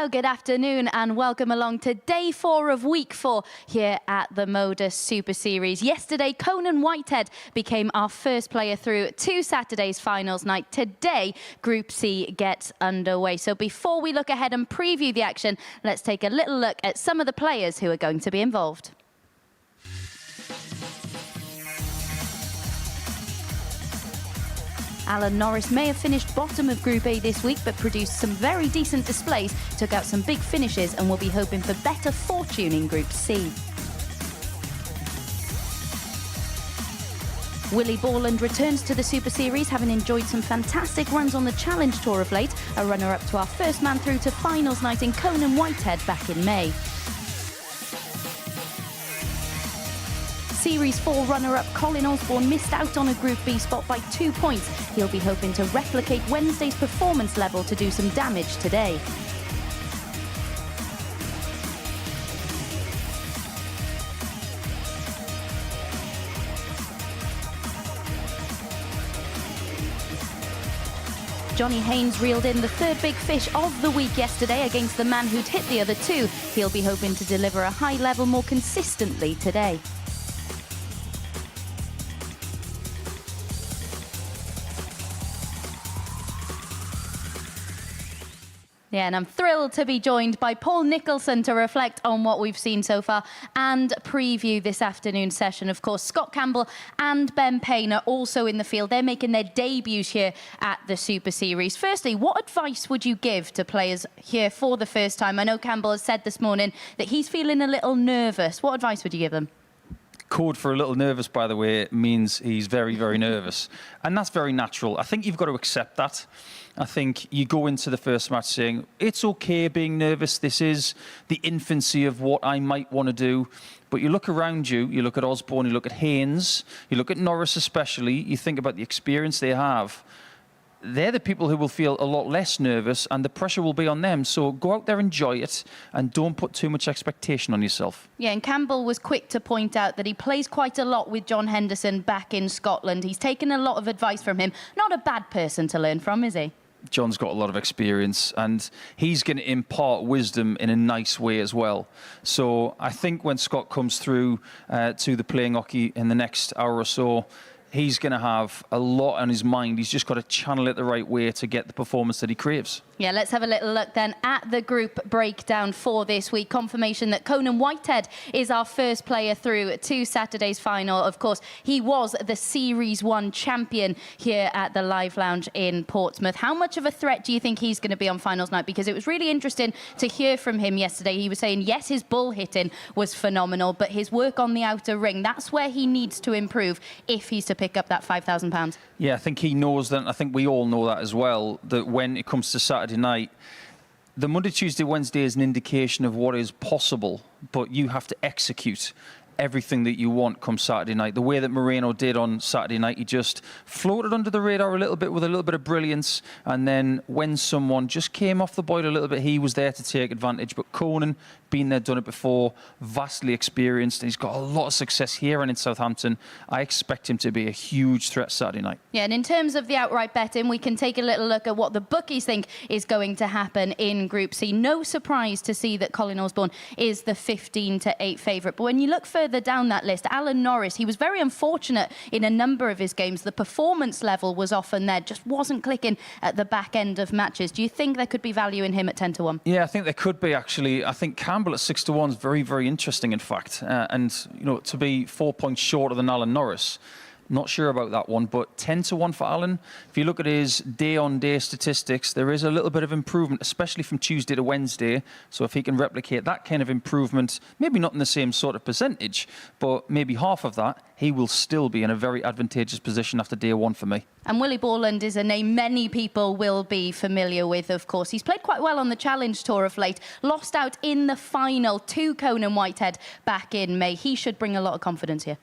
Hello, good afternoon and welcome along to day 4 of week 4 here at the MODUS Super Series. Yesterday, Conan Whitehead became our first player through to Saturday's finals night. Today, Group C gets underway. So before we look ahead and preview the action, let's take a little look at some of the players who are going to be involved. Alan Norris may have finished bottom of Group A this week, but produced some very decent displays, took out some big finishes and will be hoping for better fortune in Group C. Willie Borland returns to the Super Series, having enjoyed some fantastic runs on the Challenge Tour of late, a runner-up to our first man through to finals night in Conan Whitehead back in May. Series 4 runner-up Colin Osborne missed out on a Group B spot by 2 points. He'll be hoping to replicate Wednesday's performance level to do some damage today. Johnny Haynes reeled in the third big fish of the week yesterday against the man who'd hit the other two. He'll be hoping to deliver a high level more consistently today. Yeah, and I'm thrilled to be joined by Paul Nicholson to reflect on what we've seen so far and preview this afternoon's session. Of course, Scott Campbell and Ben Payne are also in the field. They're making their debuts here at the Super Series. Firstly, what advice would you give to players here for the first time? I know Campbell has said this morning that he's feeling a little nervous. What advice would you give them? Code for a little nervous, by the way, means he's very, very nervous. And that's very natural. I think you've got to accept that. I think you go into the first match saying, it's okay being nervous. This is the infancy of what I might want to do. But you look around you, you look at Osborne, you look at Haynes, you look at Norris especially, you think about the experience they have. They're the people who will feel a lot less nervous and the pressure will be on them. So go out there, enjoy it, and don't put too much expectation on yourself. Yeah, and Campbell was quick to point out that he plays quite a lot with John Henderson back in Scotland. He's taken a lot of advice from him. Not a bad person to learn from, is he? John's got a lot of experience and he's going to impart wisdom in a nice way as well. So I think when Scott comes through to the playing hockey in the next hour or so, he's going to have a lot on his mind. He's just got to channel it the right way to get the performance that he craves. Yeah, let's have a little look then at the group breakdown for this week. Confirmation that Conan Whitehead is our first player through to Saturday's final. Of course, he was the Series 1 champion here at the Live Lounge in Portsmouth. How much of a threat do you think he's going to be on finals night? Because it was really interesting to hear from him yesterday. He was saying, yes, his bull hitting was phenomenal, but his work on the outer ring, that's where he needs to improve if he's to pick up that £5,000. Yeah, I think he knows that. I think we all know that as well, that when it comes to Saturday night, the Monday, Tuesday, Wednesday is an indication of what is possible, but you have to execute everything that you want come Saturday night. The way that Moreno did on Saturday night, he just floated under the radar a little bit with a little bit of brilliance, and then when someone just came off the boil a little bit, he was there to take advantage. But Conan, been there, done it before, vastly experienced, and he's got a lot of success here and in Southampton. I expect him to be a huge threat Saturday night. Yeah, and in terms of the outright betting, we can take a little look at what the bookies think is going to happen in Group C. No surprise to see that Colin Osborne is the 15-8 favourite. But when you look further down that list, Alan Norris, he was very unfortunate in a number of his games. The performance level was often there, just wasn't clicking at the back end of matches. Do you think there could be value in him at 10-1? Yeah, I think there could be, actually. I think Campbell at 6-1 is very, very interesting, in fact. And, you know, to be 4 points shorter than Alan Norris, not sure about that one, but 10-1 for Alan. If you look at his day-on-day statistics, there is a little bit of improvement, especially from Tuesday to Wednesday. So if he can replicate that kind of improvement, maybe not in the same sort of percentage, but maybe half of that, he will still be in a very advantageous position after day 1 for me. And Willie Borland is a name many people will be familiar with, of course. He's played quite well on the Challenge Tour of late, lost out in the final to Conan Whitehead back in May. He should bring a lot of confidence here.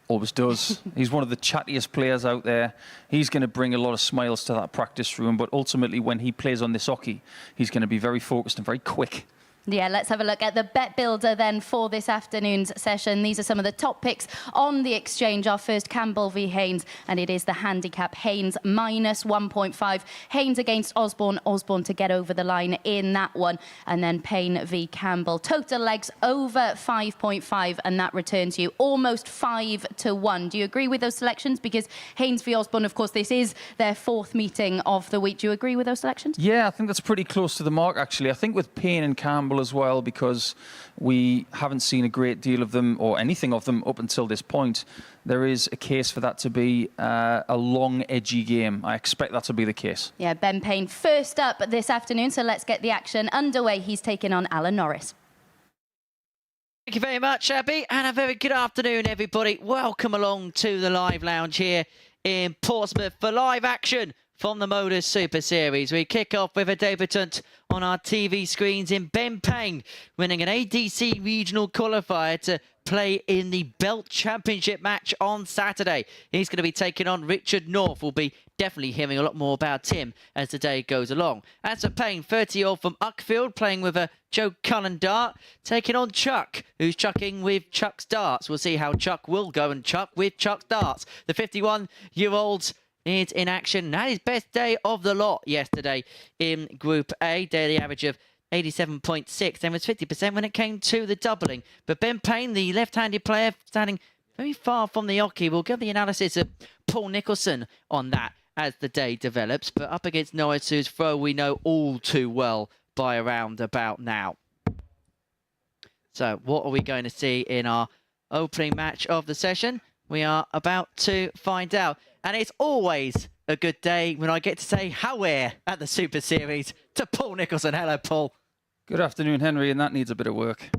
Always does. He's one of the chattiest players out there. He's going to bring a lot of smiles to that practice room, but ultimately when he plays on this hockey, he's going to be very focused and very quick. Yeah, let's have a look at the bet builder then for this afternoon's session. These are some of the top picks on the exchange. Our first, Campbell v Haynes, and it is the handicap Haynes minus 1.5. Haynes against Osborne. Osborne to get over the line in that one. And then Payne v Campbell. Total legs over 5.5, and that returns you almost 5-1. Do you agree with those selections? Because Haynes v Osborne, of course, this is their fourth meeting of the week. Do you agree with those selections? Yeah, I think that's pretty close to the mark, actually. I think with Payne and Campbell as well, because we haven't seen a great deal of them or anything of them up until this point, there is a case for that to be a long, edgy game. I expect that to be the case. Yeah, Ben Payne first up this afternoon, so let's get the action underway. He's taking on Alan Norris. Thank you very much, Abby, and a very good afternoon, everybody. Welcome along to the live lounge here in Portsmouth for live action from the MODUS Super Series. We kick off with a debutant on our TV screens in Ben Payne, winning an ADC regional qualifier to play in the Belt Championship match on Saturday. He's going to be taking on Richard North. We'll be definitely hearing a lot more about him as the day goes along. As for Payne, 30-year-old from Uckfield, playing with a Joe Cullen dart, taking on Chuck, who's chucking with Chuck's darts. We'll see how Chuck will go and chuck with Chuck's darts. The 51-year-old is in action. Had his best day of the lot yesterday in Group A. Daily average of 87.6 and was 50% when it came to the doubling. But Ben Payne, the left-handed player, standing very far from the oche. We'll get the analysis of Paul Nicholson on that as the day develops. But up against Norris, whose throw we know all too well by around about now. So what are we going to see in our opening match of the session? We are about to find out. And it's always a good day when I get to say "Howare" at the Super Series to Paul Nicholson. Hello, Paul. Good afternoon, Henry, and that needs a bit of work.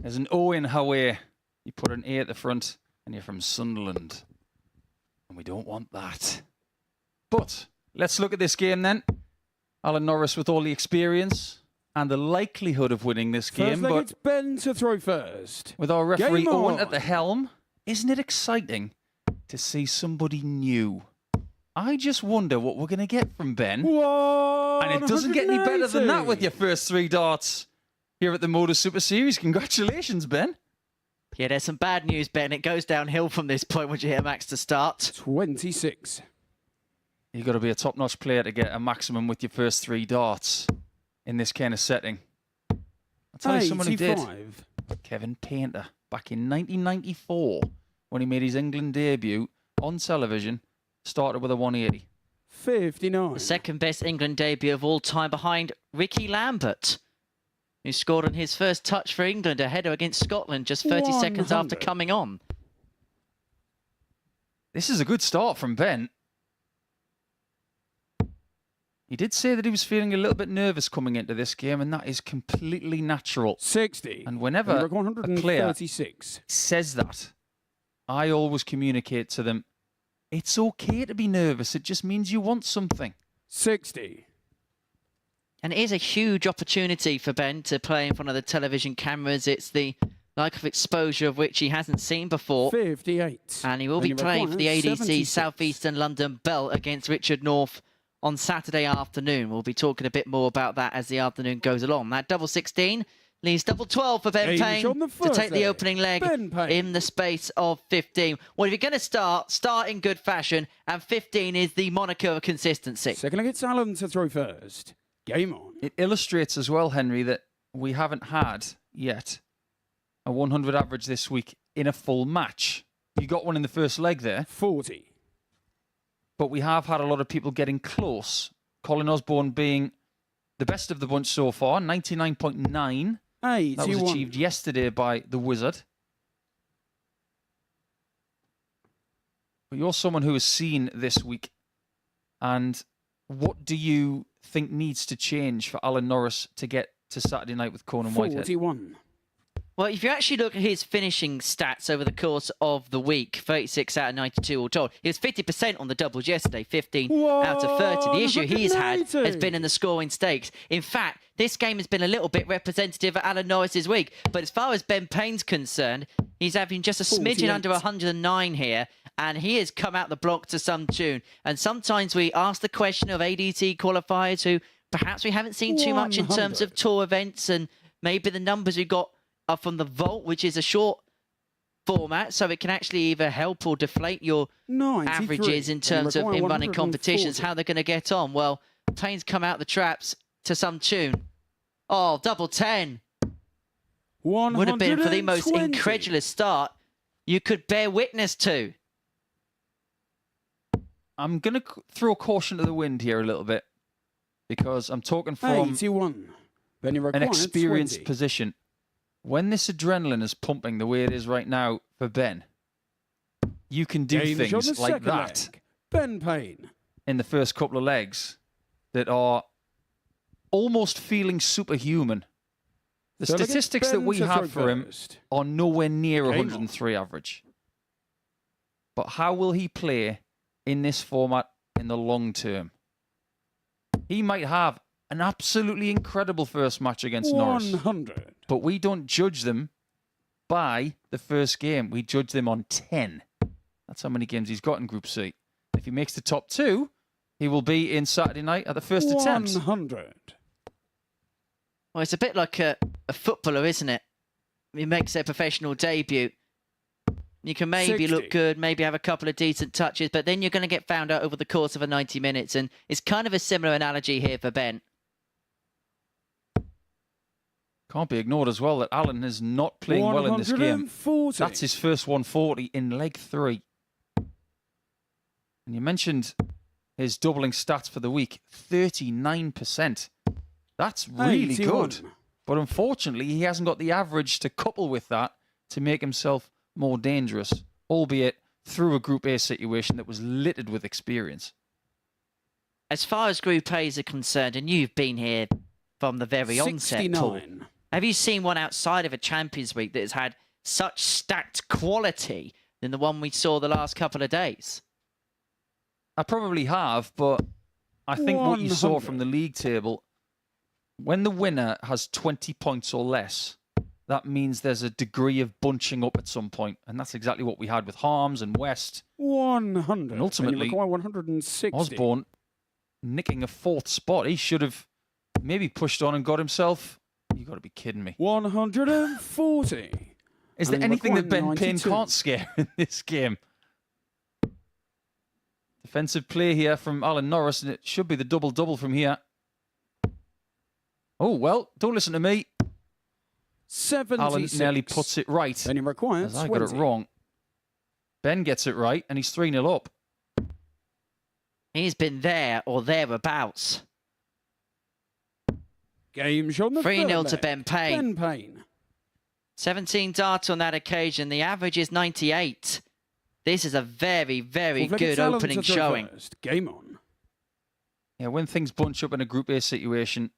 There's an O in Howare. You put an A at the front, and you're from Sunderland. And we don't want that. But let's look at this game then. Alan Norris with all the experience and the likelihood of winning this game. But But it's Ben to throw first. with our referee Game Owen on. at the helm, isn't it exciting to see somebody new? I just wonder what we're going to get from Ben. And it doesn't get any better than that with your first three darts here at the MODUS Super Series. Congratulations, Ben. Yeah, there's some bad news, Ben. It goes downhill from this point once you hit max to start. 26. You've got to be a top-notch player to get a maximum with your first three darts in this kind of setting. I'll tell you someone who did. 85. Kevin Painter, back in 1994, when he made his England debut on television, started with a 180. 59. The second best England debut of all time behind Ricky Lambert, who scored on his first touch for England, a header against Scotland just 30 seconds after 100. coming on. This is a good start from Ben. He did say that he was feeling a little bit nervous coming into this game, and that is completely natural. 60. And whenever a player 136. says that, I always communicate to them, it's okay to be nervous. It just means you want something. 60. And it is a huge opportunity for Ben to play in front of the television cameras. It's the like of exposure of which he hasn't seen before. 58. And he will be playing for the ADC 76. Southeastern London Belt against Richard North on Saturday afternoon. We'll be talking a bit more about that as the afternoon goes along. That double 16 leaves double 12 for Ben Age Payne on the to take the first opening leg Ben Payne. in the space of 15. Well, if you're going to start in good fashion, and 15 is the moniker of consistency. Second leg, it's Alan to throw first. Game on. It illustrates as well, Henry, that we haven't had yet a 100 average this week in a full match. You got one in the first leg there, 40. but we have had a lot of people getting close. Colin Osborne being the best of the bunch so far, 99.9. 81. That was achieved yesterday by the Wizard. But you're someone who has seen this week. And what do you think needs to change for Alan Norris to get to Saturday night with Conan Whitehead? 41. Well, if you actually look at his finishing stats over the course of the week, 36 out of 92 all told, he was 50% on the doubles yesterday, 15 out of 30. The issue he's had has been in the scoring stakes. In fact, this game has been a little bit representative of Alan Norris's week. But as far as Ben Payne's concerned, he's having just a smidgen 48. under 109 here. And he has come out the block to some tune. And sometimes we ask the question of ADT qualifiers who perhaps we haven't seen too much in terms of 100. tour events, and maybe the numbers we got are from the Vault, which is a short format, so it can actually either help or deflate your 93. averages in terms of Require in running competitions, 140. how they're going to get on. Well, Payne's come out the traps to some tune. Oh, double 10. Would have been for the most 120. incredulous start you could bear witness to. I'm going to throw caution to the wind here a little bit because I'm talking from 81. Then you an require experienced 20. position. When this adrenaline is pumping the way it is right now for Ben, you can do Games on the things like second that leg. Ben Payne. in the first couple of legs that are almost feeling superhuman. The Delegate statistics that Ben we to have throw for him first. are nowhere near Game on. 103 average. But how will he play in this format in the long term? He might have an absolutely incredible first match against Norris. 100. But we don't judge them by the first game. We judge them on 10. That's how many games he's got in Group C. If he makes the top 2, he will be in Saturday night at the first attempt. 100. Well, it's a bit like a footballer, isn't it? He makes their professional debut. You can maybe 60. look good, maybe have a couple of decent touches, but then you're going to get found out over the course of a 90 minutes. And it's kind of a similar analogy here for Ben. Can't be ignored as well that Alan is not playing well in this game. 140. That's his first 140 in leg 3. And you mentioned his doubling stats for the week, 39%. That's really 81. good. But unfortunately, he hasn't got the average to couple with that to make himself more dangerous, albeit through a Group A situation that was littered with experience. As far as Group A's are concerned, and you've been here from the very onset, Paul, 69. have you seen one outside of a Champions Week that has had such stacked quality than the one we saw the last couple of days? I probably have, but I think what you saw 100. from the league table, when the winner has 20 points or less, that means there's a degree of bunching up at some point. And that's exactly what we had with Harms and West. 100. And ultimately, Then you require 160. Osborne nicking a 4th spot. He should have maybe pushed on and got himself. You got to be kidding me. 140. Is And there you anything that require Ben Payne 92. can't scare in this game? Defensive play here from Alan Norris, and it should be the double-double from here. Oh, well, don't listen to me. 76. Alan nearly puts it right, Then you require as I 20. got it wrong. Ben gets it right, and he's 3-0 up. He's been there or thereabouts. Game on the 3-0 third to leg. Ben Payne. Ben Payne. 17 darts on that occasion. The average is 98. This is a very, very Full good Alan opening to throw showing. first. Game on. Yeah, when things bunch up in a Group A situation,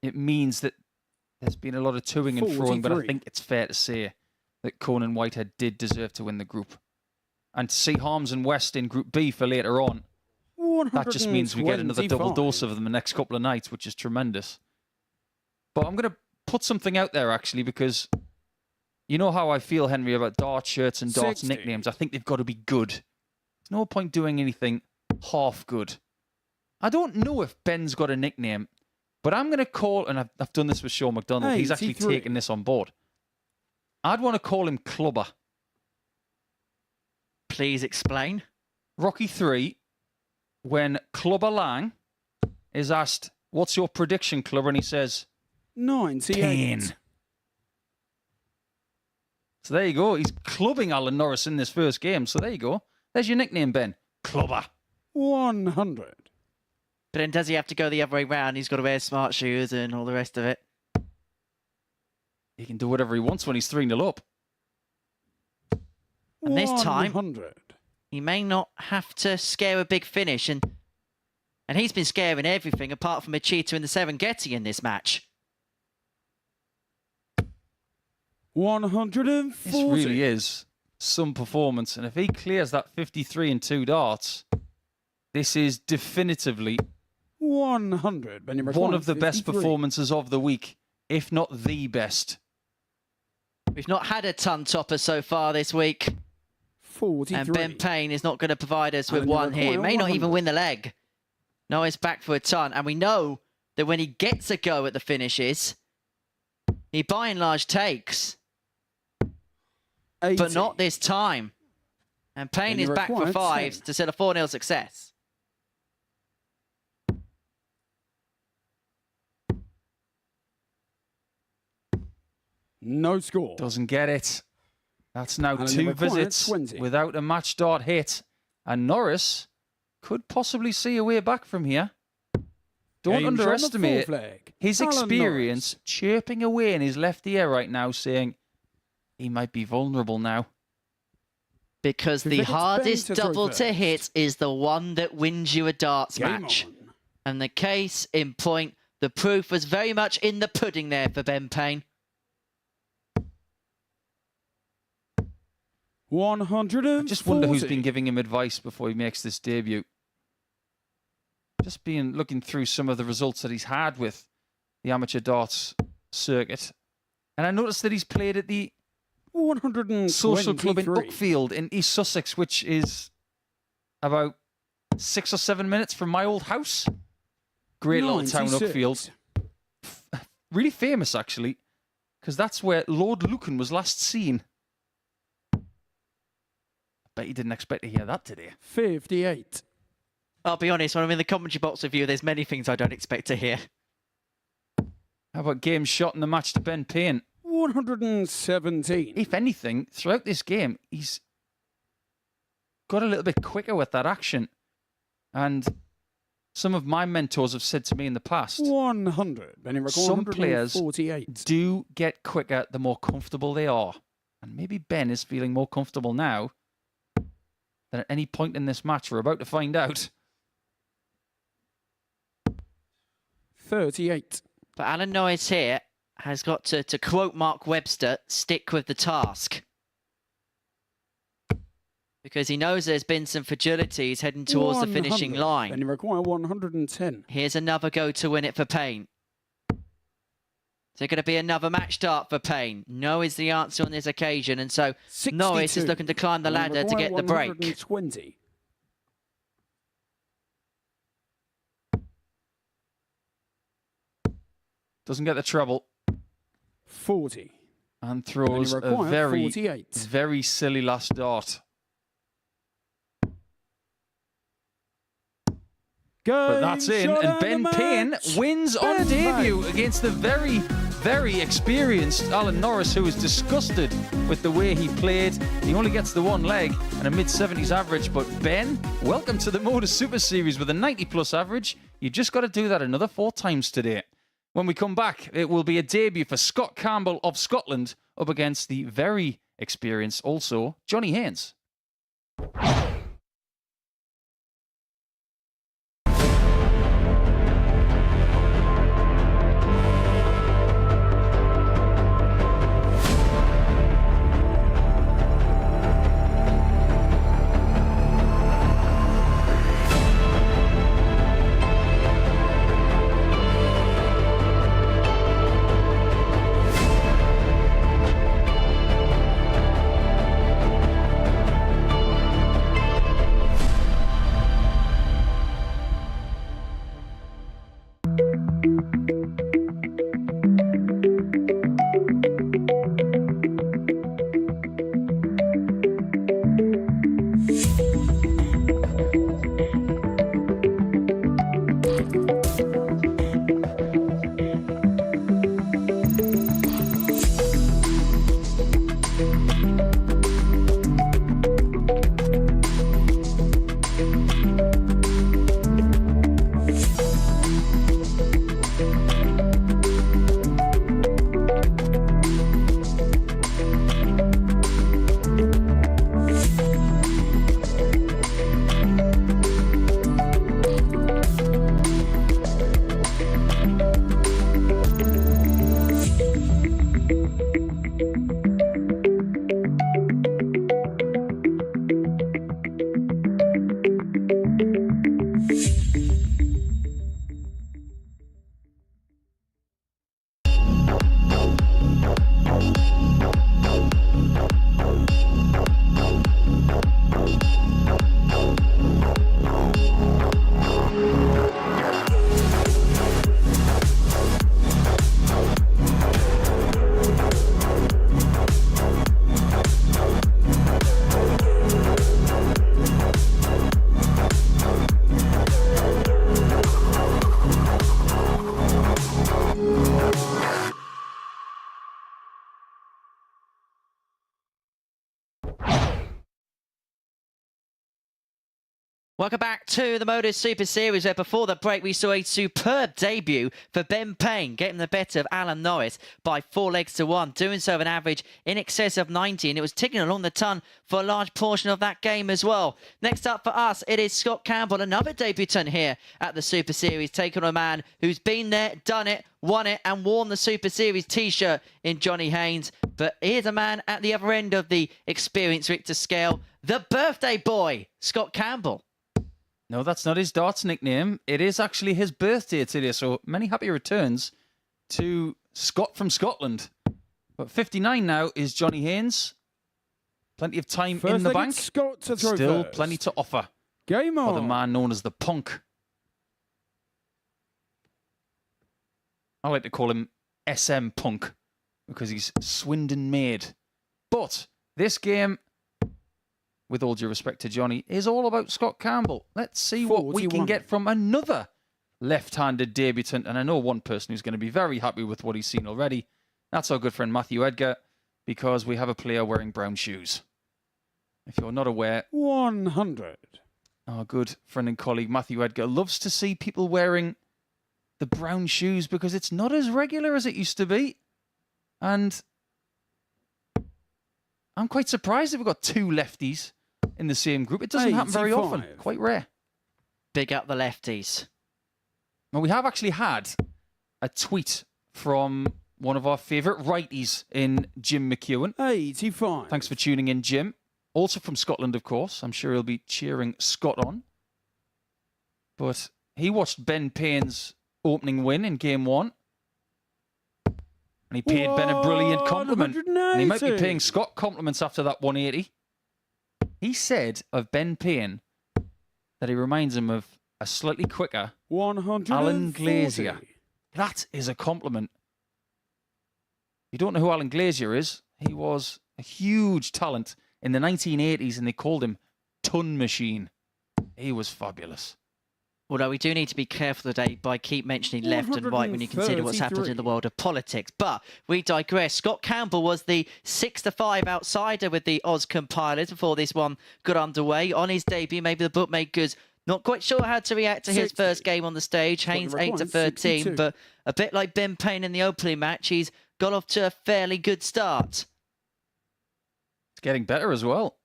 it means that there's been a lot of toing and froing, but I 43. think it's fair to say that Conan Whitehead did deserve to win the group. And to see Harms and West in Group B for later on, that just means we get another double 125. dose of them the next couple of nights, which is tremendous. But I'm going to put something out there, actually, because you know how I feel, Henry, about dart shirts and darts 60. nicknames. I think they've got to be good. There's no point doing anything half good. I don't know if Ben's got a nickname, but I'm going to call, and I've done this with Sean McDonald, he's actually 83. taken this on board. I'd want to call him Clubber. Please explain. Rocky 3, when Clubber Lang is asked, what's your prediction, Clubber? And he says, 98. 10. So there you go. He's clubbing Alan Norris in this first game. So there you go. There's your nickname, Ben. Clubber. 100. But then does he have to go the other way round? He's got to wear smart shoes and all the rest of it. He can do whatever he wants when he's 3-0 up. And this time- 100. He may not have to scare a big finish. And he's been scaring everything apart from a cheater in the Serengeti in this match. 140. This really is some performance. And if he clears that 53 and 2 darts, this is definitively 100. Ben, you require one of the best 53. performances of the week, if not the best. We've not had a ton topper so far this week. 43. And Ben Payne is not going to provide us with And you one here. require May not even 100. win the leg. Noah's back for a ton. And we know that when he gets a go at the finishes, he by and large takes. 80. But not this time. And Payne is back for 5 to set a 4-0 success. No score. Doesn't get it. That's now And 2 required visits 20. without a match start hit. And Norris could possibly see a way back from here. Don't Game shot on the underestimate full flag. his Alan experience Norris. chirping away in his left ear right now, saying he might be vulnerable now. Because Who the gets Ben hardest to throw double to first? hit is the one that wins you a darts Game match. on. And the case in point, the proof was very much in the pudding there for Ben Payne. 140. I just wonder who's been giving him advice before he makes this debut. Just looking through some of the results that he's had with the amateur darts circuit. And I noticed that he's played at the 123. Social Club in Uckfield in East Sussex, which is about 6 or 7 minutes from my old house. Great little town, 96. Uckfield. Really famous, actually, because that's where Lord Lucan was last seen. I bet you didn't expect to hear that today. 58. I'll be honest, when I'm in the commentary box with you, there's many things I don't expect to hear. How about game shot in the match to Ben Payne? 117. If anything, throughout this game, he's got a little bit quicker with that action. And some of my mentors have said to me in the past, 100. some players 148. do get quicker the more comfortable they are. And maybe Ben is feeling more comfortable now than at any point in this match. We're about to find out. 38. But Alan Norris here has got to quote Mark Webster, stick with the task. Because he knows there's been some fragilities heading towards the finishing 100. line. And you require 110. Here's another go to win it for Payne. Is there going to be another match start for Payne? No is the answer on this occasion. And so 62. Norris is looking to climb the And you ladder to require get the break. 120. Doesn't get the treble. 40. And throws you a require very, 48. very silly last dart. But that's in, and Ben Payne wins on debut against the very, very experienced Alan Norris, who was disgusted with the way he played. He only gets the one leg and a mid-70s average, but Ben, welcome to the MODUS Super Series with a 90-plus average. You just got to do that another 4 times today. When we come back, it will be a debut for Scott Campbell of Scotland up against the very experienced, also, Johnny Haynes. Welcome back to the MODUS Super Series, where before the break we saw a superb debut for Ben Payne, getting the better of Alan Norris by 4 legs to 1, doing so of an average in excess of 90, and it was ticking along the ton for a large portion of that game as well. Next up for us, it is Scott Campbell, another debutant here at the Super Series, taking on a man who's been there, done it, won it, and worn the Super Series t-shirt in Johnny Haynes. But here's a man at the other end of the experience Richter scale, the birthday boy, Scott Campbell. No, that's not his darts nickname. It is actually his birthday today, so many happy returns to Scott from Scotland. But 59 now is Johnny Haynes. Plenty of time in the bank. Scott to throw Still first. plenty to offer Game on. for the man known as the Punk. I like to call him SM Punk because he's Swindon made. But this game, with all due respect to Johnny, is all about Scott Campbell. Let's see what we can 41. get from another left-handed debutant. And I know one person who's going to be very happy with what he's seen already. That's our good friend Matthew Edgar, because we have a player wearing brown shoes. If you're not aware, 100. our good friend and colleague Matthew Edgar loves to see people wearing the brown shoes because it's not as regular as it used to be. And I'm quite surprised that we've got 2 lefties in the same group. It doesn't happen very 85. often. Quite rare. Big up the lefties. Well, we have actually had a tweet from one of our favourite righties in Jim McEwen. 85. Thanks for tuning in, Jim. Also from Scotland, of course. I'm sure he'll be cheering Scott on. But he watched Ben Payne's opening win in Game 1. And he paid Ben a brilliant compliment. 180. And he might be paying Scott compliments after that 180. He said of Ben Payne that he reminds him of a slightly quicker 140. Alan Glazier. That is a compliment. You don't know who Alan Glazier is? He was a huge talent in the 1980s and they called him Ton Machine. He was fabulous. Although we do need to be careful today by keep mentioning left and right when you consider what's happened in the world of politics. But we digress. Scott Campbell was the 6-5 outsider with the Oz compilers before this one got underway. On his debut, maybe the bookmakers not quite sure how to react to his 60. first game on the stage. Haynes 8-13, 62. but a bit like Ben Payne in the opening match, he's got off to a fairly good start. It's getting better as well.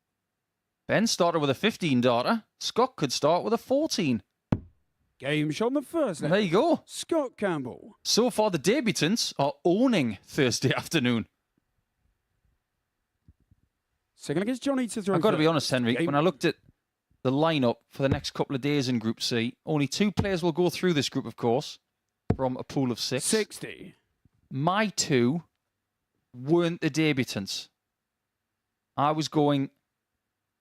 Ben started with a 15 darter. Scott could start with a 14. Game shot on the first There leg. you go. Scott Campbell. So far, the debutants are owning Thursday afternoon. Second against Johnny to throw I've got to first. be honest, Henry. Game When I looked at the lineup for the next couple of days in Group C, only 2 players will go through this group, of course, from a pool of 6. 60. My 2 weren't the debutants. I was going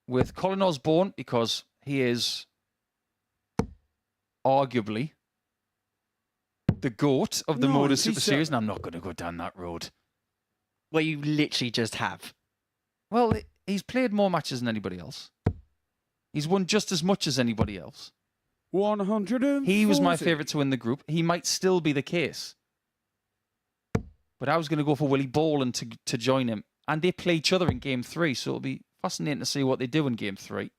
with Colin Osborne because he is arguably the GOAT of the MODUS Super 97. Series, and I'm not going to go down that road. Well, you literally just have. Well, he's played more matches than anybody else. He's won just as much as anybody else. 140. He was my favourite to win the group. He might still be the case. But I was going to go for Willie Boland to join him. And they play each other in Game 3, so it'll be fascinating to see what they do in Game 3.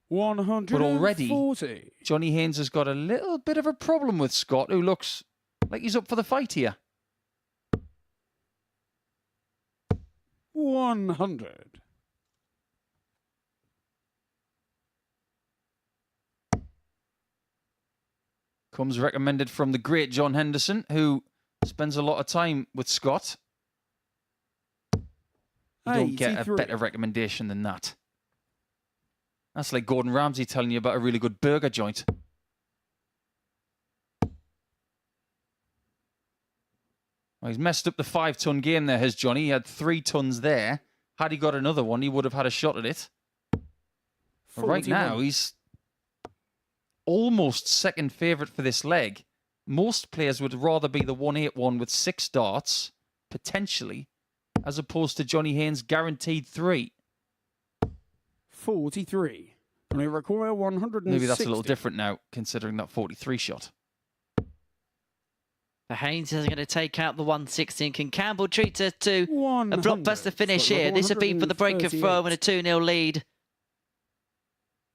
140. But already, Johnny Haynes has got a little bit of a problem with Scott, who looks like he's up for the fight here. 100. Comes recommended from the great John Henderson, who spends a lot of time with Scott. You don't get a 83. better recommendation than that. That's like Gordon Ramsay telling you about a really good burger joint. Well, he's messed up the 5-ton game there, has Johnny. He had 3 tons there. Had he got another one, he would have had a shot at it. But right 41. now, he's almost second favourite for this leg. Most players would rather be the 181 with 6 darts, potentially, as opposed to Johnny Haynes' guaranteed 3. 43. And they require 160. Maybe that's a little different now, considering that 43 shot. But Haynes isn't going to take out the 160. Can Campbell treat it to a 100. blockbuster finish Scott here? level This would be for the break of throw and a 2-0 lead.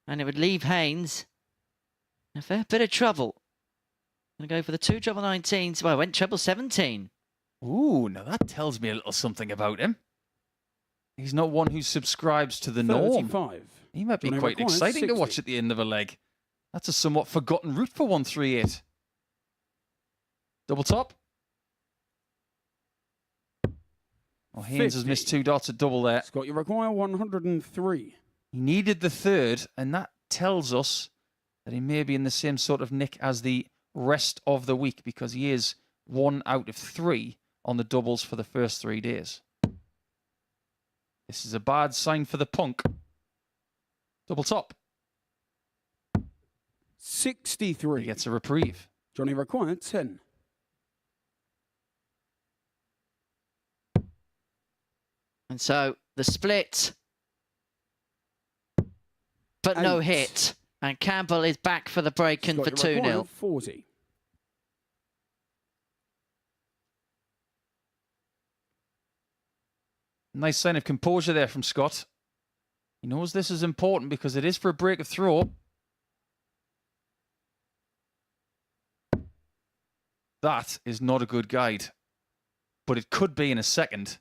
And it would leave Haynes in a fair bit of trouble. Going to go for the 2 treble 19s. Well, I went treble 17. Ooh, now that tells me a little something about him. He's not one who subscribes to the norm. 35. He might be Johnny quite requires exciting to 60. watch at the end of a leg. That's a somewhat forgotten route for 138. Double top. Well, Haynes has 50. missed 2 dots at double there. Scott, you require 103. He needed the 3rd, and that tells us that he may be in the same sort of nick as the rest of the week, because he is 1 out of 3 on the doubles for the first 3 days. This is a bad sign for the punk. Double top. 63. He gets a reprieve. Johnny required 10. And so the split, but no 8. hit. And Campbell is back for the break and for Scott, you 2-0. require 40. Nice sign of composure there from Scott. He knows this is important because it is for a break of throw. That is not a good guide, but it could be in a second.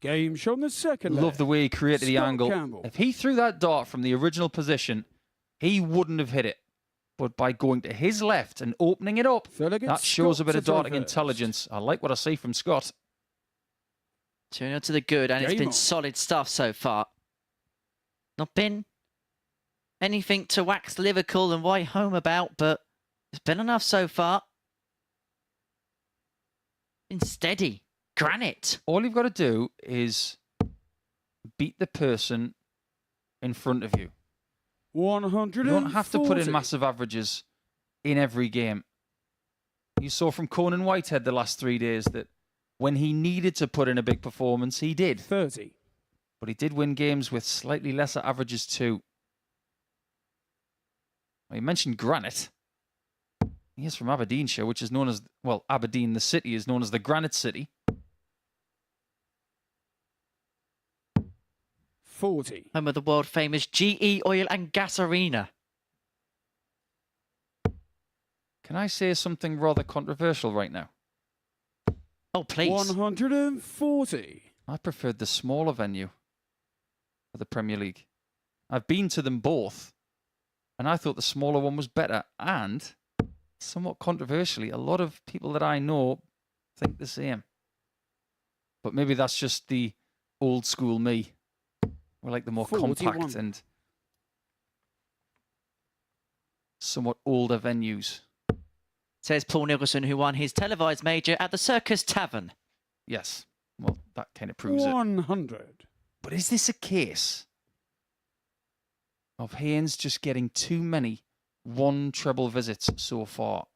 Game shown the second. Love the way he created the Scott angle. Campbell. If he threw that dart from the original position, he wouldn't have hit it. But by going to his left and opening it up, that shows a bit of darting intelligence. I like what I see from Scott. 2-0 to the good, and it's Game been on. solid stuff so far. Not been anything to wax lyrical and write home about, but it's been enough so far. Been steady. Granite. All you've got to do is beat the person in front of you. 140. You don't have to put in massive averages in every game. You saw from Conan Whitehead the last 3 days that when he needed to put in a big performance, he did. 30. But he did win games with slightly lesser averages too. Well, you mentioned Granite. He is from Aberdeenshire, which is known as, well, Aberdeen, the city, is known as the Granite City. 40. Home of the world famous GE Oil and Gas Arena. Can I say something rather controversial right now? Oh, please. 140. I preferred the smaller venue for the Premier League. I've been to them both, and I thought the smaller one was better. And, somewhat controversially, a lot of people that I know think the same. But maybe that's just the old school me. We like the more 41. compact and somewhat older venues. Says Paul Nicholson, who won his televised major at the Circus Tavern. Yes, well, that kind of proves it. 100. But is this a case of Haynes just getting too many 1 treble visits so far?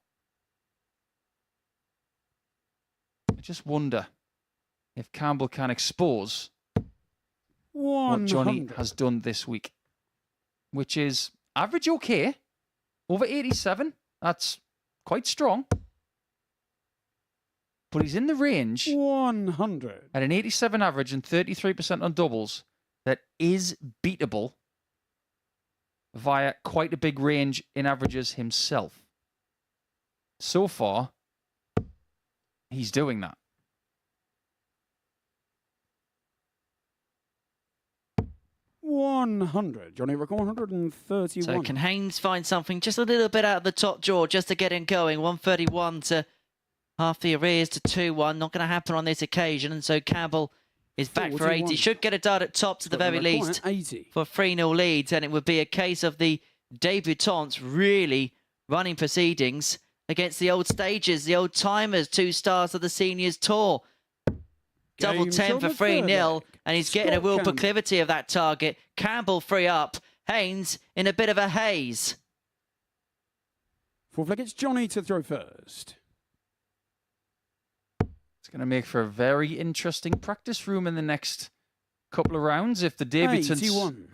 I just wonder if Campbell can expose what 100. Johnny has done this week, which is average okay, over 87. That's quite strong. But he's in the range 100. at an 87 average and 33% on doubles that is beatable via quite a big range in averages himself. So far, he's doing that. $100. Johnny Rick, 131. So can Haynes find something just a little bit out of the top drawer just to get him going? 131 to half the arrears to 2-1. Not going to happen on this occasion. And so Campbell is back for 80. 41. Should get a dart at top to the very least 80. for 3-0 leads. And it would be a case of the debutants really running proceedings against the old stages, the old timers, 2 stars of the seniors tour. Double Game 10 for show the third 3-0, leg. and he's getting a Scott real Campbell. proclivity of that target. Campbell free up. Haynes in a bit of a haze. Fourth leg, it's Johnny to throw first. It's going to make for a very interesting practice room in the next couple of rounds if the debutants 81.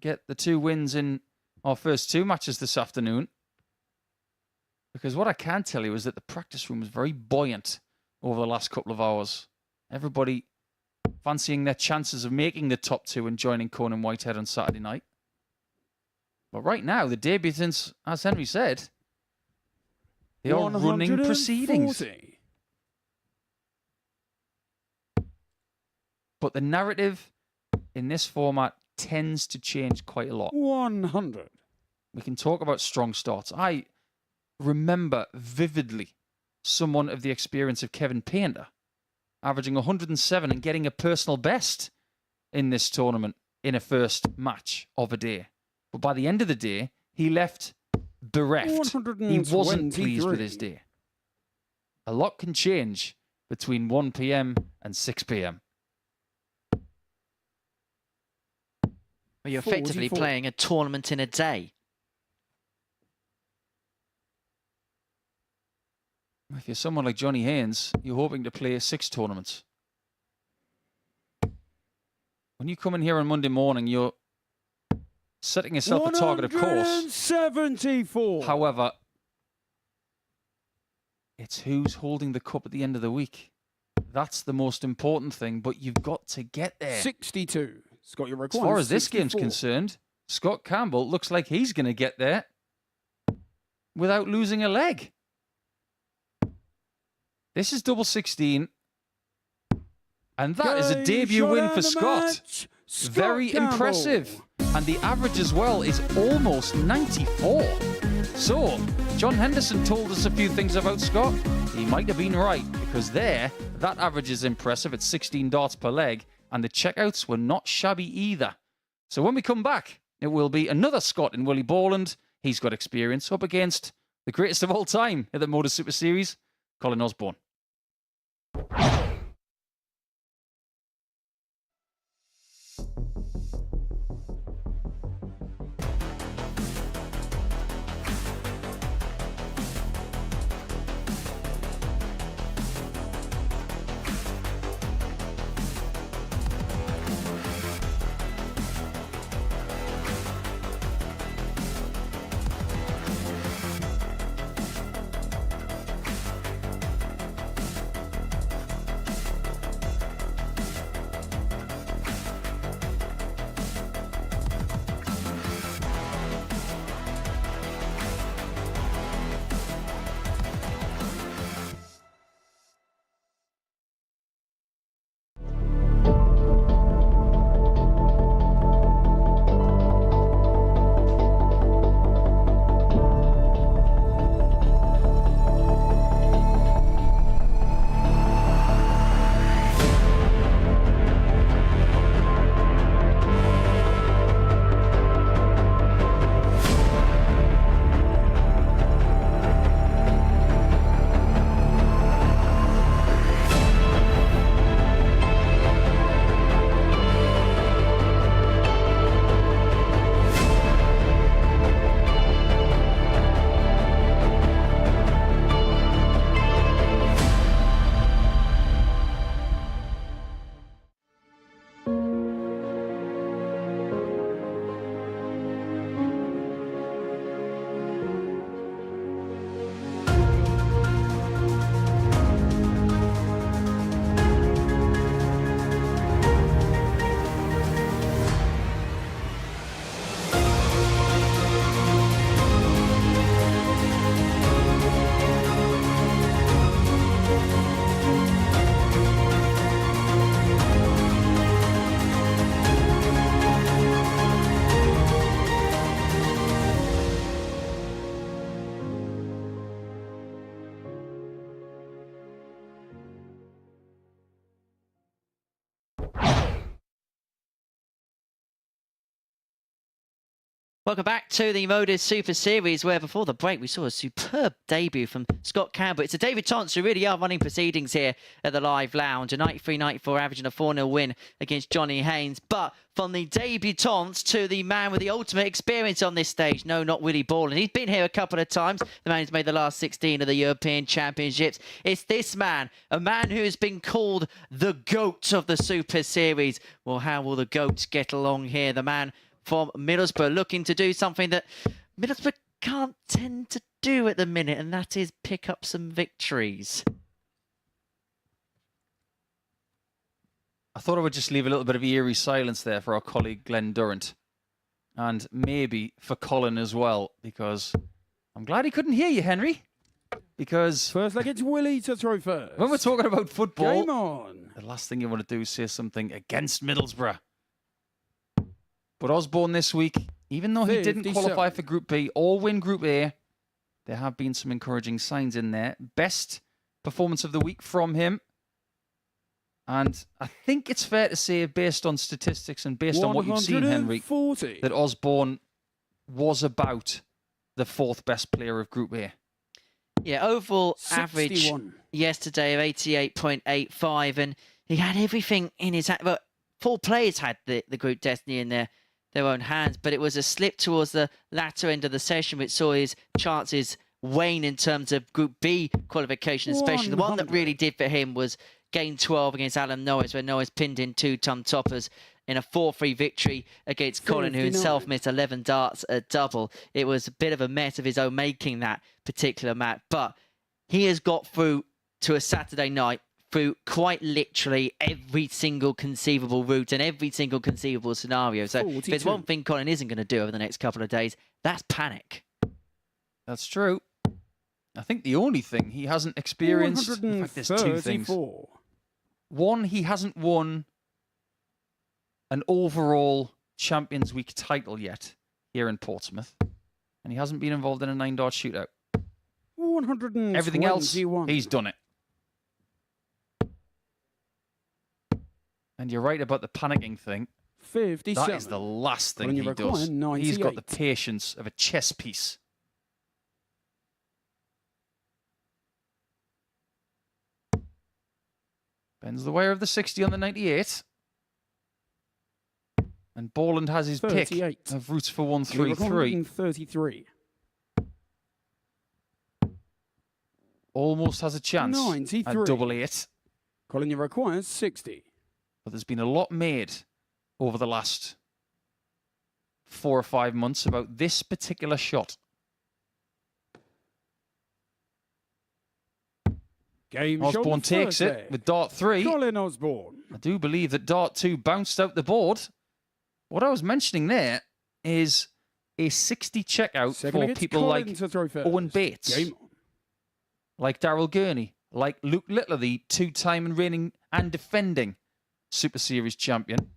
get the 2 wins in our first 2 matches this afternoon. Because what I can tell you is that the practice room was very buoyant over the last couple of hours. Everybody fancying their chances of making the top 2 and joining Conan Whitehead on Saturday night. But right now, the debutants, as Henry said, they are running proceedings. 140. But the narrative in this format tends to change quite a lot. 100. We can talk about strong starts. I remember vividly someone of the experience of Kevin Painter averaging 107 and getting a personal best in this tournament in a first match of a day. But by the end of the day, he left bereft. He wasn't pleased with his day. A lot can change between 1 p.m. and 6 p.m. Well, you're effectively 44. playing a tournament in a day. If you're someone like Johnny Haynes, you're hoping to play 6 tournaments. When you come in here on Monday morning, you're setting yourself a target, of course. 174. However, it's who's holding the cup at the end of the week. That's the most important thing, but you've got to get there. 62. Scott, your As far as this game's concerned, Scott Campbell looks like he's going to get there without losing a leg. This is double 16. And that is a debut win for Scott. Very impressive. And the average as well is almost 94. So, John Henderson told us a few things about Scott. He might have been right, because there, that average is impressive at 16 darts per leg, and the checkouts were not shabby either. So when we come back, it will be another Scott in Willie Borland. He's got experience up against the greatest of all time at the MODUS Super Series, Colin Osborne. Welcome back to the MODUS Super Series, where before the break we saw a superb debut from Scott Campbell. It's the debutants who really are running proceedings here at the Live Lounge. A 93-94 average and a 4-0 win against Johnny Haynes. But from the debutants to the man with the ultimate experience on this stage, no, not Willie Borland. He's been here a couple of times. The man who's made the last 16 of the European Championships. It's this man, a man who has been called the GOAT of the Super Series. Well, how will the GOATs get along here? The man from Middlesbrough, looking to do something that Middlesbrough can't tend to do at the minute, and that is pick up some victories. I thought I would just leave a little bit of eerie silence there for our colleague Glenn Durrant. And maybe for Colin as well, because I'm glad he couldn't hear you, Henry. Because First leg, it's Willie to throw first. when we're talking about football, Game on. the last thing you want to do is say something against Middlesbrough. But Osborne this week, even though he didn't 57. qualify for Group B or win Group A, there have been some encouraging signs in there. Best performance of the week from him. And I think it's fair to say, based on statistics and based on what you've seen, Henry, 140. that Osborne was about the 4th best player of Group A. Yeah, overall average 61. yesterday of 88.85, and he had everything in his hand. Well, 4 players had the group destiny in their own hands, but it was a slip towards the latter end of the session, which saw his chances wane in terms of Group B qualification, especially. The one that 100. really did for him was game 12 against Alan Norris, where Norris pinned in 2 ton toppers in a 4-3 victory against Colin, who 59. himself missed 11 darts at double. It was a bit of a mess of his own making, that particular match, but he has got through to a Saturday night through quite literally every single conceivable route and every single conceivable scenario. So if there's 42. one thing Colin isn't going to do over the next couple of days, that's panic. That's true. I think the only thing he hasn't experienced, in fact, there's 2 things. 134. One, he hasn't won an overall Champions Week title yet here in Portsmouth. And he hasn't been involved in a 9-dart shootout. 121. Everything else, he's done it. And you're right about the panicking thing. 57. That is the last thing When he you require does. He's got the 98. patience of a chess piece. Bends the wire of the 60 on the 98. And Borland has his 38. pick of routes for You require 133. 133. Almost has a chance 93. at double 8. Colin, you require 60. But there's been a lot made over the last 4 or 5 months about this particular shot. Game Osborne shot takes it Thursday. with dart 3. Colin Osborne. I do believe that dart 2 bounced out the board. What I was mentioning there is a 60 checkout Second for against people Colin like to throw first. Owen Bates, Game on. like Daryl Gurney, like Luke Littler, the 2-time and reigning and defending Super Series champion,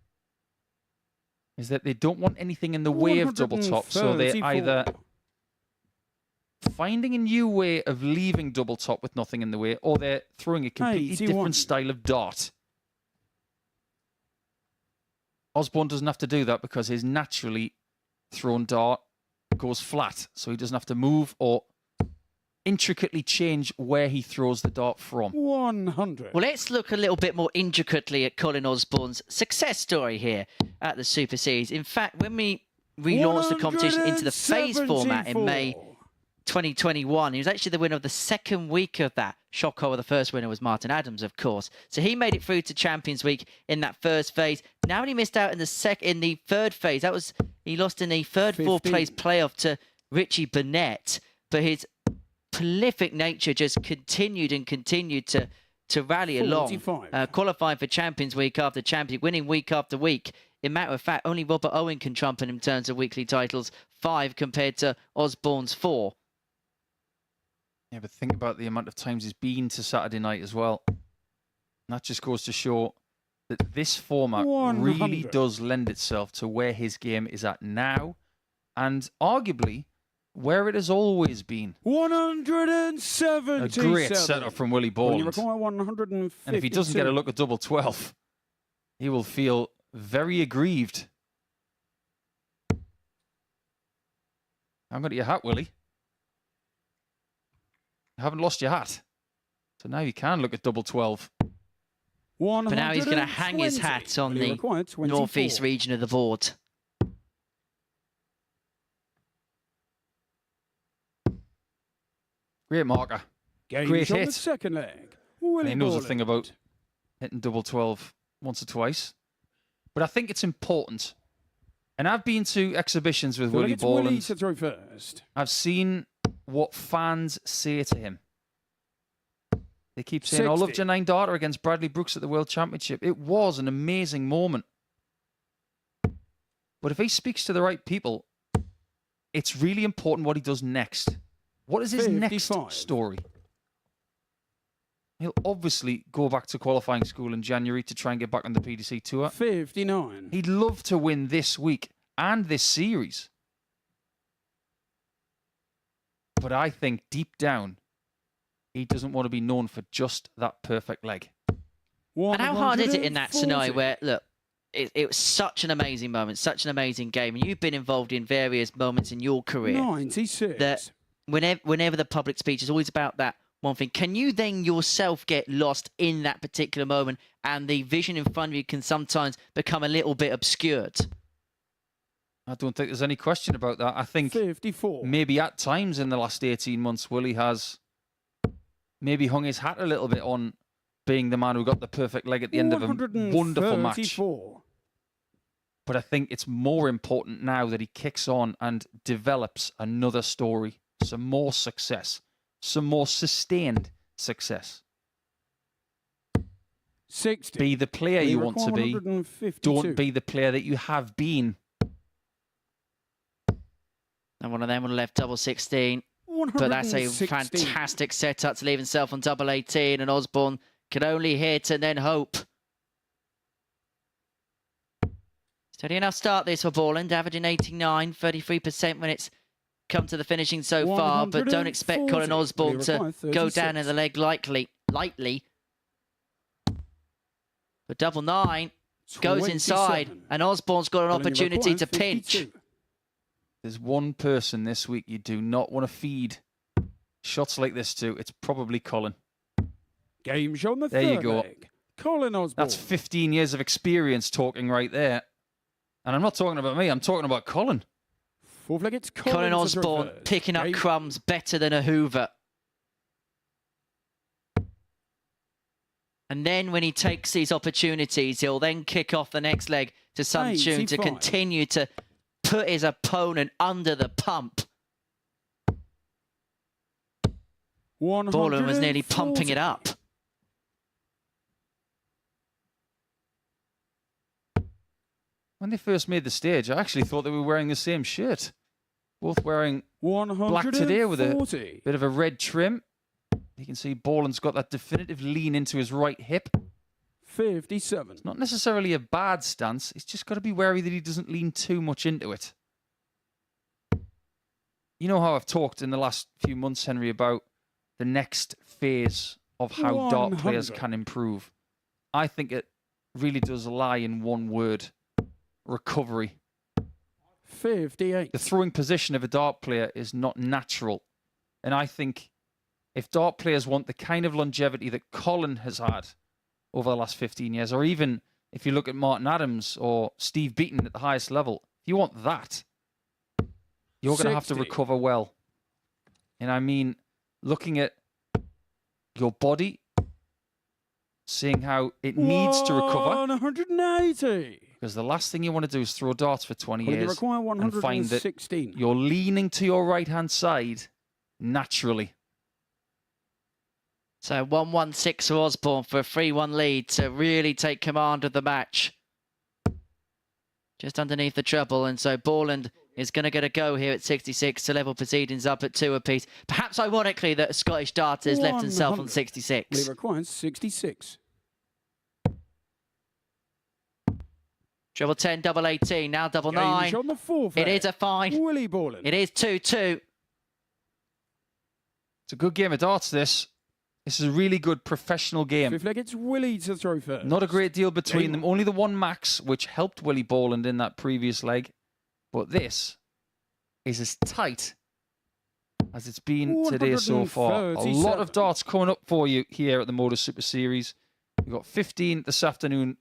is that they don't want anything in the way of double top, so they're 134. either finding a new way of leaving double top with nothing in the way, or they're throwing a completely 81. different style of dart. Osborne doesn't have to do that because his naturally thrown dart goes flat, so he doesn't have to move or intricately change where he throws the dart from. 100. Well, let's look a little bit more intricately at Colin Osborne's success story here at the Super Series. In fact, when we relaunched the competition into the phase format in May 2021, he was actually the winner of the second week of that. Shock horror, the first winner was Martin Adams, of course. So he made it through to Champions Week in that first phase. Now he missed out in the third phase. He lost in the fourth place playoff to Richie Burnett, but his prolific nature just continued to rally along, 45. qualifying for Champions Week after Champions, winning week after week. In matter of fact, only Robert Owen can trump him in terms of weekly titles, 5 compared to Osborne's 4. Yeah, but think about the amount of times he's been to Saturday night as well. And that just goes to show that this format 100. really does lend itself to where his game is at now, and arguably where it has always been. 177. A great setup from Willie Colin, you Borland. require 152. And if he doesn't get a look at double 12, he will feel very aggrieved. I'm going to your hat, Willie. You haven't lost your hat. So now you can look at double 12. But now he's going to hang his hat on the northeast region of the board. Great marker. Game Great shot hit. the second leg. And he knows a thing about hitting double 12 once or twice. But I think it's important. And I've been to exhibitions with Willie Borland. to throw first. I've seen what fans say to him. They keep saying, 60. "I loved your 9-darter against Bradley Brooks at the World Championship." It was an amazing moment. But if he speaks to the right people, it's really important what he does next. What is his next 55. story? He'll obviously go back to qualifying school in January to try and get back on the PDC Tour. 59. He'd love to win this week and this series. But I think deep down, he doesn't want to be known for just that perfect leg. And how hard is it in that 140. scenario where, look, it was such an amazing moment, such an amazing game, and you've been involved in various moments in your career 96. that whenever the public speech is always about that one thing, can you then yourself get lost in that particular moment and the vision in front of you can sometimes become a little bit obscured? I don't think there's any question about that. I think 54. maybe at times in the last 18 months, Willie has maybe hung his hat a little bit on being the man who got the perfect leg at the end of a wonderful match. 134. But I think it's more important now that he kicks on and develops another story, some more success, some more sustained success. 60. Be the player you want to be. 152. Don't be the player that you have been. And one of them on the left, double 16. But that's a 116. fantastic setup to leave himself on double 18, and Osborne can only hit and then hope. Steady enough start this for Borland, averaging 89, 33% when it's come to the finishing so far, but don't expect Colin Osborne to go down in the leg lightly. But double 9 goes inside, and Osborne's got an opportunity to pinch. There's one person this week you do not want to feed shots like this to. It's probably Colin. Game show on the There you third go. leg. Colin Osborne. That's 15 years of experience talking right there. And I'm not talking about me. I'm talking about Colin. Fourth leg, it's Colin Osborne picking up crumbs better than a Hoover. And then when he takes these opportunities, he'll then kick off the next leg to some tune to 85. continue to put his opponent under the pump. Borland was nearly pumping it up. When they first made the stage, I actually thought they were wearing the same shirt. Both wearing black today with a bit of a red trim. You can see Borland's got that definitive lean into his right hip. 57. It's not necessarily a bad stance. He's just got to be wary that he doesn't lean too much into it. You know how I've talked in the last few months, Henry, about the next phase of how dart players can improve. I think it really does lie in one word: recovery. 58. The throwing position of a dart player is not natural. And I think if dart players want the kind of longevity that Colin has had over the last 15 years, or even if you look at Martin Adams or Steve Beaton at the highest level, if you want that, you're going to have to 60. recover well. And I mean, looking at your body, seeing how it needs to recover. 180. Because the last thing you want to do is throw darts for 20 Well, they years require and find that 116. you're leaning to your right-hand side naturally. So 1-1-6 for Osborne for a 3-1 lead to really take command of the match. Just underneath the treble, and so Borland is going to get a go here at 66 to level proceedings up at 2 apiece. Perhaps ironically that a Scottish darter has left himself on 100. 66. They require 66. Treble 10, double 18, now double Game 9. shot on the fourth It leg. is a fine. Willie Borland. It is 2-2. It's a good game of darts, this. This is a really good professional game. Fifth leg, it's Willie to throw first. Not a great deal between Game them. Only the one max, which helped Willie Borland in that previous leg. But this is as tight as it's been today so far. A lot of 137. darts coming up for you here at the MODUS Super Series. We've got 15 this afternoon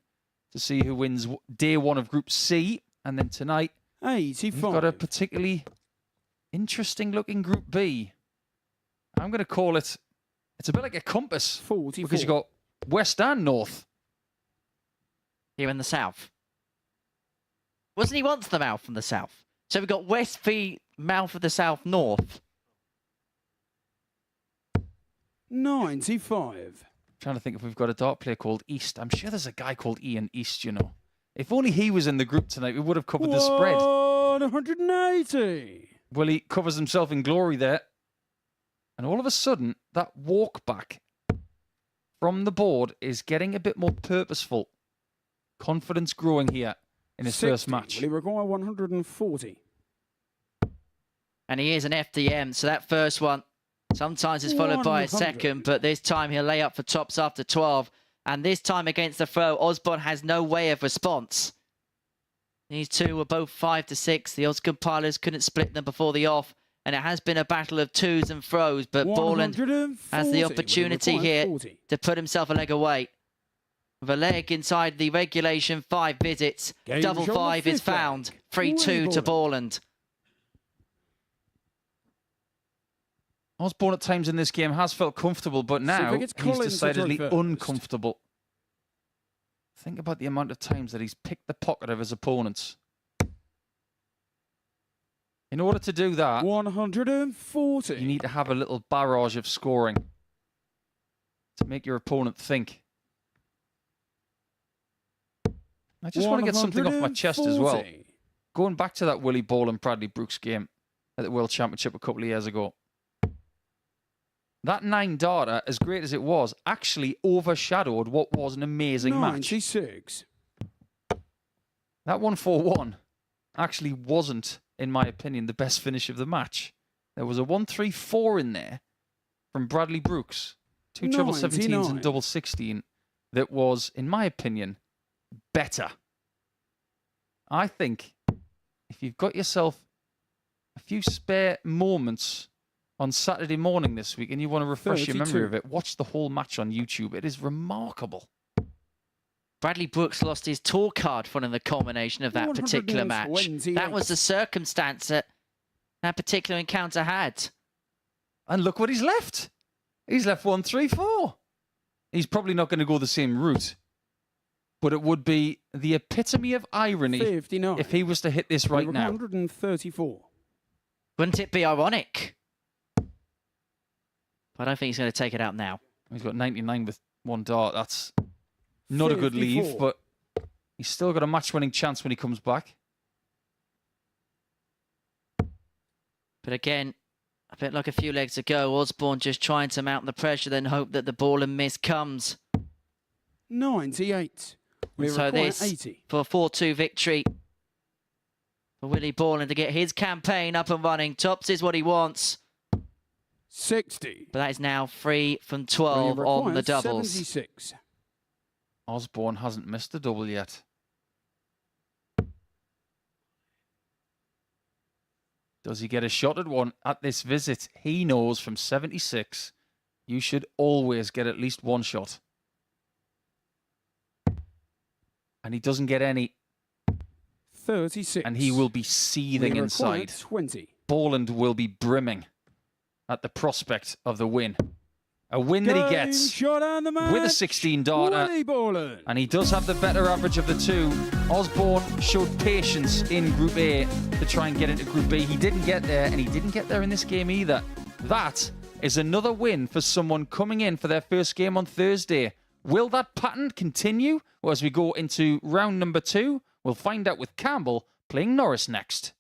to see who wins day one of Group C. And then tonight, 85. we've got a particularly interesting looking Group B. I'm going to call it, it's a bit like a compass. 44. Because you've got west and north. Here in the south. Wasn't he once the mouth from the south? So we've got west v mouth of the south, north. 95. Trying to think if we've got a dart player called East. I'm sure there's a guy called Ian East, you know. If only he was in the group tonight, we would have covered the spread. 180. Willie covers himself in glory there. And all of a sudden, that walk back from the board is getting a bit more purposeful. Confidence growing here in his first match. Will he require 140? And he is an FDM, so that first one sometimes is followed by a 100. second, but this time he'll lay up for tops after 12. And this time against the throw, Osborne has no way of response. These two were both 5 to 6. The odds compilers couldn't split them before the off. And it has been a battle of twos and throws, but Borland has the opportunity here to put himself a leg away. With a leg inside the regulation 5 visits, double 5 is found. 3-2 to Borland. Osborne at times in this game has felt comfortable, but now he's decidedly uncomfortable. Think about the amount of times that he's picked the pocket of his opponents. In order to do that, 140. you need to have a little barrage of scoring to make your opponent think. I just want to get something off my chest as well. Going back to that Willie Ball and Bradley Brooks game at the World Championship a couple of years ago. That 9 data, as great as it was, actually overshadowed what was an amazing 96. match. That 1-4-1 actually wasn't, in my opinion, the best finish of the match. There was a 1-3-4 in there from Bradley Brooks. 2 treble 17s and double 16 that was, in my opinion, better. I think if you've got yourself a few spare moments on Saturday morning this week and you want to refresh your memory of it, watch the whole match on YouTube. It is remarkable. Bradley Brooks lost his tour card following the culmination of that particular match. That was the circumstance that that particular encounter had. And look what he's left. He's left 1-3-4. He's probably not going to go the same route. But it would be the epitome of irony 59. if he was to hit this right now. 134. Wouldn't it be ironic? But I don't think he's going to take it out now. He's got 99 with 1 dart. That's not a good leave, but he's still got a match-winning chance when he comes back. But again, a bit like a few legs ago, Osborne just trying to mount the pressure, then hope that the ball and miss comes. 98. So this 80. for a 4-2 victory for Willie Borland to get his campaign up and running. Tops is what he wants. 60. But that is now 3 from 12 on the doubles. 76. Osborne hasn't missed a double yet. Does he get a shot at one at this visit? He knows from 76, you should always get at least 1 shot. And he doesn't get any. 36. And he will be seething inside. 20. Borland will be brimming at the prospect of the win. A win that he gets with a 16 darter. And he does have the better average of the two. Osborne showed patience in Group A to try and get into Group B. He didn't get there, and he didn't get there in this game either. That is another win for someone coming in for their first game on Thursday. Will that pattern continue? Well, as we go into round number 2, we'll find out with Campbell playing Norris next.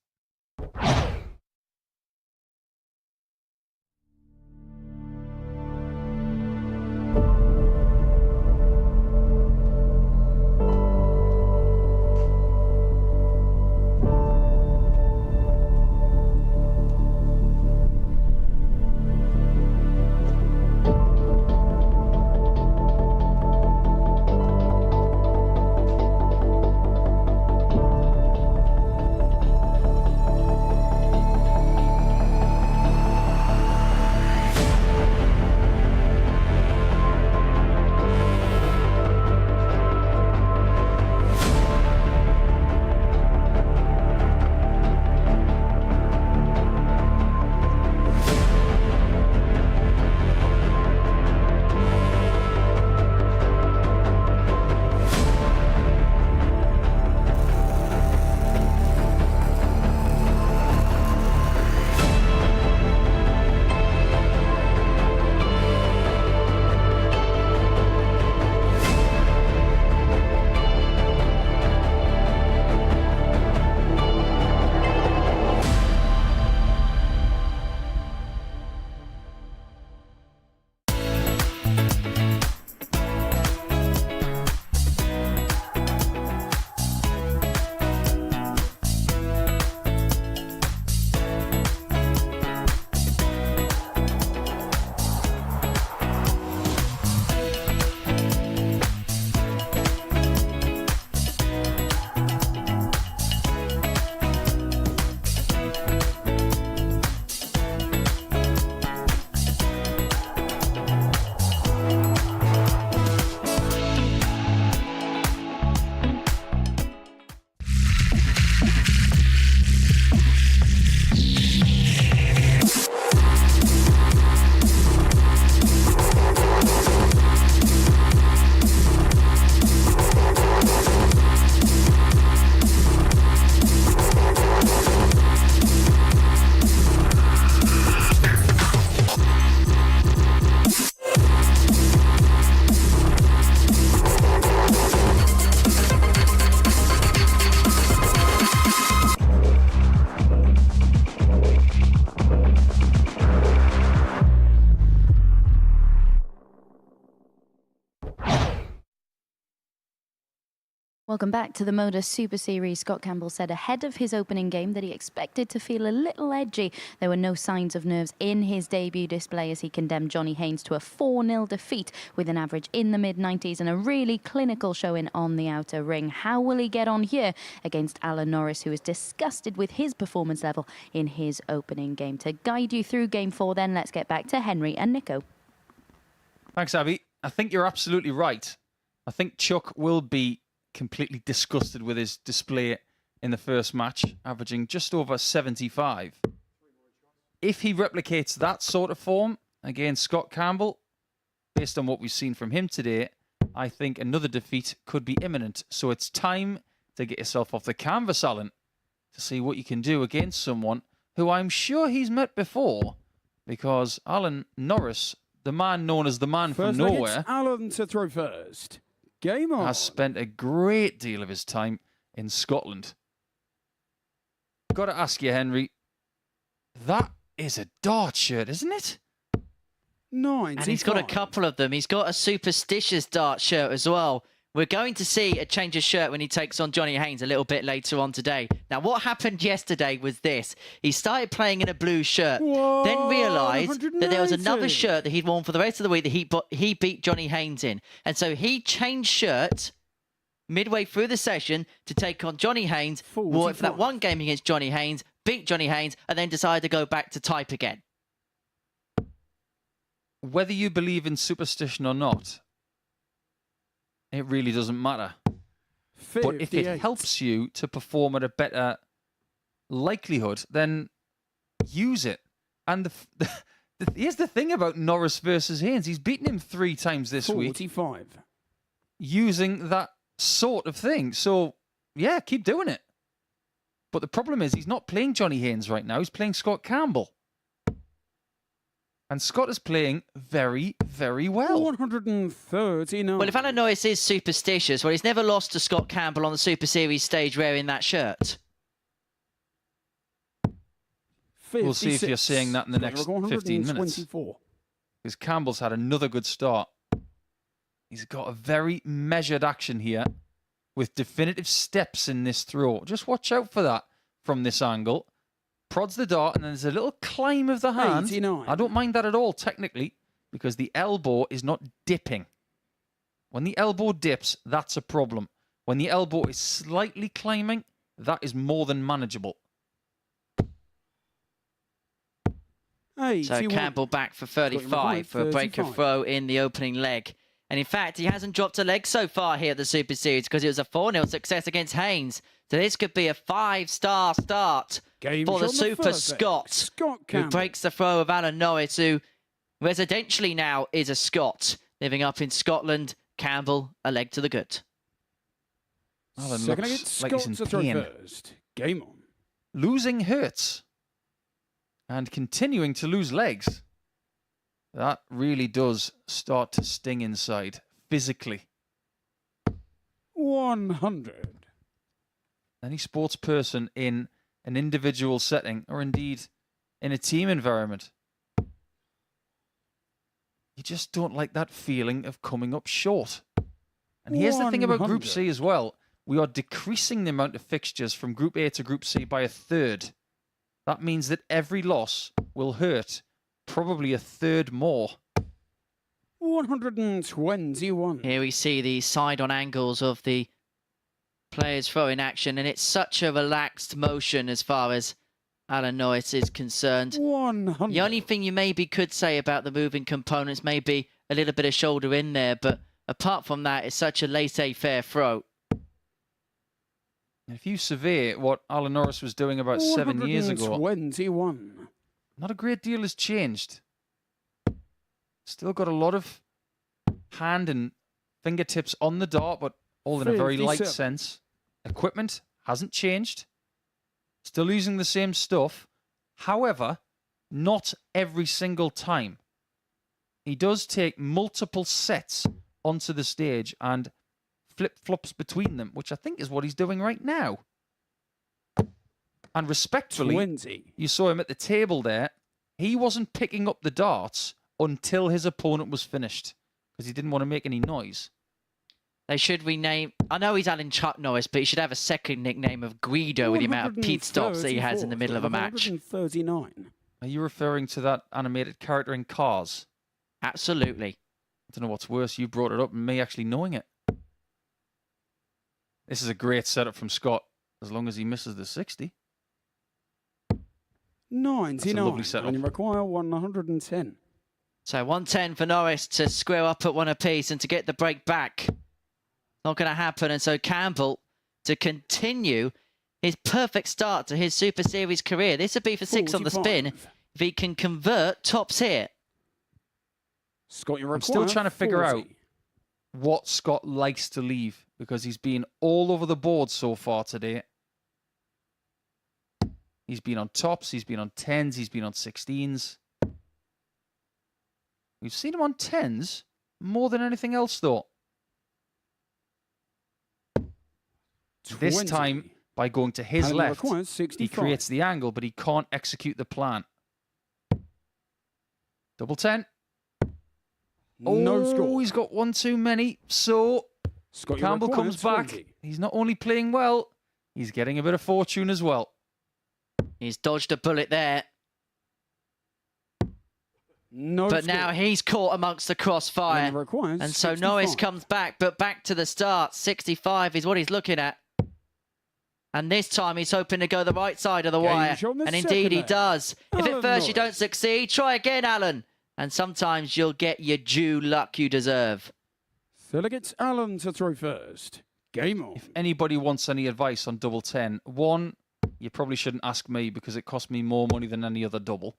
Welcome back to the MODUS Super Series. Scott Campbell said ahead of his opening game that he expected to feel a little edgy. There were no signs of nerves in his debut display as he condemned Johnny Haynes to a 4-0 defeat with an average in the mid-90s and a really clinical showing on the outer ring. How will he get on here against Alan Norris, who is disgusted with his performance level in his opening game? To guide you through Game 4 then, let's get back to Henry and Nico. Thanks, Abby. I think you're absolutely right. I think Chuck will be completely disgusted with his display in the first match, averaging just over 75. If he replicates that sort of form against Scott Campbell, based on what we've seen from him today, I think another defeat could be imminent. So it's time to get yourself off the canvas, Alan, to see what you can do against someone who I'm sure he's met before, because Alan Norris, the man known as the man from nowhere, Alan to throw first. Game on. has spent a great deal of his time in Scotland. Got to ask you, Henry, that is a dart shirt, isn't it? 95. And he's got a couple of them. He's got a superstitious dart shirt as well. We're going to see a change of shirt when he takes on Johnny Haynes a little bit later on today. Now, what happened yesterday was this. He started playing in a blue shirt, then realised that there was another shirt that he'd worn for the rest of the week that he beat Johnny Haynes in. And so he changed shirt midway through the session to take on Johnny Haynes, wore it for that one game against Johnny Haynes, beat Johnny Haynes, and then decided to go back to type again. Whether you believe in superstition or not, it really doesn't matter. 58. But if it helps you to perform at a better likelihood, then use it. And here's the thing about Norris versus Haynes. He's beaten him 3 times this 45. week using that sort of thing. So, yeah, keep doing it. But the problem is he's not playing Johnny Haynes right now. He's playing Scott Campbell. And Scott is playing very, very well. 139. Well, if Alan Norris is superstitious, well, he's never lost to Scott Campbell on the Super Series stage wearing that shirt. We'll see if you're saying that in the next 15 minutes. Because Campbell's had another good start. He's got a very measured action here with definitive steps in this throw. Just watch out for that from this angle. Prods the dart, and then there's a little climb of the hand. 89. I don't mind that at all, technically, because the elbow is not dipping. When the elbow dips, that's a problem. When the elbow is slightly climbing, that is more than manageable. 81. So Campbell back for 35 for a breaker throw in the opening leg. And in fact, he hasn't dropped a leg so far here at the Super Series because it was a 4-0 success against Haynes. So this could be a 5-star start for the Super Scott, who breaks the throw of Alan Norris, who residentially now is a Scot, living up in Scotland. Campbell, a leg to the good. Alan Second looks against like he's Scott in to throw pain. first. Game on. Losing hurts. And continuing to lose legs. That really does start to sting inside, physically. 100. Any sports person in an individual setting, or indeed in a team environment, you just don't like that feeling of coming up short. And here's the thing about Group 100. C as well. We are decreasing the amount of fixtures from Group A to Group C by 1/3. That means that every loss will hurt probably 1/3 more. 121. Here we see the side-on angles of the players throwing action, and it's such a relaxed motion as far as Alan Norris is concerned. 100. The only thing you maybe could say about the moving components may be a little bit of shoulder in there, but apart from that, it's such a laissez-faire throw. If you survey what Alan Norris was doing about 7 years ago, 121. not a great deal has changed. Still got a lot of hand and fingertips on the dart, but all in a very light 57. sense. Equipment hasn't changed. Still using the same stuff. However, not every single time. He does take multiple sets onto the stage and flip-flops between them, which I think is what he's doing right now. And respectfully, 20. you saw him at the table there. He wasn't picking up the darts until his opponent was finished because he didn't want to make any noise. They should rename... I know he's Alan Chuck Norris, but he should have a second nickname of Guido with the amount of pit stops that he has in the middle of a match. 139. Are you referring to that animated character in Cars? Absolutely. I don't know what's worse, you brought it up and me actually knowing it. This is a great setup from Scott, as long as he misses the 60. 99. lovely setup. And you require 110. So 110 for Norris to square up at one apiece and to get the break back. Not going to happen. And so Campbell to continue his perfect start to his Super Series career. This would be for 6 on the spin. 45. If he can convert, tops here. Scott, you require I'm still trying to figure 40. out what Scott likes to leave, because he's been all over the board so far today. He's been on tops, he's been on 10s, he's been on 16s. We've seen him on 10s more than anything else, though. This 20. time, by going to his And he left, requires he 65. creates the angle, but he can't execute the plan. Double 10. No score. He's got one too many. So Scott, you Campbell require comes back. 20. He's not only playing well, he's getting a bit of fortune as well. He's dodged a bullet there. No But score. now he's caught amongst the And he crossfire. requires And so 65. Norris comes back, but back to the start. 65 is what he's looking at. And this time he's hoping to go the right side of the Game wire. shot on the And indeed he second does. If at Alan first you don't Norris. succeed, try again, Alan. And sometimes you'll get your due luck you deserve. Delegates Allen to throw first. Game on. If anybody wants any advice on double 10, one, you probably shouldn't ask me because it cost me more money than any other double.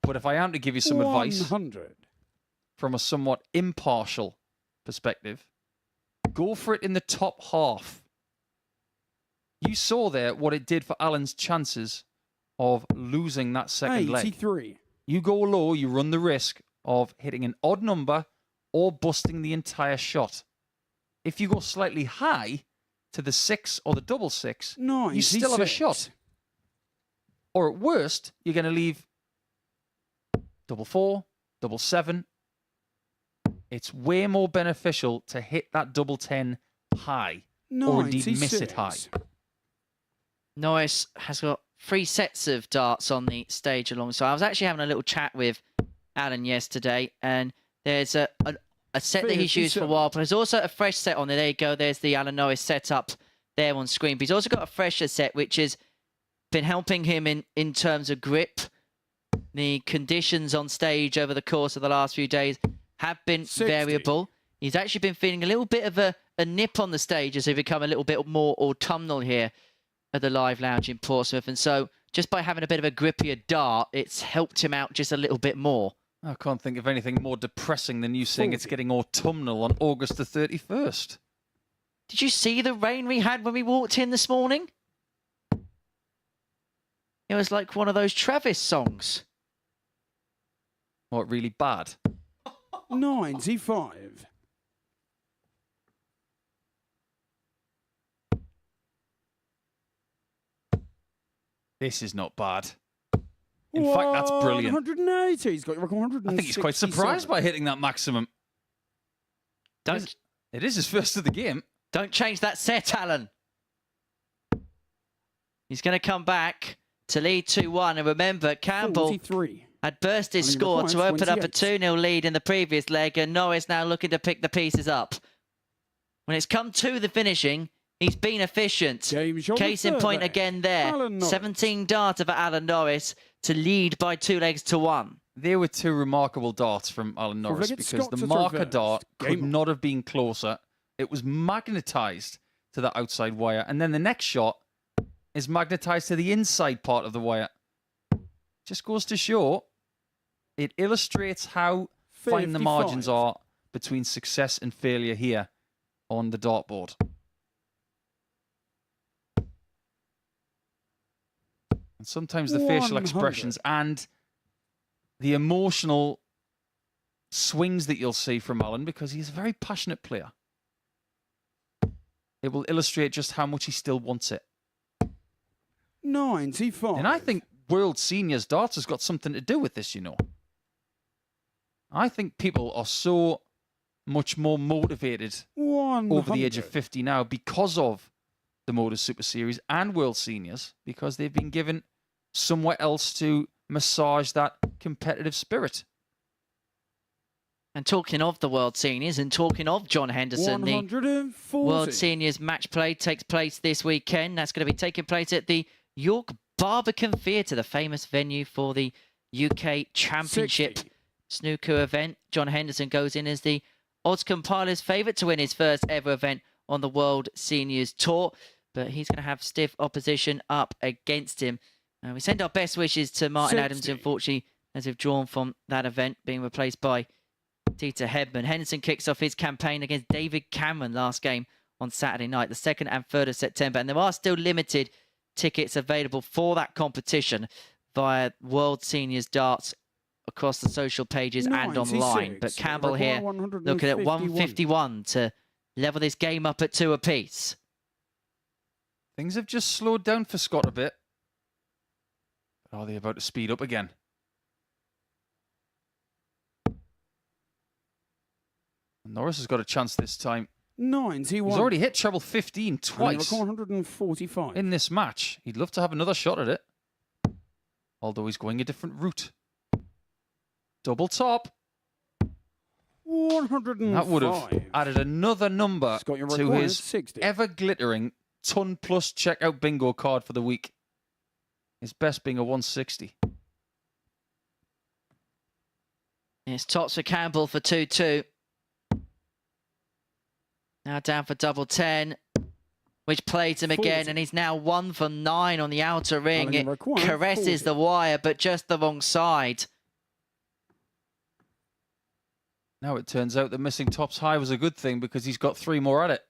But if I am to give you some advice 100. from a somewhat impartial perspective, go for it in the top half. You saw there what it did for Alan's chances of losing that second leg. 83. You go low, you run the risk of hitting an odd number or busting the entire shot. If you go slightly high to the 6 or the double 6, you still have a 96. shot. Or at worst, you're going to leave double 4, double 7. It's way more beneficial to hit that double 10 high, or indeed miss it high. 96. Norris has got 3 sets of darts on the stage alongside. I was actually having a little chat with Alan yesterday, and there's a set that he's used for a while, but there's also a fresh set on there. There you go. There's the Alan Norris setup there on screen. But he's also got a fresher set, which has been helping him in terms of grip. The conditions on stage over the course of the last few days have been 60. variable. He's actually been feeling a little bit of a nip on the stage as he become a little bit more autumnal here at the Live Lounge in Portsmouth. And so just by having a bit of a grippier dart, it's helped him out just a little bit more. I can't think of anything more depressing than you saying it's 40. getting autumnal on August the 31st. Did you see the rain we had when we walked in this morning? It was like one of those Travis songs. What, really bad? 95. This is not bad. In fact, that's brilliant. 180. He's got your record 167. I think he's quite surprised by hitting that maximum. Don't It is his first of the game. don't change that set, Alan. He's going to come back to lead 2-1. And remember, Campbell 43. had burst his And he score to requires open up a 28. 2-0 lead in the previous leg, and Norris now looking to pick the pieces up. When it's come to the finishing, he's been efficient. Game shot Case the in third point leg. again there. Alan Norris. 17 darts for Alan Norris to lead by 2 legs to 1. They were 2 remarkable darts from Alan Norris Forget because Scott the to throw marker first. dart could Game on. not have been closer. It was magnetized to the outside wire. And then the next shot is magnetized to the inside part of the wire. Just goes to show, it illustrates how fine the 55. margins are between success and failure here on the dartboard. And sometimes the facial 100. expressions and the emotional swings that you'll see from Alan, because he's a very passionate player, it will illustrate just how much he still wants it. 95. And I think World Seniors Darts has got something to do with this, you know. I think people are so much more motivated 100. over the age of 50 now because of the MODUS Super Series and World Seniors, because they've been given somewhere else to massage that competitive spirit. And talking of the World Seniors and talking of John Henderson, the 140. World Seniors match play takes place this weekend. That's going to be taking place at the York Barbican Theatre, the famous venue for the UK Championship 60. snooker event. John Henderson goes in as the odds compiler's favourite to win his first ever event on the World Seniors Tour. But he's going to have stiff opposition up against him. We send our best wishes to Martin 60. Adams, unfortunately, as withdrawn from that event, being replaced by Dieter Hedman. Henderson kicks off his campaign against David Cameron last game on Saturday night, the 2nd and 3rd of September. And there are still limited tickets available for that competition via World Seniors Darts across the social pages 96. and online. But Campbell here looking at 151 to level this game up at 2 apiece. Things have just slowed down for Scott a bit. But are they about to speed up again? Norris has got a chance this time. 91. He's already hit treble 15 twice 145. in this match. He'd love to have another shot at it. Although he's going a different route. Double top. 105. That would have added another number Scott, your to required his 60. ever-glittering ton-plus checkout bingo card for the week. His best being a 160. It's tops for Campbell for 2-2. Now down for double 10, which plays him again, 40. and he's now 1 for 9 on the outer ring. Allen It required caresses 40. the wire, but just the wrong side. Now it turns out that missing tops high was a good thing because he's got 3 more at it.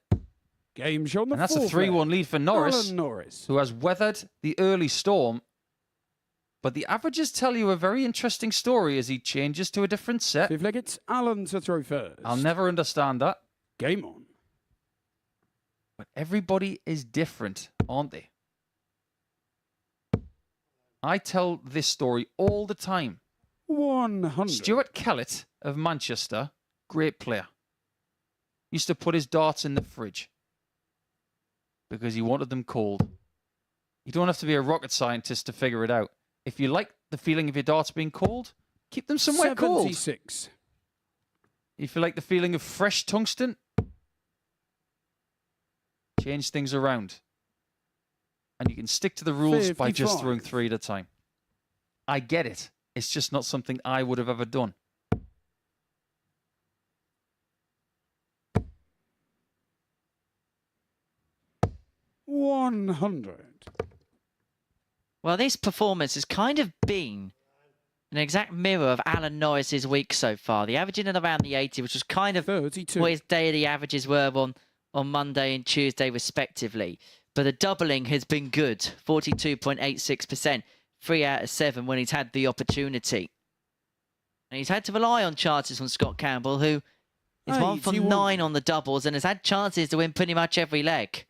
Game shown the And that's a fourth 3-1 lead for Norris, Alan Norris. who has weathered the early storm. But the averages tell you a very interesting story as he changes to a different set. Fifth leg, it's Alan to throw first. I'll never understand that. Game on. But everybody is different, aren't they? I tell this story all the time. 100. Stuart Kellett of Manchester, great player, used to put his darts in the fridge because he wanted them cold. You don't have to be a rocket scientist to figure it out. If you like the feeling of your darts being cold, keep them somewhere cold. 76. If you like the feeling of fresh tungsten, change things around. And you can stick to the rules by just 55. throwing 3 at a time. I get it. It's just not something I would have ever done. $100. Well, this performance has kind of been an exact mirror of Alan Norris's week so far. The averaging at around the 80, which was kind of 32. what his daily averages were on Monday and Tuesday, respectively. But the doubling has been good, 42.86%, 3 out of 7 when he's had the opportunity. And he's had to rely on chances from Scott Campbell, who is 1 for 81. 9 on the doubles and has had chances to win pretty much every leg.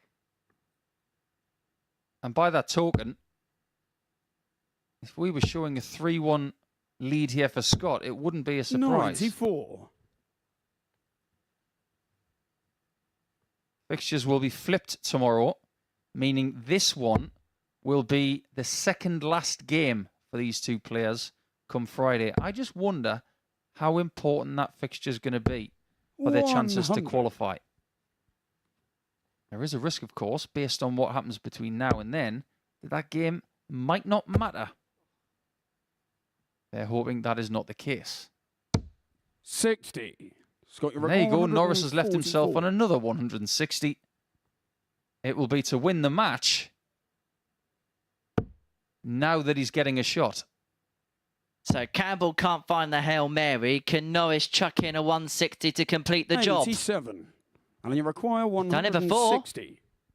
And by that token, if we were showing a 3-1 lead here for Scott, it wouldn't be a surprise. 94. Fixtures will be flipped tomorrow, meaning this one will be the second last game for these two players come Friday. I just wonder how important that fixture is going to be for their chances to 100. qualify. There is a risk, of course, based on what happens between now and then, that that game might not matter. They're hoping that is not the case. 60. Scott, your There you go. record, Norris has left himself 144. on another 160. It will be to win the match now that he's getting a shot. So Campbell can't find the Hail Mary. Can Norris chuck in a 160 to complete the job? 87. And you require 160. Done it before.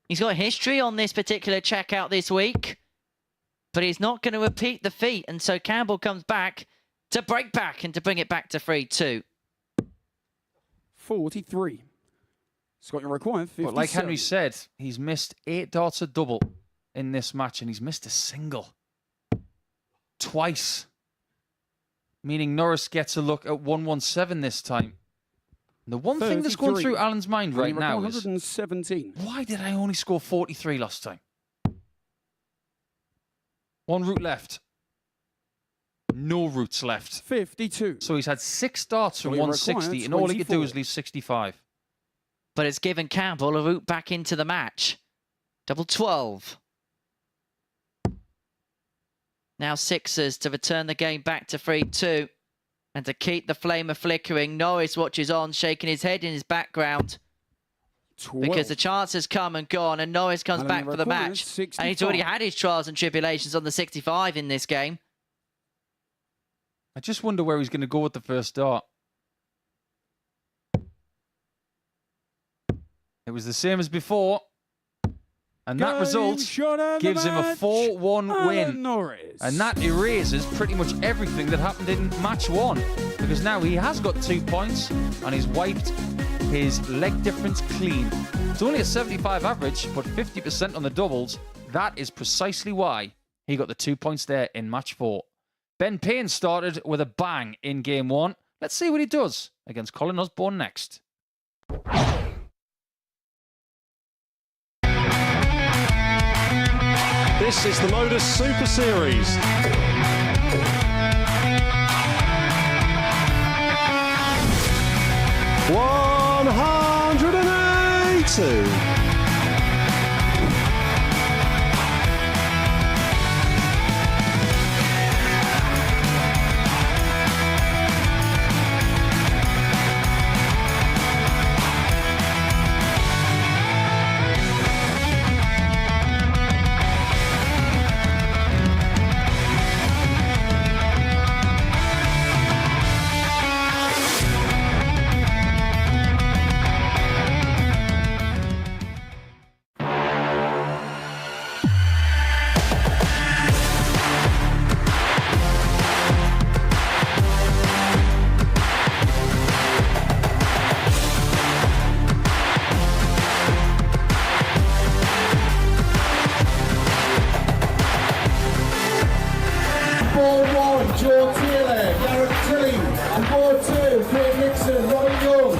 He's got history on this particular checkout this week, but he's not going to repeat the feat. And so Campbell comes back to break back and to bring it back to 3-2. 43. Scott, you require 57. But like Henry said, he's missed 8 darts a double in this match, and he's missed a single twice. Meaning Norris gets a look at 117 this time. The one thing that's going 33. through Alan's mind right now is, 117. why did I only score 43 last time? One route left. No routes left. 52. So he's had 6 starts from Well, he 160, requires and all he could do 24. is leave 65. But it's given Campbell a route back into the match. Double 12. Now Sixers to return the game back to 3-2. And to keep the flame a flickering, Norris watches on, shaking his head in his background. 12. Because the chance has come and gone, and Norris comes Alan back for the requires match. 65. And he's already had his trials and tribulations on the 65 in this game. I just wonder where he's going to go with the first start. It was the same as before. And that result gives him a 4-1 win. Norris. And that erases pretty much everything that happened in match 1. Because now he has got 2 points and he's wiped his leg difference clean. It's only a 75 average, but 50% on the doubles. That is precisely why he got the 2 points there in match 4. Ben Payne started with a bang in game 1. Let's see what he does against Colin Osborne next. This is the MODUS Super Series. $182. George Taylor, Garrett Tilly, and board 2, Craig Nixon, Robin Young.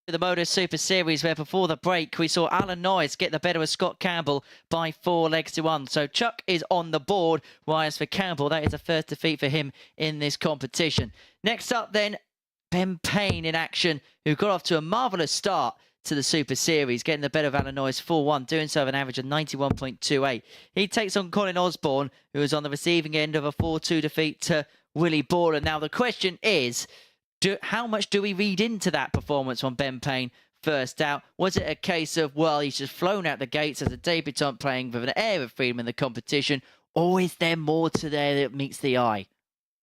The MODUS Super Series, where before the break we saw Alan Norris get the better of Scott Campbell by 4 legs to 1. So Chuck is on the board, whereas for Campbell that is the first defeat for him in this competition. Next up then, Ben Payne in action, who got off to a marvellous start to the Super Series, getting the better of Alan Norris 4-1, doing so with an average of 91.28. He takes on Colin Osborne, who is on the receiving end of a 4-2 defeat to Willie Borland. Now the question is, how much do we read into that performance from Ben Payne first out? Was it a case of, well, he's just flown out the gates as a debutant playing with an air of freedom in the competition, or is there more to there that meets the eye?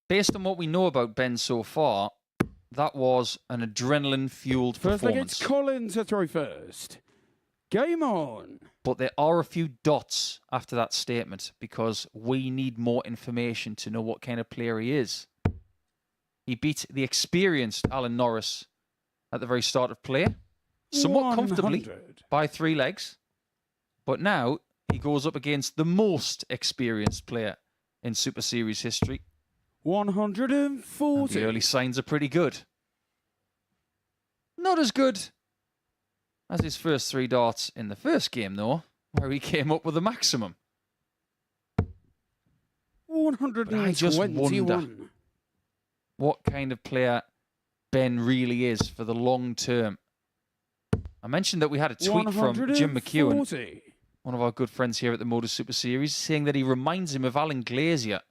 Based on what we know about Ben so far, that was an adrenaline-fueled First leg, performance. it's Colin to throw first. Game on. But there are a few dots after that statement because we need more information to know what kind of player he is. He beat the experienced Alan Norris at the very start of play, somewhat comfortably 100. by 3 legs. But now he goes up against the most experienced player in Super Series history. 140. And the early signs are pretty good. Not as good as his first 3 darts in the first game, though, where he came up with a maximum. 121. I just wonder what kind of player Ben really is for the long term. I mentioned that we had a tweet from Jim McEwen, 140. one of our good friends here at the MODUS Super Series, saying that he reminds him of Alan Glazier.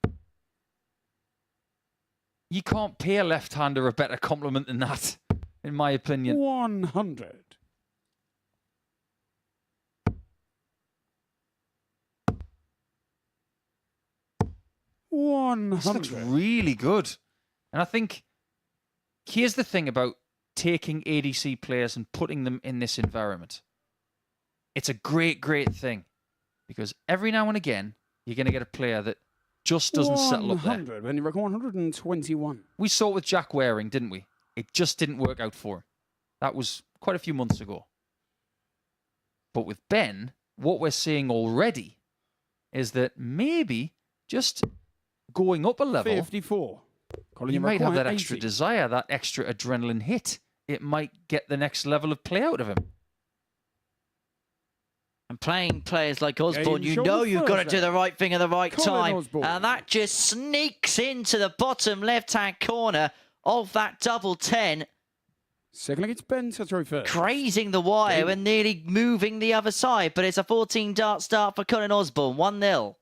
You can't pay a left-hander a better compliment than that, in my opinion. 100. This looks 100. really good. And I think here's the thing about taking ADC players and putting them in this environment. It's a great, great thing. Because every now and again, you're going to get a player that just doesn't settle up there. 100. When you reckon 121. We saw it with Jack Waring, didn't we? It just didn't work out for him. That was quite a few months ago. But with Ben, what we're seeing already is that maybe just going up a level, 54. Colin, you might have that extra 80. desire, that extra adrenaline hit. It might get the next level of play out of him. And playing players like Osborne, Game you shot know the you've got to first do the set. right thing at the right Colin time. Osborne. And that just sneaks into the bottom left-hand corner of that double 10, Second leg, it's Ben to throw first. grazing the wire and nearly moving the other side. But it's a 14-dart start for Colin Osborne, 1-0.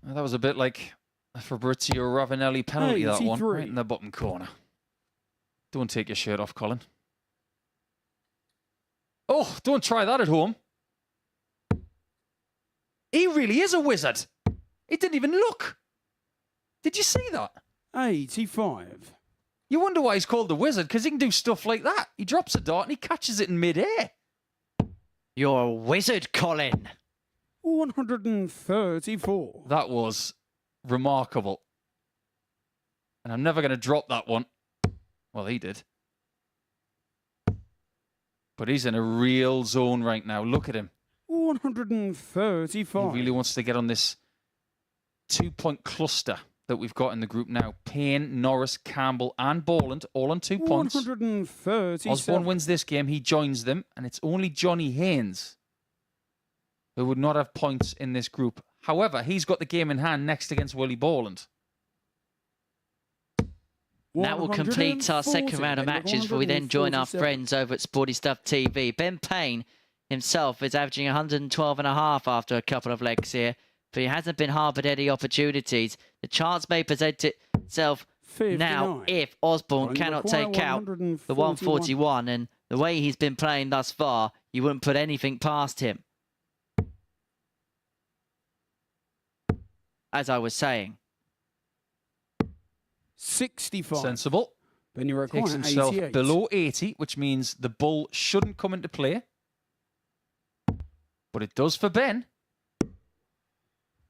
That was a bit like a Fabrizio Ravanelli penalty, that one, 83. right in the bottom corner. Don't take your shirt off, Colin. Oh, don't try that at home. He really is a wizard. He didn't even look. Did you see that? 85. You wonder why he's called the wizard, because he can do stuff like that. He drops a dart and he catches it in mid-air. You're a wizard, Colin. 134. That was remarkable. And I'm never going to drop that one. Well, he did. But he's in a real zone right now. Look at him. 135. He really wants to get on this 2-point cluster that we've got in the group now. Payne, Norris, Campbell and Borland all on 2 points. 137. Osborne wins this game. He joins them. And it's only Johnny Haynes who would not have points in this group. However, he's got the game in hand next against Willie Borland. That will complete our second round of matches before we then join our friends over at Sporty Stuff TV. Ben Payne himself is averaging 112.5 after a couple of legs here, but he hasn't been harboured any opportunities. The chance may present itself 59. now if Osborne Only cannot require take out the 141, and the way he's been playing thus far, you wouldn't put anything past him. As I was saying. 65. Sensible. Then you require Takes himself 88. below 80, which means the bull shouldn't come into play. But it does for Ben.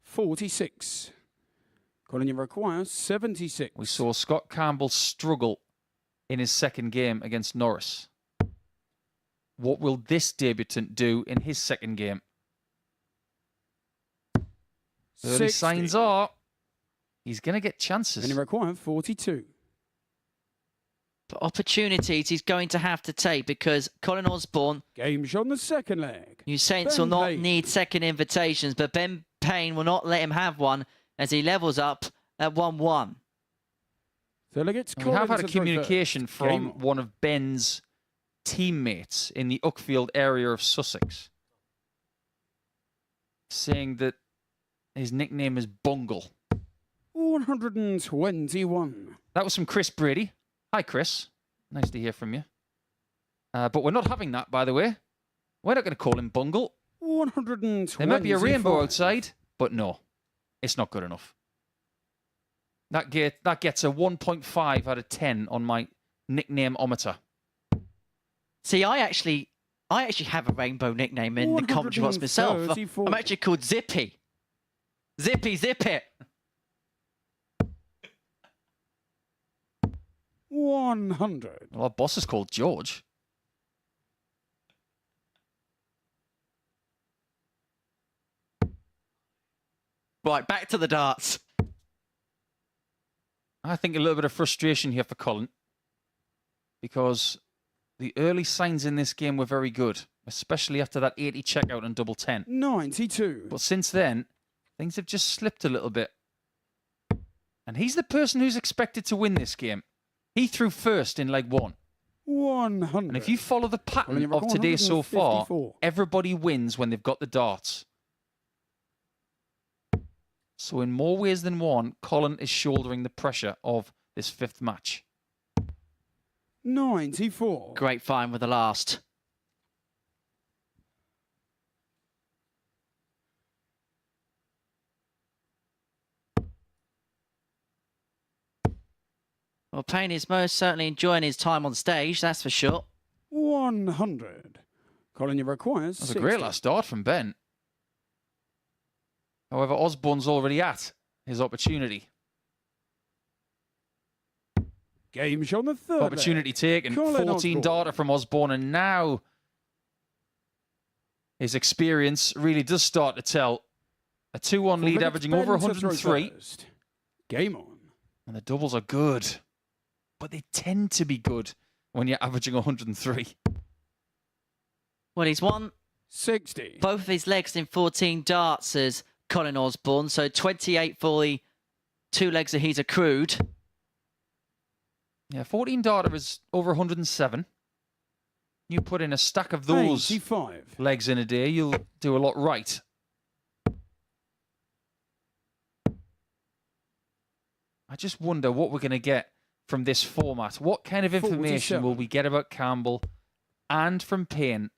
46. Colin, you require 76. We saw Scott Campbell struggle in his second game against Norris. What will this debutant do in his second game? Early 60. signs are he's going to get chances. Then you require 42. But opportunities he's going to have to take because Colin Osborne, Game shot on the second leg. you Saints Ben will not Payne. need second invitations, but Ben Payne will not let him have one as he levels up at 1-1. Third leg, it's And we have Colin had a to throw communication first. Game from on. one of Ben's teammates in the Uckfield area of Sussex saying that his nickname is Bungle. 121. That was from Chris Brady. Hi, Chris. Nice to hear from you. But we're not having that, by the way. We're not going to call him Bungle. 120. There might be a rainbow outside, but no, it's not good enough. That gets a 1.5 out of 10 on my nickname-ometer. See, I actually I actually have a rainbow nickname in the commentary box myself. 134. I'm actually called Zippy. Zippy, zip it. 100. Well, our boss is called George. Right, back to the darts. I think a little bit of frustration here for Colin, because the early signs in this game were very good, especially after that 80 checkout on double 10. 92. But since then, things have just slipped a little bit. And he's the person who's expected to win this game. He threw first in leg 1. 100. And if you follow the Well, pattern you've of got today so far, 154. everybody wins when they've got the darts. So in more ways than one, Colin is shouldering the pressure of this 5th match. 94. Great find with the last. Well, Payne is most certainly enjoying his time on stage, that's for sure. 100. Colin, you requires That's a great 60. last start from Ben. However, Osborne's already at his opportunity. Game show on the third. Opportunity taken. Colin 14 Osborne. data from Osborne, and now his experience really does start to tell. A 2-1 lead, averaging over 103. Game on. And the doubles are good. But they tend to be good when you're averaging 103. Well, he's won 60. both of his legs in 14 darts as Colin Osborne, so 28 for the 2 legs that he's accrued. Yeah, 14 data is over 107. You put in a stack of those 85. legs in a day, you'll do a lot right. I just wonder what we're going to get from this format. What kind of information 47. will we get about Campbell and from Payne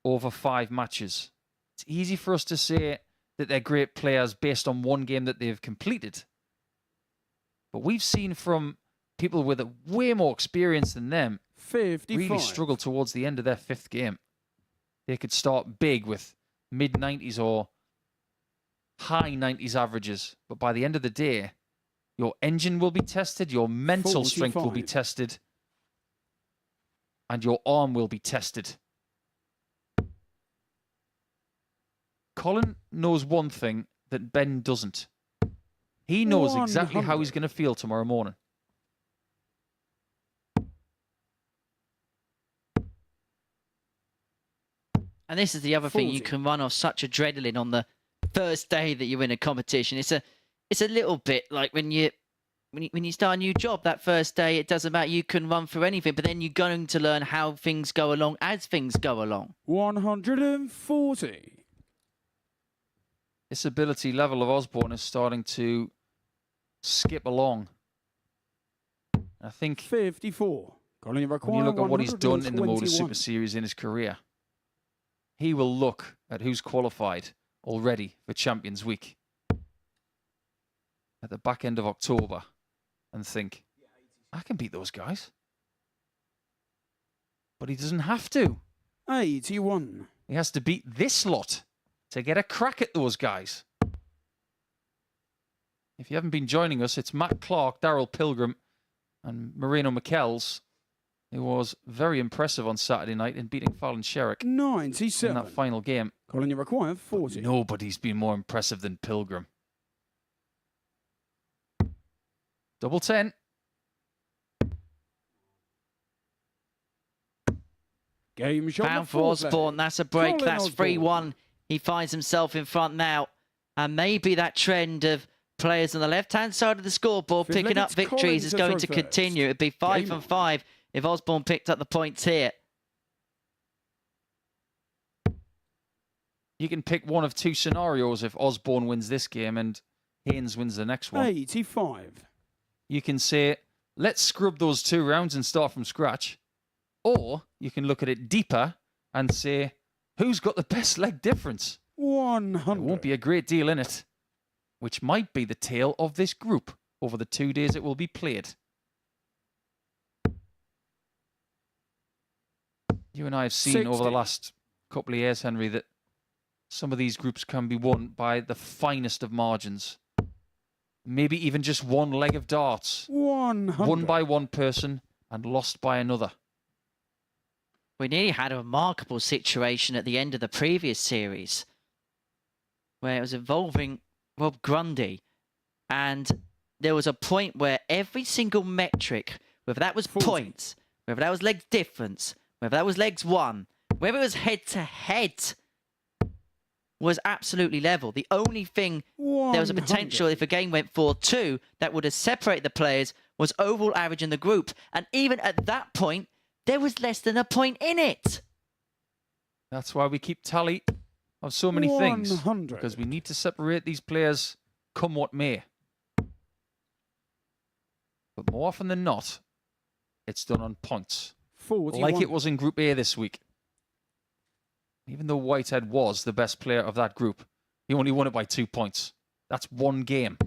over 5 matches? It's easy for us to say that they're great players based on one game that they've completed. But we've seen from people with way more experience than them 55. really struggle towards the end of their 5th game. They could start big with mid-90s or high 90s averages, but by the end of the day, your engine will be tested, your mental strength will be 45. tested, and your arm will be tested. Colin knows one thing that Ben doesn't. He knows exactly how he's 100. going to feel tomorrow morning. And this is the other thing, you 40. can run off such adrenaline on the first day that you're in a competition. It's a little bit like when you start a new job, that first day, it doesn't matter, you can run through anything, but then you're going to learn how things go along as things go along. 140. This ability level of Osborne is starting to skip along. I think 54. Colin, you when require you look at what he's done in the MODUS 121. Super Series in his career, he will look at who's qualified already for Champions Week at the back end of October and think, I can beat those guys. But he doesn't have to. 81. He has to beat this lot to get a crack at those guys. If you haven't been joining us, it's Matt Clark, Daryl Pilgrim, and Marino McKells, who was very impressive on Saturday night in beating Fallon Sherrick in 97. that final game. Colin, you require 40. Nobody's been more impressive than Pilgrim. Double 10. Game shot. Found for Osborne, that's a break, Colin that's Osborne. 3-1. He finds himself in front now. And maybe that trend of players on the left-hand side of the scoreboard Fifth picking leg, up it's victories Colin is to going throw to first. continue. It'd be 5 Game and on. 5 if Osborne picked up the points here. You can pick one of 2 scenarios if Osborne wins this game and Haynes wins the next one. 85. You can say, let's scrub those 2 rounds and start from scratch. Or you can look at it deeper and say, who's got the best leg difference? 100. There won't be a great deal in it, which might be the tale of this group over the 2 days it will be played. You and I have seen over the 60. last couple of years, Henry, that some of these groups can be won by the finest of margins. Maybe even just one leg of darts. 100. Won by one person and lost by another. We nearly had a remarkable situation at the end of the previous series where it was involving Rob Grundy, and there was a point where every single metric, whether that was 40. points, whether that was legs difference, whether that was legs won, whether it was head to head, was absolutely level. The only thing there was a potential 100. if a game went 4-2 that would have separated the players was overall average in the group, and even at that point there was less than a point in it. That's why we keep tally of so many things. 100. Because we need to separate these players come what may. But more often than not, it's done on points. 41. Like it was in Group A this week. Even though Whitehead was the best player of that group, he only won it by 2 points. That's one game.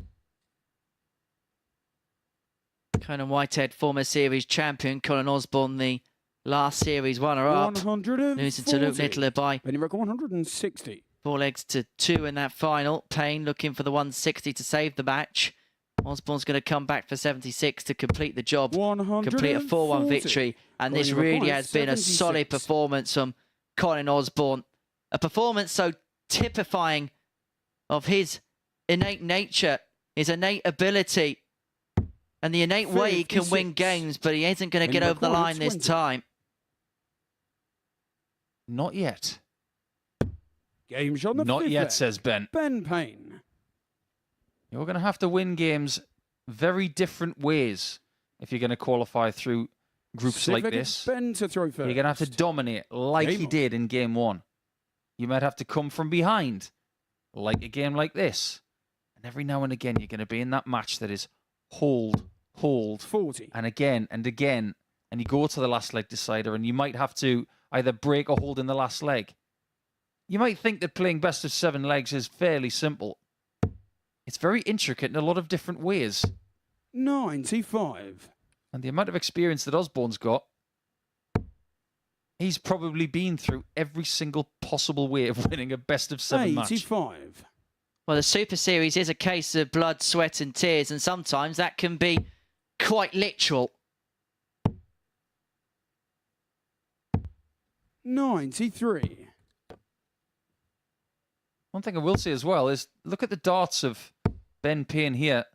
Conan Whitehead, former series champion. Colin Osborne, the last series runner-up. 140. Losing to Luke Littler by Penny record 160. 4 legs to 2 in that final. Payne looking for the 160 to save the match. Osborne's going to come back for 76 to complete the job. 140. Complete a 4-1 victory. And this really has been a solid performance from Colin Osborne. A performance so typifying of his innate nature, his innate ability, and the innate way he can win 56. games, but he isn't going to get over the line this 20. time. Not yet. Games on the Not fifth yet, leg. says Ben. Ben Payne. You're going to have to win games very different ways if you're going to qualify through groups like this. Ben to throw first. You're going to have to dominate like Game he on. did in game 1. You might have to come from behind, like a game like this. And every now and again, you're going to be in that match that is hold, 40. and again, and you go to the last leg decider, and you might have to either break or hold in the last leg. You might think that playing best of 7 legs is fairly simple. It's very intricate in a lot of different ways. 95. And the amount of experience that Osborne's got, he's probably been through every single possible way of winning a best of 7 match. 85. Well, the Super Series is a case of blood, sweat and tears, and sometimes that can be quite literal. 93. One thing I will say as well is, look at the darts of Ben Payne here.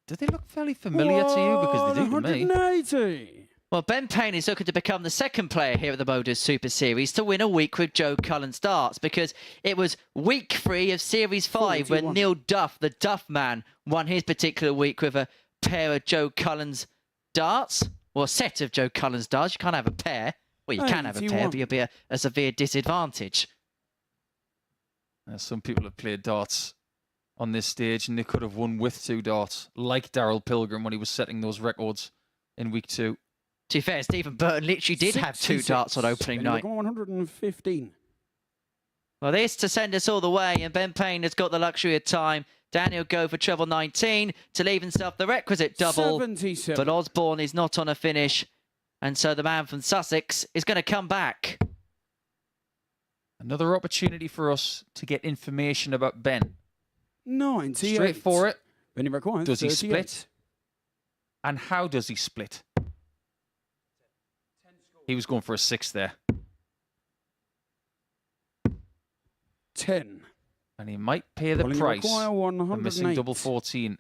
Do they look fairly familiar to you? Because they do to me. 180. Well, Ben Payne is looking to become the second player here at the MODUS Super Series to win a week with Joe Cullen's darts, because it was week 3 of Series 5 when 41. Neil Duff, the Duff man, won his particular week with a pair of Joe Cullen's darts, or a set of Joe Cullen's darts. You can't have a pair. Well, you can have a pair, 81. but you'll be a severe disadvantage. Some people have played darts on this stage and they could have won with 2 darts, like Darryl Pilgrim when he was setting those records in week 2. To be fair, Stephen Burton literally did have 2 66. darts on opening Penny night. record 115. Well, this to send us all the way, and Ben Payne has got the luxury of time. Daniel go for treble 19 to leave himself the requisite double. 77. But Osborne is not on a finish, and so the man from Sussex is going to come back. Another opportunity for us to get information about Ben. 98. Straight for it. Penny record Does he 38. split? And how does he split? He was going for a 6 there. 10. And he might pay the Calling price require for missing 108. double 14.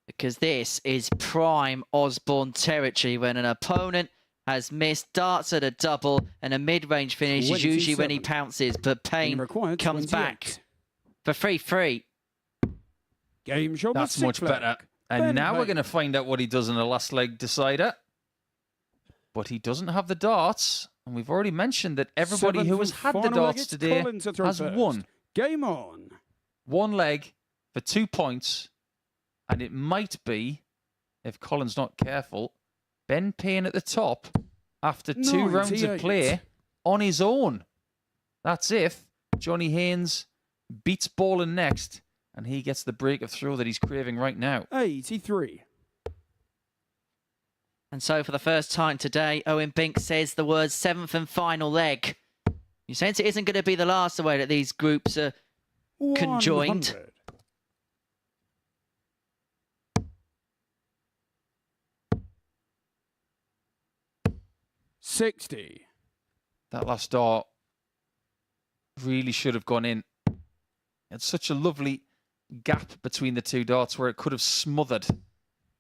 Because this is prime Osborne territory when an opponent has missed darts at a double and a mid-range finish is usually when he 27. pounces, but Penny Payne required comes 28. back for 3-3. Game shot. the That's much sixth leg. better. And Ben now we're Payne. going to find out what he does in the last leg decider. But he doesn't have the darts. And we've already mentioned that everybody Seventh who has and had the final leg, darts it's today Colin to throw has first. won. Game on. 1 leg for 2 points. And it might be, if Colin's not careful, Ben Payne at the top after 2 rounds of 98. play on his own. That's if Johnny Haynes beats Ballin next and he gets the break of throw that he's craving right now. 83. And so for the first time today, Owen Bink says the words 7th and final leg. You sense it isn't going to be the last the way that these groups are conjoined. 100. $60. That last dart really should have gone in. It's such a lovely gap between the two darts where it could have smothered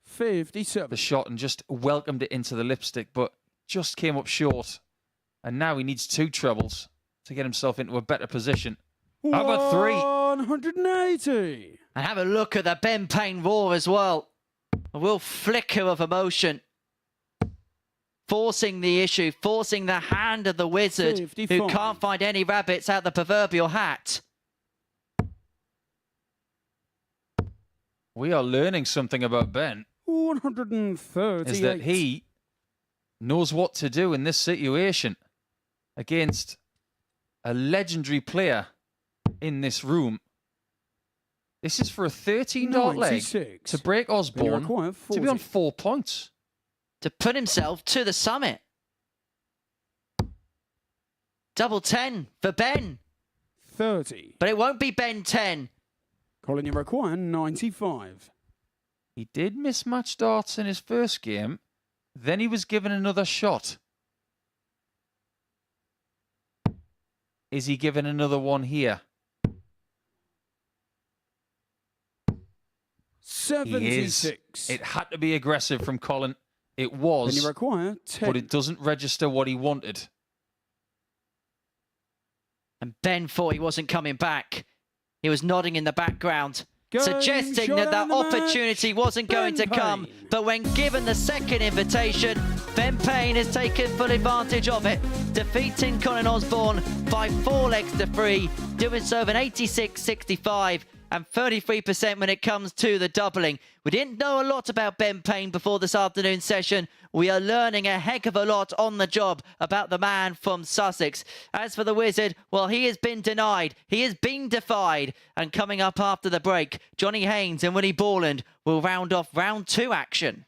57. the shot and just welcomed it into the lipstick, but just came up short. And now he needs 2 trebles to get himself into a better position. How about 3? 180. And have a look at the Ben Payne roar as well. A real flicker of emotion. Forcing the issue, forcing the hand of the wizard 55. who can't find any rabbits out the proverbial hat. We are learning something about Ben. 138. Is that he knows what to do in this situation against a legendary player in this room. This is for a 13-dart leg 96. to break Osborne require to be on 40. 4 points. To put himself to the summit. Double 10 for Ben. 30. But it won't be Ben 10. Colin, you require 95. He did mismatch darts in his first game. Then he was given another shot. Is he given another one here? He is. 76. It had to be aggressive from Colin. It Then was, you require 10. but it doesn't register what he wanted. And Ben thought he wasn't coming back. He was nodding in the background, Game, suggesting that shot and the opportunity match. wasn't going to Ben come. Payne. But when given the second invitation, Ben Payne has taken full advantage of it, defeating Colin Osborne by 4 legs to 3, doing so with an 86-65 and 33% when it comes to the doubling. We didn't know a lot about Ben Payne before this afternoon session. We are learning a heck of a lot on the job about the man from Sussex. As for the Wizard, well, he has been denied. He has been defied. And coming up after the break, Johnny Haynes and Willie Borland will round off round 2 action.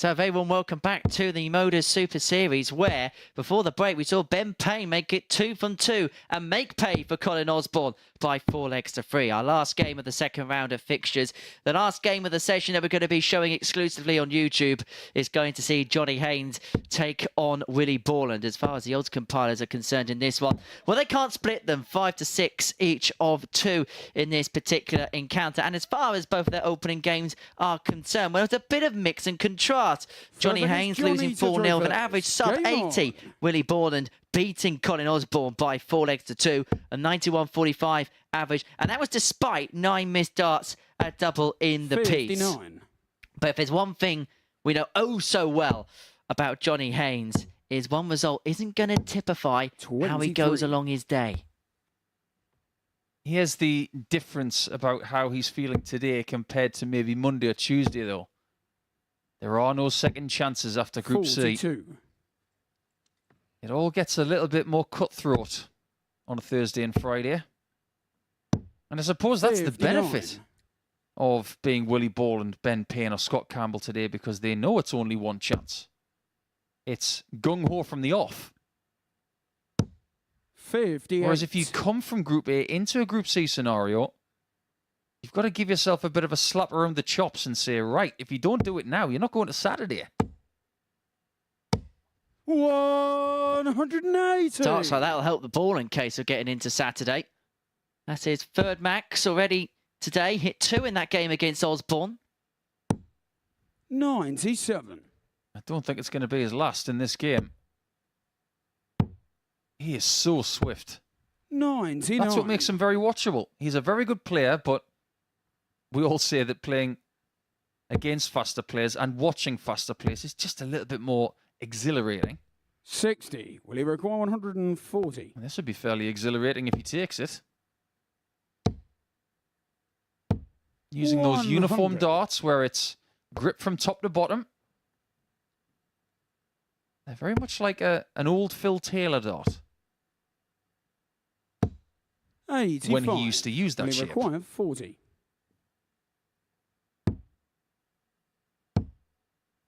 So a very warm welcome back to the MODUS Super Series, where before the break we saw Ben Payne make it 2 from 2 and make pay for Colin Osborne by 4 legs to 3. Our last game of the second round of fixtures, the last game of the session that we're going to be showing exclusively on YouTube, is going to see Johnny Haynes take on Willie Borland. As far as the odds compilers are concerned in this one, well, they can't split them 5-6 each of 2 in this particular encounter. And as far as both their opening games are concerned, well, it's a bit of mix and contrast. Johnny Haynes losing 4-0 with an average sub-80. Willie Borland beating Colin Osborne by 4 legs to 2, a 91.45 average. And that was despite 9 missed darts at double in the 59. piece. But if there's one thing we know oh so well about Johnny Haynes, is one result isn't going to typify how he goes along his day. Here's the difference about how he's feeling today compared to maybe Monday or Tuesday, though. There are no second chances after Group 42. C. It all gets a little bit more cutthroat on a Thursday and Friday. And I suppose that's 59. the benefit of being Willie Borland, Ben Payne or Scott Campbell today, because they know it's only one chance. It's gung-ho from the off. 58. Whereas if you come from Group A into a Group C scenario, you've got to give yourself a bit of a slap around the chops and say, right, if you don't do it now, you're not going to Saturday. 180. Darts like that'll help the ball in case of getting into Saturday. That's his third max already today. Hit 2 in that game against Osborne. 97. I don't think it's going to be his last in this game. He is so swift. 99. That's what makes him very watchable. He's a very good player, but we all say that playing against faster players and watching faster players is just a little bit more exhilarating. 60. Will he require 140? And this would be fairly exhilarating if he takes it. Using those uniform 100. darts where it's grip from top to bottom. They're very much like an old Phil Taylor dart. 85. When he used to use that Will he shape. require 40?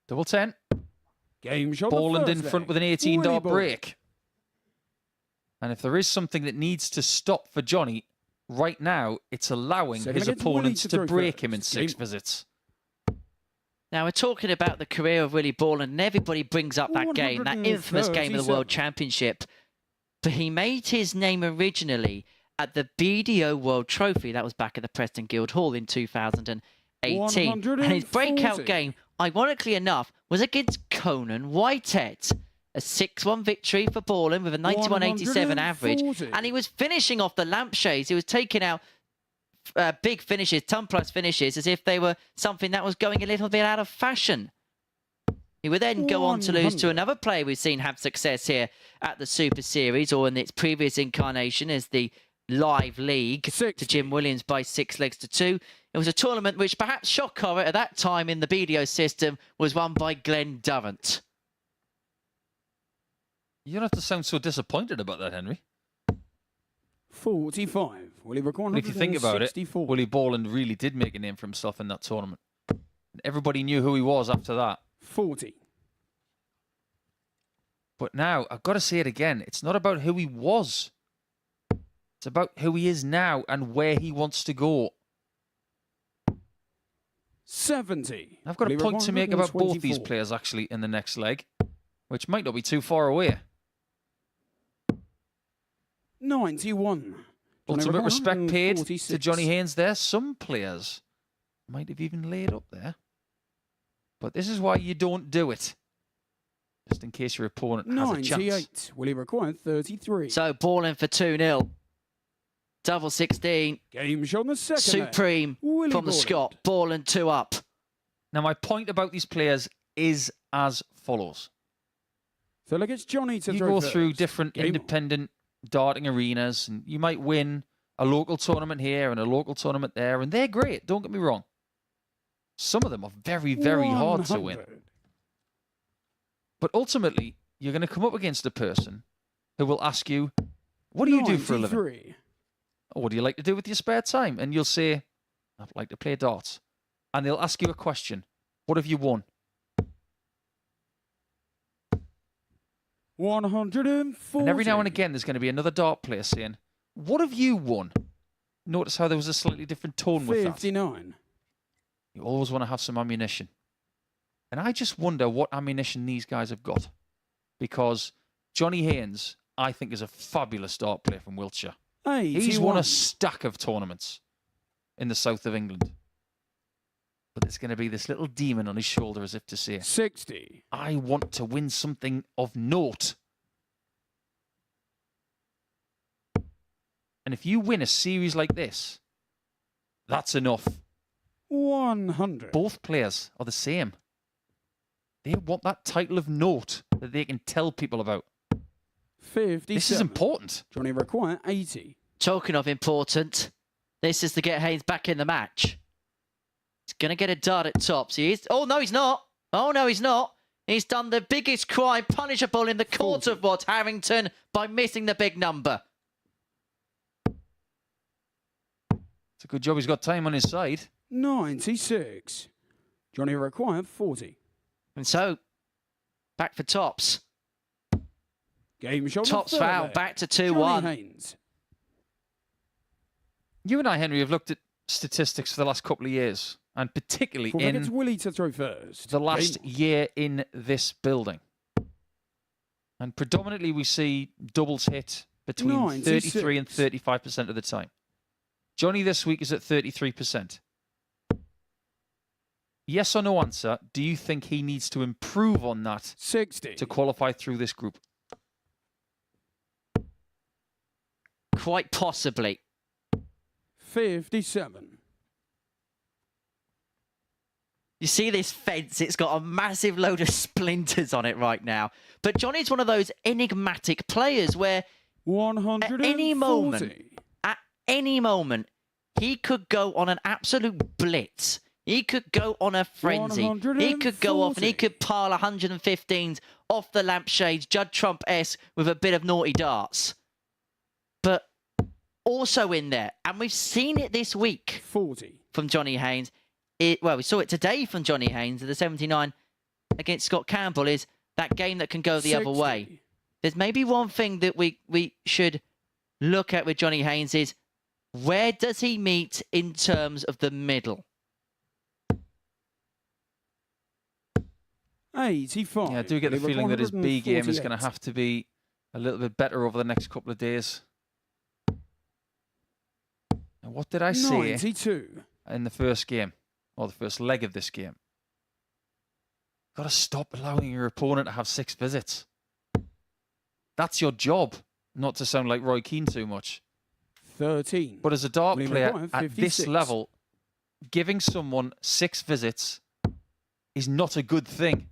Double 10. Game shot. Borland the in first front leg. with an 18 Willie dart Borland. break. And if there is something that needs to stop for Johnny right now, it's allowing Second his against Willie opponents to to throw break him in first. 6 Game. visits. Now, we're talking about the career of Willie Borland, and everybody brings up that game, that infamous game of the World 137. Championship. But he made his name originally at the BDO World Trophy. That was back at the Preston Guildhall in 2018. And his breakout 140. game, ironically enough, was against Conan Whitehead. A 6-1 victory for Borland with a 91.87 average. 140. And he was finishing off the lampshades. He was taking out big finishes, ton-plus finishes, as if they were something that was going a little bit out of fashion. He would then go on to lose to 100. another player we've seen have success here at the Super Series, or in its previous incarnation as the Live League, 60. to Jim Williams by 6 legs to 2. It was a tournament which, perhaps shock horror at that time in the BDO system, was won by Glenn Durrant. You don't have to sound so disappointed about that, Henry. 45. Will he require But if you think about it, 164? Willie Borland really did make a name for himself in that tournament. Everybody knew who he was after that. 40. But now, I've got to say it again, it's not about who he was. It's about who he is now and where he wants to go. 70. I've got Will a he point to require make about both these 124? players, actually, in the next leg, which might not be too far away. 91. Ultimate respect paid to 146. Johnny Haynes there. Some players might have even laid up there. But this is why you don't do it. Just in case your opponent has a chance. 98. Will he require 33? So, Borland for 2-0. Double 16. Game shot on the second leg. Supreme Willie from the Borland. Scot. Borland 2 up. Now, my point about these players is as follows. So look, it's Johnny to You throw go first. through different Game on. independent darting arenas, and you might win a local tournament here and a local tournament there, and they're great, don't get me wrong. Some of them are very, very hard to win. 100. But ultimately, you're going to come up against a person who will ask you, what do you do for a living? 93. Or what do you like to do with your spare time? And you'll say, I'd like to play darts. And they'll ask you a question. What have you won? 140. And every now and again, there's going to be another dart player saying, "What have you won?" Notice how there was a slightly different tone with that. 59. You always want to have some ammunition. And I just wonder what ammunition these guys have got. Because Johnny Haynes, I think, is a fabulous dart player from Wiltshire. 81. He's won a stack of tournaments in the south of England. But there's going to be this little demon on his shoulder as if to say, 60. I want to win something of note. And if you win a series like this, that's enough. 100. Both players are the same. They want that title of note that they can tell people about. 57. This is important. Johnny require 80. Talking of important, this is to get Haynes back in the match. He's going to get a dart at tops. Oh, no, he's not. Oh, no, he's not. He's done the biggest crime punishable in the court of what, Harrington, by missing the big number. It's a good job he's got time on his side. 96. Johnny require 40. And so, back for tops. Game shot. Tops foul, back to 2-1. Johnny Haynes. You and I, Henry, have looked at statistics for the last couple of years, and particularly It's in Willie to throw first. the last Game. year in this building. And predominantly we see doubles hit between 96. 33 and 35% of the time. Johnny this week is at 33%. Yes or no answer, do you think he needs to improve on that 60. to qualify through this group? Quite possibly. 57. You see this fence, it's got a massive load of splinters on it right now. But Johnny's one of those enigmatic players where 140. at any moment, he could go on an absolute blitz. He could go on a frenzy. He could go off and he could pile 115s off the lampshades, Judd Trump-esque, with a bit of naughty darts. But also in there, and we've seen it this week 40. from Johnny Haynes. Well, we saw it today from Johnny Haynes at the 79 against Scott Campbell, is that game that can go the other 60. way. There's maybe one thing that we should look at with Johnny Haynes is, where does he meet in terms of the middle? 85. Yeah, I do get the feeling that his B game is going to 148. have to be a little bit better over the next couple of days. Now, what did I say 92. in the first game, or the first leg of this game? Got to stop allowing your opponent to have 6 visits. That's your job, not to sound like Roy Keane too much. 13. But as a dart William player McGuire, at this 56. level, giving someone 6 visits is not a good thing.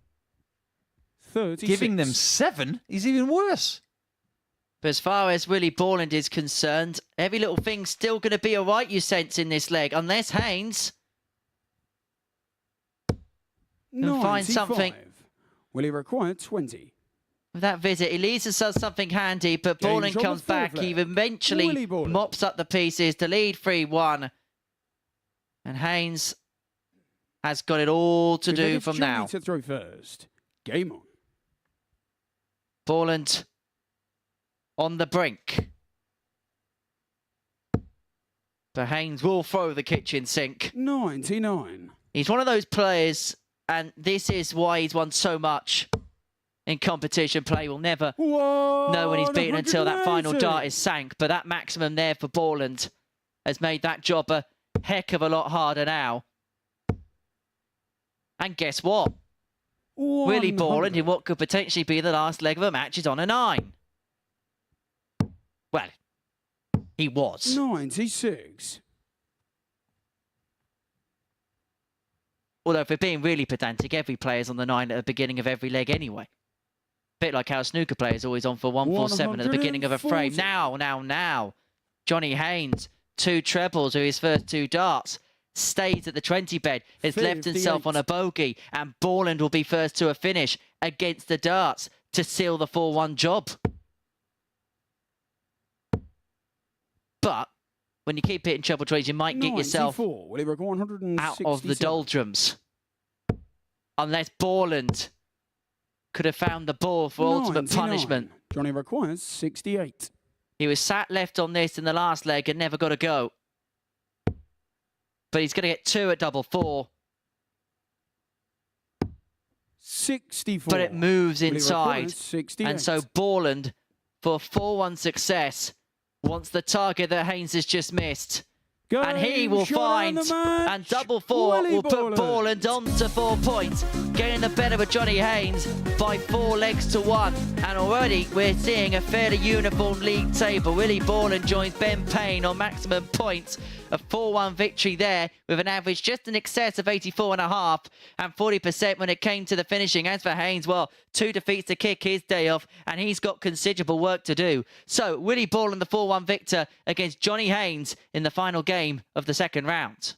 36. Giving them 7 is even worse. But as far as Willie Borland is concerned, every little thing's still going to be all right, you sense, in this leg, unless Haynes can find something. 95. Will he require 20? With that visit, Elisa does something handy, but Game Borland shot comes with back. four He flag. eventually Willie Borland. mops up the pieces to lead 3-1. And Haynes has got it all to do It's from Johnny now. to throw first. Game on. Borland on the brink. But Haynes will throw the kitchen sink. 99. He's one of those players, and this is why he's won so much in competition play. We'll never know when he's beaten until that final 180. dart is sank. But that maximum there for Borland has made that job a heck of a lot harder now. And guess what? Willie 100. Borland, in what could potentially be the last leg of a match, is on a 9. Well, he was. 96. Although, if we're being really pedantic, every player's on the 9 at the beginning of every leg anyway. Bit like how a snooker player is always on for 147 at the beginning of a frame. 140. Now. Johnny Haynes, 2 trebles with his first 2 darts. Stays at the 20 bed, has left himself 58. on a bogey, and Borland will be first to a finish against the darts to seal the 4-1 job. But when you keep hitting treble trees, you might get yourself 94. Will he require 167? out of the doldrums. Unless Borland could have found the ball for ultimate 99. punishment. Johnny requires 68. He was sat left on this in the last leg and never got a go. But he's going to get 2 at double 4. 64. But it moves Willie inside. requires 68. And so Borland, for 4-1 success, wants the target that Haynes has just missed. And he will find, and double 4 will put Borland on to 4 points, getting the better of Johnny Haynes by 4 legs to 1. And already we're seeing a fairly uniform league table. Willie Borland joins Ben Payne on maximum points. A 4-1 victory there with an average just in excess of 84.5 and 40% when it came to the finishing. As for Haynes, well, 2 defeats to kick his day off, and he's got considerable work to do. So Willie Borland, the 4-1 victor against Johnny Haynes in the final game of the second round.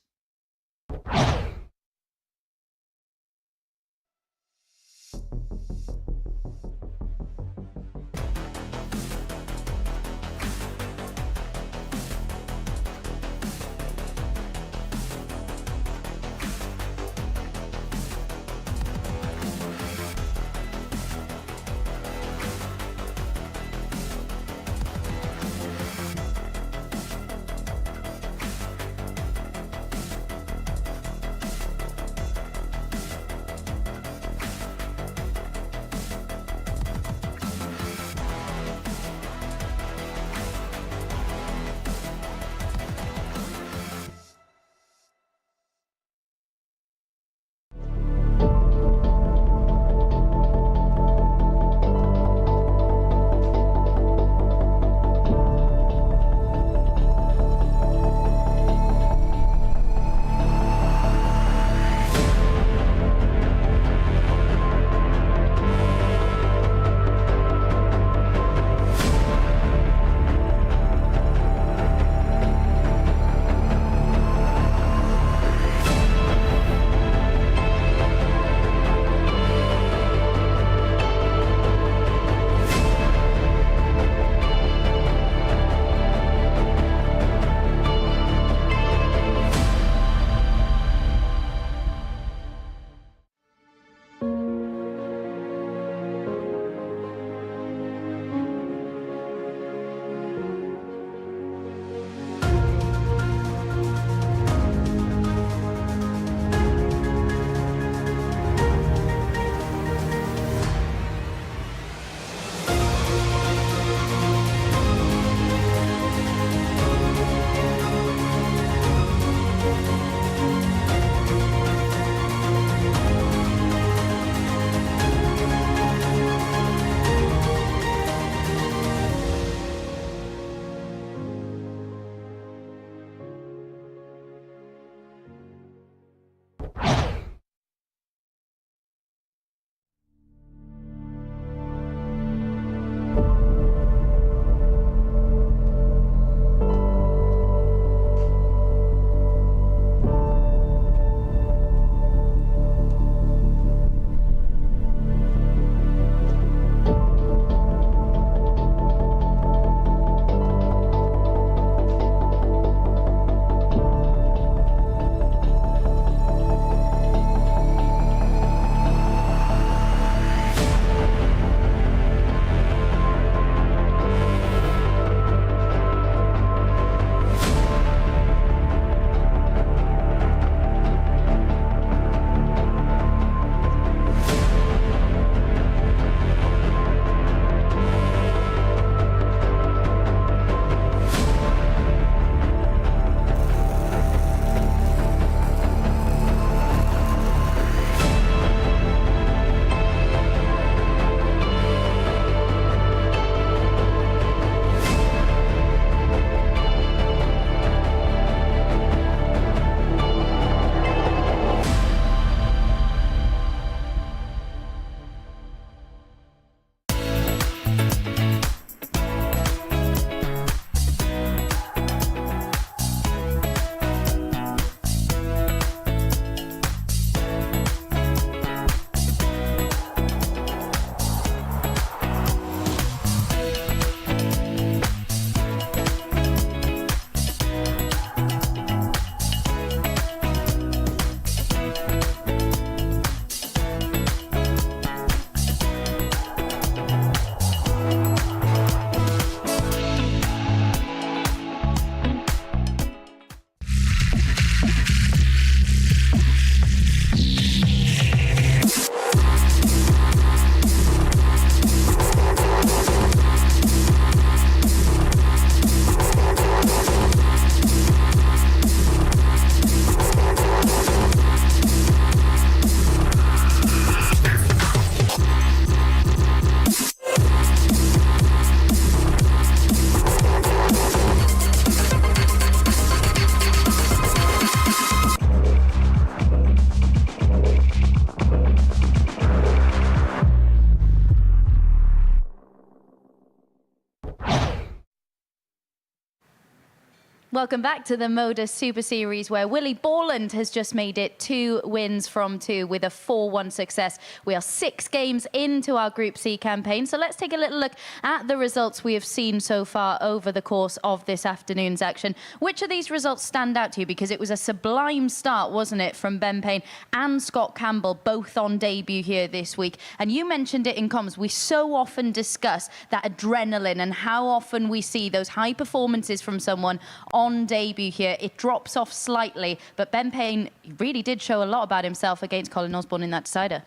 Welcome back to the MODUS Super Series, where Willie Borland has just made it 2 wins from 2 with a 4-1 success. We are 6 games into our Group C campaign, so let's take a little look at the results we have seen so far over the course of this afternoon's action. Which of these results stand out to you? Because it was a sublime start, wasn't it, from Ben Payne and Scott Campbell, both on debut here this week. And you mentioned it in comms. We so often discuss that adrenaline and how often we see those high performances from someone on debut here. It drops off slightly, but Ben Payne really did show a lot about himself against Colin Osborne in that decider.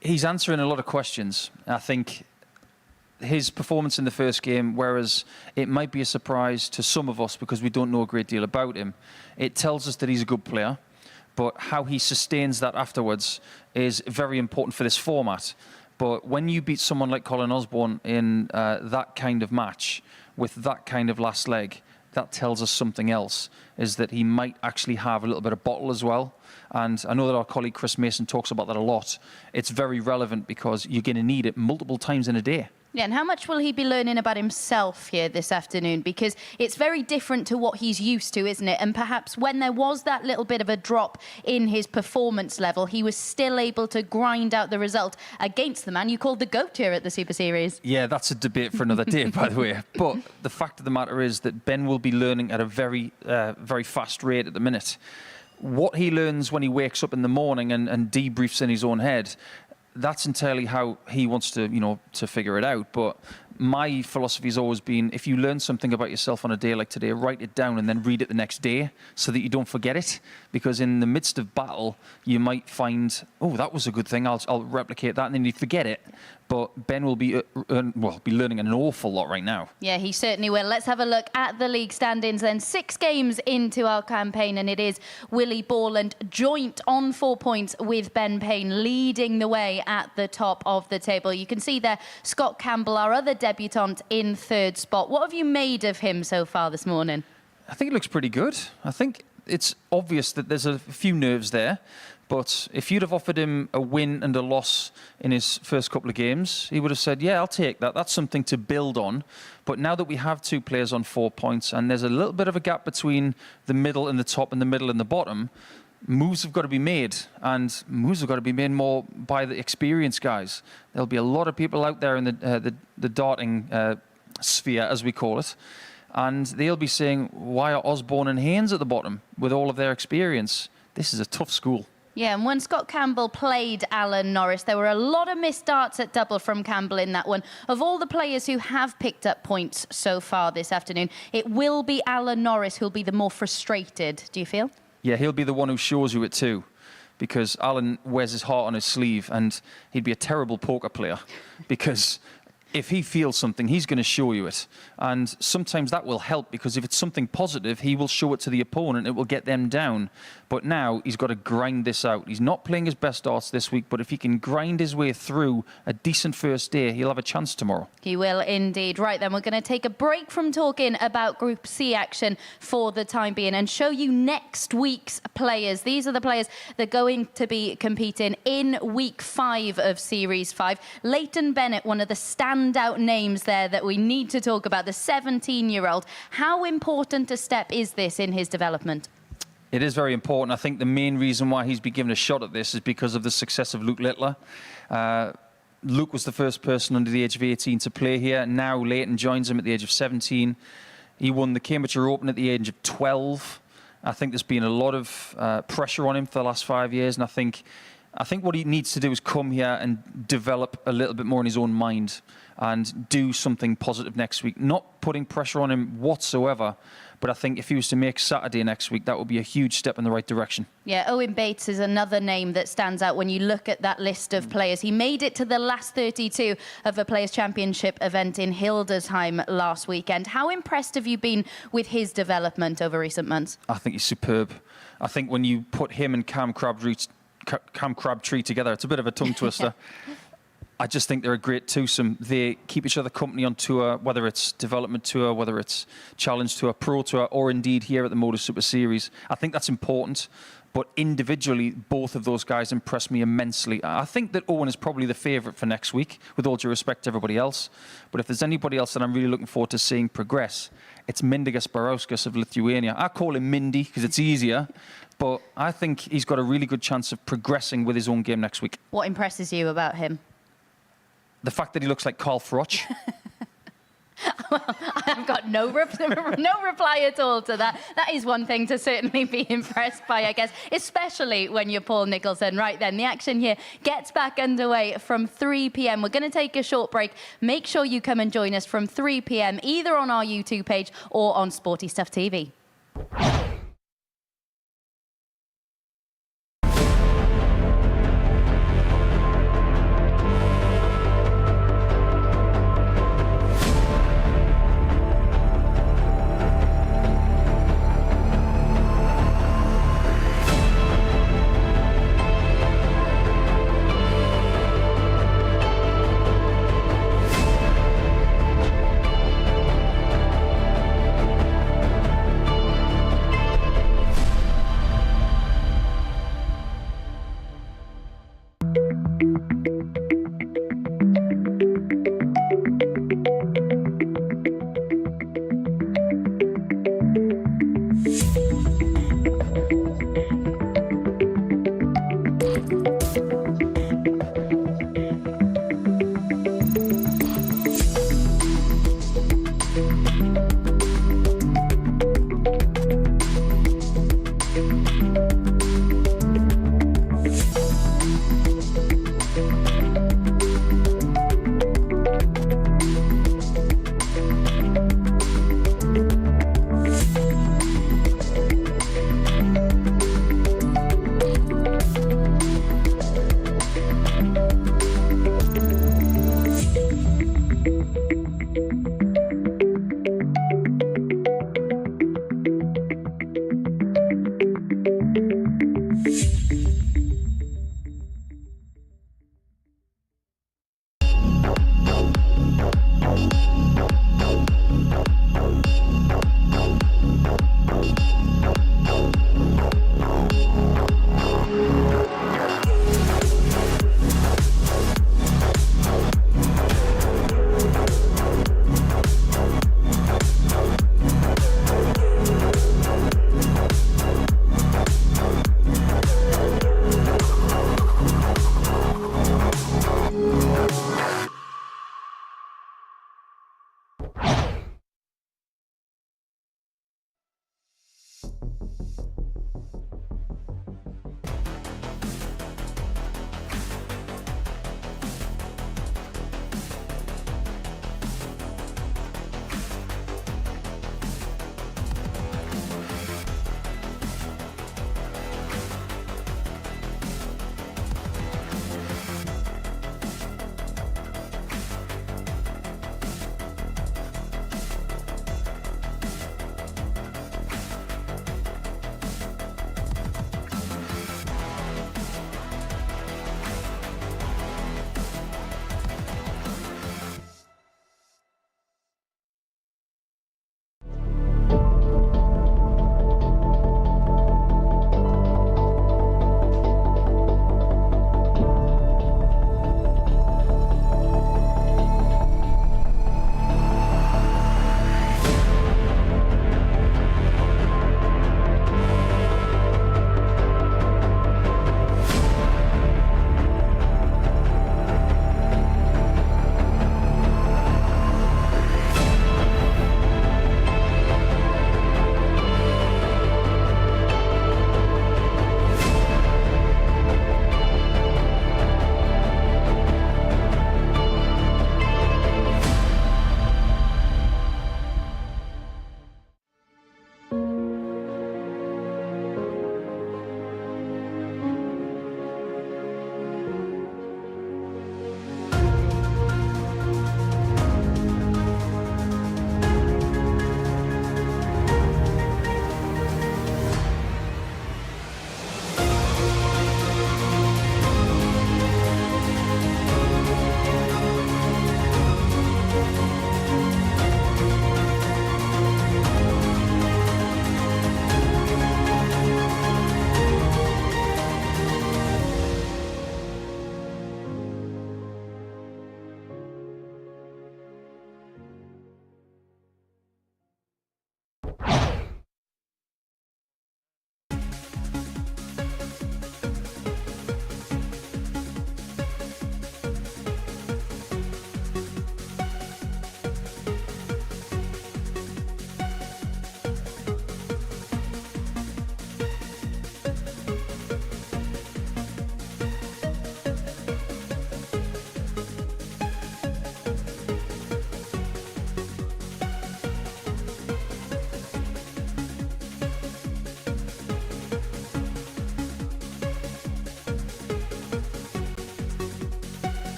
He's answering a lot of questions. I think his performance in the first game, whereas it might be a surprise to some of us because we don't know a great deal about him, it tells us that he's a good player, but how he sustains that afterwards is very important for this format. But when you beat someone like Colin Osborne in that kind of match, with that kind of last leg, that tells us something else, is that he might actually have a little bit of bottle as well. And I know that our colleague Chris Mason talks about that a lot. It's very relevant because you're going to need it multiple times in a day. Yeah, and how much will he be learning about himself here this afternoon? Because it's very different to what he's used to, isn't it? And perhaps when there was that little bit of a drop in his performance level, he was still able to grind out the result against the man you called the GOAT here at the Super Series. Yeah, that's a debate for another day, by the way. But the fact of the matter is that Ben will be learning at a very, very fast rate at the minute. What he learns when he wakes up in the morning and debriefs in his own head, that's entirely how he wants to, to figure it out. But my philosophy has always been, if you learn something about yourself on a day like today, write it down and then read it the next day so that you don't forget it. Because in the midst of battle, you might find, oh, that was a good thing, I'll replicate that, and then you forget it. But Ben will be learning an awful lot right now. Yeah, he certainly will. Let's have a look at the league standings then. 6 games into our campaign, and it is Willie Borland joint on 4 points with Ben Payne leading the way at the top of the table. You can see there Scott Campbell, our other debutant, in 3rd spot. What have you made of him so far this morning? I think it looks pretty good. I think it's obvious that there's a few nerves there. But if you'd have offered him a win and a loss in his first couple of games, he would have said, yeah, I'll take that. That's something to build on. But now that we have 2 players on 4 points and there's a little bit of a gap between the middle and the top and the middle and the bottom, moves have got to be made. And moves have got to be made more by the experienced guys. There'll be a lot of people out there in the darting sphere, as we call it. And they'll be saying, why are Osborne and Haynes at the bottom with all of their experience? This is a tough school. Yeah, and when Scott Campbell played Alan Norris, there were a lot of missed darts at double from Campbell in that one. Of all the players who have picked up points so far this afternoon, it will be Alan Norris who'll be the more frustrated, do you feel? Yeah, he'll be the one who shows you it too, because Alan wears his heart on his sleeve, and he'd be a terrible poker player because if he feels something, he's going to show you it. And sometimes that will help, because if it's something positive, he will show it to the opponent. It will get them down. But now he's got to grind this out. He's not playing his best darts this week, but if he can grind his way through a decent first day, he'll have a chance tomorrow. He will indeed. Right, then we're going to take a break from talking about Group C action for the time being and show you next week's players. These are the players that are going to be competing in Week 5 of Series 5. Leighton Bennett, one of the standout names there that we need to talk about, the 17-year-old. How important a step is this in his development? It is very important. I think the main reason why he's been given a shot at this is because of the success of Luke Littler. Luke was the first person under the age of 18 to play here. Now Leighton joins him at the age of 17. He won the Cambridgeshire Open at the age of 12. I think there's been a lot of pressure on him for the last 5 years, and I think what he needs to do is come here and develop a little bit more in his own mind and do something positive next week. Not putting pressure on him whatsoever, but I think if he was to make Saturday next week, that would be a huge step in the right direction. Yeah, Owen Bates is another name that stands out when you look at that list of players. He made it to the last 32 of a Players' Championship event in Hildesheim last weekend. How impressed have you been with his development over recent months? I think he's superb. I think when you put him and Cam Crabtree together, it's a bit of a tongue twister. I just think they're a great twosome. They keep each other company on tour, whether it's development tour, whether it's challenge tour, pro tour, or indeed here at the MODUS Super Series. I think that's important. But individually, both of those guys impressed me immensely. I think that Owen is probably the favourite for next week, with all due respect to everybody else. But if there's anybody else that I'm really looking forward to seeing progress, it's Mindaugas Barauskas of Lithuania. I call him Mindy because it's easier, but I think he's got a really good chance of progressing with his own game next week. What impresses you about him? The fact that he looks like Carl Froch. Well, I've got no reply at all to that. That is one thing to certainly be impressed by, I guess, especially when you're Paul Nicholson. Right then, the action here gets back underway from 3 p.m. We're going to take a short break. Make sure you come and join us from 3 p.m. either on our YouTube page or on Sporty Stuff TV.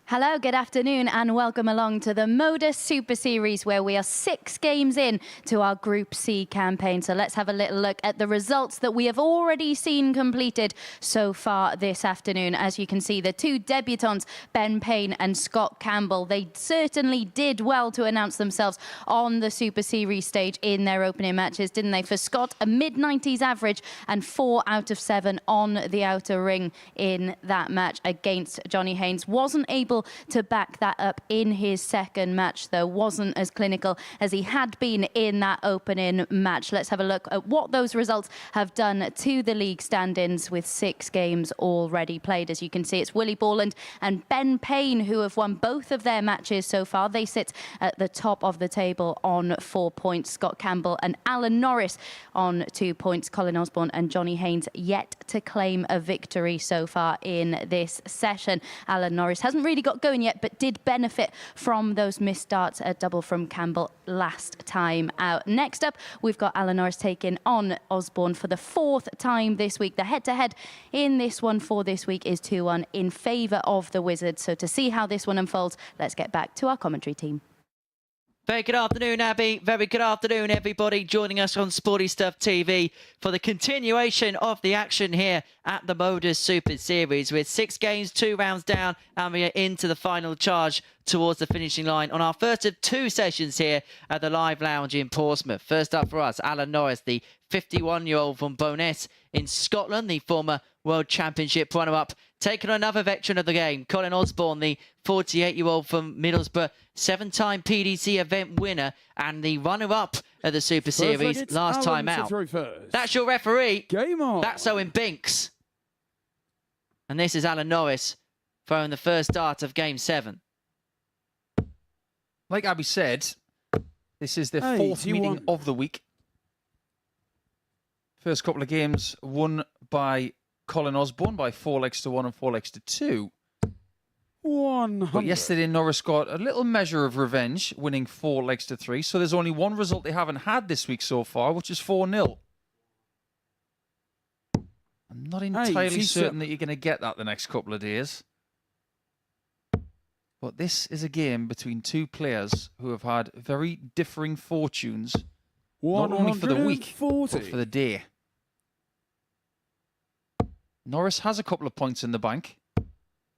Hello, good afternoon, and welcome along to the MODUS Super Series, where we are 6 games in to our Group C campaign. So let's have a little look at the results that we have already seen completed so far this afternoon. As you can see, the 2 debutants, Ben Payne and Scott Campbell, they certainly did well to announce themselves on the Super Series stage in their opening matches, didn't they? For Scott, a mid-90s average and 4 out of 7 on the outer ring in that match against Johnny Haynes. Wasn't able to back that up in his second match, though. Wasn't as clinical as he had been in that opening match. Let's have a look at what those results have done to the league standings with 6 games already played. As you can see, it's Willie Borland and Ben Payne who have won both of their matches so far. They sit at the top of the table on 4 points. Scott Campbell and Alan Norris on 2 points. Colin Osborne and Johnny Haynes yet to claim a victory so far in this session. Alan Norris hasn't really got going yet, but did benefit from those missed starts, a double from Campbell last time out. Next up, we've got Alan Norris taking on Osborne for the 4th time this week. The head-to-head in this one for this week is 2-1 in favour of the Wizards. So to see how this one unfolds, let's get back to our commentary team. Very good afternoon, Abby. Very good afternoon, everybody joining us on Sporty Stuff TV for the continuation of the action here at the MODUS Super Series with 6 games, 2 rounds down, and we are into the final charge towards the finishing line on our first of 2 sessions here at the Live Lounge in Portsmouth. First up for us, Alan Norris, the 51-year-old from Bowness in Scotland, the former World Championship runner-up, taking on another veteran of the game, Colin Osborne, the 48-year-old from Middlesbrough, 7-time PDC event winner and the runner-up of the Super Series last time out. That's your referee. Game on. That's Owen Binks. And this is Alan Norris throwing the first dart of Game 7. Like Abby said, this is the 4th meeting of the week. First couple of games won by Colin Osborne by 4 legs to 1 and 4 legs to 2. 100. But yesterday, Norris got a little measure of revenge, winning 4 legs to 3. So there's only one result they haven't had this week so far, which is 4-0. I'm not entirely certain that you're going to get that the next couple of days. But this is a game between 2 players who have had very differing fortunes, not only for the week, but for the day. Norris has a couple of points in the bank.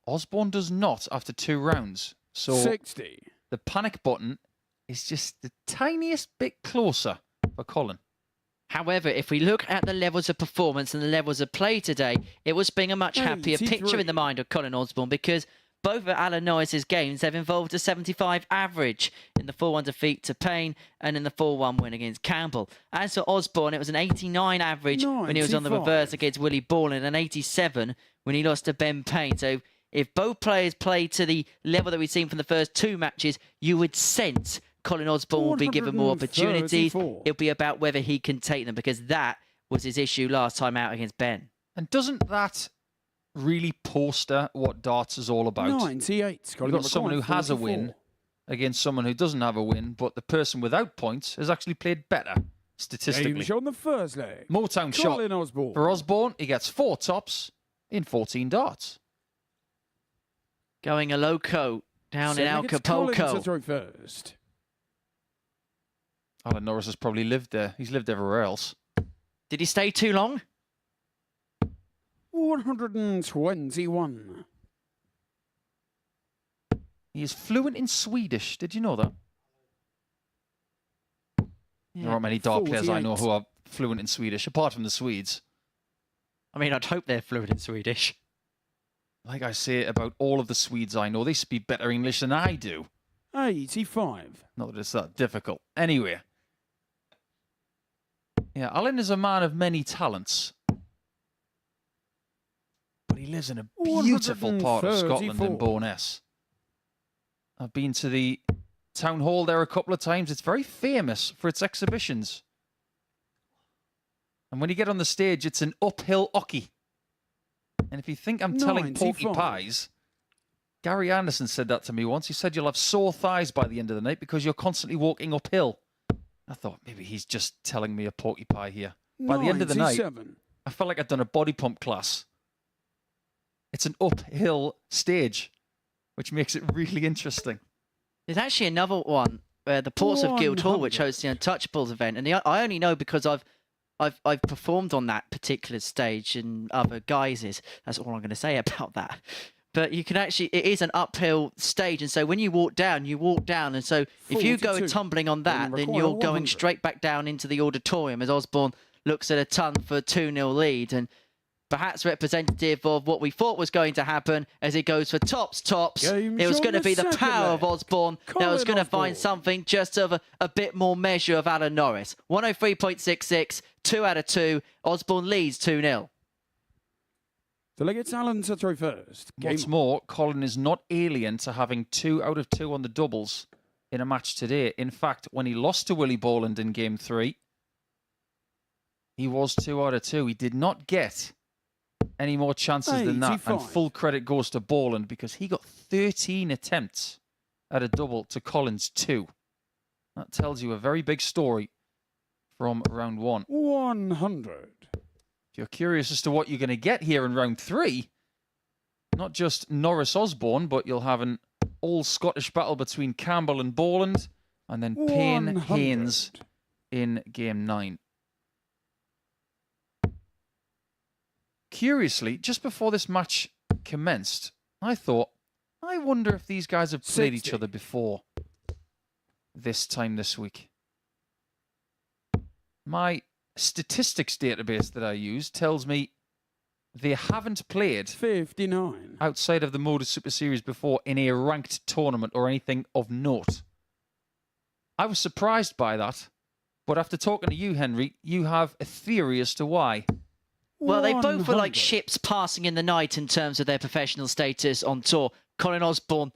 Osborne does not after 2 rounds. So 60. The panic button is just the tiniest bit closer for Colin. However, if we look at the levels of performance and the levels of play today, it will bring a much happier picture in the mind of Colin Osborne, because both of Alan Norris's games have involved a 75 average in the 4-1 defeat to Payne and in the 4-1 win against Campbell. As for Osborne, it was an 89 average when he was on the reverse against Willie Borland and an 87 when he lost to Ben Payne. So if both players play to the level that we've seen from the first 2 matches, you would sense Colin Osborne will be given more opportunities. It'll be about whether he can take them, because that was his issue last time out against Ben. And doesn't that really poster what darts is all about? 98. You've got someone who has a win against someone who doesn't have a win, but the person without points has actually played better statistically. Games on the first leg. Motown shot Osborne. for Osborne. He gets 4 tops in 14 darts. Going a loco down in Acapulco. First. Alan Norris has probably lived there. He's lived everywhere else. Did he stay too long? 121. He is fluent in Swedish. Did you know that? Yeah. There aren't many dart players 48. I know who are fluent in Swedish, apart from the Swedes. I mean, I'd hope they're fluent in Swedish. Like I say about all of the Swedes I know, they speak better English than I do. 85. Not that it's that difficult. Anyway. Yeah, Alan is a man of many talents. But he lives in a beautiful part of Scotland in Bowness. I've been to the town hall there a couple of times. It's very famous for its exhibitions. And when you get on the stage, it's an uphill ocky. And if you think I'm telling porky pies, Gary Anderson said that to me once. He said you'll have sore thighs by the end of the night because you're constantly walking uphill. I thought maybe he's just telling me a porky pie here. By the end of the night, I felt like I'd done a body pump class. It's an uphill stage. which makes it really interesting. There's actually another one, the Portsmouth Guildhall, which hosts the Untouchables event, and I only know because I've performed on that particular stage in other guises. That's all I'm going to say about that. But you can actually, it is an uphill stage, and so when you walk down, and so if you go tumbling on that, then you're going straight back down into the auditorium as Osborne looks at a ton for a 2-0 lead, and perhaps representative of what we thought was going to happen as it goes for tops. It was going to be the power of Osborne that was going to find something just of a bit more measure of Alan Norris. 103.66, 2 out of 2. Osborne leads 2-0. Delegates Allen to throw first. What's more, Colin is not alien to having 2 out of 2 on the doubles in a match today. In fact, when he lost to Willie Boland in Game 3, he was 2 out of 2. He did not get any more chances than that. And full credit goes to Boland because he got 13 attempts at a double to Colin's 2. That tells you a very big story from round 1. 100. If you're curious as to what you're going to get here in round 3, not just Norris Osborne, but you'll have an all-Scottish battle between Campbell and Boland, and then Payne Haynes in Game 9. Curiously, just before this match commenced, I thought, I wonder if these guys have played each other before this time this week. My statistics database that I use tells me they haven't played 59 outside of the MODUS Super Series before in a ranked tournament or anything of note. I was surprised by that, but after talking to you, Henry, you have a theory as to why. Well, they both were like ships passing in the night in terms of their professional status on tour. Colin Osborne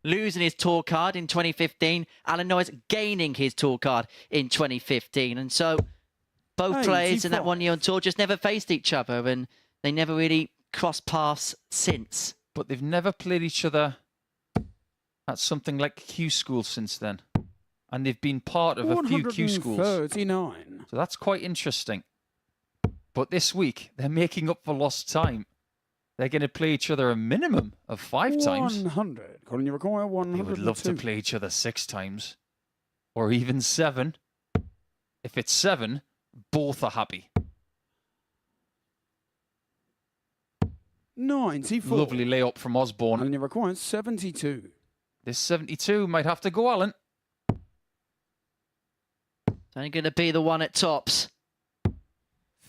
losing his tour card in 2015. Alan Norris gaining his tour card in 2015. And so both players in that 1 year on tour just never faced each other, and they never really crossed paths since. But they've never played each other at something like Q School since then. And they've been part of a few Q schools. 39. So that's quite interesting. But this week, they're making up for lost time. They're going to play each other a minimum of 5 times. 100. Colin, you require 100. They would love to play each other 6 times. Or even 7. If it's 7, both are happy. 94. Lovely layup from Osborne. And you require 72. This 72 might have to go, Alan. It's only going to be the one at tops.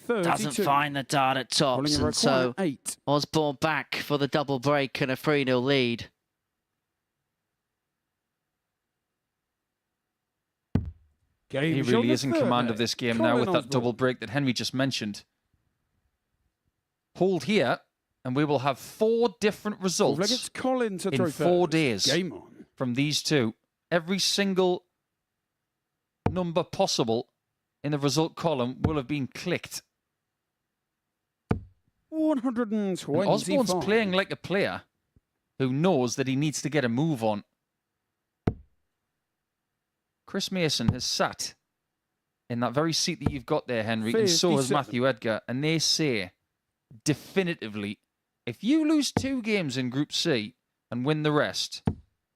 32. Doesn't find the dart at tops, and so 8. Osborne back for the double break and a 3-0 lead. He really is in command of this game now with that double break that Henry just mentioned. Hold here, and we will have 4 different results in 4 days Game on. from these two. Every single number possible in the result column will have been clicked. 120. Osborne's playing like a player who knows that he needs to get a move on. Chris Mason has sat in that very seat that you've got there, Henry, and so has Matthew Edgar, and they say definitively, if you lose 2 games in Group C and win the rest,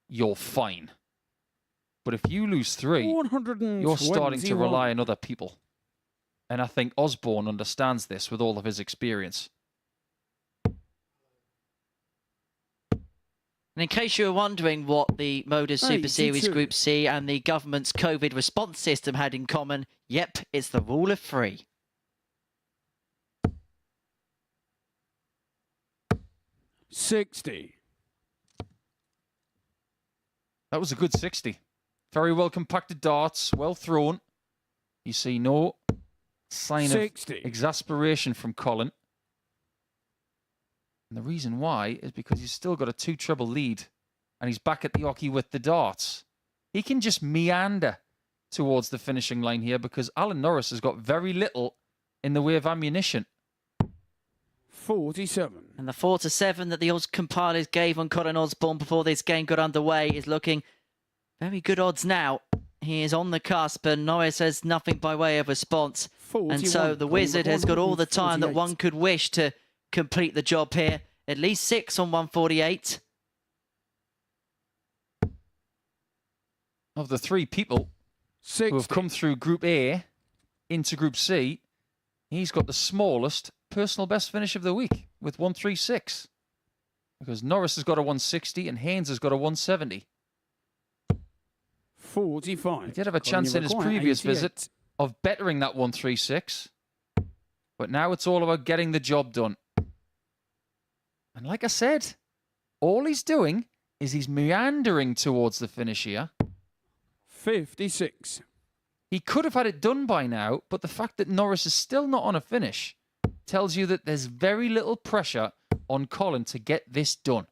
you're fine. But if you lose 3, you're starting to rely on other people. And I think Osborne understands this with all of his experience. And in case you were wondering what the MODUS Super Series Group C and the government's COVID response system had in common, yep, it's the rule of 3. $60. That was a good 60. Very well compacted darts, well thrown. You see no sign of exasperation from Colin. And the reason why is because he's still got a 2-treble lead and he's back at the hockey with the darts. He can just meander towards the finishing line here because Alan Norris has got very little in the way of ammunition. 47. And the 4-7 that the odds compilers gave on Colin Osborne before this game got underway is looking very good odds now. He is on the cusp and Norris has nothing by way of response. 41. And so the Wizard has got all the time that one could wish to complete the job here. At least 6 on 148. Of the 3 people who have come through Group A into Group C, he's got the smallest personal best finish of the week with 136. Because Norris has got a 160 and Haynes has got a 170. 45. He did have a chance in his previous visit of bettering that 136. But now it's all about getting the job done. And like I said, all he's doing is he's meandering towards the finish here. 56. He could have had it done by now, but the fact that Norris is still not on a finish tells you that there's very little pressure on Colin to get this done.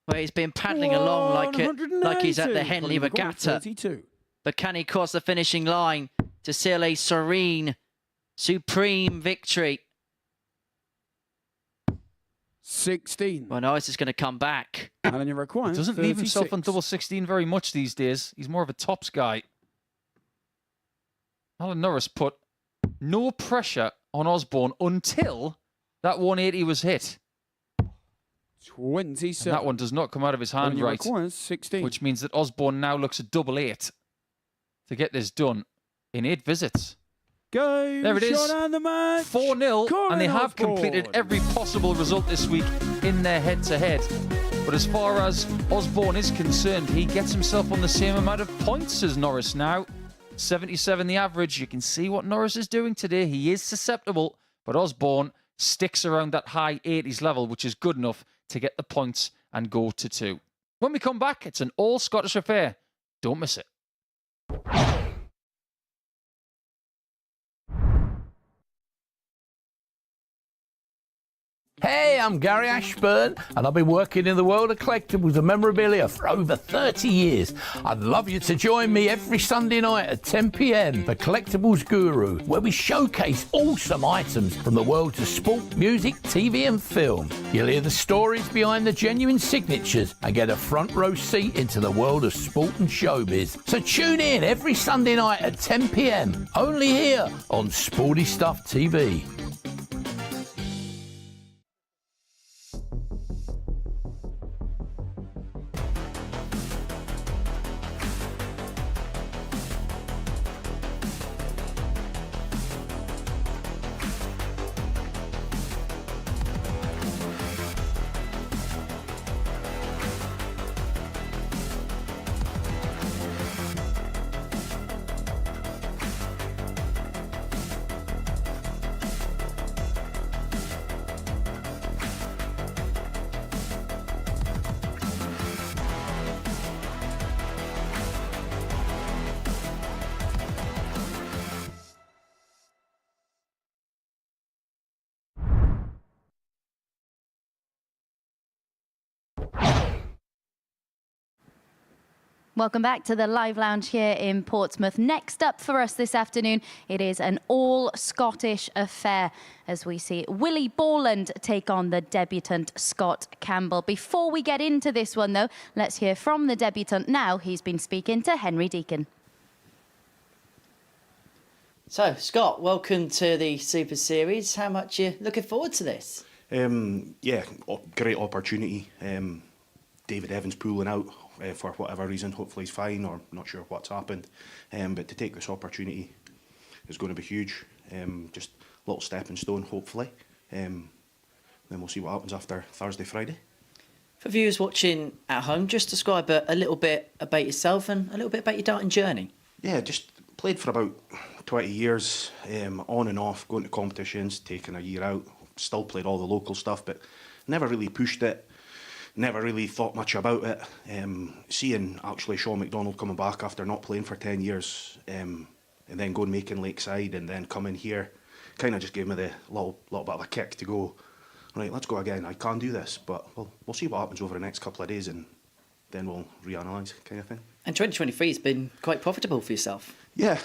Well, he's been paddling along like he's at the Henley Regatta. 32. But can he cross the finishing line to seal a serene, supreme victory? 16. Well, Norris is going to come back. Alan, you're required. He doesn't leave himself on double 16 very much these days. He's more of a tops guy. Alan Norris put no pressure on Osborne until that 180 was hit. 27. And that one does not come out of his hand right. 16. Which means that Osborne now looks at double 8 to get this done in 8 visits. Go. There it is. 4-0. And they have completed every possible result this week in their head-to-head. But as far as Osborne is concerned, he gets himself on the same amount of points as Norris now. 77 the average. You can see what Norris is doing today. He is susceptible, but Osborne sticks around that high 80s level, which is good enough to get the points and go to 2. When we come back, it's an all-Scottish affair. Don't miss it. Hey, I'm Gary Ashburn, and I've been working in the world of collectibles and memorabilia for over 30 years. I'd love you to join me every Sunday night at 10 p.m. for Collectibles Guru, where we showcase awesome items from the worlds of sport, music, TV and film. You'll hear the stories behind the genuine signatures and get a front row seat into the world of sport and showbiz. So tune in every Sunday night at 10 p.m. only here on Sporty Stuff TV. Welcome back to the live lounge here in Portsmouth. Next up for us this afternoon, it is an all-Scottish affair as we see Willie Borland take on the debutant Scott Campbell. Before we get into this one, though, let's hear from the debutant now. He's been speaking to Henry Deacon. So, Scott, welcome to the Super Series. How much are you looking forward to this? Yeah, great opportunity. David Evans pulling out for whatever reason. Hopefully he's fine, or not sure what's happened. But to take this opportunity is going to be huge. Just a little stepping stone, hopefully. Then we'll see what happens after Thursday, Friday. For viewers watching at home, just describe a little bit about yourself and a little bit about your darting journey. Yeah, just played for about 20 years, on and off, going to competitions, taking a year out. Still played all the local stuff, but never really pushed it. Never really thought much about it. Seeing actually Sean McDonald coming back after not playing for 10 years, and then going making Lakeside and then coming here, kind of just gave me the little bit of a kick to go, right, let's go again. I can do this, but we'll see what happens over the next couple of days, and then we'll reanalyse, kind of thing. And 2023 has been quite profitable for yourself. Yeah,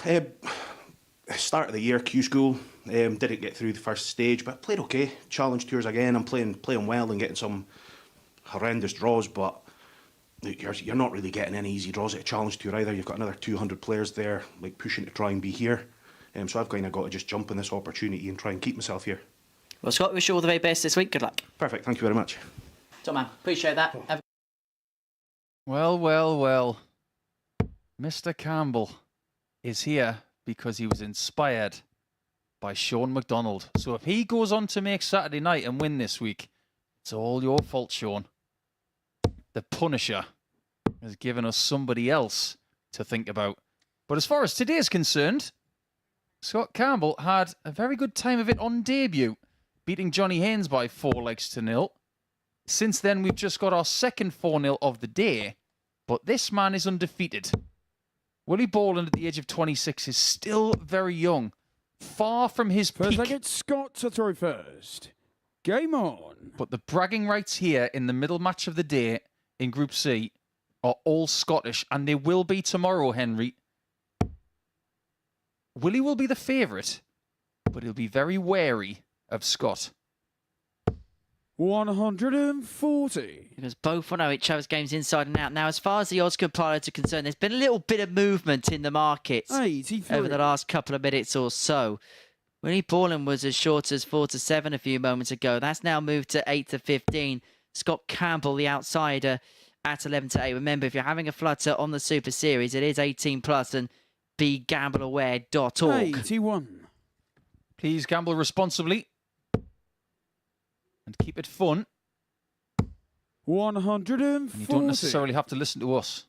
start of the year, Q School, didn't get through the first stage, but played okay. Challenge tours again, I'm playing well and getting some horrendous draws, but you're not really getting any easy draws at a challenge tour either. You've got another 200 players there, like pushing to try and be here. So I've kind of got to just jump on this opportunity and try and keep myself here. Well, Scott, wish you all the very best this week. Good luck. Perfect. Thank you very much. Top man, appreciate that. Well, well, well. Mr. Campbell is here because he was inspired by Sean McDonald. So if he goes on to make Saturday night and win this week, it's all your fault, Sean. The Punisher has given us somebody else to think about. But as far as today's concerned, Scott Campbell had a very good time of it on debut, beating Johnny Haynes by 4-0. Since then, we've just got our second 4-0 of the day, but this man is undefeated. Willie Borland at the age of 26 is still very young, far from his First, I peak. get Scott to throw first. Game on. But the bragging rights here in the middle match of the day in Group C are all Scottish, and they will be tomorrow, Henry. Willie will be the favourite, but he'll be very wary of Scott. 140. Because both will know each other's games inside and out. Now, as far as the odds compilers are concerned, there's been a little bit of movement in the markets 83. over the last couple of minutes or so. Willie Borland was as short as 4-7 a few moments ago. That's now moved to 8-15. Scott Campbell, the outsider, at 11-8. Remember, if you're having a flutter on the Super Series, it is 18+ and begambleaware.org. 81. Please gamble responsibly and keep it fun. 140. And you don't necessarily have to listen to us,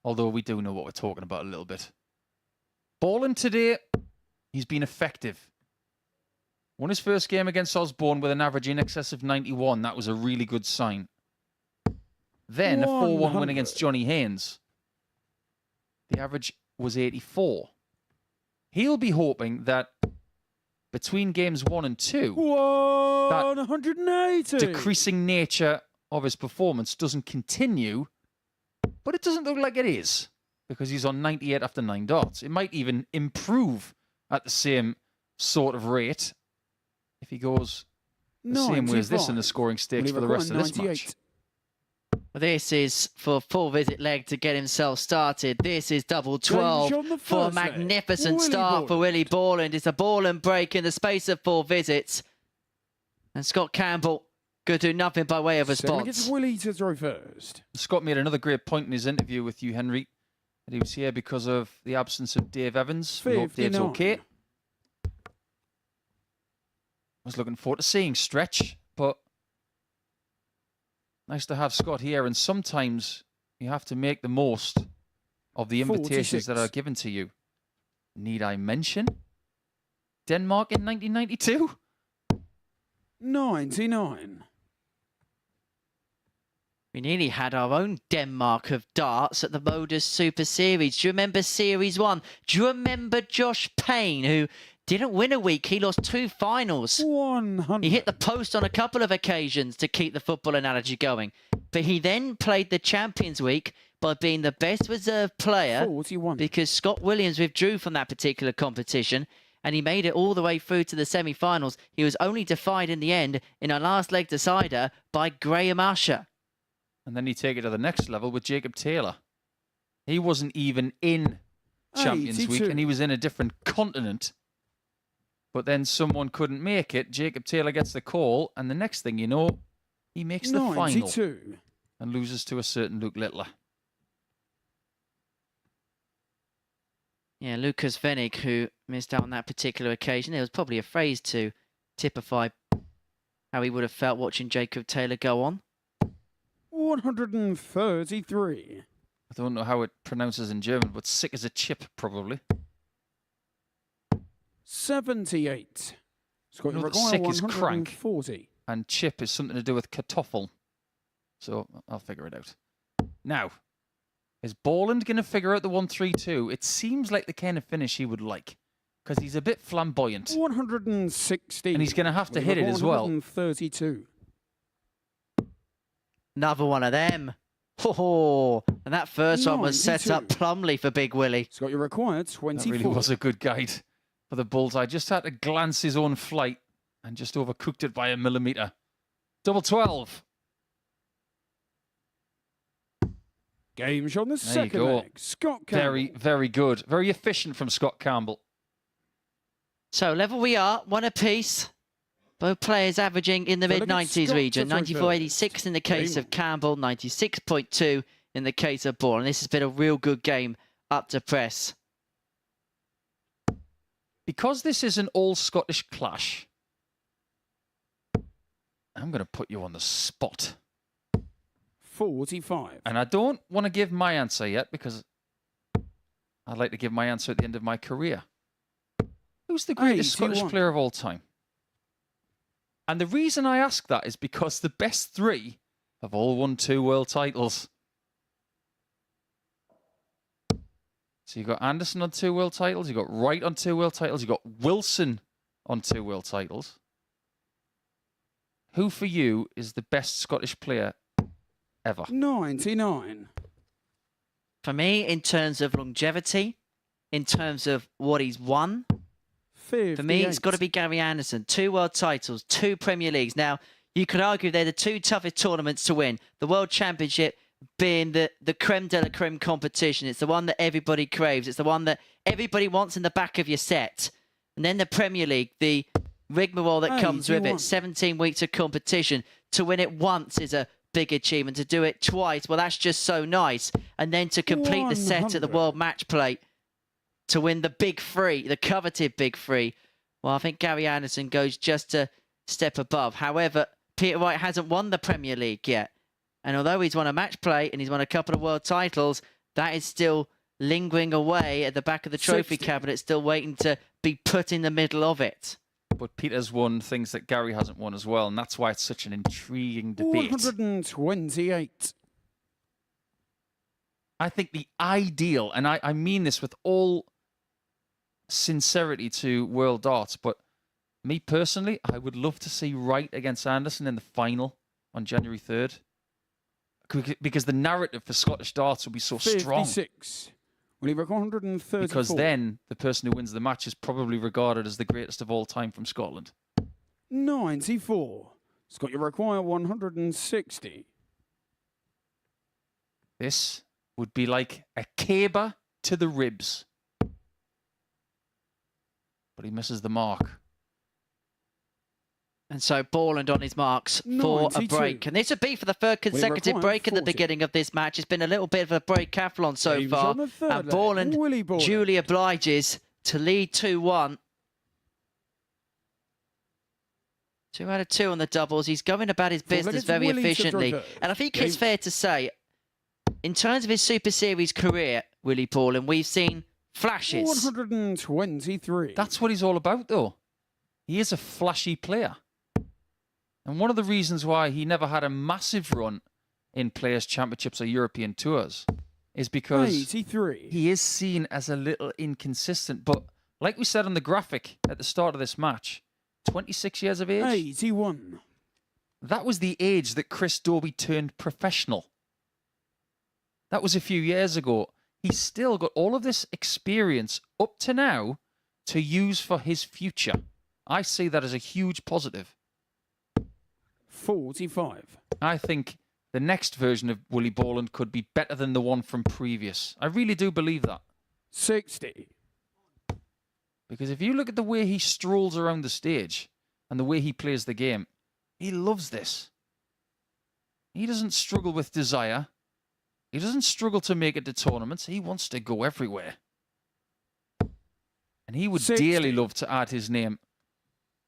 although we do know what we're talking about a little bit. Borland today, he's been effective. Won his first game against Osborne with an average in excess of 91. That was a really good sign. Then a 4-1 win against Johnny Haynes. The average was 84. He'll be hoping that between games 1 and 2, 180. decreasing nature of his performance doesn't continue, but it doesn't look like it is, because he's on 98 after 9 darts. It might even improve at the same sort of rate if he goes the same way as this in the scoring stakes for the rest of this match. Well, this is for full visit leg to get himself started. This is double 12 for a magnificent start for Willie Borland. It's a Borland break in the space of 4 visits. And Scott Campbell could do nothing by way of response. Gets Willie to throw first. Scott made another great point in his interview with you, Henry, that he was here because of the absence of Dave Evans. We hope Dave's okay. I was looking forward to seeing Stretch, but nice to have Scott here, and sometimes you have to make the most of the invitations that are given to you. Need I mention Denmark in 1992? 99. We nearly had our own Denmark of darts at the MODUS Super Series. Do you remember Series 1? Do you remember Josh Payne, who didn't win a week? He lost 2 finals. 100. He hit the post on a couple of occasions to keep the football analogy going. But he then played the Champions Week by being the best reserve player 41. because Scott Williams withdrew from that particular competition and he made it all the way through to the semi-finals. He was only defied in the end in a last leg decider by Graham Usher. And then you take it to the next level with Jacob Taylor. He wasn't even in Champions Week, and he was in a different continent. But then someone couldn't make it. Jacob Taylor gets the call, and the next thing you know, he makes the final and loses to a certain Luke Littler. Yeah, Lucas Venig, who missed out on that particular occasion. It was probably a phrase to typify how he would have felt watching Jacob Taylor go on. 133. I don't know how it pronounces in German, but sick as a chip, probably. 78. Scott, you know, sick is crank, 140. and chip is something to do with kartoffel. So I'll figure it out. Now, is Borland going to figure out the 132? It seems like the kind of finish he would like, because he's a bit flamboyant. 160. And he's going to have to hit it as well. 132. Another one of them. Oh, and that first one was set up plumly for Big Willie. Scott, you're required 24. That really was a good guide for the Bullseye. Just had to glance his own flight and just overcooked it by a millimetre. Double 12. Game shot on the second leg. Scott Campbell. Very, very good. Very efficient from Scott Campbell. So level we are, 1 apiece. Both players averaging in the mid-90s region. 94.86 in the case of Campbell, 96.2 in the case of Ball. And this has been a real good game up to press. Because this is an all-Scottish clash, I'm going to put you on the spot. 45. And I don't want to give my answer yet because I'd like to give my answer at the end of my career. Who's the greatest Scottish player of all time? And the reason I ask that is because the best three have all won 2 world titles. So you've got Anderson on 2 world titles, you've got Wright on 2 world titles, you've got Wilson on 2 world titles. Who for you is the best Scottish player ever? 99. For me, in terms of longevity, in terms of what he's won, 58. for me, it's got to be Gary Anderson. 2 world titles, 2 Premier Leagues. Now, you could argue they're the 2 toughest tournaments to win. The World Championship being the creme de la creme competition. It's the one that everybody craves. It's the one that everybody wants in the back of your set. And then the Premier League, the rigmarole that comes with it. 17 weeks of competition. To win it once is a big achievement. To do it twice, well, that's just so nice. And then to complete the set at the World Match Play, to win the big three, the coveted big three, well, I think Gary Anderson goes just a step above. However, Peter Wright hasn't won the Premier League yet. And although he's won a match play and he's won a couple of world titles, that is still lingering away at the back of the trophy cabinet, still waiting to be put in the middle of it. But Peter's won things that Gary hasn't won as well, and that's why it's such an intriguing debate. 128. I think the ideal, and I mean this with all sincerity to World Darts, but me personally, I would love to see Wright against Anderson in the final on January 3rd. Because the narrative for Scottish darts will be so strong. 56. Well, he broke 134. Because then the person who wins the match is probably regarded as the greatest of all time from Scotland. 94. Scott, you require 160. This would be like a caber to the ribs. But he misses the mark. And so Borland on his marks for a break. And this would be for the 3rd consecutive break at the beginning of this match. It's been a little bit of a breakathlon so far. And Borland duly obliges to lead 2-1. 2 out of 2 on the doubles. He's going about his business very efficiently. And I think it's fair to say, in terms of his Super Series career, Willie Borland, we've seen flashes. 123. That's what he's all about, though. He is a flashy player. And one of the reasons why he never had a massive run in Players' Championships or European Tours is because 83. He is seen as a little inconsistent. But like we said on the graphic at the start of this match, 26 years of age. 81. That was the age that Chris Dobie turned professional. That was a few years ago. He's still got all of this experience up to now to use for his future. I see that as a huge positive. 45. I think the next version of Willie Borland could be better than the one from previous. I really do believe that. 60. Because if you look at the way he strolls around the stage and the way he plays the game, he loves this. He doesn't struggle with desire. He doesn't struggle to make it to tournaments. He wants to go everywhere. And he would 60. dearly love to add his name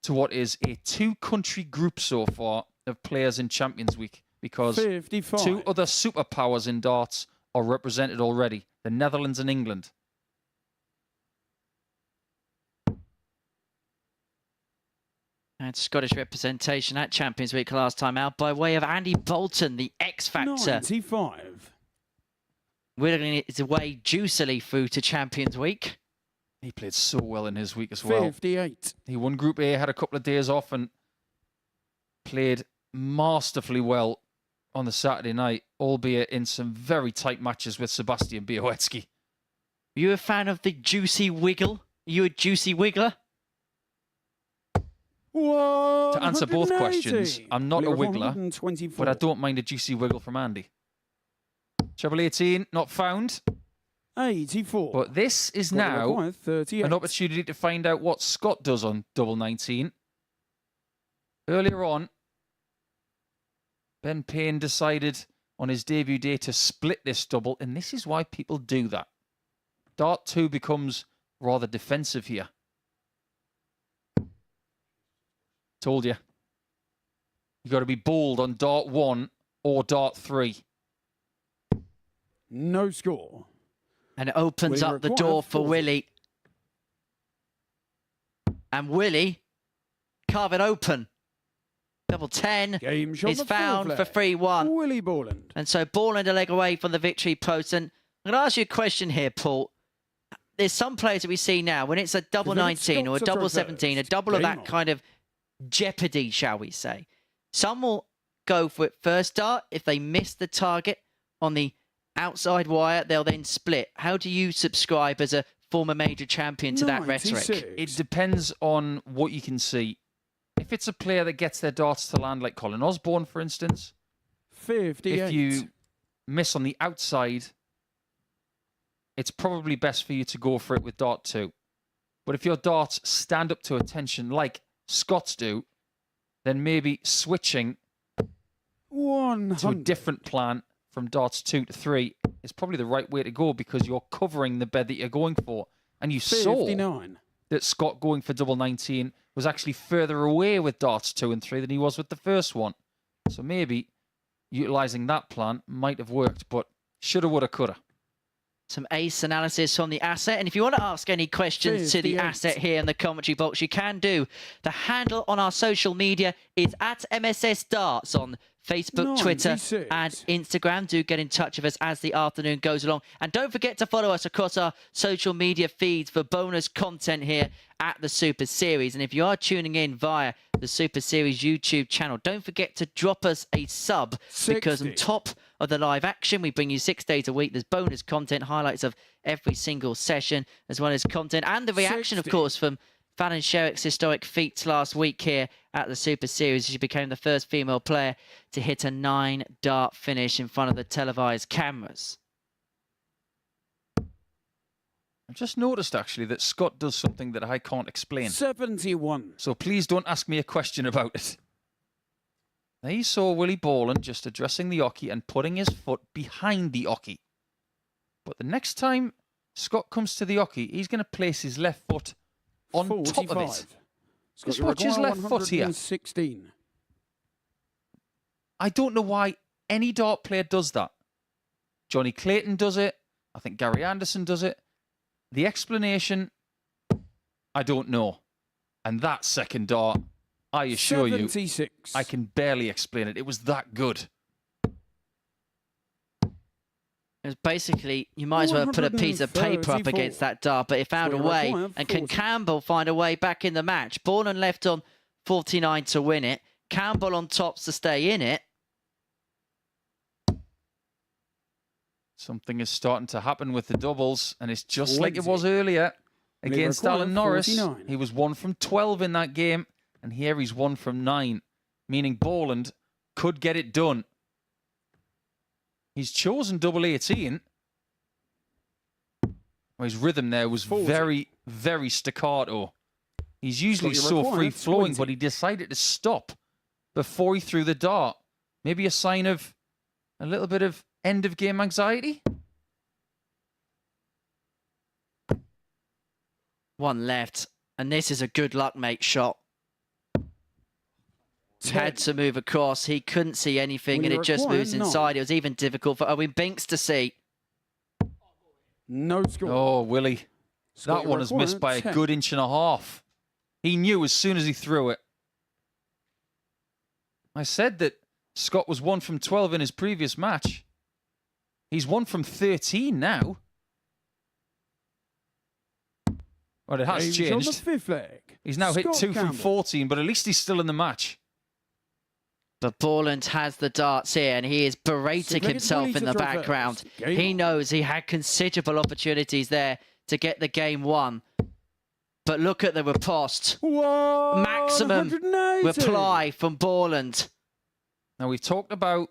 to what is a 2-country group so far of players in Champions Week, because 55. 2 other superpowers in darts are represented already, the Netherlands and England. And Scottish representation at Champions Week last time out by way of Andy Bolton, the X Factor. 95. Wiggling his way juicily through to Champions Week. He played so well in his week as well. 58. He won Group A, had a couple of days off, and played masterfully well on the Saturday night, albeit in some very tight matches with Sebastian Białowski. Are you a fan of the juicy wiggle? Are you a juicy wiggler? To answer both 180. questions, I'm not a wiggler, 124. but I don't mind a juicy wiggle from Andy. Treble 18, not found. 84. But this is now an opportunity to find out what Scott does on double 19. Earlier on, Ben Payne decided on his debut day to split this double, and this is why people do that. Dart 2 becomes rather defensive here. Told you. You've got to be bold on Dart 1 or Dart 3. No score. And it opens up the door for Willie. And Willie carve it open. Double 10 is found for 3-1. Willie Borland. And so Borland a leg away from the victory post. And I'm going to ask you a question here, Paul. There's some players that we see now, when it's a double 19 or a double 17, a double of that kind of jeopardy, shall we say. Some will go for it first dart. If they miss the target on the outside wire, they'll then split. How do you subscribe as a former major champion to that rhetoric? It depends on what you can see. If it's a player that gets their darts to land, like Colin Osborne, for instance, 58. if you miss on the outside, it's probably best for you to go for it with dart 2. But if your darts stand up to attention like Scott's do, then maybe switching 100. to a different plan from darts 2 to 3 is probably the right way to go, because you're covering the bed that you're going for. And you 59. saw that Scott going for double 19 was actually further away with darts 2 and 3 than he was with the first one. So maybe utilising that plan might have worked, but shoulda, woulda, coulda. Some ace analysis on the asset. And if you want to ask any questions to the asset here in the commentary box, you can do. The handle on our social media is at MSS Darts on Facebook, Twitter and Instagram. Do get in touch with us as the afternoon goes along. And don't forget to follow us across our social media feeds for bonus content here at the Super Series. And if you are tuning in via the Super Series YouTube channel, don't forget to drop us a sub, because on top of the live action, we bring you 6 days a week. There's bonus content, highlights of every single session, as well as content and the reaction, of course, from Fallon Sherrick's historic feats last week here at the Super Series. She became the first female player to hit a 9-dart finish in front of the televised cameras. I've just noticed, actually, that Scott does something that I can't explain. 71. So please don't ask me a question about it. There you saw Willie Borland just addressing the oche and putting his foot behind the oche. But the next time Scott comes to the oche, he's going to place his left foot on 45. top of it. Just watch his left foot here. 16. I don't know why any dart player does that. Johnny Clayton does it. I think Gary Anderson does it. The explanation, I don't know. And that second dart, I assure 76. you, I can barely explain it. It was that good. It was basically, you might as well put a piece of paper up against that dart, but it found a way. And can Campbell find a way back in the match? Borland left on 49 to win it. Campbell on tops to stay in it. Something is starting to happen with the doubles, and it's just like it was earlier against Alan Norris. 49. He was 1 from 12 in that game, and here he's 1 from 9, meaning Borland could get it done. He's chosen double 18. Well, his rhythm there was 40. very, very staccato. He's usually so free-flowing, but he decided to stop before he threw the dart. Maybe a sign of a little bit of end-of-game anxiety? One left. And this is a good luck, mate, shot. Had to move across. He couldn't see anything, and it just moves inside. It was even difficult for Owen Binks to see. No score. Oh, Willie. That one is missed by a good inch and a half. He knew as soon as he threw it. I said that Scott was 1 from 12 in his previous match. He's 1 from 13 now. Well, it has changed. On the 5th leg. He's now hit 2 from 14, but at least he's still in the match. But Borland has the darts here, and he is berating himself in the background. He knows he had considerable opportunities there to get the game won. But look at the riposte. Maximum reply from Borland. Now, we've talked about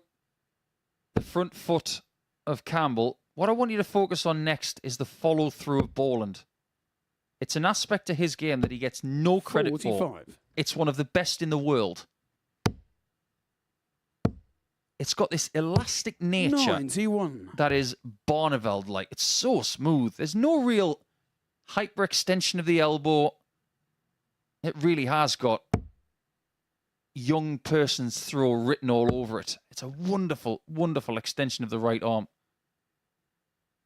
the front foot of Campbell. What I want you to focus on next is the follow-through of Borland. It's an aspect to his game that he gets no credit for. It's one of the best in the world. it's got this elastic nature 91. that is Barneveld-like. It's so smooth. There's no real hyperextension of the elbow. It really has got young person's throw written all over it. It's a wonderful, wonderful extension of the right arm.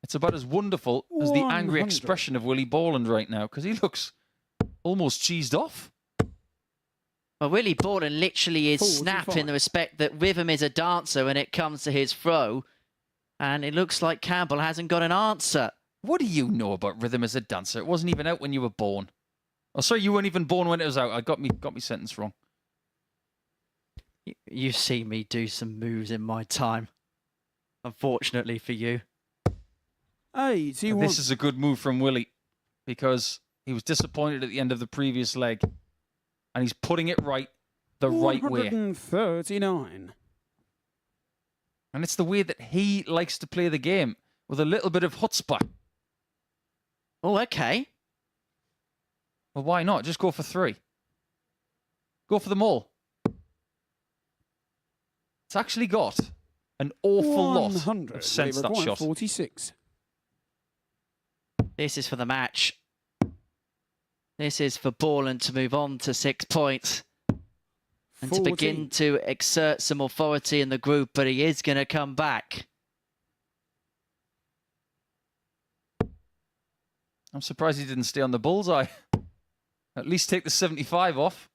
It's about as wonderful as the angry 100. expression of Willie Borland right now, because he looks almost cheesed off. Well, Willie Borland literally is 45. snap in the respect that Rhythm is a dancer when it comes to his throw. And it looks like Campbell hasn't got an answer. What do you know about Rhythm as a dancer? It wasn't even out when you were born. Oh, sorry, you weren't even born when it was out. I got me sentence wrong. You see me do some moves in my time. Unfortunately for you. 81. This is a good move from Willie, because he was disappointed at the end of the previous leg, and he's putting it right the right way. 139. And it's the way that he likes to play the game, with a little bit of chutzpah. Oh, okay. Well, why not? Just go for 3. Go for them all. It's actually got an awful lot 100. of sense, that shot. 46. This is for the match. This is for Borland to move on to 6 points. And 40. to begin to exert some authority in the group, but he is going to come back. I'm surprised he didn't stay on the bullseye. At least take the 75 off.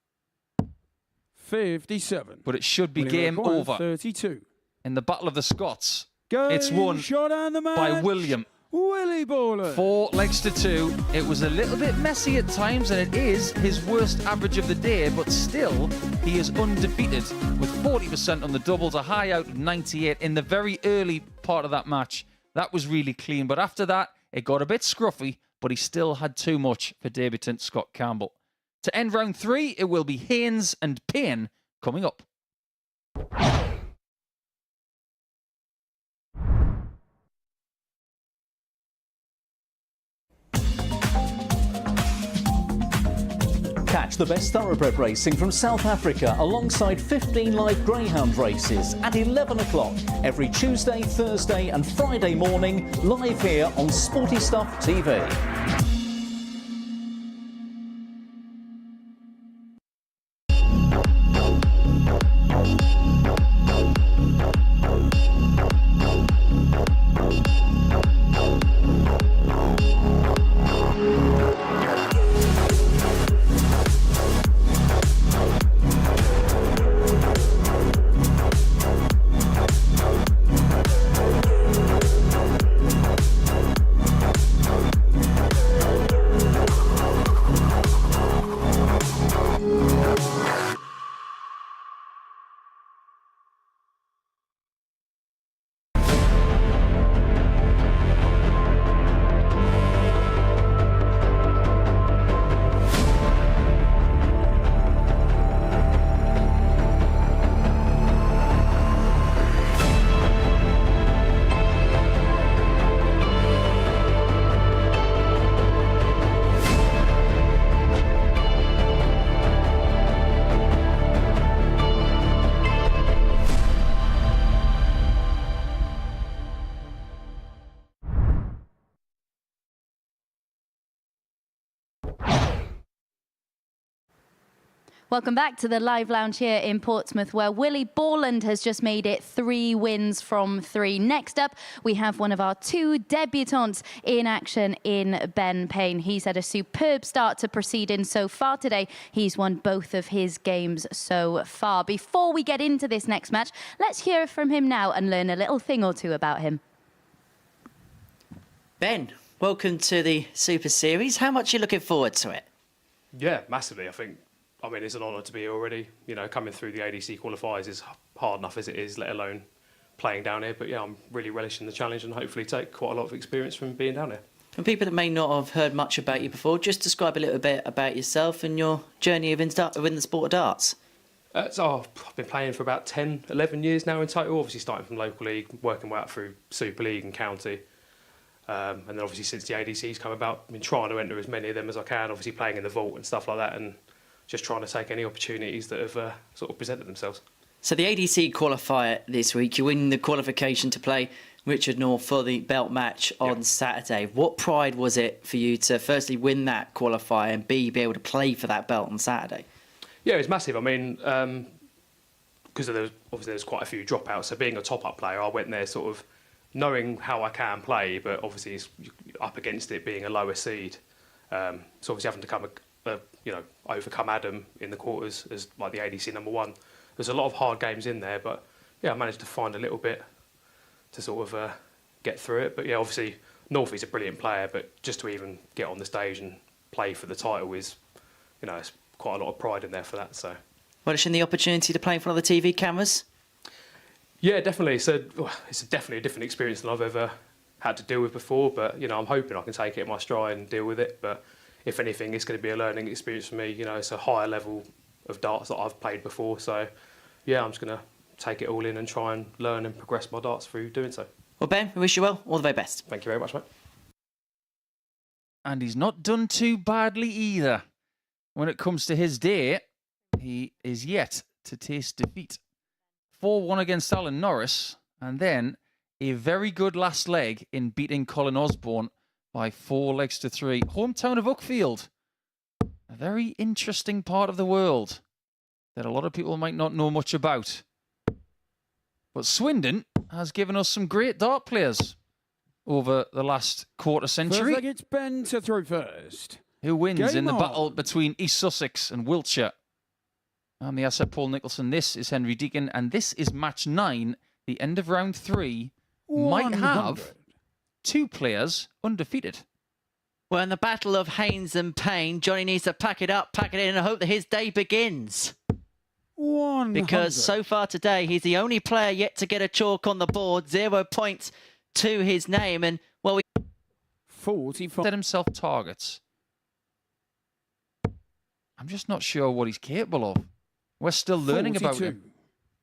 57. But it should be Willie game required over. 32. In the Battle of the Scots, Game it's won shot and the match. by William. Willie Borland. 4 legs to 2. It was a little bit messy at times, and it is his worst average of the day, but still, he is undefeated with 40% on the doubles, a high out of 98 in the very early part of that match. That was really clean, but after that, it got a bit scruffy, but he still had too much for debutant Scott Campbell. To end round 3, it will be Haynes and Payne coming up. Catch the best thoroughbred racing from South Africa alongside 15 live greyhound races at 11 o'clock every Tuesday, Thursday and Friday morning, live here on Sporty Stuff TV. Welcome back to the live lounge here in Portsmouth, where Willie Borland has just made it 3 wins from 3. Next up, we have one of our 2 debutants in action in Ben Payne. He's had a superb start to proceedings so far today. He's won both of his games so far. Before we get into this next match, let's hear from him now and learn a little thing or two about him. Ben, welcome to the Super Series. How much are you looking forward to it? Yeah, massively. I mean, it's an honour to be here already. You know, coming through the ADC qualifiers is hard enough as it is, let alone playing down here. But yeah, I'm really relishing the challenge and hopefully take quite a lot of experience from being down here. For people that may not have heard much about you before, just describe a little bit about yourself and your journey within the sport of darts. So I've been playing for about 10, 11 years now in total. Obviously starting from local league, working way up through Super League and county. And then obviously since the ADC's come about, I've been trying to enter as many of them as I can, obviously playing in the vault and stuff like that, and just trying to take any opportunities that have sort of presented themselves. So the ADC qualifier this week, you win the qualification to play Richard North for the belt match on Saturday. What pride was it for you to firstly win that qualifier and B, be able to play for that belt on Saturday? Yeah, it was massive. I mean, because there's quite a few dropouts. So being a top-up player, I went there sort of knowing how I can play, but obviously it's up against it being a lower seed. So obviously having to overcome Adam in the quarters as like the ADC #1. There's a lot of hard games in there, but yeah, I managed to find a little bit to sort of get through it. But yeah, obviously Northie's a brilliant player, but just to even get on the stage and play for the title is, it's quite a lot of pride in there for that. So, relishing the opportunity to play in front of the TV cameras? Yeah, definitely. So it's definitely a different experience than I've ever had to deal with before. But I'm hoping I can take it in my stride and deal with it. But if anything, it's going to be a learning experience for me. It's a higher level of darts that I've played before. So yeah, I'm just going to take it all in and try and learn and progress my darts through doing so. Well, Ben, we wish you well. All the very best. Thank you very much, mate. And he's not done too badly either. When it comes to his day, he is yet to taste defeat. 4-1 against Alan Norris, and then a very good last leg in beating Colin Osborne by 4 legs to 3. Hometown of Uckfield. A very interesting part of the world that a lot of people might not know much about. But Swindon has given us some great dart players over the last quarter century. First leg, it's Ben to throw first. Who wins Game in the on. battle between East Sussex and Wiltshire? I'm the asset Paul Nicholson. This is Henry Deacon, and this is match 9. The end of round 3 might have 100. 2 players undefeated. Well, in the battle of Haynes and Payne, Johnny needs to pack it up, pack it in, and hope that his day begins. 100. Because so far today, he's the only player yet to get a chalk on the board. 0 points to his name. And, well, we 45. Set himself targets. I'm just not sure what he's capable of. We're still learning about 42. him.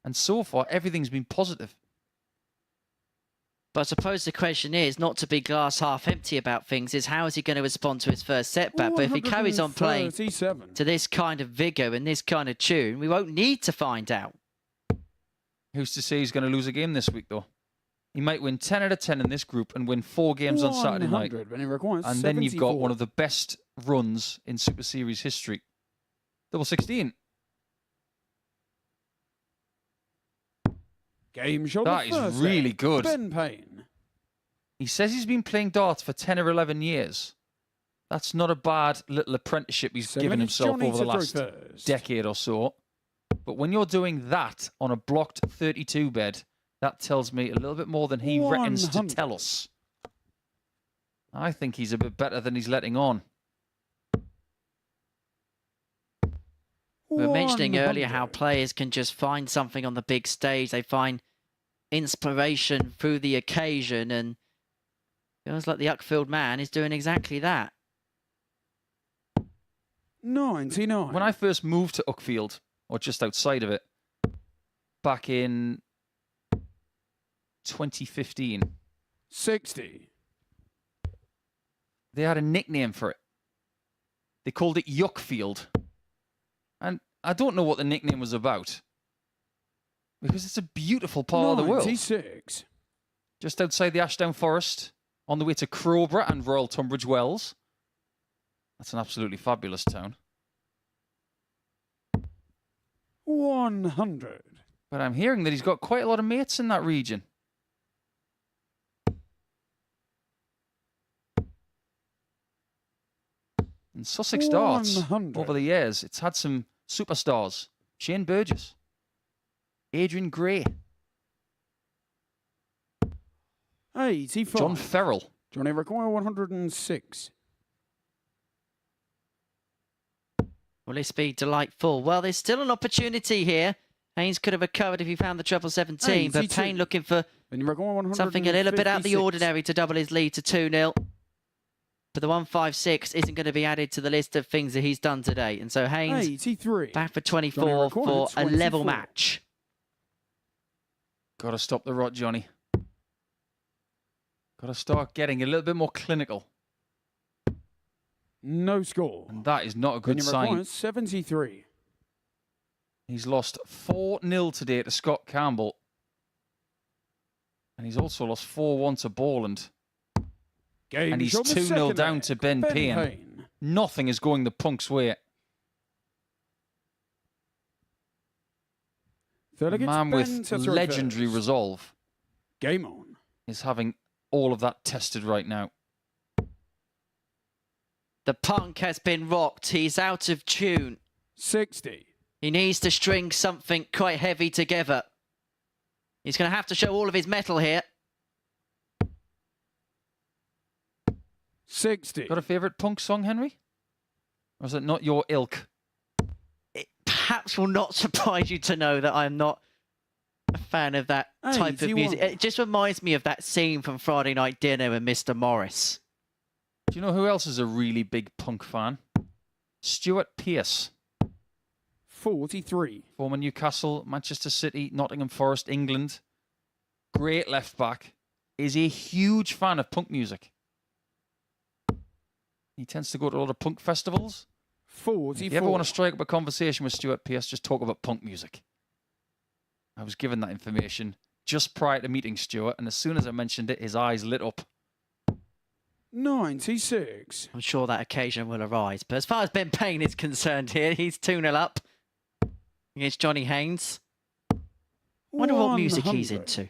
And so far, everything's been positive. But I suppose the question is, not to be glass half empty about things, is how is he going to respond to his first setback? But if he carries on playing 137. to this kind of vigour and this kind of tune, we won't need to find out. Who's to say he's going to lose a game this week, though? He might win 10 out of 10 in this group and win 4 games on Saturday night. 100, but he requires And then you've got 74. one of the best runs in Super Series history. Double 16. Game shot. That is really good. Ben Payne. He says he's been playing darts for 10 or 11 years. That's not a bad little apprenticeship he's 7 given minutes, himself Johnny over the to throw last first. decade or so. But when you're doing that on a blocked 32 bed, that tells me a little bit more than he reckons to 100. tell us. I think he's a bit better than he's letting on. We were mentioning earlier 100. how players can just find something on the big stage. They find inspiration through the occasion, and it feels like the Uckfield man is doing exactly that. 99. When I first moved to Uckfield, or just outside of it, back in 2015, 60. they had a nickname for it. They called it Yuckfield. And I don't know what the nickname was about. Because it's a beautiful part of the world. 96. Just outside the Ashdown Forest, on the way to Crowborough and Royal Tunbridge Wells. That's an absolutely fabulous town. 100. But I'm hearing that he's got quite a lot of mates in that region. And Sussex darts, 100. over the years, it's had some superstars. Shane Burgess, Adrian Gray, 85. John Ferrell. Johnny require 106. Will this be delightful? Well, there's still an opportunity here. Haynes could have recovered if he found the treble 17, but 82. Payne looking for Then you require 156. something a little bit out of the ordinary to double his lead to 2-0. But the 156 isn't going to be added to the list of things that he's done today. And so Haynes 83. back for Johnny 24 required for a level 24. match. Got to stop the rot, Johnny. Got to start getting a little bit more clinical. No score. And that is not a Then good you sign. require 73. He's lost 4-0 today to Scott Campbell. And he's also lost 4-1 to Borland. And he's 2-0 down to Ben Payne. Nothing is going the Punk's way. A man with legendary resolve. Game on. Is having all of that tested right now. The Punk has been rocked. He's out of tune. 60. He needs to string something quite heavy together. He's going to have to show all of his metal here. 60. Got a favourite Punk song, Henry? Or is it not your ilk? It perhaps will not surprise you to know that I'm not a fan of that type of music. It just reminds me of that scene from Friday Night Dinner with Mr. Morris. Do you know who else is a really big Punk fan? Stuart Pearce. 43. Former Newcastle, Manchester City, Nottingham Forest, England. Great left back. Is a huge fan of punk music. He tends to go to a lot of punk festivals. 44. If you ever want to strike up a conversation with Stuart Pearce, just talk about punk music. I was given that information just prior to meeting Stuart, and as soon as I mentioned it, his eyes lit up. 96. I'm sure that occasion will arise. But as far as Ben Payne is concerned here, he's 2-0 up against Johnny Haynes. Wonder what music he's into.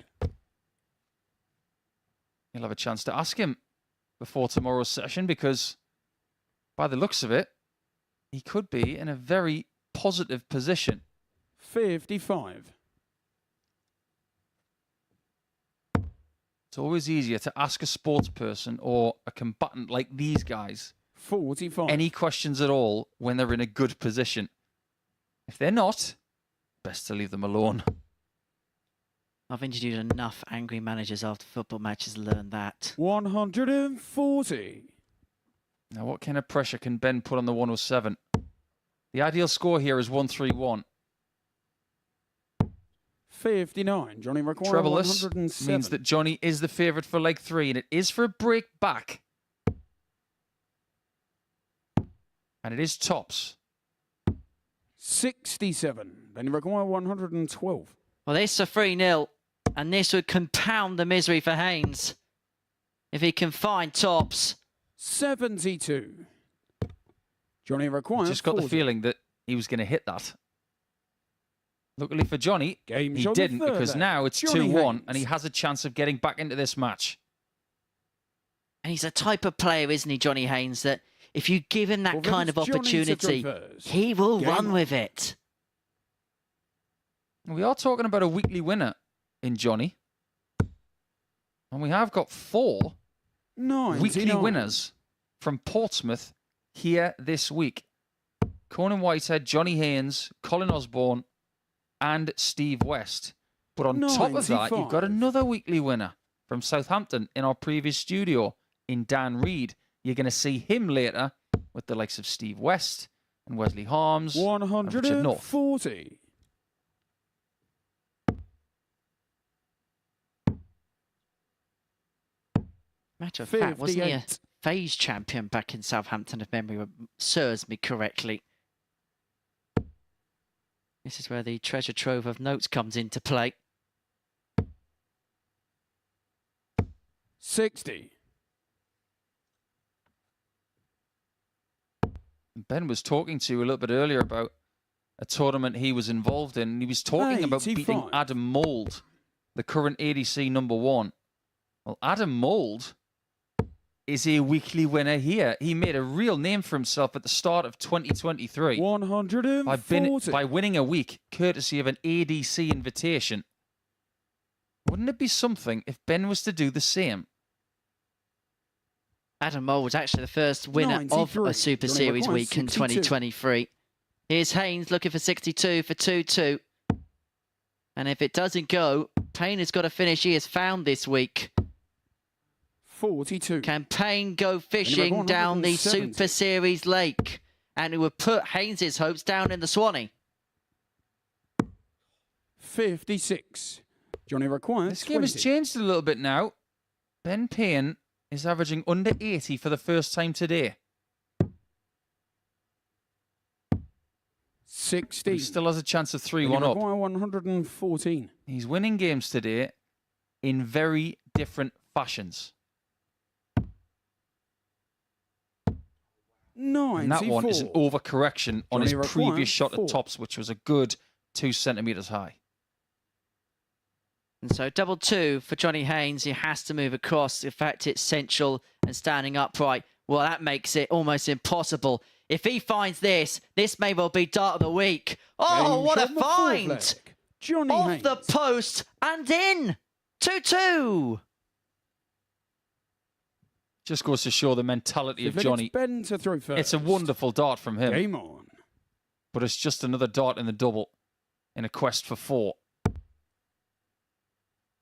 You'll have a chance to ask him before tomorrow's session, because by the looks of it, he could be in a very positive position. 55. It's always easier to ask a sports person or a combatant like these guys 45. any questions at all when they're in a good position. If they're not, best to leave them alone. I've interviewed enough angry managers after football matches to learn that. 140. Now, what kind of pressure can Ben put on the 107? The ideal score here is 131. 59. Johnny requires Trebleless 107. means that Johnny is the favourite for leg 3, and it is for a break back. And it is tops. 67. Then you require 112. Well, this is a 3-0, and this would compound the misery for Haynes if he can find tops. 72. Johnny requires Just got 40. the feeling that he was going to hit that. Luckily for Johnny, he didn't, because now it's 2-1, and he has a chance of getting back into this match. And he's a type of player, isn't he, Johnny Haynes, that if you give him that kind of opportunity, he will run with it. We are talking about a weekly winner in Johnny. And we have got 4 weekly winners from Portsmouth here this week. Conan Whitehead, Johnny Haynes, Colin Osborne, and Steve West. But on top of that, you've got another weekly winner from Southampton in our previous studio in Dan Reed. You're going to see him later with the likes of Steve West and Wesley Harms and Richard North. 140. Matter of fact, wasn't he a phase champion back in Southampton, if memory serves me correctly? This is where the treasure trove of notes comes into play. 60. Ben was talking to you a little bit earlier about a tournament he was involved in, and he was talking about beating Adam Mould, the current ADC #1. Well, Adam Mould is a weekly winner here. He made a real name for himself at the start of 2023 140. by winning a week courtesy of an ADC invitation. Wouldn't it be something if Ben was to do the same? Adam Mould was actually the first winner of a Super Series week in 2023. Here's Haynes looking for 62 for 2-2. And if it doesn't go, Payne has got to finish. He has found this week. 42. Can Payne go fishing down the Super Series lake? And it would put Haynes' hopes down in the Swanee. 56. Johnny requires This game has changed a little bit now. Ben Payne is averaging under 80 for the first time today. 16. He still has a chance of And you 3-1 up. require 114. He's winning games today in very different fashions. 94. And that one is an overcorrection on his Johnny previous requires shot 4. at tops, which was a good 2 centimetres high. And so double 2 for Johnny Haynes. He has to move across. In fact, it's central and standing upright. Well, that makes it almost impossible. If he finds this, this may well be dart of the week. Oh, Range what a on the fourth find! leg. Johnny Off Haynes. the post and in. 2-2. Just goes to show the mentality of Fifth leg, Johnny. it's Ben to throw first. It's a wonderful dart from him, Game on. but it's just another dart in the double in a quest for 4.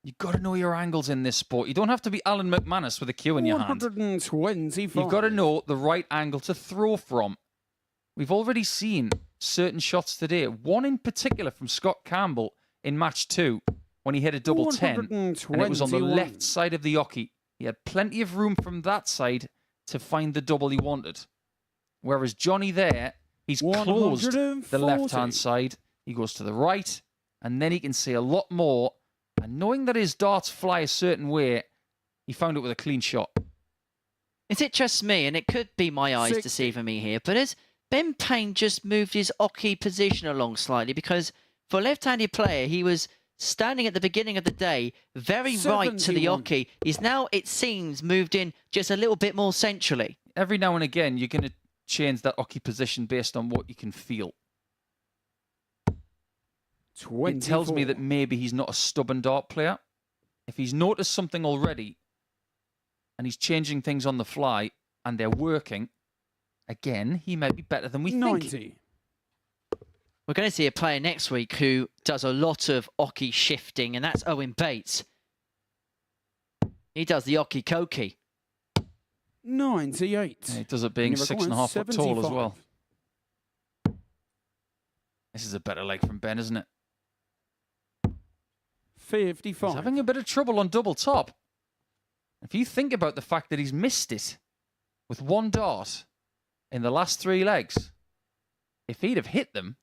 You've got to know your angles in this sport. You don't have to be Alan McManus with a cue in your hand. 125. You've got to know the right angle to throw from. We've already seen certain shots today. One in particular from Scott Campbell in match 2 when he hit a double 10, and it was on the 121. left side of the oche. He had plenty of room from that side to find the double he wanted. Whereas Johnny there, he's closed the 140. left-hand side. He goes to the right, and then he can see a lot more. And knowing that his darts fly a certain way, he found it with a clean shot. Is it just me, and it could be my eyes 60. deceiving me here, but has Ben Payne just moved his oche position along slightly? Because for a left-handed player, he was standing at the beginning of the day very right to the 71. oche. He's now, it seems, moved in just a little bit more centrally. Every now and again, you're going to change that oche position based on what you can feel. 24. It tells me that maybe he's not a stubborn dart player. If he's noticed something already and he's changing things on the fly and they're working, again, he may be better than we 90. think. We're going to see a player next week who does a lot of oche shifting, and that's Owen Bates. He does the oche koki. 98. Yeah, he does it being And you 6.5 foot tall as 75. well. This is a better leg from Ben, isn't it? 55. He's having a bit of trouble on double top. If you think about the fact that he's missed it with one dart in the last 3 legs, if he'd have hit them,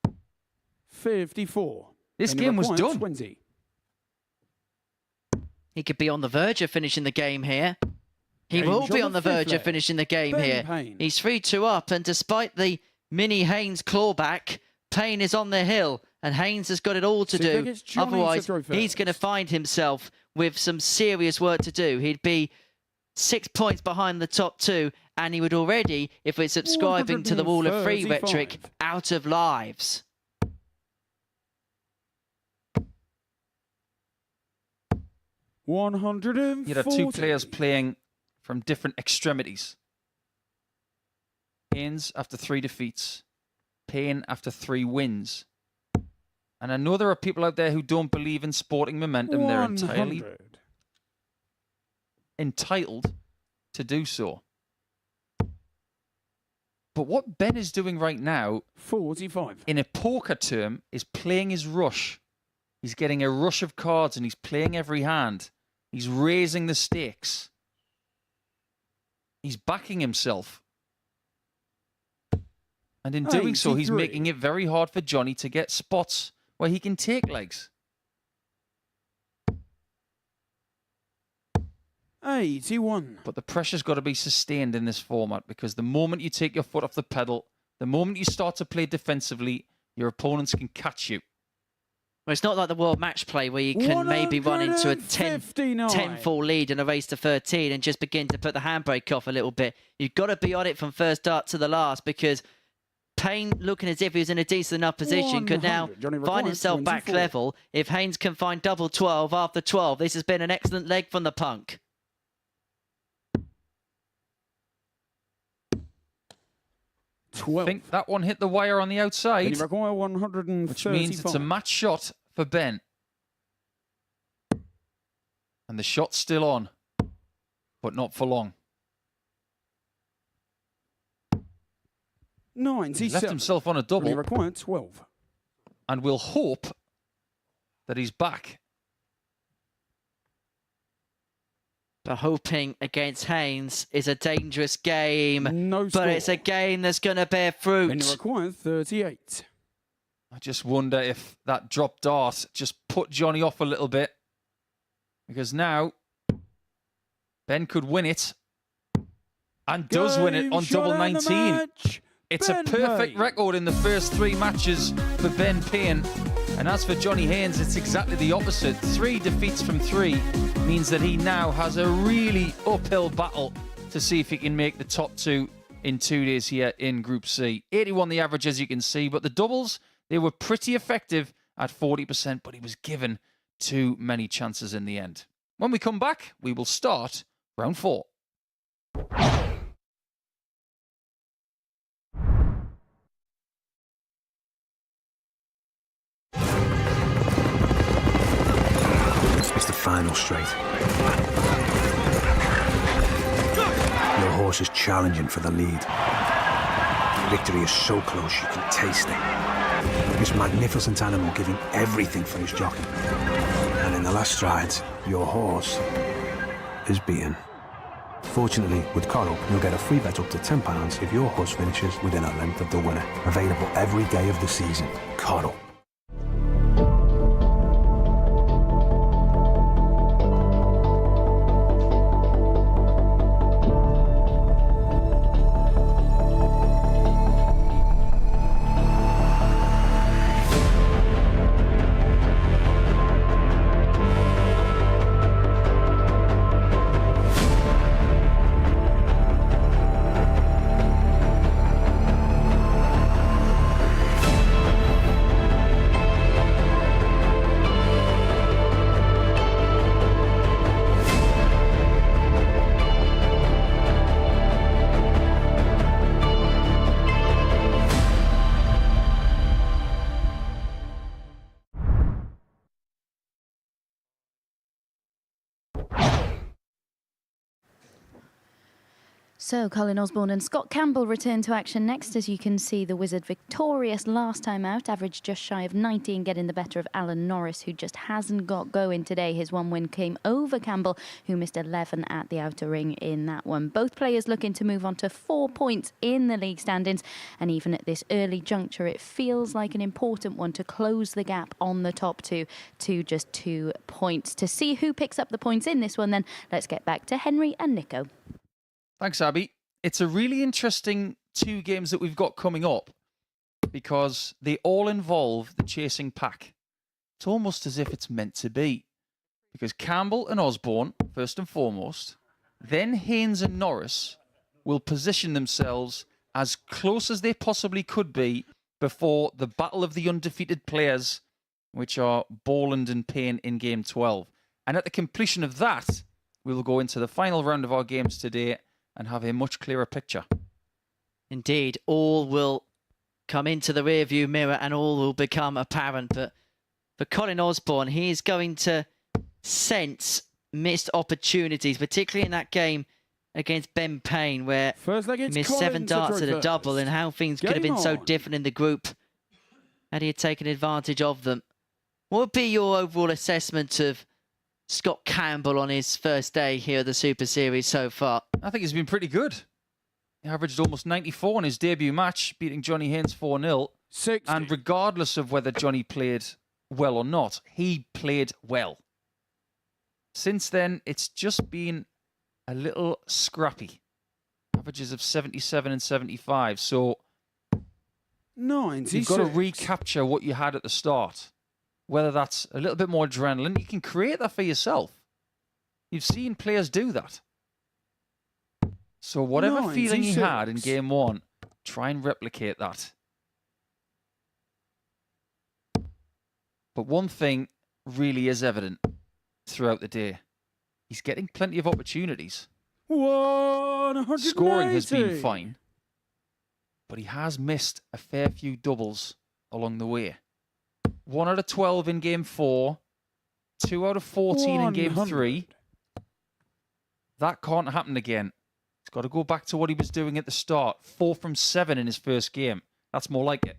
54. this And you game was require done. 20. He could be on the verge of finishing the game here. He Range will be on on the the verge fifth of leg. finishing the game Ben here. Payne. He's 3-2 up, and despite the mini Haynes clawback, Payne is on the hill, and Haynes has got it all to So I think do. it's Johnny to Otherwise, throw he's first. going to find himself with some serious work to do. He'd be 6 points behind the top 2, and he would already, if we're subscribing to the Wall of Free 135. rhetoric, out of lives. You'd have 2 players 140. playing from different extremities. Haynes after 3 defeats. Payne after 3 wins. And I know there are people out there who don't believe in sporting momentum. They're entirely 100. entitled to do so. But what Ben is doing right now, 45. in a poker term, is playing his rush. He's getting a rush of cards and he's playing every hand. He's raising the stakes. He's backing himself. And in doing so, he's 83. making it very hard for Johnny to get spots where he can take legs. 81. But the pressure's got to be sustained in this format, because the moment you take your foot off the pedal, the moment you start to play defensively, your opponents can catch you. Well, it's not like the World Match Play where you can maybe run into a 10-4 lead in a race to 13 and just begin to put the handbrake off a little bit. You've got to be on it from first dart to the last, because Payne, looking as if he was in a decent enough position, could now 100. Johnny find requires himself back 24. level. If Haynes can find double 12 after 12, this has been an excellent leg from the punk. I 12. think that one hit the wire on the outside, And you require 135. which means it's a match shot for Ben. And the shot's still on, but not for long. 97. He's left himself on a And you double, require 12. and we'll hope that he's back. But hoping against Haynes is a dangerous game. No But score. it's a game that's going to bear And you fruit. require 38. I just wonder if that drop dart just put Johnny off a little bit. Because now, Ben could win it. And does win it on double 19. It's a perfect record in the first 3 matches for Ben Payne. And as for Johnny Haynes, it's exactly the opposite. 3 defeats from 3 means that he now has a really uphill battle to see if he can make the top 2 in 2 days here in Group C. 81 the average, as you can see, but the doubles, they were pretty effective at 40%, but he was given too many chances in the end. When we come back, we will start round 4. It's the final straight. Your horse is challenging for the lead. Victory is so close you can taste it. This magnificent animal giving everything for his jockey. And in the last strides, your horse is beaten. Fortunately, with Coral, you'll get a free bet up to £10 if your horse finishes within a length of the winner. Available every day of the season. Coral. So Colin Osborne and Scott Campbell return to action next. As you can see, the Wizard victorious last time out, averaged just shy of 90 and getting the better of Alan Norris, who just hasn't got going today. His one win came over Campbell, who missed 11 at the outer ring in that one. Both players looking to move on to 4 points in the league standings, and even at this early juncture, it feels like an important one to close the gap on the top 2 to just 2 points. To see who picks up the points in this one, then let's get back to Henry and Nico. Thanks, Abby. It's a really interesting 2 games that we've got coming up because they all involve the chasing pack. It's almost as if it's meant to be. Because Campbell and Osborne, first and foremost, then Haynes and Norris will position themselves as close as they possibly could be before the battle of the undefeated players, which are Borland and Payne in Game 12. And at the completion of that, we will go into the final round of our games today and have a much clearer picture. Indeed, all will come into the rearview mirror and all will become apparent. But for Colin Osborne, he is going to sense missed opportunities, particularly in that game against Ben Payne, where he missed 7 darts at a double, and how things could have been so different in the group had he had taken advantage of them. What would be your overall assessment of Scott Campbell on his first day here at the Super Series so far? I think he's been pretty good. He averaged almost 94 in his debut match, beating Johnny Haynes 4-0. And regardless of whether Johnny played well or not, he played well. Since then, it's just been a little scrappy. Averages of 77 and 75. So you've got to recapture what you had at the start. Whether that's a little bit more adrenaline, you can create that for yourself. You've seen players do that. So whatever feeling he had in Game 1, try and replicate that. But one thing really is evident throughout the day. He's getting plenty of opportunities. 180. Scoring has been fine. But he has missed a fair few doubles along the way. 1 out of 12 in Game 4. 2 out of 14 in Game 3. That can't happen again. He's got to go back to what he was doing at the start. 4 from 7 in his first game. That's more like it.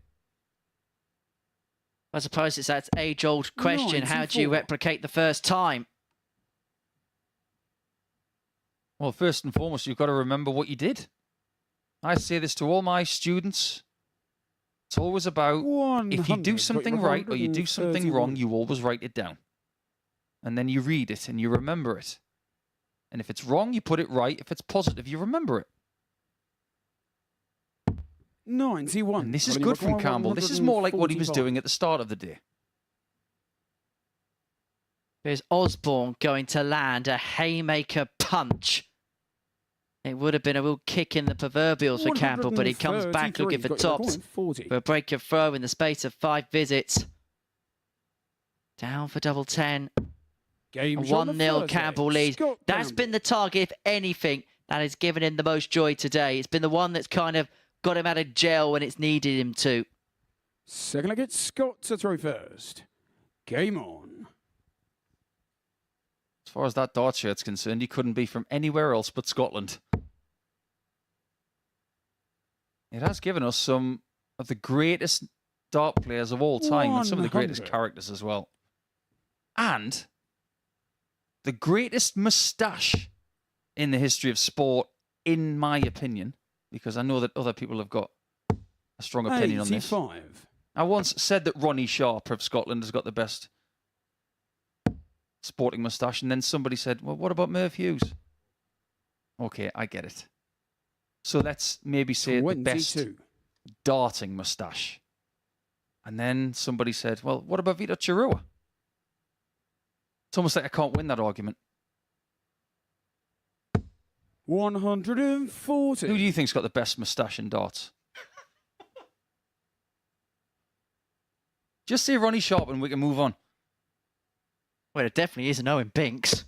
I suppose it's that age-old question. How do you replicate the first time? Well, first and foremost, you've got to remember what you did. I say this to all my students, It's always about if you do something right or you do something wrong, you always write it down. And then you read it and you remember it. And if it's wrong, you put it right. If it's positive, you remember it. 91. And this is good from Campbell. This is more like what he was doing at the start of the day. Here's Osborne going to land a haymaker punch. It would have been a real kick in the proverbials for Campbell, but he comes back looking for tops for a break of throw in the space of 5 visits. Down for double 10. 1-0 Campbell leads. That's been the target, if anything, that has given him the most joy today. It's been the one that's kind of got him out of jail when it's needed him to. Second leg, it's Scott to throw first. Game on. As far as that dart shirt's concerned, he couldn't be from anywhere else but Scotland. It has given us some of the greatest dart players of all time and some of the greatest characters as well. And the greatest moustache in the history of sport, in my opinion, because I know that other people have got a strong opinion on this. 85. I once said that Ronnie Sharp of Scotland has got the best sporting moustache, and then somebody said, well, what about Merv Hughes? Okay, I get it. So let's maybe say the best darting moustache. And then somebody said, well, what about Vito Chirua? It's almost like I can't win that argument. 140. Who do you think's got the best moustache in darts? Just say Ronnie Sharp and we can move on. Well, it definitely isn't Owen Binks.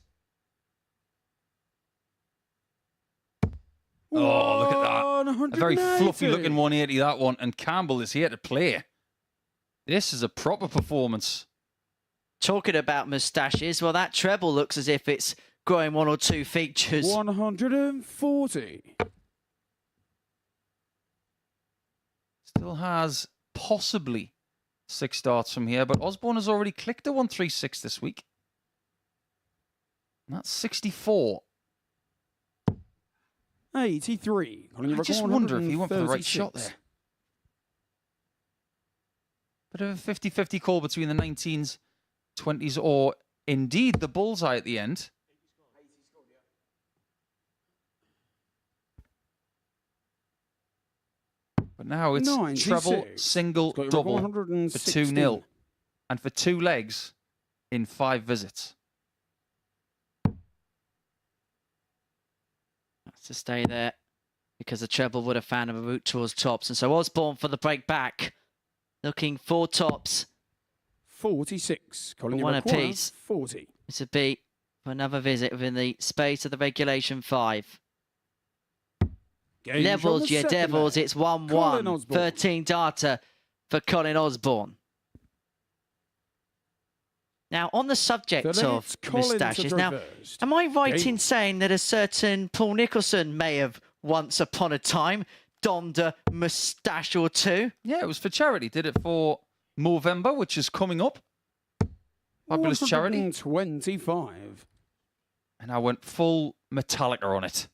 Oh, look at that. A very fluffy looking 180, that one. And Campbell is here to play. This is a proper performance. Talking about moustaches, well, that treble looks as if it's growing 1 or 2 features. 140. Still has possibly 6 darts from here, but Osborne has already clicked a 136 this week. And that's 64. 83. I just wonder if he went for the right shot there. Bit of a 50-50 call between the 19s, 20s, or indeed the bullseye at the end. But now it's treble, single, double for 2-0. And for 2 legs in 5 visits. That's to stay there because the treble would have found him a route towards tops. And so Osborne for the break back. Looking for tops. 46. One apiece. 40. This would be for another visit within the space of the regulation 5. Levels, your Devils. It's 1-1. 13 data for Colin Osborne. Now, on the subject of moustaches, now, am I right in saying that a certain Paul Nicholson may have once upon a time donned a moustache or 2? Yeah, it was for charity. Did it for Movember, which is coming up. Fabulous charity. 25. And I went full Metallica on it.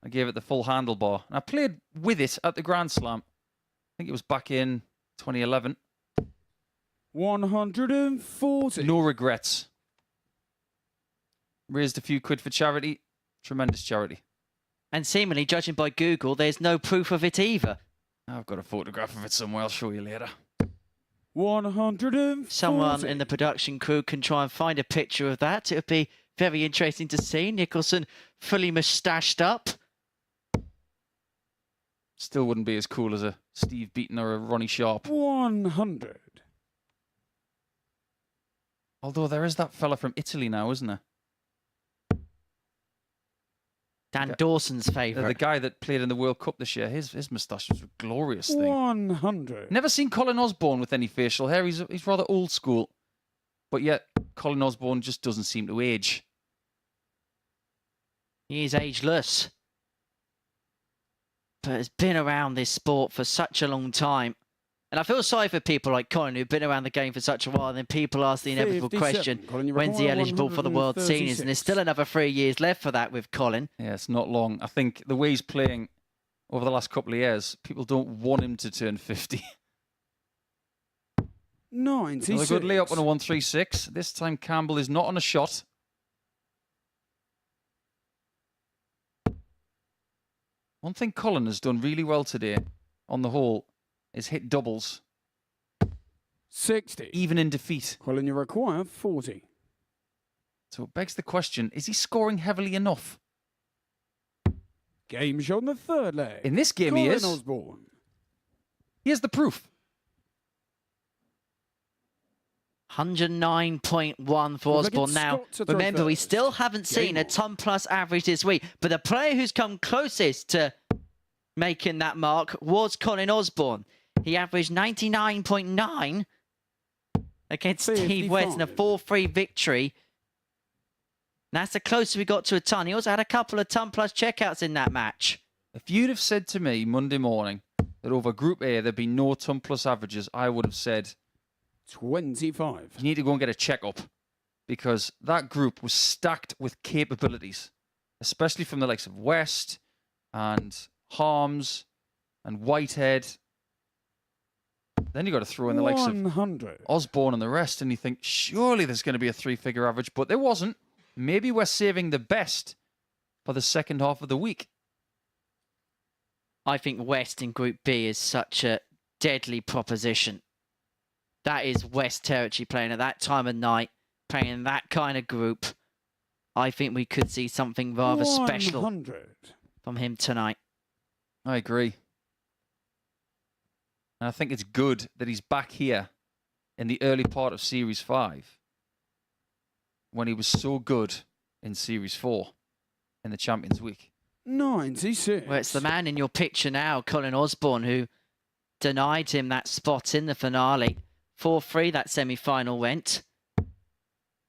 I gave it the full handlebar. And I played with it at the Grand Slam. I think it was back in 2011. 140. No regrets. Raised a few quid for charity. Tremendous charity. And seemingly, judging by Google, there's no proof of it either. I've got a photograph of it somewhere. I'll show you later. 140. Someone in the production crew can try and find a picture of that. It would be very interesting to see. Nicholson fully moustached up. Still wouldn't be as cool as a Steve Beaton or a Ronnie Sharp. 100. Although there is that fella from Italy now, isn't there? Dan Dawson's favourite. The guy that played in the World Cup this year. His moustache was a glorious thing. 100. Never seen Colin Osborne with any facial hair. He's rather old school. But yet, Colin Osborne just doesn't seem to age. He is ageless. But has been around this sport for such a long time. And I feel sorry for people like Colin who've been around the game for such a while, and then people ask the inevitable question, when's he eligible for the World Seniors? And there's still another 3 years left for that with Colin. Yeah, it's not long. I think the way he's playing over the last couple of years, people don't want him to turn 50. 96. Another good layup on a 136. This time Campbell is not on a shot. One thing Colin has done really well today, on the whole, is hit doubles. 60. Even in defeat. Colin, you require 40. So it begs the question, is he scoring heavily enough? Game shot on the third leg. In this game Colin he is. Osborne. Here's the proof. 109.1 for Osborne. Now, remember, we still haven't seen a ton plus average this week, but the player who's come closest to making that mark was Colin Osborne. He averaged 99.9 against Steve West in a 4-3 victory. That's the closest we got to a ton. He also had a couple of ton plus checkouts in that match. If you'd have said to me Monday morning that over Group A there'd be no ton plus averages, I would have said 25. you need to go and get a checkup, because that group was stacked with capabilities, especially from the likes of West and Harms and Whitehead. Then you got to throw in the likes of 100. Osborne and the rest, and you think surely there's going to be a 3-figure average, but there wasn't. Maybe we're saving the best for the second half of the week. I think West in Group B is such a deadly proposition. That is West territory playing at that time of night, playing in that kind of group. I think we could see something rather special from him tonight. I agree. And I think it's good that he's back here in the early part of Series 5 when he was so good in Series 4 in the Champions Week. 96. Well, it's the man in your picture now, Colin Osborne, who denied him that spot in the finale. 4-3, that semi-final went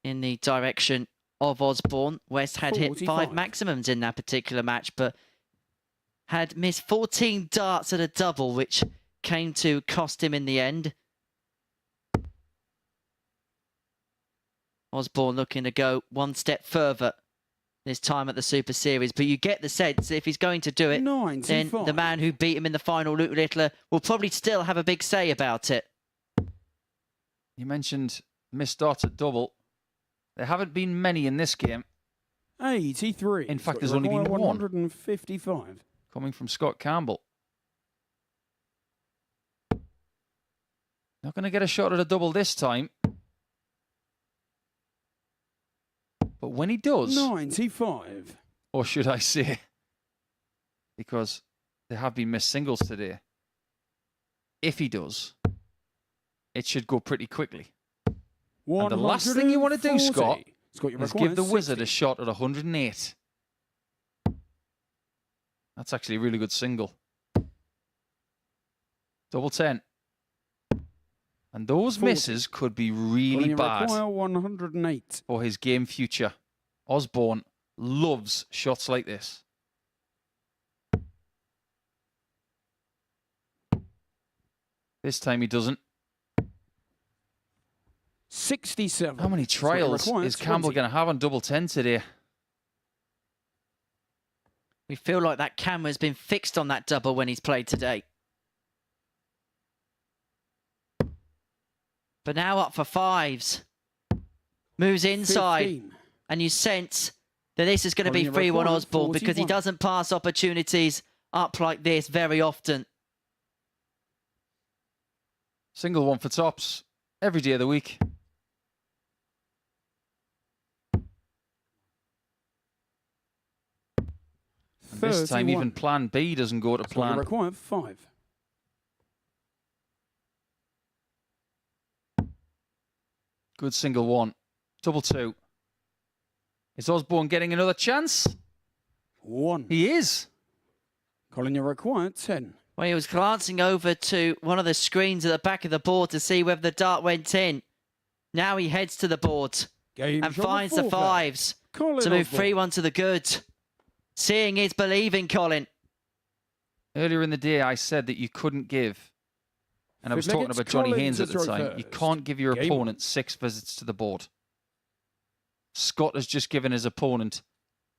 in the direction of Osborne. West had hit 5 maximums in that particular match, but had missed 14 darts at a double, which came to cost him in the end. Osborne looking to go one step further this time at the Super Series, but you get the sense if he's going to do it, 95. then the man who beat him in the final, Luke Littler, will probably still have a big say about it. You mentioned missed darts at double. There haven't been many in this game. 83. In fact, there's only been one. 155. Coming from Scott Campbell. Not going to get a shot at a double this time. But when he does... 95. Or should I say, because there have been missed singles today. If he does, it should go pretty quickly. And the last thing you want to do, Scott, is give the Wizard a shot at 108. That's actually a really good single. Double 10. And those misses could be really bad 108. for his game future. Osborne loves shots like this. This time he doesn't. 67. How many trials is Campbell going to have on double 10 today? We feel like that camera's been fixed on that double when he's played today. But now up for 5s. Moves inside. 15. And you sense that this is going to be 3-1 Osborne because he doesn't pass opportunities up like this very often. Single one for tops. Every day of the week. And this time even plan B doesn't go to plan. Require 5. Good single one. Double 2. Is Osborne getting another chance? 1. He is. Colin, you require 10. Well, he was glancing over to one of the screens at the back of the board to see whether the dart went in. Now he heads to the board and finds the 5s to move 3-1 to the good. Seeing is believing, Colin. Earlier in the day, I said that you couldn't give, and I was talking about Johnny Haynes at the time, you can't give your opponent 6 visits to the board. Scott has just given his opponent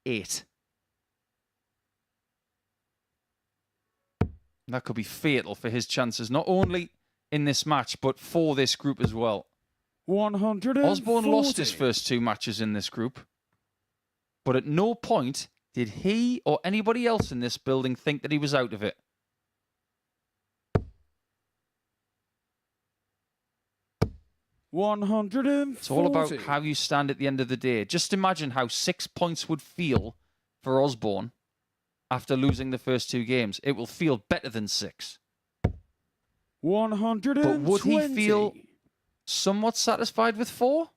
8. That could be fatal for his chances, not only in this match, but for this group as well. 140. Osborne lost his first 2 matches in this group, but at no point did he or anybody else in this building think that he was out of it. It's all about how you stand at the end of the day. Just imagine how 6 points would feel for Osborne after losing the first 2 games. It will feel better than 6. 120. But would he feel somewhat satisfied with 4?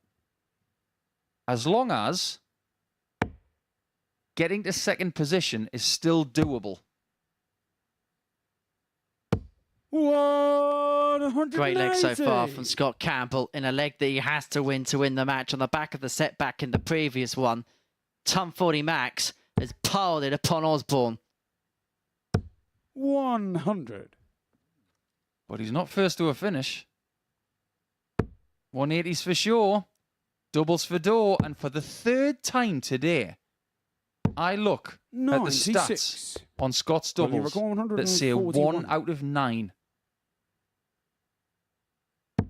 As long as getting to second position is still doable. 180. Great leg so far from Scott Campbell in a leg that he has to win the match on the back of the setback in the previous one. Tom 40 Max has piled it upon Osborne. 100. But he's not first to a finish. 180s for sure. Doubles for door. And for the 3rd time today, I look at the stats on Scott's doubles that say 1 out of 9.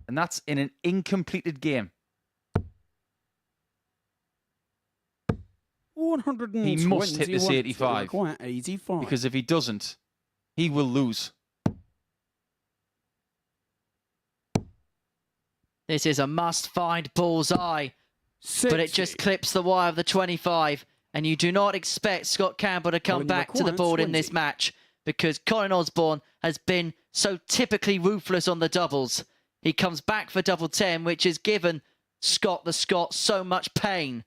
And that's in an incompleted game. 120. He must hit this 85. 85. Because if he doesn't, he will lose. This is a must-find bullseye, but it just clips the wire of the 25, and you do not expect Scott Campbell to come back to the board in this match because Colin Osborne has been so typically ruthless on the doubles. He comes back for double 10, which has given Scott the Scot so much pain.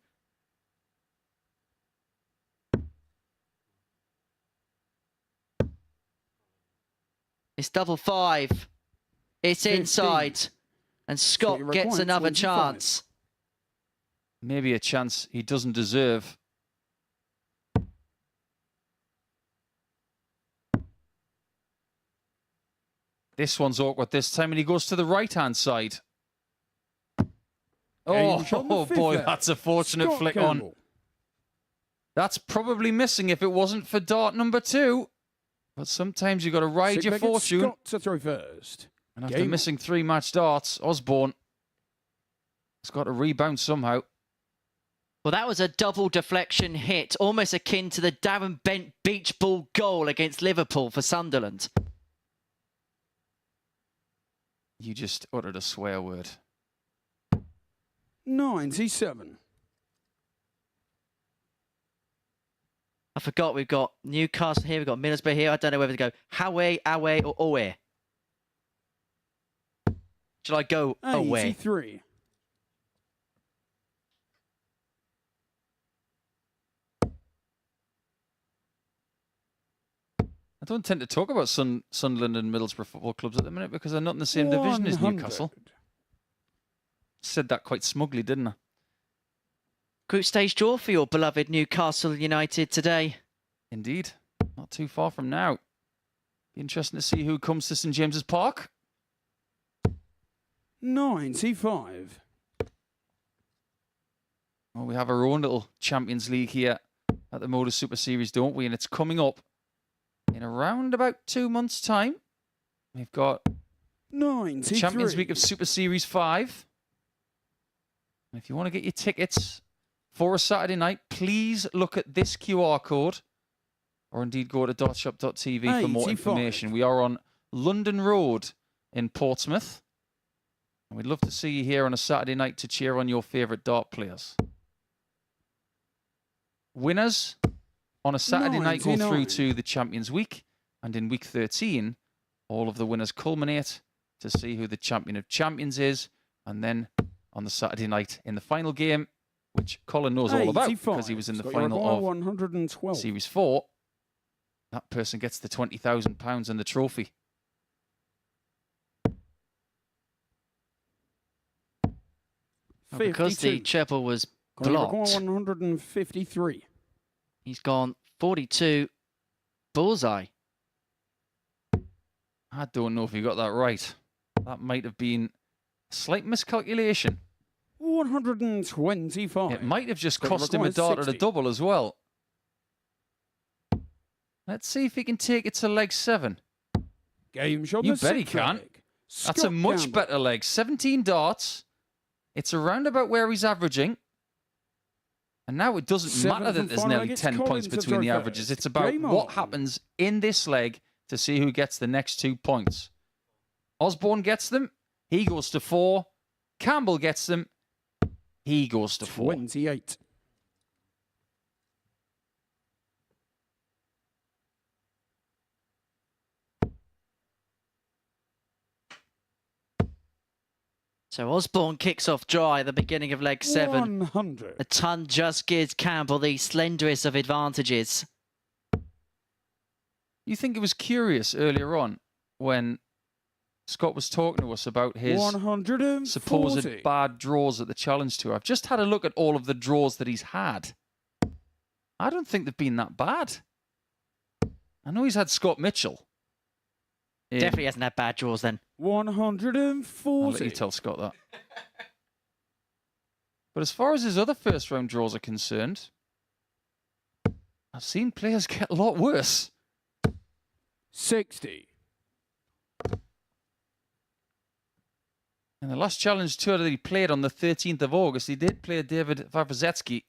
It's double 5. It's 15. Inside. And Scott gets another 25. chance. Maybe a chance he doesn't deserve. This one's awkward this time, and he goes to the right-hand side. Oh boy, that's a fortunate Scott flick Campbell. on. That's probably missing if it wasn't for dart number 2. But sometimes you've got to ride your fortune. Scott to throw first. And after missing 3 match darts, Osborne has got to rebound somehow. Well, that was a double deflection hit, almost akin to the Darren Bent beach ball goal against Liverpool for Sunderland. You just uttered a swear word. 97. I forgot we've got Newcastle here, we've got Middlesbrough here. I don't know whether to go Howe, away, or away. Shall I go away? 83. I don't tend to talk about Sunderland and Middlesbrough football clubs at the minute because they're not in the same division as 100. Newcastle. Said that quite smugly, didn't I? Group stage draw for your beloved Newcastle United today. Indeed. Not too far from now. Be interesting to see who comes to St James's Park. 95. Well, we have our own little Champions League here at the MODUS Super Series, don't we? And it's coming up in around about 2 months' time. We've got 93. the Champions Week of Super Series 5. And if you want to get your tickets for a Saturday night, please look at this QR code or indeed go to dotshop.tv for more 85. information. We are on London Road in Portsmouth. And we'd love to see you here on a Saturday night to cheer on your favourite dart players. Winners on a Saturday night go through to the Champions Week. And in week 13, all of the winners culminate to see who the champion of champions is. And then on the Saturday night in the final game, which Colin knows all about because he was in the final of 112. Series 4, that person gets the £20,000 and the trophy. Because the treble was blocked, 153. he's gone 42 bullseye. I don't know if he got that right. That might have been a slight miscalculation. 125. It might have just cost him a dart at a double as well. Let's see if he can take it to leg 7. Game shot. You bet he can. That's a much better leg. 17 darts. It's around about where he's averaging. And now it doesn't matter that there's nearly 10 points between the averages. It's about what happens in this leg to see who gets the next 2 points. Osborne gets them. He goes to 4. Campbell gets them. He goes to 4. 28. So Osborne kicks off dry at the beginning of leg 7. 100. The ton just gives Campbell the slenderest of advantages. You think it was curious earlier on when Scott was talking to us about his 140. supposed bad draws at the Challenge Tour. I've just had a look at all of the draws that he's had. I don't think they've been that bad. I know he's had Scott Mitchell. Definitely hasn't had bad draws then. 140. I'll let you tell Scott that. But as far as his other first round draws are concerned, I've seen players get a lot worse. 60. In the last Challenge Tour that he played on the 13th of August, he did play David Wawrzycki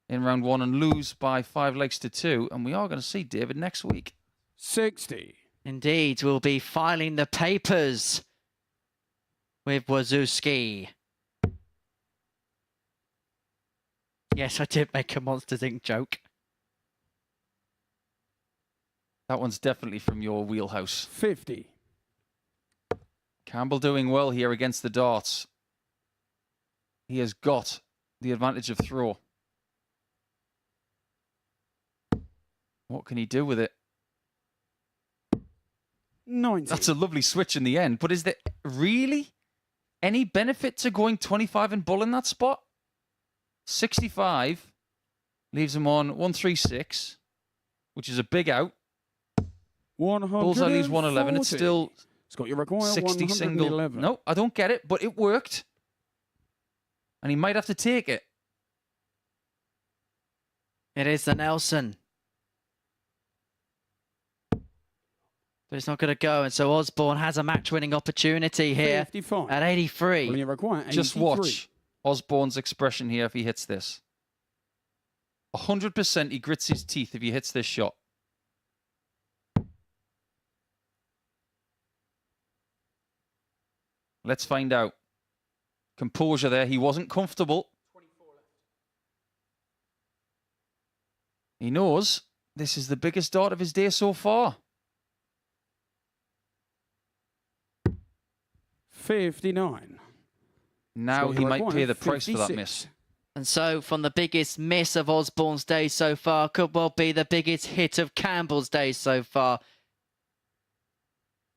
in round 1 and lose by 5 legs to 2. And we are going to see David next week. 60. Indeed, we'll be filing the papers with Wazowski. Yes, I did make a Monsters Inc. joke. That one's definitely from your wheelhouse. 50. Campbell doing well here against the darts. He has got the advantage of throw. What can he do with it? 90. That's a lovely switch in the end, but is there really any benefit to going 25 and bull in that spot? 65 leaves him on 136, which is a big out. 140. Bullseye leaves 111. It's still Scott, you require 60 single. 111. No, I don't get it, but it worked. And he might have to take it. It is the Nelson. But it's not going to go, and so Osborne has a match-winning opportunity here 55. at 83. Well, you require 83. Just watch Osborne's expression here if he hits this. 100% he grits his teeth if he hits this shot. Let's find out. Composure there. He wasn't comfortable. He knows this is the biggest dart of his day so far. 59. Now he might pay the price for that miss. And so from the biggest miss of Osborne's day so far could well be the biggest hit of Campbell's day so far.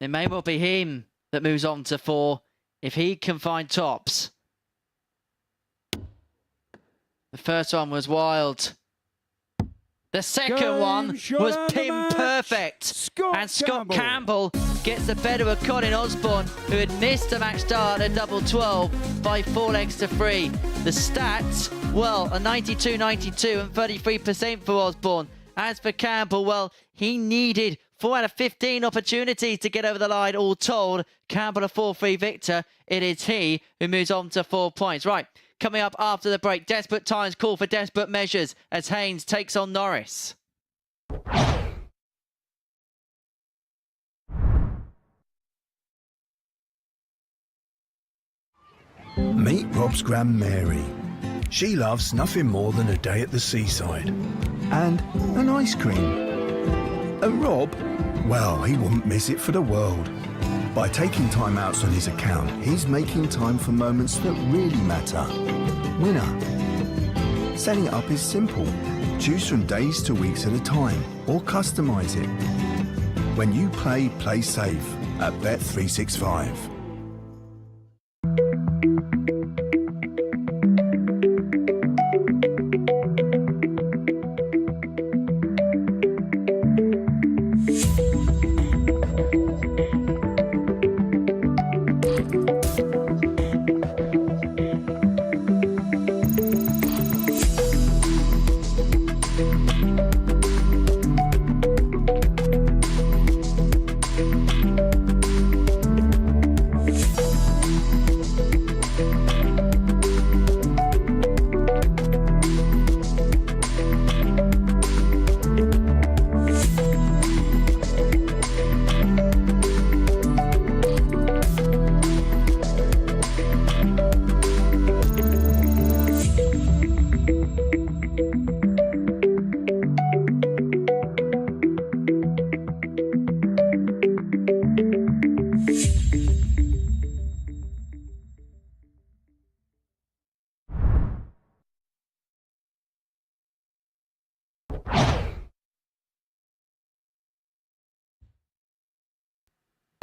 It may well be him that moves on to 4 if he can find tops. The first one was wild. The second one was pin perfect. And Scott Campbell gets the better of Colin Osborne, who had missed a match start at double 12 by 4 legs to 3. The stats, well, a 92-92 and 33% for Osborne. As for Campbell, well, he needed 4 out of 15 opportunities to get over the line, all told. Campbell a 4-3 victor. It is he who moves on to 4 points. Right. Coming up after the break, desperate times call for desperate measures as Haynes takes on Norris. Meet Rob's Gran Mary. She loves nothing more than a day at the seaside. And an ice cream. And Rob, well, he wouldn't miss it for the world. By taking time outs on his account, he's making time for moments that really matter. Winner. Setting it up is simple. Choose from days to weeks at a time, or customise it. When you play safe at Bet365.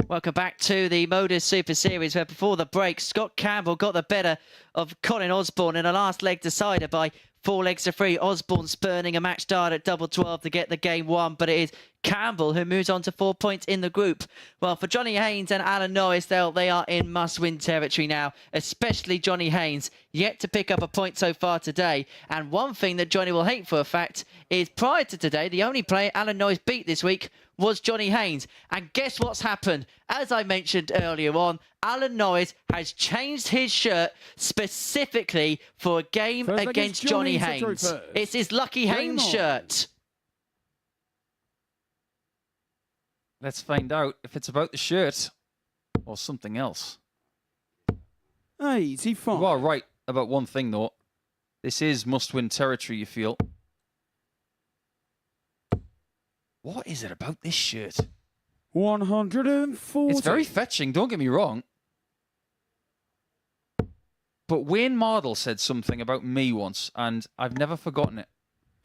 Welcome back to the MODUS Super Series, where before the break, Scott Campbell got the better of Colin Osborne in a last leg decider by 4 legs to 3. Osborne spurning a match start at double 12 to get the game won, but it is Campbell who moves on to 4 points in the group. Well, for Johnny Haynes and Alan Norris, they are in must-win territory now, especially Johnny Haynes, yet to pick up a point so far today. And one thing that Johnny will hate for a fact is prior to today, the only player Alan Norris beat this week was Johnny Haynes. And guess what's happened? As I mentioned earlier on, Alan Norris has changed his shirt specifically for a game against Johnny Haynes. It's his Lucky Haynes shirt. Let's find out if it's about the shirt or something else. 85. You are right about one thing, though. This is must-win territory, you feel. What is it about this shirt? 140. It's very fetching, don't get me wrong. But Wayne Mardle said something about me once, and I've never forgotten it.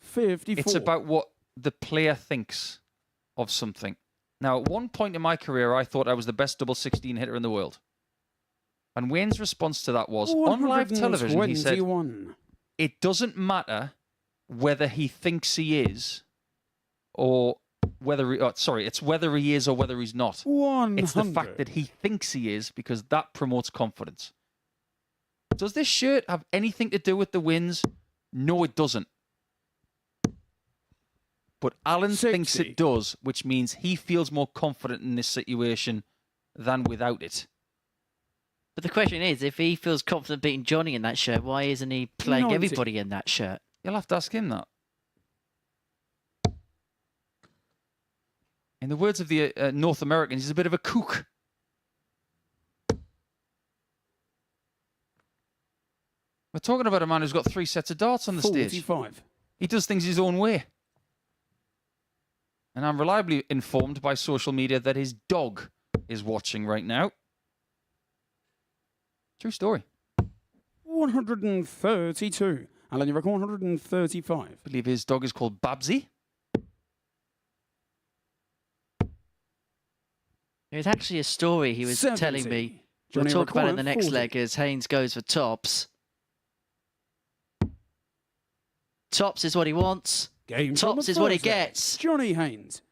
54. It's about what the player thinks of something. Now, at one point in my career, I thought I was the best double 16 hitter in the world. And Wayne's response to that was, on live television, he said, it doesn't matter whether he thinks he is or whether he, it's whether he is or whether he's not. 100. It's the fact that he thinks he is, because that promotes confidence. Does this shirt have anything to do with the wins? No, it doesn't. But Alan 60. thinks it does, which means he feels more confident in this situation than without it. But the question is, if he feels confident beating Johnny in that shirt, why isn't he playing 90. everybody in that shirt? You'll have to ask him that. In the words of the North Americans, he's a bit of a kook. We're talking about a man who's got 3 sets of darts on the 45. stage. He does things his own way. And I'm reliably informed by social media that his dog is watching right now. True story. 132. Alan, you reckon 135. I believe his dog is called Babsy. There's actually a story he was 70. telling me. We'll Johnny talk about it in require the next 40. leg as Haynes goes for tops. Tops is what he wants. Game Tops is what he gets. Johnny Haynes.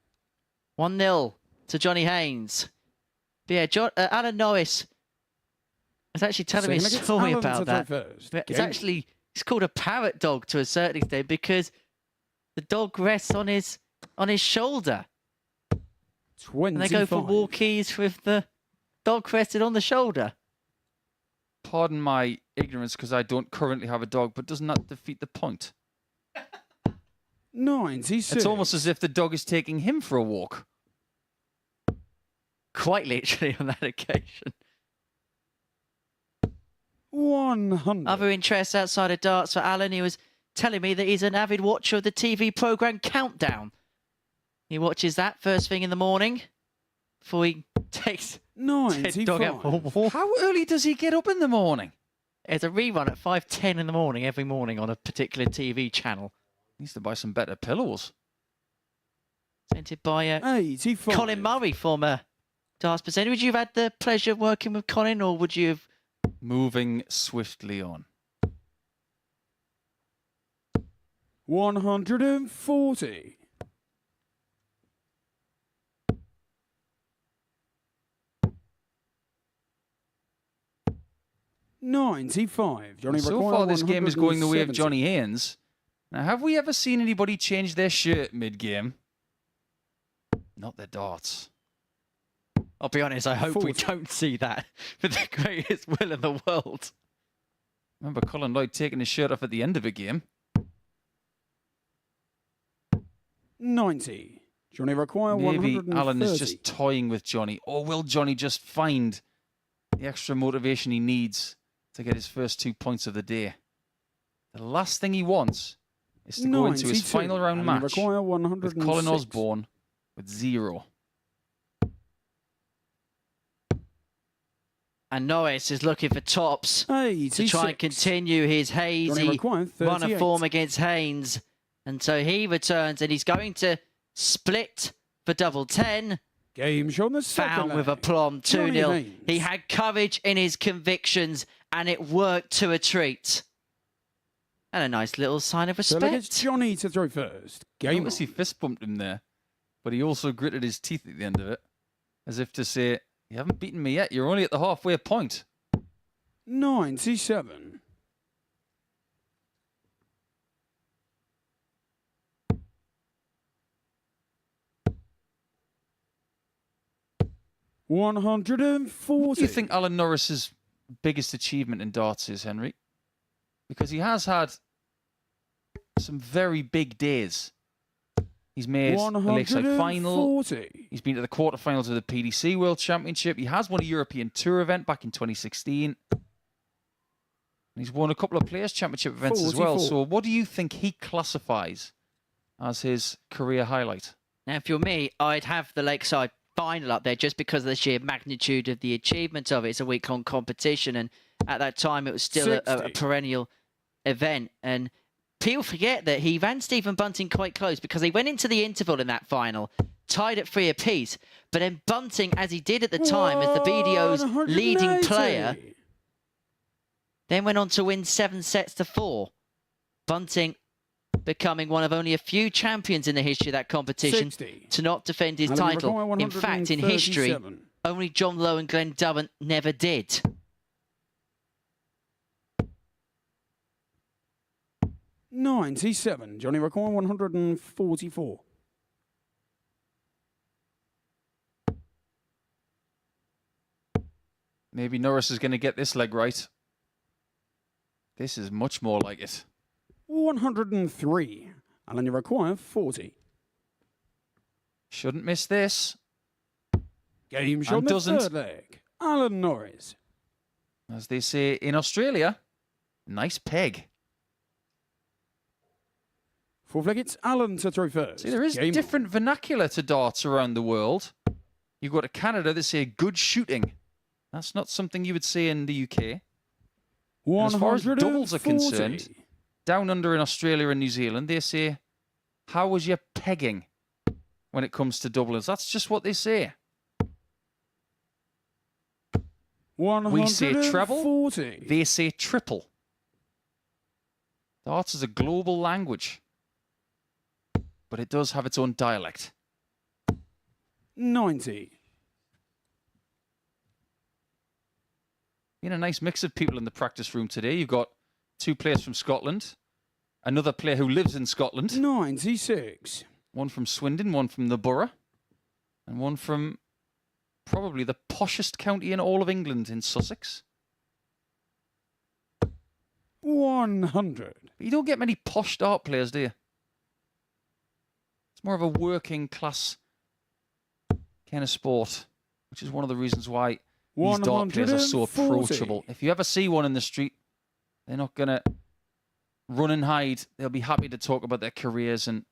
1-0 to Johnny Haynes. But yeah, Alan Norris was actually telling me a story about that. It's called a parrot dog to a certain extent because the dog rests on his shoulder. 25. And they go for walkies with the dog rested on the shoulder. Pardon my ignorance because I don't currently have a dog, but doesn't that defeat the point? 96. It's almost as if the dog is taking him for a walk. Quite literally on that occasion. 100. Other interests outside of darts for Alan. He was telling me that he's an avid watcher of the TV programme Countdown. He watches that first thing in the morning before he takes the dog out for a walk. How early does he get up in the morning? There's a rerun at 5:10 in the morning every morning on a particular TV channel. Needs to buy some better pillows. Presented by 85. Colin Murray, former darts presenter. Would you have had the pleasure of working with Colin, or would you have... Moving swiftly on. 140. $95. Johnny So require far, this game is going the way of 170. Johnny Haynes. Now, have we ever seen anybody change their shirt mid-game? Not their darts. I'll be honest, I hope we 40. don't see that with the greatest will in the world. Remember Colin Lloyd taking his shirt off at the end of a game? 90. Johnny require Maybe 130. Alan is just toying with Johnny. Or will Johnny just find the extra motivation he needs to get his first 2 points of the day? The last thing he wants is to go into his 92. final round And match require with 106. Colin Osborne with 0. And Norris is looking for tops to 86. try and continue his hazy require run of 38. form against Haynes. And so he returns and he's going to split for double 10. Game shown the second Found with leg. aplomb, 2-0. Johnny He Haynes. had courage in his convictions, and it worked to a treat. And a nice little sign of So respect. it's Johnny to throw first. Game Notice he on. fist bumped him there, but he also gritted his teeth at the end of it, as if to say, "You haven't beaten me yet. You're only at the halfway point." 97. What do 140. you think Alan Norris's biggest achievement in darts is, Henry? Because he has had some very big days. He's made a Lakeside final. 140. He's been to the quarterfinals of the PDC World Championship. He has won a European Tour event back in 2016. And he's won a couple of Players' Championship events as well. 44. So what do you think he classifies as his career highlight? Now, if you're me, I'd have the Lakeside final up there just because of the sheer magnitude of the achievement of it. It's a week-long competition, and at that time, it was still a 60. perennial event. And people forget that he ran Stephen Bunting quite close because he went into the interval in that final, tied at 3 apiece. But then Bunting, as he did at the time, as the BDO's leading 180. player, then went on to win 7 sets to 4. Bunting becoming one of only a few champions in the history of that competition 60. to not defend his And then title. require In fact, in history, 137. only John Lowe and Glenn Dubbin never did. $97. Johnny require 144. Maybe Norris is going to get this leg right. This is much more like it. 103. Alan, you require 40. Shouldn't miss this. Game shown the doesn't. third leg. Alan Norris. As they say in Australia, nice peg. Fourth leg, it's Alan to throw first. See, there is Game different vernacular to darts around the world. You go to Canada, they say good shooting. That's not something you would say in the UK. on. And as far as doubles are 140. concerned, down under in Australia and New Zealand, they say, how was your pegging when it comes to doubles? That's just what they say. We say treble, 140. they say triple. Darts is a global language, but it does have its own dialect. 90. Been a nice mix of people in the practice room today. You've got 2 players from Scotland, another player who lives in Scotland, 96. one from Swindon, one from the Borough, and one from probably the poshest county in all of England, in Sussex. 100. But you don't get many posh dart players, do you? It's more of a working class kind of sport, which is one of the reasons why these dart players are so 140. approachable. If you ever see one in the street, they're not going to run and hide. They'll be happy to talk about their careers and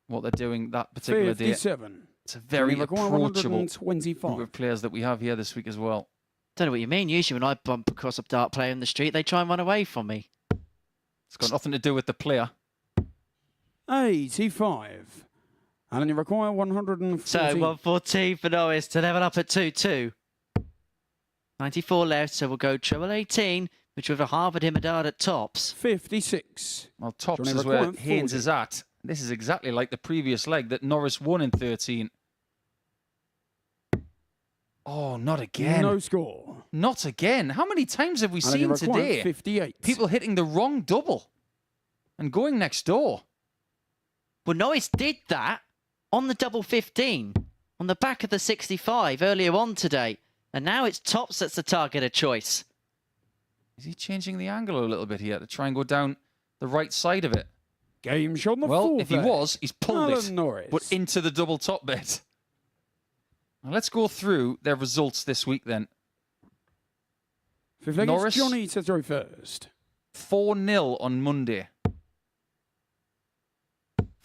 what they're doing that particular day. 57. It's a very approachable group 125. of players that we have here this week as well. Don't know what you mean. Usually when I bump across a dart player in the street, they try and run away from me. It's got nothing to do with the player. 85. Alan, you require 140. So 114 for Norris to level up at 2-2. 94 left, so we'll go treble 18, which would have harbored him a dart at tops. 56. Well, tops Johnny is where require Haynes 40. is at. This is exactly like the previous leg that Norris won in 13. Oh, not again. No score. Not again. How many times have we Alan, you seen require today 58. people hitting the wrong double and going next door? Well, Norris did that on the double 15, on the back of the 65 earlier on today. And now it's tops that's the target of choice. Is he changing the angle a little bit here to try and go down the right side of it? Game shot on the Well, fourth if he leg. was, he's pulled Alan it, Norris. but into the double top bit. Now let's go through their results this week then. Fifth leg, Norris. it's Johnny to throw first. 4-0 on Monday.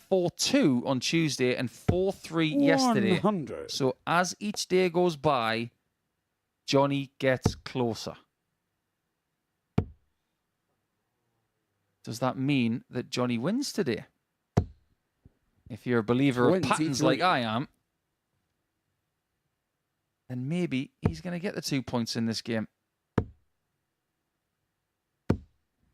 4-2 on Tuesday and 4-3 yesterday. 100. So as each day goes by, Johnny gets closer. Does that mean that Johnny wins today? If you're a believer of patterns 23. like I am, then maybe he's going to get the 2 points in this game.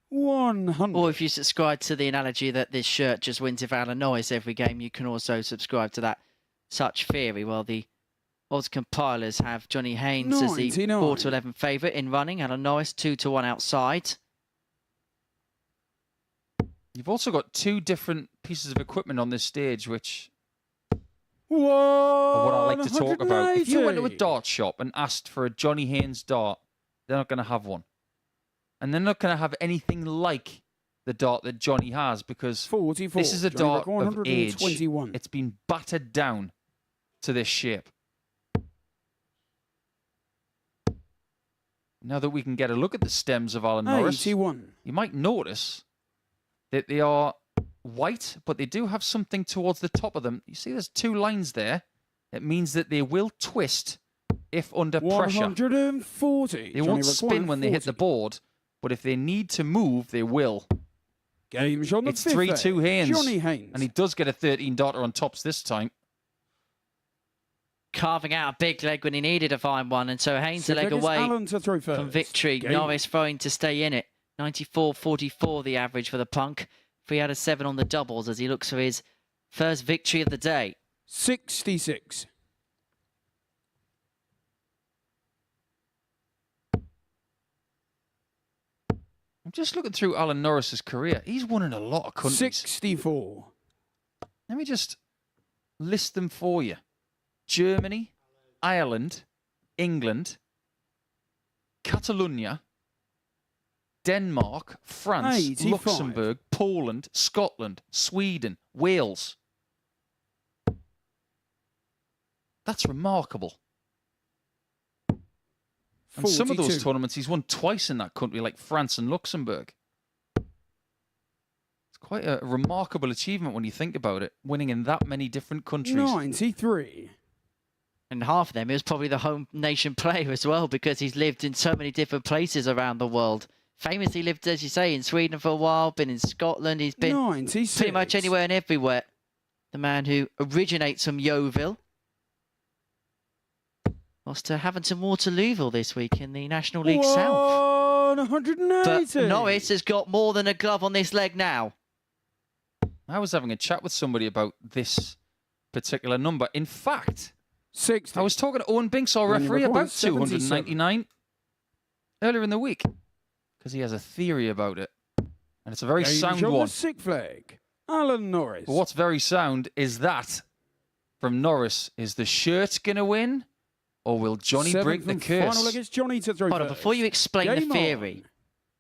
100. Or if you subscribe to the analogy that this shirt just wins if Alan Norris every game, you can also subscribe to that such theory. Well, the odds compilers have Johnny Haynes as the 4-11 favourite in running. Alan Norris 2-1 outside. You've also got 2 different pieces of equipment on this stage, which are what I like to talk about. If you went to a dart shop and asked for a Johnny Haynes dart, they're not going to have one. And they're not going to have anything like the dart that Johnny has, because 44. this is a dart of age. 121. It's been battered down to this shape. Now that we can get a look at the stems of Alan Norris, 81. you might notice that they are white, but they do have something towards the top of them. You see there's 2 lines there. It means that they will twist if under pressure. 140. They won't spin when they hit the board, but if they need to move, they will. Game's on the It's 3-2 Haynes. Johnny Haynes. And he does get a 13 darter on tops this time. Carving out a big leg when he needed to find one, and so Haynes a leg away from victory. Norris throwing to stay in it. 94.44 the average for the punk. 3 out of 7 on the doubles as he looks for his first victory of the day. 66. I'm just looking through Alan Norris's career. He's won in a lot of countries. 64. Let me just list them for you. Germany, Ireland, England, Catalonia, Denmark, France, 85. Luxembourg, Poland, Scotland, Sweden, Wales. That's remarkable. And some of 42. those tournaments he's won twice in that country, like France and Luxembourg. It's quite a remarkable achievement when you think about it, winning in that many different countries. 93. And half of them is probably the home nation player as well, because he's lived in so many different places around the world. Famously lived, as you say, in Sweden for a while, been in Scotland. He's been 96. pretty much anywhere and everywhere. The man who originates from Yeovil. Lost to Haventon Waterlooville this week in the National League South. 180. But Norris has got more than a glove on this leg now. I was having a chat with somebody about this particular number. In fact, 60. I was talking to Owen Binks, our referee, about 299 earlier in the week, because he has a theory about it. And it's a very sound one. Sick flag. Alan Norris. But what's very sound is that from Norris, is the shirt going to win? Or will Johnny break the curse? Final against Johnny to throw Hold on, before you explain Game the theory,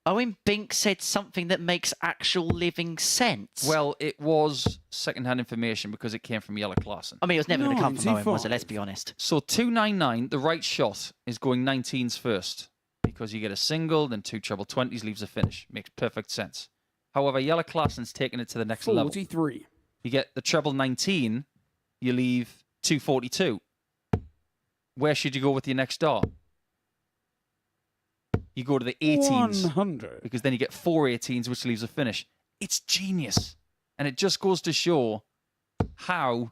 Owen Binks said something that makes actual living sense. Well, it was second-hand information because it came from Yellow Klassen. I mean, it was never going to come from Owen, was it? Let's be honest. So 299, the right shot is going 19s first, because you get a single, then 2 treble 20s, leaves a finish. Makes perfect sense. However, Yellow Klassen's taking it to the next level. 43. You get the treble 19, you leave 242. Where should you go with your next dart? You go to the 18s. 100. Because then you get 4 18s, which leaves a finish. It's genius. And it just goes to show how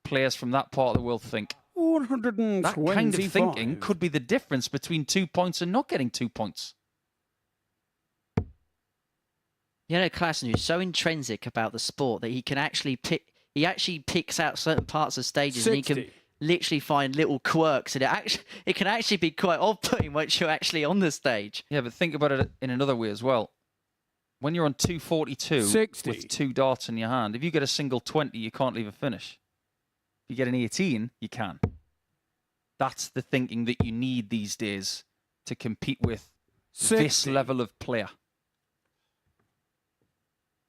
players from that part of the world think. 125. That kind of thinking could be the difference between 2 points and not getting 2 points. Yellow Klassen is so intrinsic about the sport that he can actually pick. He actually picks out certain parts of stages 60. and he can literally find little quirks, and it can actually be quite off-putting once you're actually on the stage. Yeah, but think about it in another way as well. When you're on 242 60. with 2 darts in your hand, if you get a single 20, you can't leave a finish. If you get an 18, you can. That's the thinking that you need these days to compete with 60. this level of player.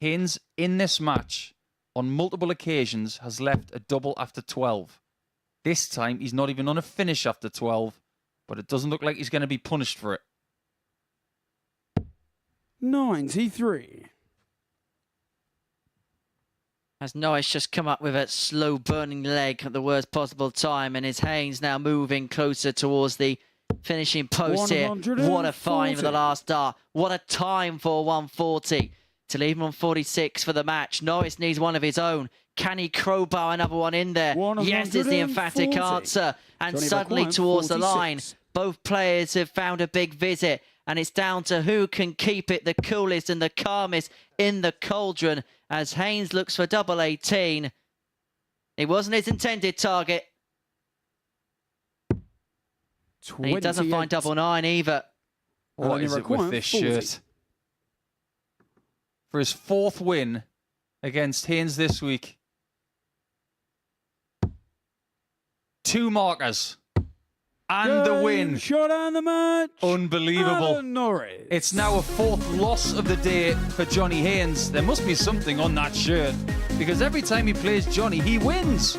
Haynes, in this match, on multiple occasions, has left a double after 12. This time, he's not even on a finish after 12, but it doesn't look like he's going to be punished for it. 93. As Norris just come up with a slow burning leg at the worst possible time, and it's Haynes now moving closer towards the finishing post here. What a find for the last dart. What a time for 140. to leave him on 46 for the match. Norris needs one of his own. Can he crowbar another one in there? Yes is the emphatic answer. And Johnny suddenly McQuine, towards the 46. line, both players have found a big visit. And it's down to who can keep it the coolest and the calmest in the cauldron as Haynes looks for double 18. It wasn't his intended target. And he doesn't find double 9 either. What is it with this shirt? For his 4th win against Haynes this week. 2 markers. And the win. Shot on the match. Unbelievable. Alan Norris. It's now a 4th loss of the day for Johnny Haynes. There must be something on that shirt, because every time he plays Johnny, he wins.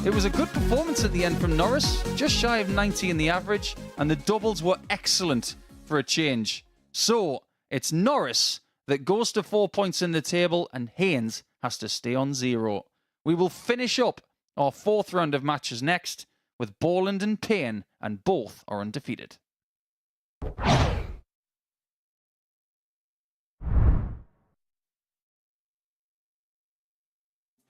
It was a good performance at the end from Norris, just shy of 90 in the average, and the doubles were excellent for a change. So it's Norris that goes to 4 points in the table, and Haynes has to stay on 0. We will finish up our 4th round of matches next with Borland and Payne, and both are undefeated.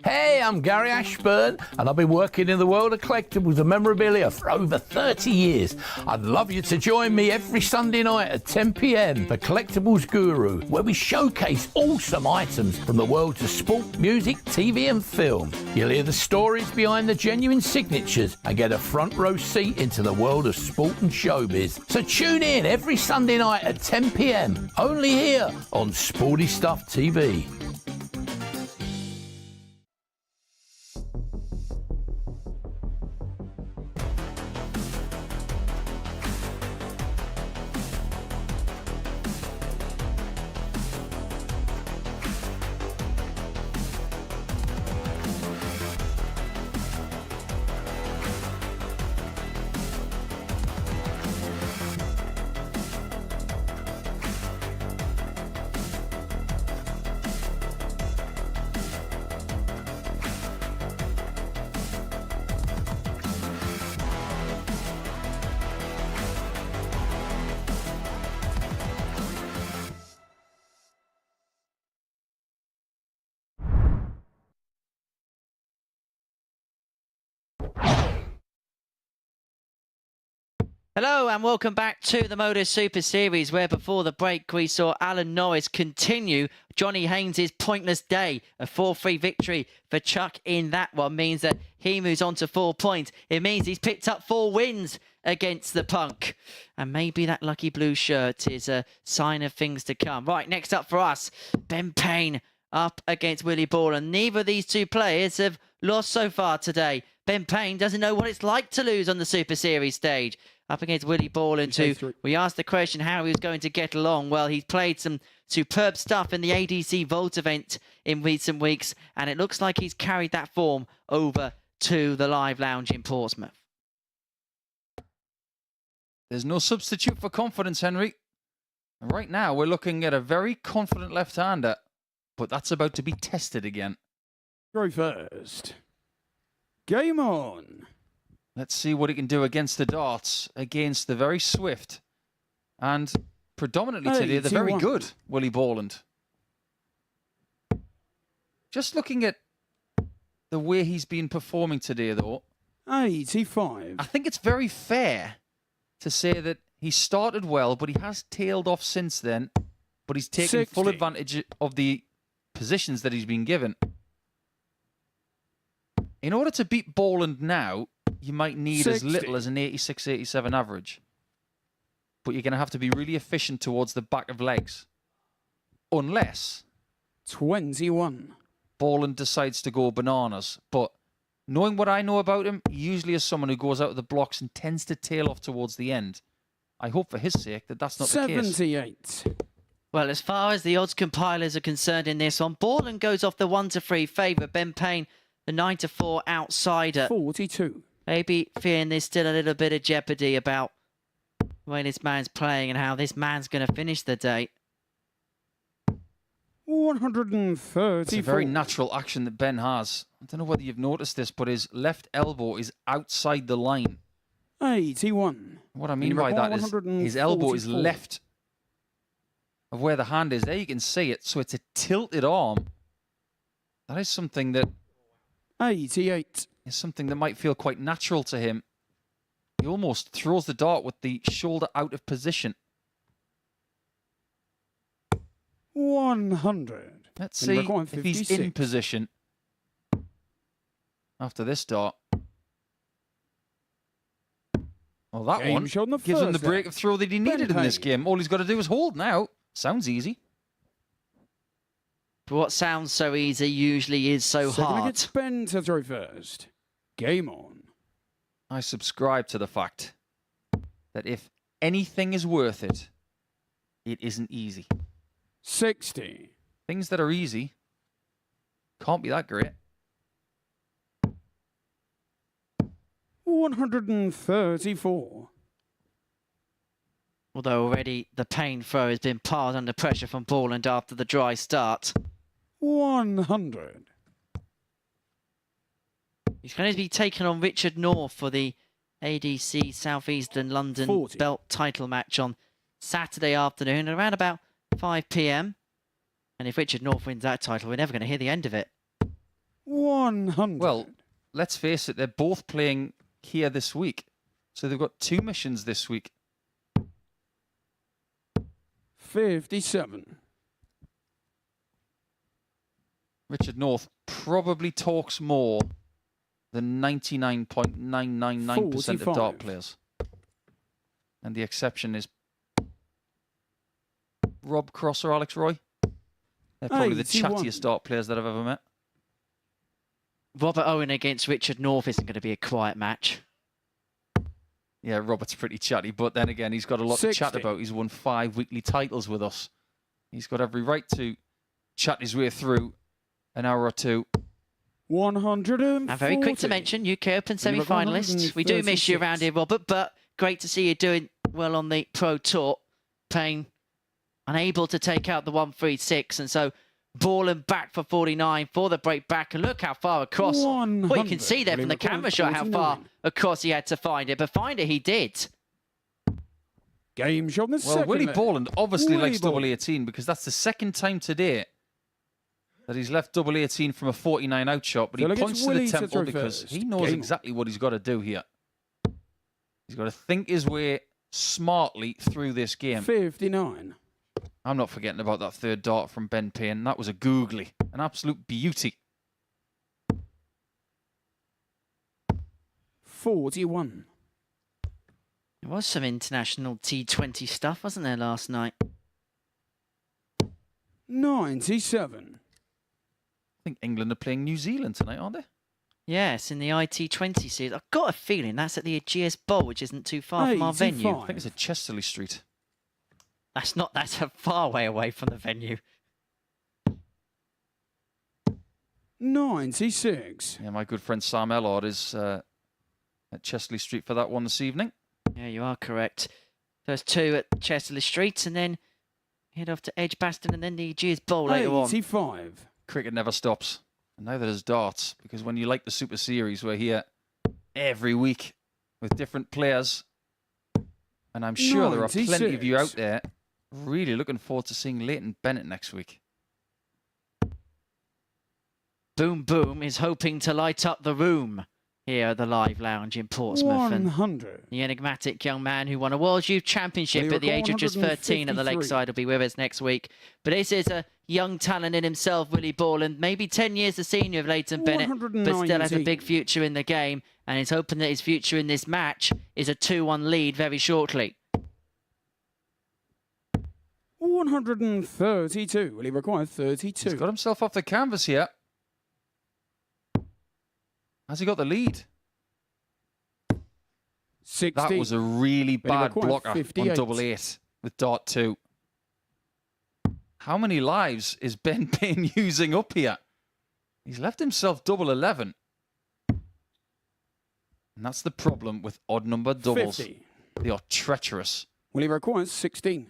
Hey, I'm Gary Ashburn, and I've been working in the world of collectibles and memorabilia for over 30 years. I'd love you to join me every Sunday night at 10 p.m. for Collectibles Guru, where we showcase awesome items from the worlds of sport, music, TV and film. You'll hear the stories behind the genuine signatures and get a front row seat into the world of sport and showbiz. So tune in every Sunday night at 10 p.m. only here on Sporty Stuff TV. Hello and welcome back to the MODUS Super Series, where before the break we saw Alan Norris continue Johnny Haynes' pointless day. A 4-3 victory for Chuck in that one means that he moves on to 4 points. It means he's picked up 4 wins against the Punk. And maybe that lucky blue shirt is a sign of things to come. Right, next up for us, Ben Payne up against Willie Borland. Neither of these two players have lost so far today. Ben Payne doesn't know what it's like to lose on the Super Series stage. Up against Willie Borland, who we asked the question how he was going to get along. Well, he's played some superb stuff in the ADC Vault event in recent weeks, and it looks like he's carried that form over to the Live Lounge in Portsmouth. There's no substitute for confidence, Henry. And right now, we're looking at a very confident left-hander, but that's about to be tested again. Go first. Game on. Let's see what he can do against the darts, against the very swift and predominantly today, the very good Willie Borland. Just looking at the way he's been performing today, though, 85. I think it's very fair to say that he started well, but he has tailed off since then. But he's taken 60. full advantage of the positions that he's been given. In order to beat Borland now, you might need 60. as little as an 86, 87 average. But you're going to have to be really efficient towards the back of legs. Unless 21. Borland decides to go bananas. But knowing what I know about him, he usually is someone who goes out of the blocks and tends to tail off towards the end. I hope for his sake that that's not the case. 78. Well, as far as the odds compilers are concerned in this one, Borland goes off the 1-3 favour. Ben Payne, the 9-4 outsider. 42. Maybe fearing there's still a little bit of jeopardy about the way this man's playing and how this man's going to finish the day. 134. It's a very natural action that Ben has. I don't know whether you've noticed this, but his left elbow is outside the line. 81. What I mean by that is his elbow is left of where the hand is. There you can see it. So it's a tilted arm. That is something that 88. Is something that might feel quite natural to him. He almost throws the dart with the shoulder out of position. 100. Let's see if he's in position after this dart. Well, that Game one shot on the gives him the first break of throw that he needed in this game. All he's got to do is hold now. Sounds easy. But what sounds so easy usually is so Second hard. against Ben to throw first. Game on. I subscribe to the fact that if anything is worth it, it isn't easy. 60. Things that are easy can't be that great. 134. Although already the pain throw has been piled under pressure from Borland after the dry start. 100. He's going to be taking on Richard North for the ADC South Eastern London 40. belt title match on Saturday afternoon around about 5 p.m. And if Richard North wins that title, we're never going to hear the end of it. 100. Well, let's face it, they're both playing here this week. So they've got 2 missions this week. 57. Richard North probably talks more than 99.999% of 45. dart players. And the exception is Rob Cross or Alex Roy. They're probably the 81. chattiest dart players that I've ever met. Robert Owen against Richard North isn't going to be a quiet match. Yeah, Robert's pretty chatty, but then again, he's got a lot to chat 60. about. He's won 5 weekly titles with us. He's got every right to chat his way through an hour or two. 140. And very quick to mention, UK Open semi-finalist. We do miss you around here, Robert, but great to see you doing well on the Pro Tour, playing unable to take out the 136, and so Borland back for 49 for the break back, and look how far across. Well, you can see there from the camera shot how far across he had to find it, but find it he did. Game shot on the second. Well, Willie leg. Borland obviously Willie likes Borland. double 18 because that's the second time today that he's left double 18 from a 49 out shot, but he Phil points against to the Willie to temple throw because first. he knows Game exactly what he's got to do here. He's got to think his way smartly through this game. 59. I'm not forgetting about that third dart from Ben Payne. That was a googly, an absolute beauty. 41. There was some international T20 stuff, wasn't there, last night? 97. I think England are playing New Zealand tonight, aren't they? Yes, in the IT20 series. I've got a feeling that's at the Aegeus Bowl, which isn't too far from our venue. 85. I think it's at Chesterley Street. That's a far way away from the venue. 96. Yeah, my good friend Sam Ellard is at Chesterley Street for that one this evening. Yeah, you are correct. First 2 at Chesterley Street, and then head off to Edgbaston, and then the Aegeus Bowl later on. 85. Cricket never stops. And neither does darts, because when you like the Super Series, we're here every week with different players. And I'm sure there are plenty of you out there really looking forward to seeing Leighton Bennett next week. Boom Boom is hoping to light up the room here at the Live Lounge in Portsmouth. 100. The enigmatic young man who won a World Youth Championship at the age of just 13 at the 153. Lakeside will be with us next week. But this is a young talent in himself, Willie Borland. Maybe 10 years the senior of Leighton Bennett, but still has a big future in the game. And he's hoping that his future in this match is a 2-1 lead very shortly. 132. Will he require 32? He's got himself off the canvas here. Has he got the lead? 60. That was a really Will he bad require blocker 58? on double 8 with dart 2. How many lives is Ben Payne using up here? He's left himself double 11. And that's the problem with odd number doubles. 50. They are treacherous. Will he require 16?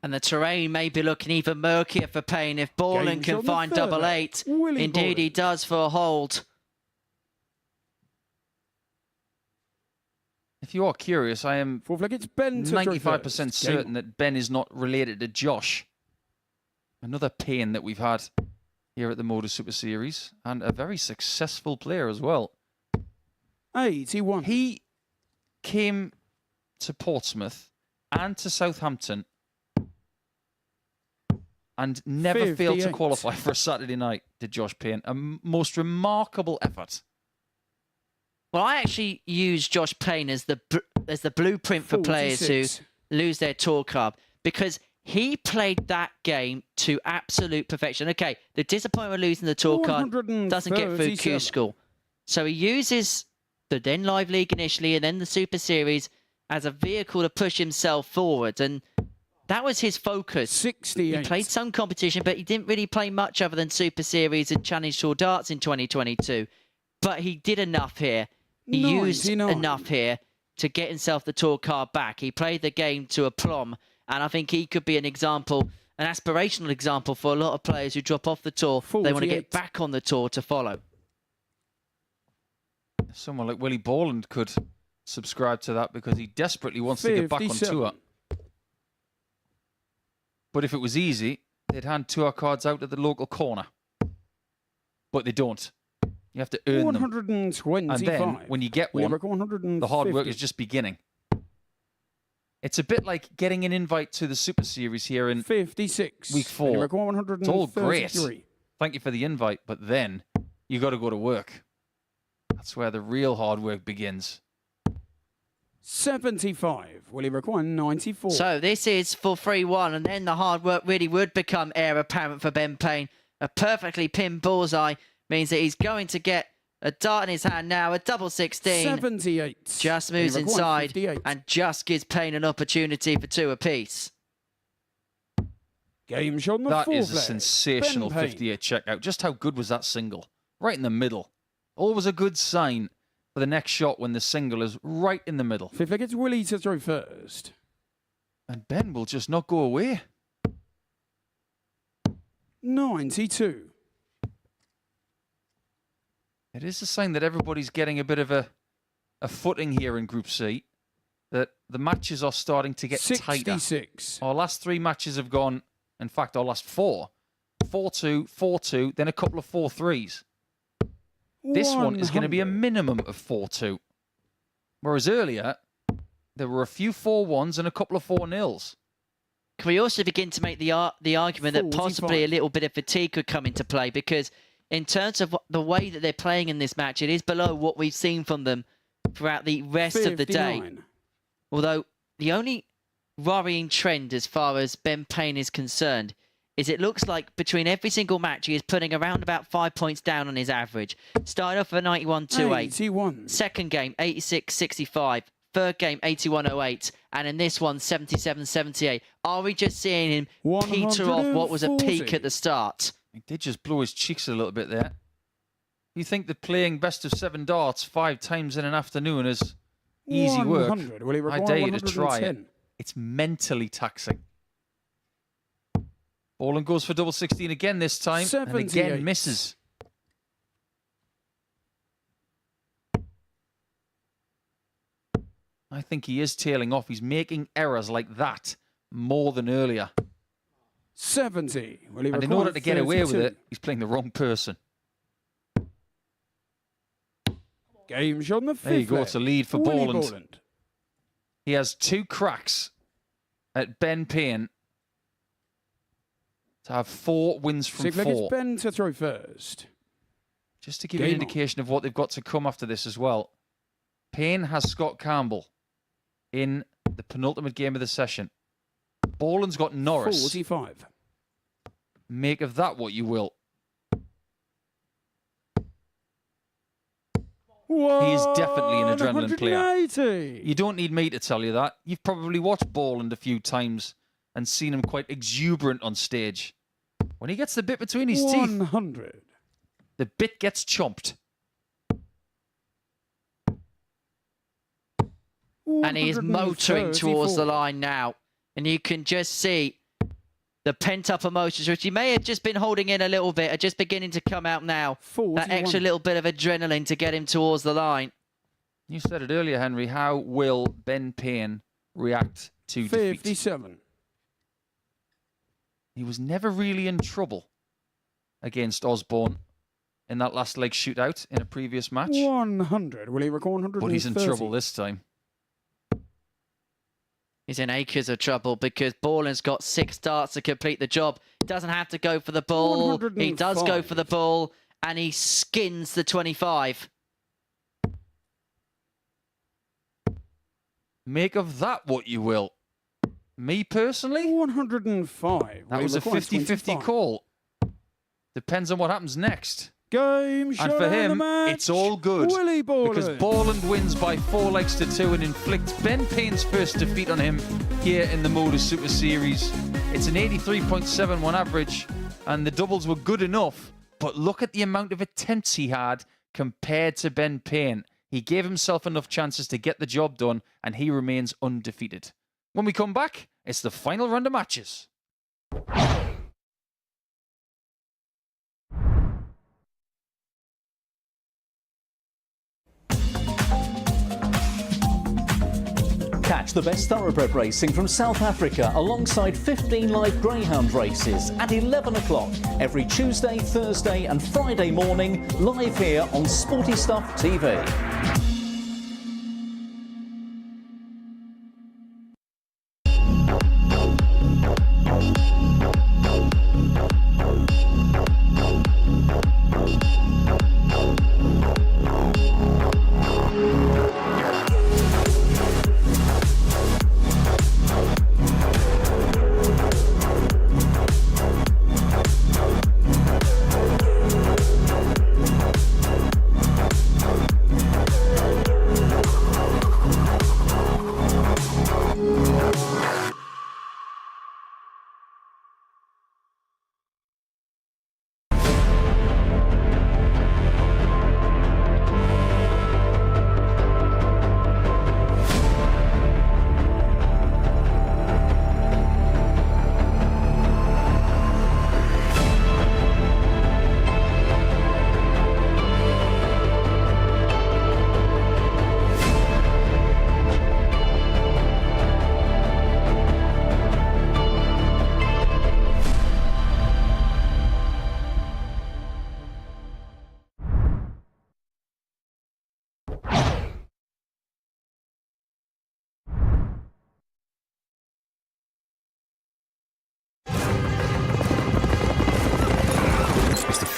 And the terrain may be looking even murkier for Payne if Borland Game can shot find the third. double 8. Willie Indeed, he Borland. does for a hold. If If you are curious, I am Fourth leg, it's Ben to 95% certain that Ben is not related to Josh. Another pain that we've had here at the MODUS Super Series, and a very successful player as well. 81. He came to Portsmouth and to Southampton and never failed to qualify for a Saturday night, did Josh Payne. A most remarkable effort. Well, I actually use Josh Payne as the blueprint for players who lose their tour card, because he played that game to absolute perfection. Okay, the disappointment of losing the tour card doesn't get through Q School. So he uses the then Live League initially and then the Super Series as a vehicle to push himself forward. And that was his focus. 68. He played some competition, but he didn't really play much other than Super Series and Challenge Tour Darts in 2022. But he did enough here. He used enough here to get himself the tour card back. He played the game to aplomb. And I think he could be an example, an aspirational example for a lot of players who drop off the tour. 48. They want to get back on the tour to follow. Someone like Willie Borland could subscribe to that because he desperately wants to get back on tour. But if it was easy, they'd hand tour cards out at the local corner. But they don't. You have to earn them. And then, when you get one, the hard work is just beginning. It's a bit like getting an invite to the Super Series here in 56. week 4. It's all great. Thank you for the invite, but then you got to go to work. That's where the real hard work begins. 75. Will he require 94? So this is for 3-1, and then the hard work really would become heir apparent for Ben Payne. A perfectly pinned bullseye means that he's going to get a dart in his hand now, a double 16. 78. Just moves inside 58. and just gives Payne an opportunity for 2 apiece. Game shot on the That fourth is a leg. sensational Ben Payne. 58 checkout. Just how good was that single? Right in the middle. Always a good sign for the next shot when the single is right in the middle. Fifth leg, it's Willie to throw first. And Ben will just not go away. 92. It is a sign that everybody's getting a bit of a footing here in Group C. That the matches are starting to get 66. tighter. Our last 3 matches have gone, in fact, our last 4. 4-2, 4-2, then a couple of 4-3s. This one is going to be a minimum of 4-2. Whereas earlier, there were a few 4-1s and a couple of 4-0s. Can we also begin to make the argument that possibly a little bit of fatigue could come into play? Because in terms of the way that they're playing in this match, it is below what we've seen from them throughout the rest of the day. Although the only worrying trend as far as Ben Payne is concerned is it looks like between every single match he is putting around about 5 points down on his average. Started off at 91.28. Second game, 86.65. Third game, 81.08. And in this one, 77.78. Are we just seeing him peter off what was a peak at the start? He did just blow his cheeks a little bit there. You think that playing best of 7 darts 5 times in an afternoon is easy work? I dare you to try it. It's mentally taxing. Borland goes for double 16 again this time, and again misses. I think he is tailing off. He's making errors like that more than earlier. 70. And in order to get away with it, he's playing the wrong person. Game shot on the fifth. There you go, it's a lead for Borland. Borland. He has 2 cracks at Ben Payne to have 4 wins from 4. It's Ben to throw first. Just to give you an indication of what they've got to come after this as well. Payne has Scott Campbell in the penultimate game of the session. Borland's got Norris. 45. Make of that what you will. He is definitely an adrenaline player. You don't need me to tell you that. You've probably watched Borland a few times and seen him quite exuberant on stage. When he gets the bit between his teeth, 100. The bit gets chomped. And he is motoring towards the line now. And you can just see the pent-up emotions, which he may have just been holding in a little bit, are just beginning to come out now. 41. That extra little bit of adrenaline to get him towards the line. You said it earlier, Henry. How will Ben Payne react to defeat? 57. He was never really in trouble against Osborne in that last leg shootout in a previous match. 100. Will he record 130? But he's in trouble this time. He's in acres of trouble because Borland's got 6 darts to complete the job. Doesn't have to go for the ball. He does go for the ball, and he skins the 25. Make of that what you will. Me personally? 105. That was a 50-50 call. Depends on what happens next. Game And for him, it's all good. Willie Borland. Because Borland wins by 4 legs to 2 and inflicts Ben Payne's first defeat on him here in the MODUS Super Series. It's an 83.71 average, and the doubles were good enough, but look at the amount of attempts he had compared to Ben Payne. He gave himself enough chances to get the job done, and he remains undefeated. When we come back, it's the final round of matches. Catch the best thoroughbred racing from South Africa alongside 15 live greyhound races at 11 o'clock every Tuesday, Thursday and Friday morning, live here on Sporty Stuff TV.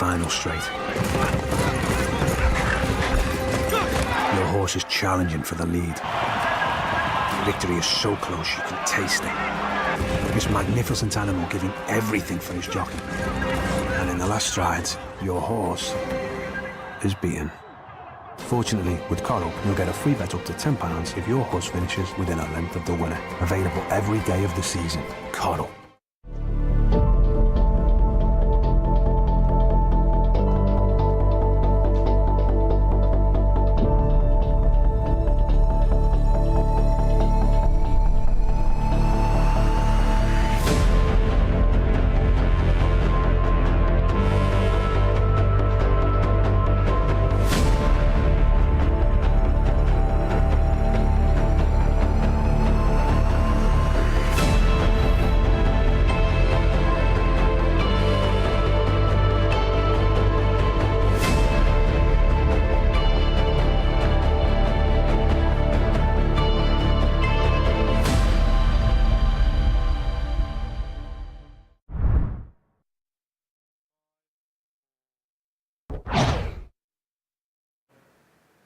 Final straight. Your horse is challenging for the lead. Victory is so close you can taste it. This magnificent animal giving everything for his jockey. And in the last strides, your horse is beaten. Fortunately, with Coral, you'll get a free bet up to £10 if your horse finishes within a length of the winner. Available every day of the season. Coral.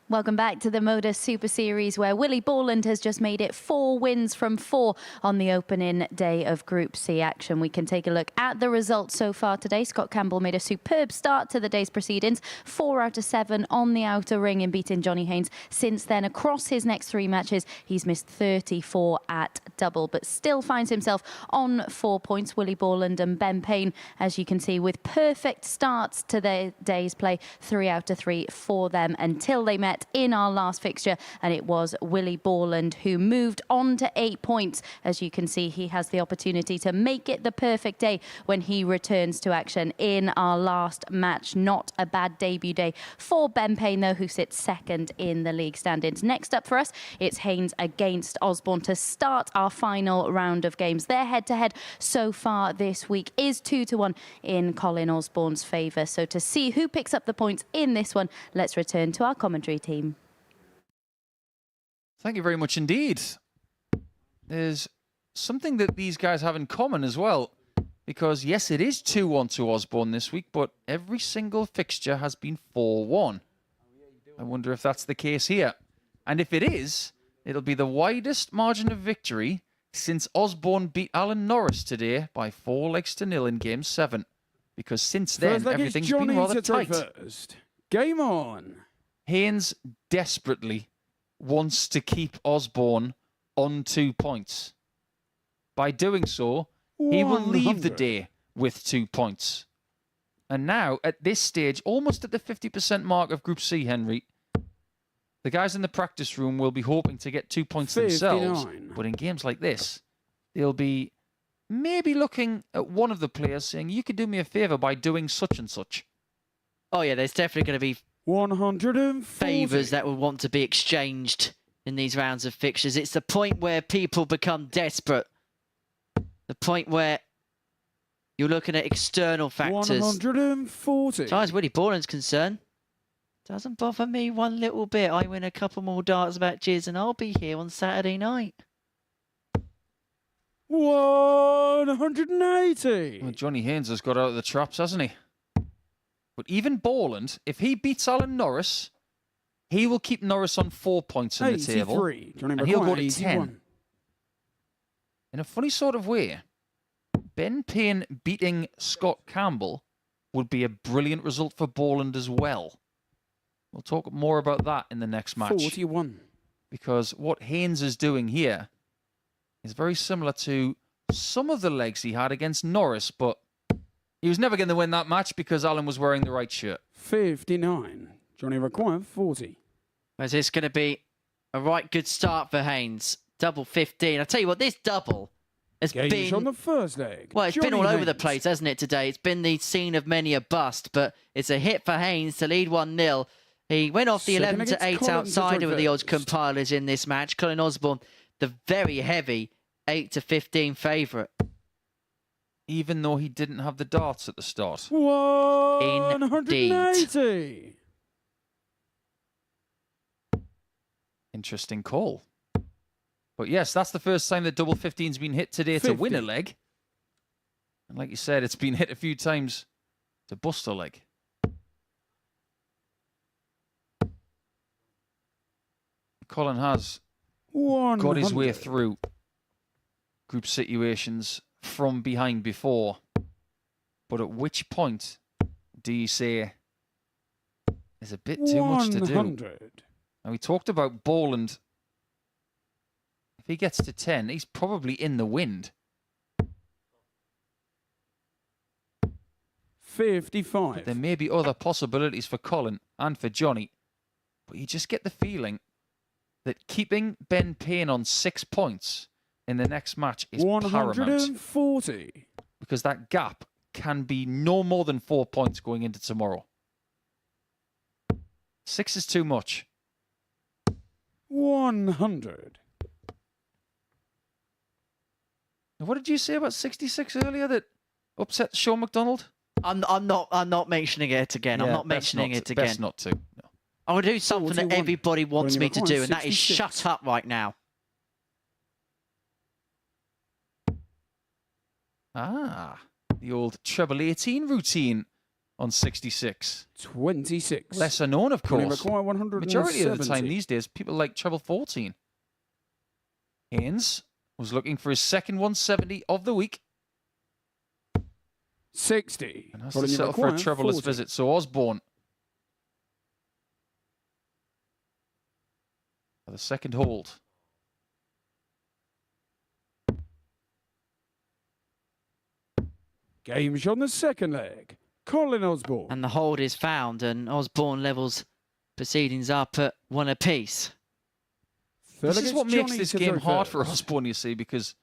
Welcome back to the MODUS Super Series, where Willie Borland has just made it 4 wins from 4 on the opening day of Group C action. We can take a look at the results so far today. Scott Campbell made a superb start to the day's proceedings. 4 out of 7 on the outer ring in beating Johnny Haynes. Since then, across his next 3 matches, he's missed 34 at double, but still finds himself on 4 points. Willie Borland and Ben Payne, as you can see, with perfect starts to their day's play. 3 out of 3 for them until they met met in our last fixture, and it was Willie Borland who moved on to 8 points. As you can see, he has the opportunity to make it the perfect day when he returns to action in our last match. Not a bad debut day for Ben Payne, though, who sits second in the league standings. Next up for us, it's Haynes against Osborne to start our final round of games. Their head-to-head so far this week is 2-1 in Colin Osborne's favour. So to see who picks up the points in this one, let's return to our commentary team. Thank you very much indeed. There's something that these guys have in common as well, because yes, it is 2-1 to Osborne this week, but every single fixture has been 4-1. I wonder if that's the case here. And if it is, it'll be the widest margin of victory since Osborne beat Alan Norris today by 4-0 in Game 7. Because since then, everything's been rather tight. First. Game on. Haynes desperately wants to keep Osborne on 2 points. By doing so, he will leave the day with 2 points. And now, at this stage, almost at the 50% mark of Group C, Henry, the guys in the practice room will be hoping to get 2 points 59. themselves. But in games like this, they'll be maybe looking at one of the players saying, you could do me a favour by doing such and such. Oh, yeah, there's definitely going to be 140 favours that will want to be exchanged in these rounds of fixtures. It's the point where people become desperate. The point where you're looking at external factors. 140. As far as Willie Borland's concerned, doesn't bother me one little bit. I win a couple more darts matches and I'll be here on Saturday night. 180. Well, Johnny Haynes has got out of the traps, hasn't he? But even Borland, if he beats Alan Norris, he will keep Norris on 4 points in the table. Johnny And he'll go to 81. 10. In a funny sort of way, Ben Payne beating Scott Campbell would be a brilliant result for Borland as well. We'll talk more about that in the next match. 41. Because what Haynes is doing here is very similar to some of the legs he had against Norris, but he was never going to win that match because Alan was wearing the right shirt. 59. Johnny require 40. Is this going to be a right good start for Haynes? Double 15. I'll tell you what, this double has been on the first leg. Well, it's been all over the place, hasn't it, today? It's been the scene of many a bust, but it's a hit for Haynes to lead 1-0. He went off the 11-8 outsider with the odds compilers in this match. Colin Osborne, the very heavy 8-15 favourite. Even though he didn't have the darts at the start. 180. Interesting call. But yes, that's the first time that double 15's been hit today 50. to win a leg. And like you said, it's been hit a few times to bust a leg. Colin has got his way through group situations from behind before. But at which point do you say there's a bit too much to do? And we talked about Borland. If he gets to 10, he's probably in the wind. 55. But there may be other possibilities for Colin and for Johnny. But you just get the feeling that keeping Ben Payne on 6 points in the next match is 140. paramount. Because that gap can be no more than 4 points going into tomorrow. 6 is too much. 100. What did you say about 66 earlier that upset Sean McDonald? I'm not mentioning it again. Yeah, I'm not mentioning it again. Best not to. No. I want to do something that everybody wants me to do, and that is shut up right now. Ah, the old treble 18 routine on 66. 26. Lesser known, of course. Majority of the 170. time these days, people like treble 14. Haynes was looking for his second 170 of the week. 60. And has to settle for a trebleless visit. So Osborne for the second hold. Game's on the second leg. Colin Osborne. And the hold is found, and Osborne levels Proceedings up at 1 apiece. This is what makes this game hard for Osborne, you see, because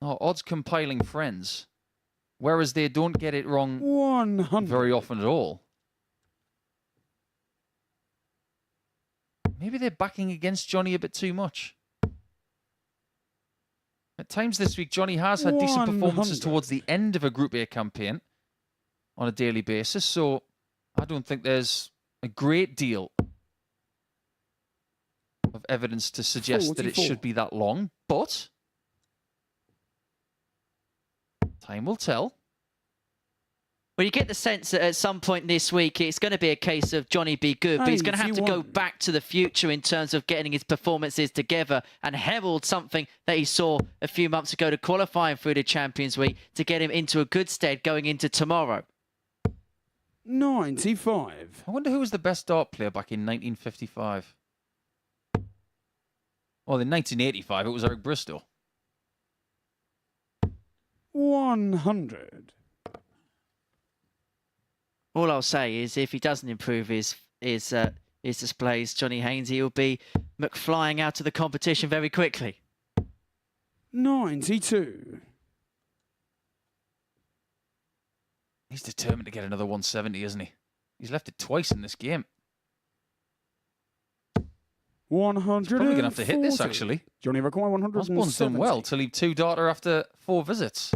odds compiling friends, whereas they don't get it wrong 100. very often at all. Maybe they're backing against Johnny a bit too much. At times this week, Johnny has had decent performances towards the end of a Group A campaign on a daily basis, so I don't think there's a great deal of evidence to suggest that it should be that long, but time will tell. Well, you get the sense that at some point this week, it's going to be a case of Johnny be good, but he's going to have to go back to the future in terms of getting his performances together and herald something that he saw a few months ago to qualifying through the Champions League to get him into a good stead going into tomorrow. 95. I wonder who was the best dart player back in 1955. Well, in 1985, it was Eric Bristow. 100. All I'll say is if he doesn't improve his displays, Johnny Haynes, he'll be McFlying out of the competition very quickly. 92. He's determined to get another 170, isn't he? He's left it twice in this game. 100. He's probably going to have to hit this, actually. Johnny require 170. Osborne's done well to leave 2-darter after 4 visits.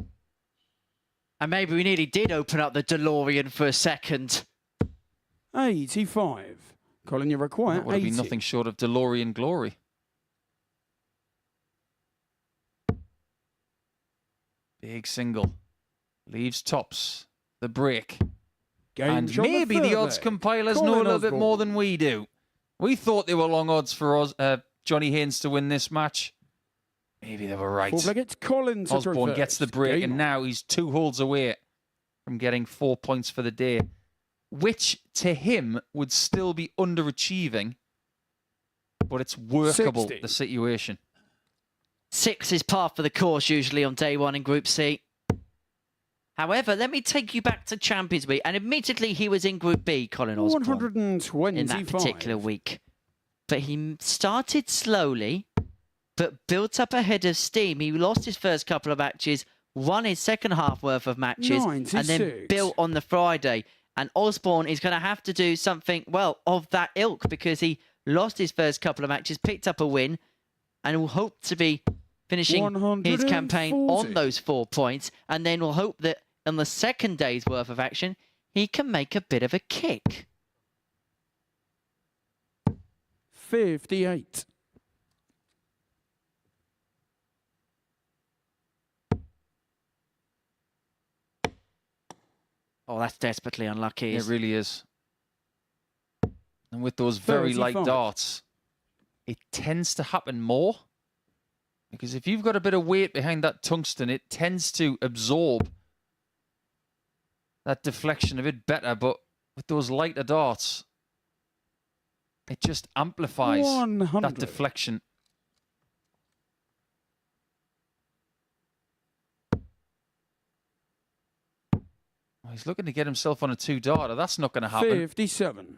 And maybe we nearly did open up the DeLorean for a second. 85. Colin, you require 80. That would have been nothing short of DeLorean glory. Big single. Leaves tops. The break. And maybe the odds compilers know a little bit more than we do. We thought they were long odds for Johnny Haynes to win this match. Maybe they were right. Osborne gets the break, and now he's 2 holes away from getting 4 points for the day, which to him would still be underachieving, but it's workable, 60. The situation. 6 is par for the course usually on day 1 in Group C. However, let me take you back to Champions League, and admittedly he was in Group B, Colin Osborne, 125. in that particular week. But he started slowly, but built up a head of steam. He lost his first couple of matches, won his second half worth of matches, 96. and then built on the Friday. And Osborne is going to have to do something, well, of that ilk, because he lost his first couple of matches, picked up a win, and will hope to be finishing his campaign on those 4 points. And then we'll hope that on the second day's worth of action, he can make a bit of a kick. 58. Oh, that's desperately unlucky. It really is. And with those very 35. light darts, it tends to happen more. Because if you've got a bit of weight behind that tungsten, it tends to absorb that deflection a bit better. But with those lighter darts, it just amplifies 100. that deflection. He's looking to get himself on a 2-darter. That's not going to happen. 57.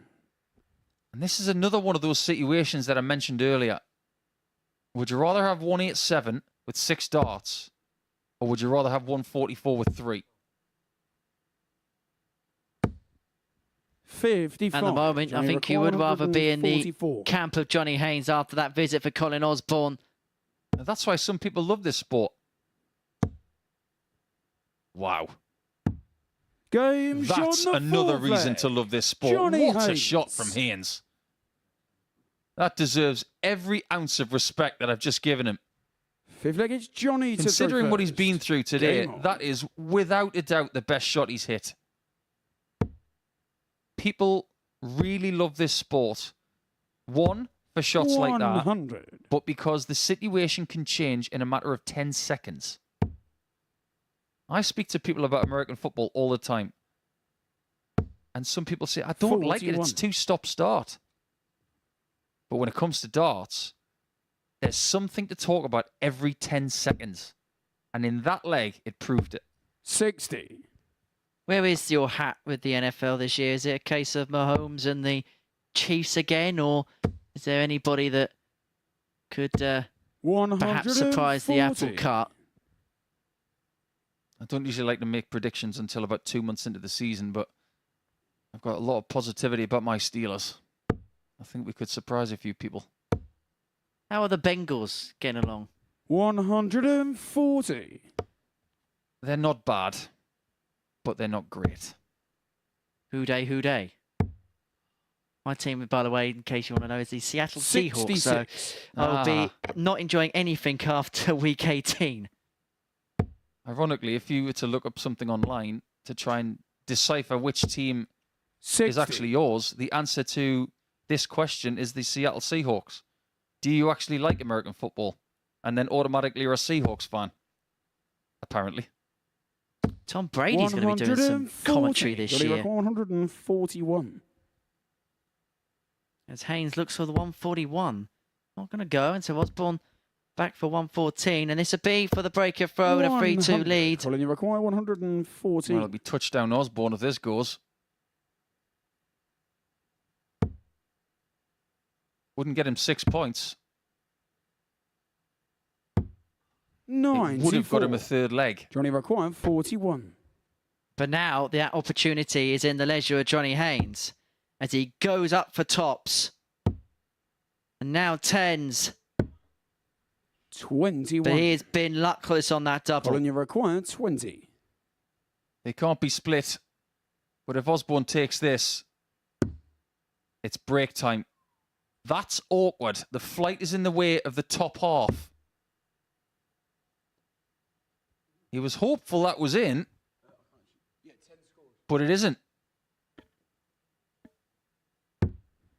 And this is another one of those situations that I mentioned earlier. Would you rather have 187 with 6 darts, or would you rather have 144 with 3? 55. At the moment, I think you would rather be in the camp of Johnny Haynes after that visit for Colin Osborne. And that's why some people love this sport. Wow. That's another reason to love this sport. What a shot from Haynes. That deserves every ounce of respect that I've just given him. Fifth leg, it's Johnny. Considering what he's been through today, that is without a doubt the best shot he's hit. People really love this sport. One, for shots like that, but because the situation can change in a matter of 10 seconds. I speak to people about American football all the time. And some people say, I don't like it, it's too stop-start. But when it comes to darts, there's something to talk about every 10 seconds. And in that leg, it proved it. 60. Where is your hat with the NFL this year? Is it a case of Mahomes and the Chiefs again, or is there anybody that could perhaps surprise the apple cart? I don't usually like to make predictions until about 2 months into the season, but I've got a lot of positivity about my Steelers. I think we could surprise a few people. How are the Bengals getting along? 140. They're not bad, but they're not great. Who day? My team, by the way, in case you want to know, is the Seattle Seahawks. So I'll be not enjoying anything after week 18. Ironically, if you were to look up something online to try and decipher which team is actually yours, the answer to this question is the Seattle Seahawks. Do you actually like American football? And then automatically you're a Seahawks fan. Apparently. Tom Brady's going to be doing some commentary this year. 141. As Haynes looks for the 141. Not going to go, and so Osborne back for 114. And this will be for the breaker throw and a 3-2 lead. Colin, you require 114. Well, it'll be touchdown Osborne if this goes. Wouldn't get him 6 points. 94. Would have got him a third leg. Johnny require 41. But now the opportunity is in the leisure of Johnny Haynes as he goes up for tops. And now tens. 21. But he has been luckless on that double. Colin, you require 20. They can't be split. But if Osborne takes this, it's break time. That's awkward. The flight is in the way of the top half. He was hopeful that was in, but it isn't.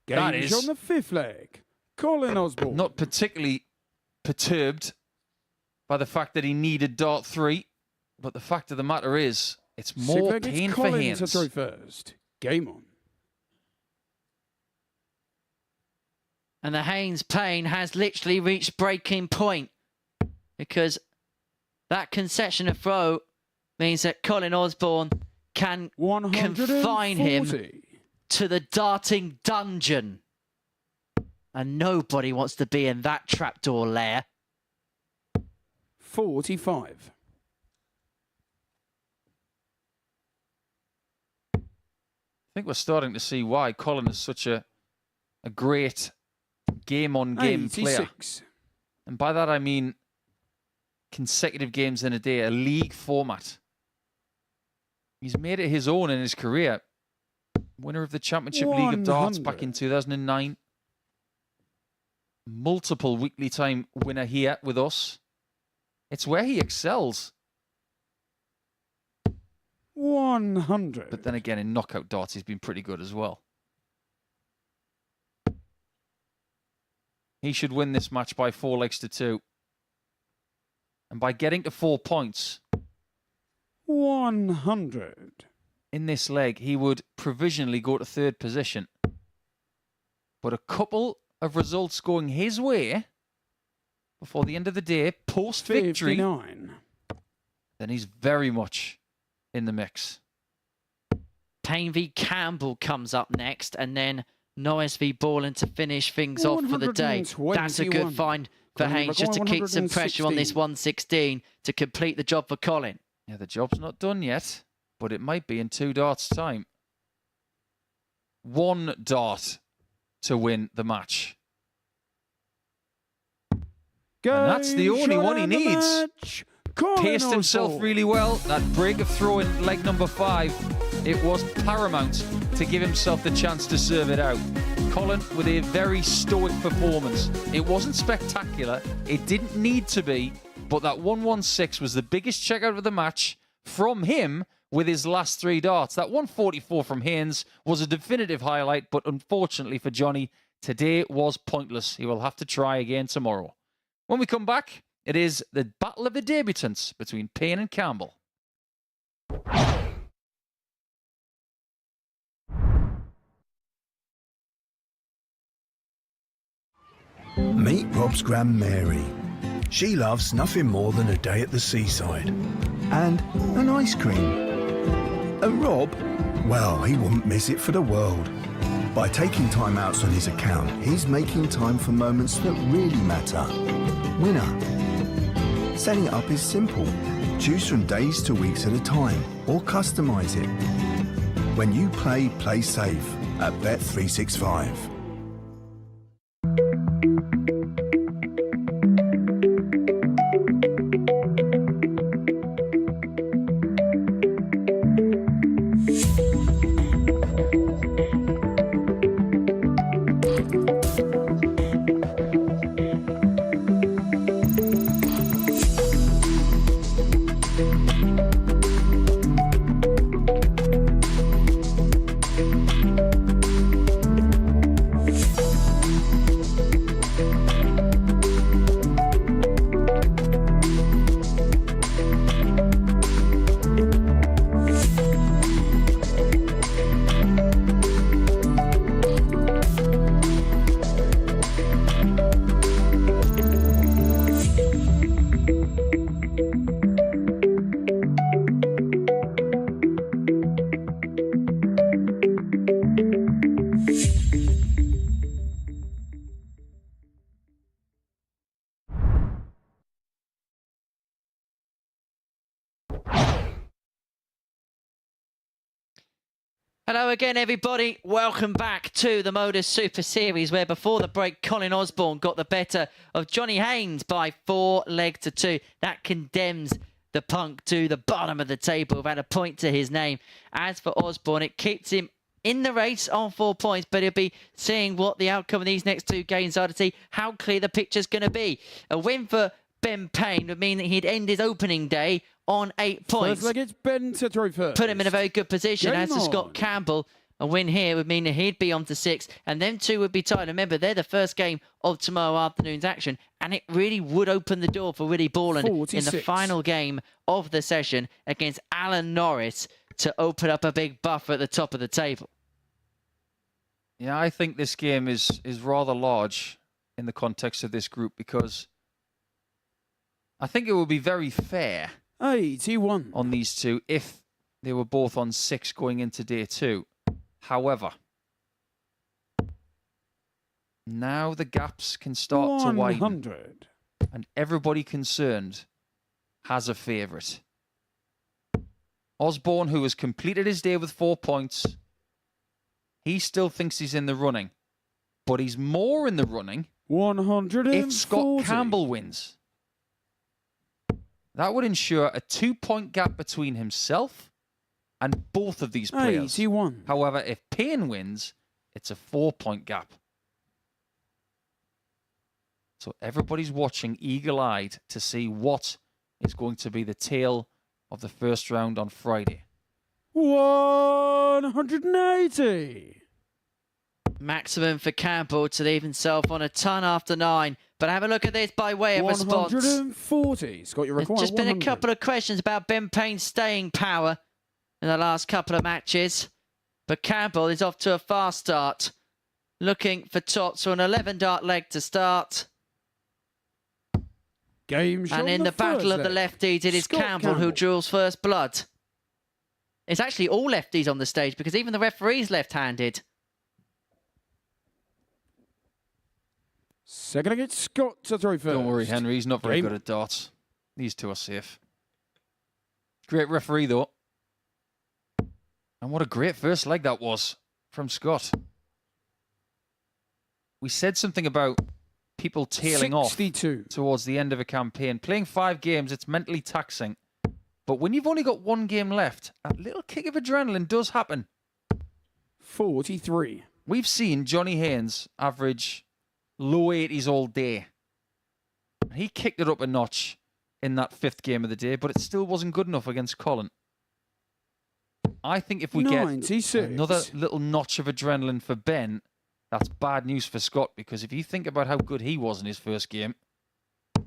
That Gauge is on the fifth leg. Colin Osborne. not particularly perturbed by the fact that he needed dart 3, but the fact of the matter is, it's more pain for Haynes. To throw first. Game on. And the Haynes pain has literally reached breaking point because that concession of throw means that Colin Osborne can confine him to the darting dungeon. And nobody wants to be in that trapdoor lair. 45. I think we're starting to see why Colin is such a great game-on-game player. And by that I mean consecutive games in a day, a league format. He's made it his own in his career. Winner of the Championship League of Darts back in 2009. Multiple weekly time winner here with us. It's where he excels. 100. But then again, in knockout darts, he's been pretty good as well. He should win this match by 4 legs to 2. And by getting to 4 points, 100. In this leg, he would provisionally go to 3rd position. But a couple of results going his way before the end of the day, post-victory, then he's very much in the mix. Payne v Campbell comes up next, and then Norris v Borland to finish things off for the day. That's a good find for Haynes, just to keep some pressure on this 116 to complete the job for Colin. Yeah, the job's not done yet, but it might be in 2 darts' time. 1 dart to win the match. And that's the only one he needs. Paced himself really well. That break of throw in leg number 5, it was paramount to give himself the chance to serve it out. Colin with a very stoic performance. It wasn't spectacular. It didn't need to be, but that 116 was the biggest checkout of the match from him with his last 3 darts. That 144 from Haynes was a definitive highlight, but unfortunately for Johnny, today was pointless. He will have to try again tomorrow. When we come back, it is the battle of the debutants between Payne and Campbell. Meet Rob's Gran Mary. She loves nothing more than a day at the seaside and an ice cream. And Rob, well, he wouldn't miss it for the world. By taking time outs on his account, he's making time for moments that really matter. Winner. Setting it up is simple. Choose from days to weeks at a time, or customise it. When you play, play safe at Bet365. Hello again, everybody. Welcome back to the MODUS Super Series, where before the break, Colin Osborne got the better of Johnny Haynes by 4-2. That condemns the punk to the bottom of the table without a point to his name. As for Osborne, it keeps him in the race on 4 points, but he'll be seeing what the outcome of these next two games are to see how clear the picture's going to be. A win for Ben Payne would mean that he'd end his opening day on 8 points. First leg, it's Ben to throw first. Put him in a very good position. Game As for Scott on. Campbell, a win here would mean that he'd be on to 6, and them two would be tied. Remember, they're the first game of tomorrow afternoon's action, and it really would open the door for Willie Borland 46. in the final game of the session against Alan Norris to open up a big buffer at the top of the table. Yeah, I think this game is rather large in the context of this group, because I think it would be very fair 81 on these two if they were both on 6 going into day 2. However, now the gaps can start to widen, 100. and everybody concerned has a favourite. Osborne, who has completed his day with 4 points, he still thinks he's in the running, but he's more in the running 140. if Scott Campbell wins. That would ensure a 2-point gap between himself and both of these players. 81. However, if Payne wins, it's a 4-point gap. So everybody's watching eagle-eyed to see what is going to be the tale of the first round on Friday. 180. Maximum for Campbell to leave himself on a ton after 9. But have a look at this by way of response. 140. Scott, you're There's required. just been a 100. couple of questions about Ben Payne's staying power in the last couple of matches. But Campbell is off to a fast start. Looking for tops for an 11-dart leg to start. Game shot And in the battle of the lefties, it is Scott Campbell who draws first blood. It's actually all lefties on the stage because even the referee's left-handed. Second against Scott to throw first. Don't worry, Henry. He's not very Game. good at darts. These two are safe. Great referee, though. And what a great first leg that was from Scott. We said something about people tailing 62. off towards the end of a campaign. Playing 5 games, it's mentally taxing. But when you've only got 1 game left, a little kick of adrenaline does happen. 43. We've seen Johnny Haynes average low 80s all day. He kicked it up a notch in that 5th game of the day, but it still wasn't good enough against Colin. I think if we 96. get another little notch of adrenaline for Ben, that's bad news for Scott, because if you think about how good he was in his first game,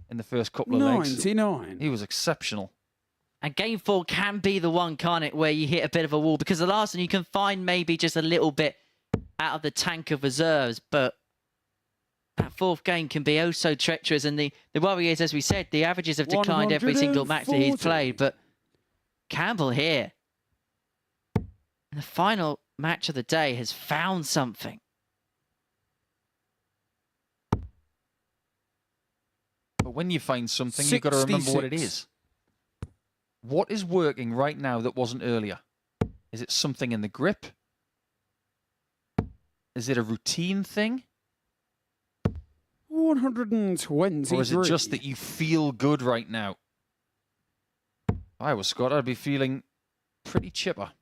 in the first couple of legs, 99. he was exceptional. And game 4 can be the one, can't it, where you hit a bit of a wall, because the last one you can find maybe just a little bit out of the tank of reserves, but that 4th game can be oh so treacherous. And the worry is, as we said, the averages have declined every single match that he's 140. played, but Campbell here And the final match of the day has found something. But when you find something, you've got to remember what it is. What is working right now that wasn't earlier? Is it something in the grip? Is it a routine thing? 123. Or is it just that you feel good right now? If I was Scott, I'd be feeling pretty chipper.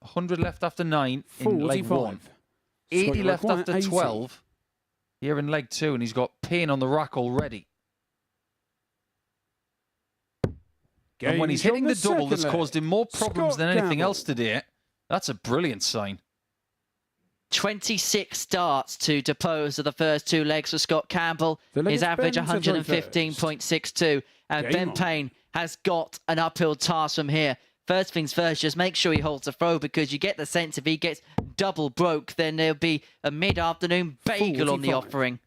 100 left after 9 in leg 1. 80 left after 12 here in leg 2, and he's got pain on the rack already. And when he's hitting the double that's caused him more problems than anything else today, that's a brilliant sign. 26 starts to depose of the first 2 legs for Scott Campbell. His average 115.62. And Ben Payne has got an uphill task from here. First things first, just make sure he holds the throw, because you get the sense if he gets double broke, then there'll be a mid-afternoon bagel on the offering.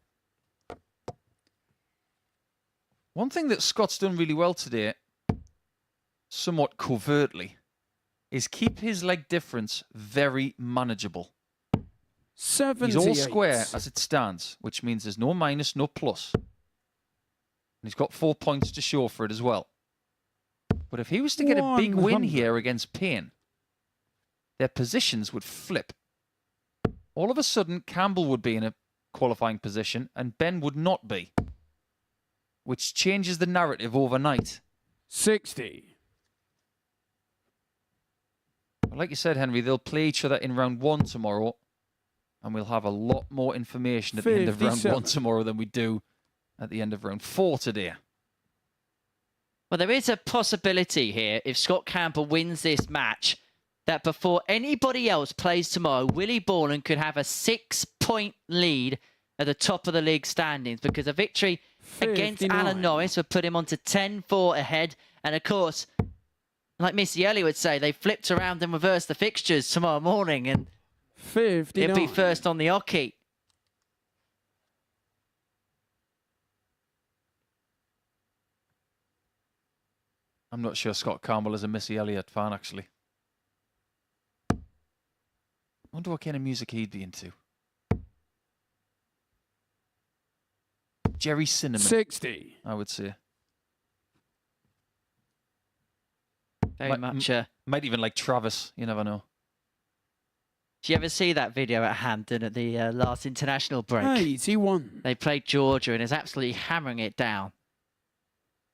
One thing that Scott's done really well today, somewhat covertly, is keep his leg difference very manageable. 78. He's all square as it stands, which means there's no minus, no plus. And he's got 4 points to show for it as well. But if he was to get a big win here against Payne, their positions would flip. All of a sudden, Campbell would be in a qualifying position and Ben would not be, which changes the narrative overnight. 60. But like you said, Henry, they'll play each other in round 1 tomorrow, and we'll have a lot more information at the end of round 1 tomorrow than we do at the end of round 4 today. Well, there is a possibility here, if Scott Campbell wins this match, that before anybody else plays tomorrow, Willie Borland could have a 6-point lead at the top of the league standings, because a victory against Alan Norris would put him on to 10-4 ahead. And of course, like Missy Elliott would say, they flipped around and reversed the fixtures tomorrow morning, and 59. it'll be first on the hockey. I'm not sure Scott Campbell is a Missy Elliott fan, actually. I wonder what kind of music he'd be into. Jerry Cinnamon. 60. I would say. Very much. Might even like Travis. You never know. Did you ever see that video at Hampden at the last international break? 81. They played Georgia and is absolutely hammering it down.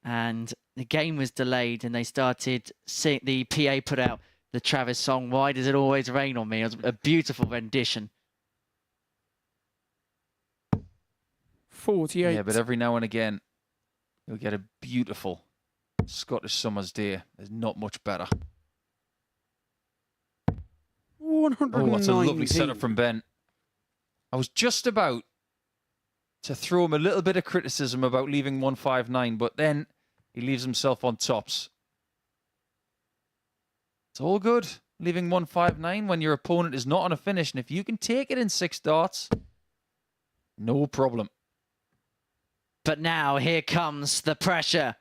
And the game was delayed, and they started sing. The PA put out the Travis song, "Why Does It Always Rain on Me?" It was a beautiful rendition. 48. Yeah, but every now and again, you'll get a beautiful Scottish summer's day. There's not much better. 119. Oh, that's a lovely setup from Ben. I was just about to throw him a little bit of criticism about leaving 159, but then he leaves himself on tops. It's all good leaving 159 when your opponent is not on a finish, and if you can take it in 6 darts, no problem. But now here comes the pressure.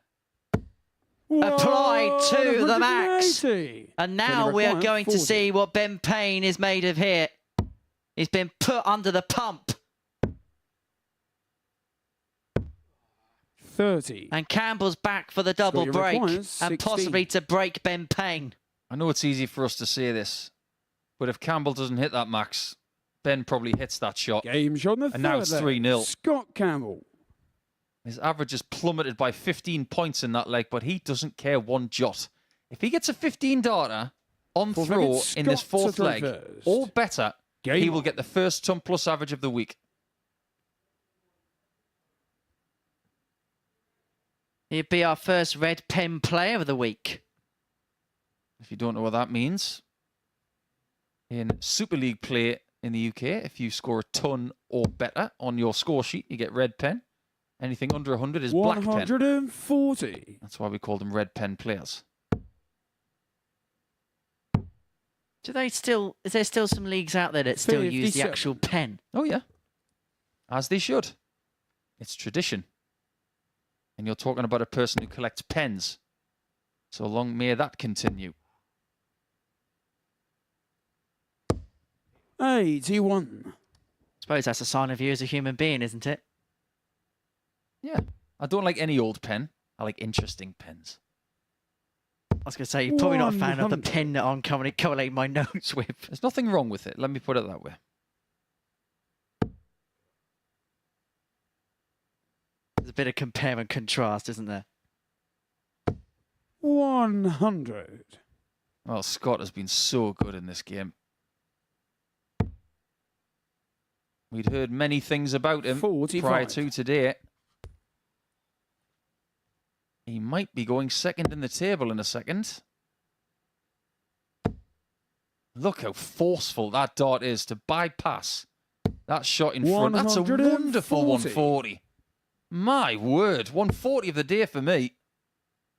Applied to the max. And now we are going to see what Ben Payne is made of here. He's been put under the pump. 30. And Campbell's back for the double break and possibly to break Ben Payne. I know it's easy for us to say this, but if Campbell doesn't hit that max, Ben probably hits that shot. Game shot on the and now it's 3-0. Scott Campbell. His average is plummeted by 15 points in that leg, but he doesn't care one jot. If he gets a 15-darter on throw in this 4th leg, or better, he will get the first ton plus average of the week. He'd be our first red pen player of the week. If you don't know what that means, in Super League play in the UK, if you score a ton or better on your score sheet, you get red pen. Anything under 100 is black pen. 140. That's why we call them red pen players. Do they still? Is there still some leagues out there that still use the actual pen? Oh yeah, as they should. It's tradition. And you're talking about a person who collects pens. So long may that continue. 81. I suppose that's a sign of you as a human being, isn't it? Yeah. I don't like any old pen. I like interesting pens. I was going to say, you're probably not a fan of the 100. pen that I'm currently collating my notes with. There's nothing wrong with it. Let me put it that way. There's a bit of compare and contrast, isn't there? 100. Well, Scott has been so good in this game. We'd heard many things about him 45. prior to today. He might be going second in the table in a second. Look how forceful that dart is to bypass that shot in front. That's a wonderful 140. My word, 140 of the day for me.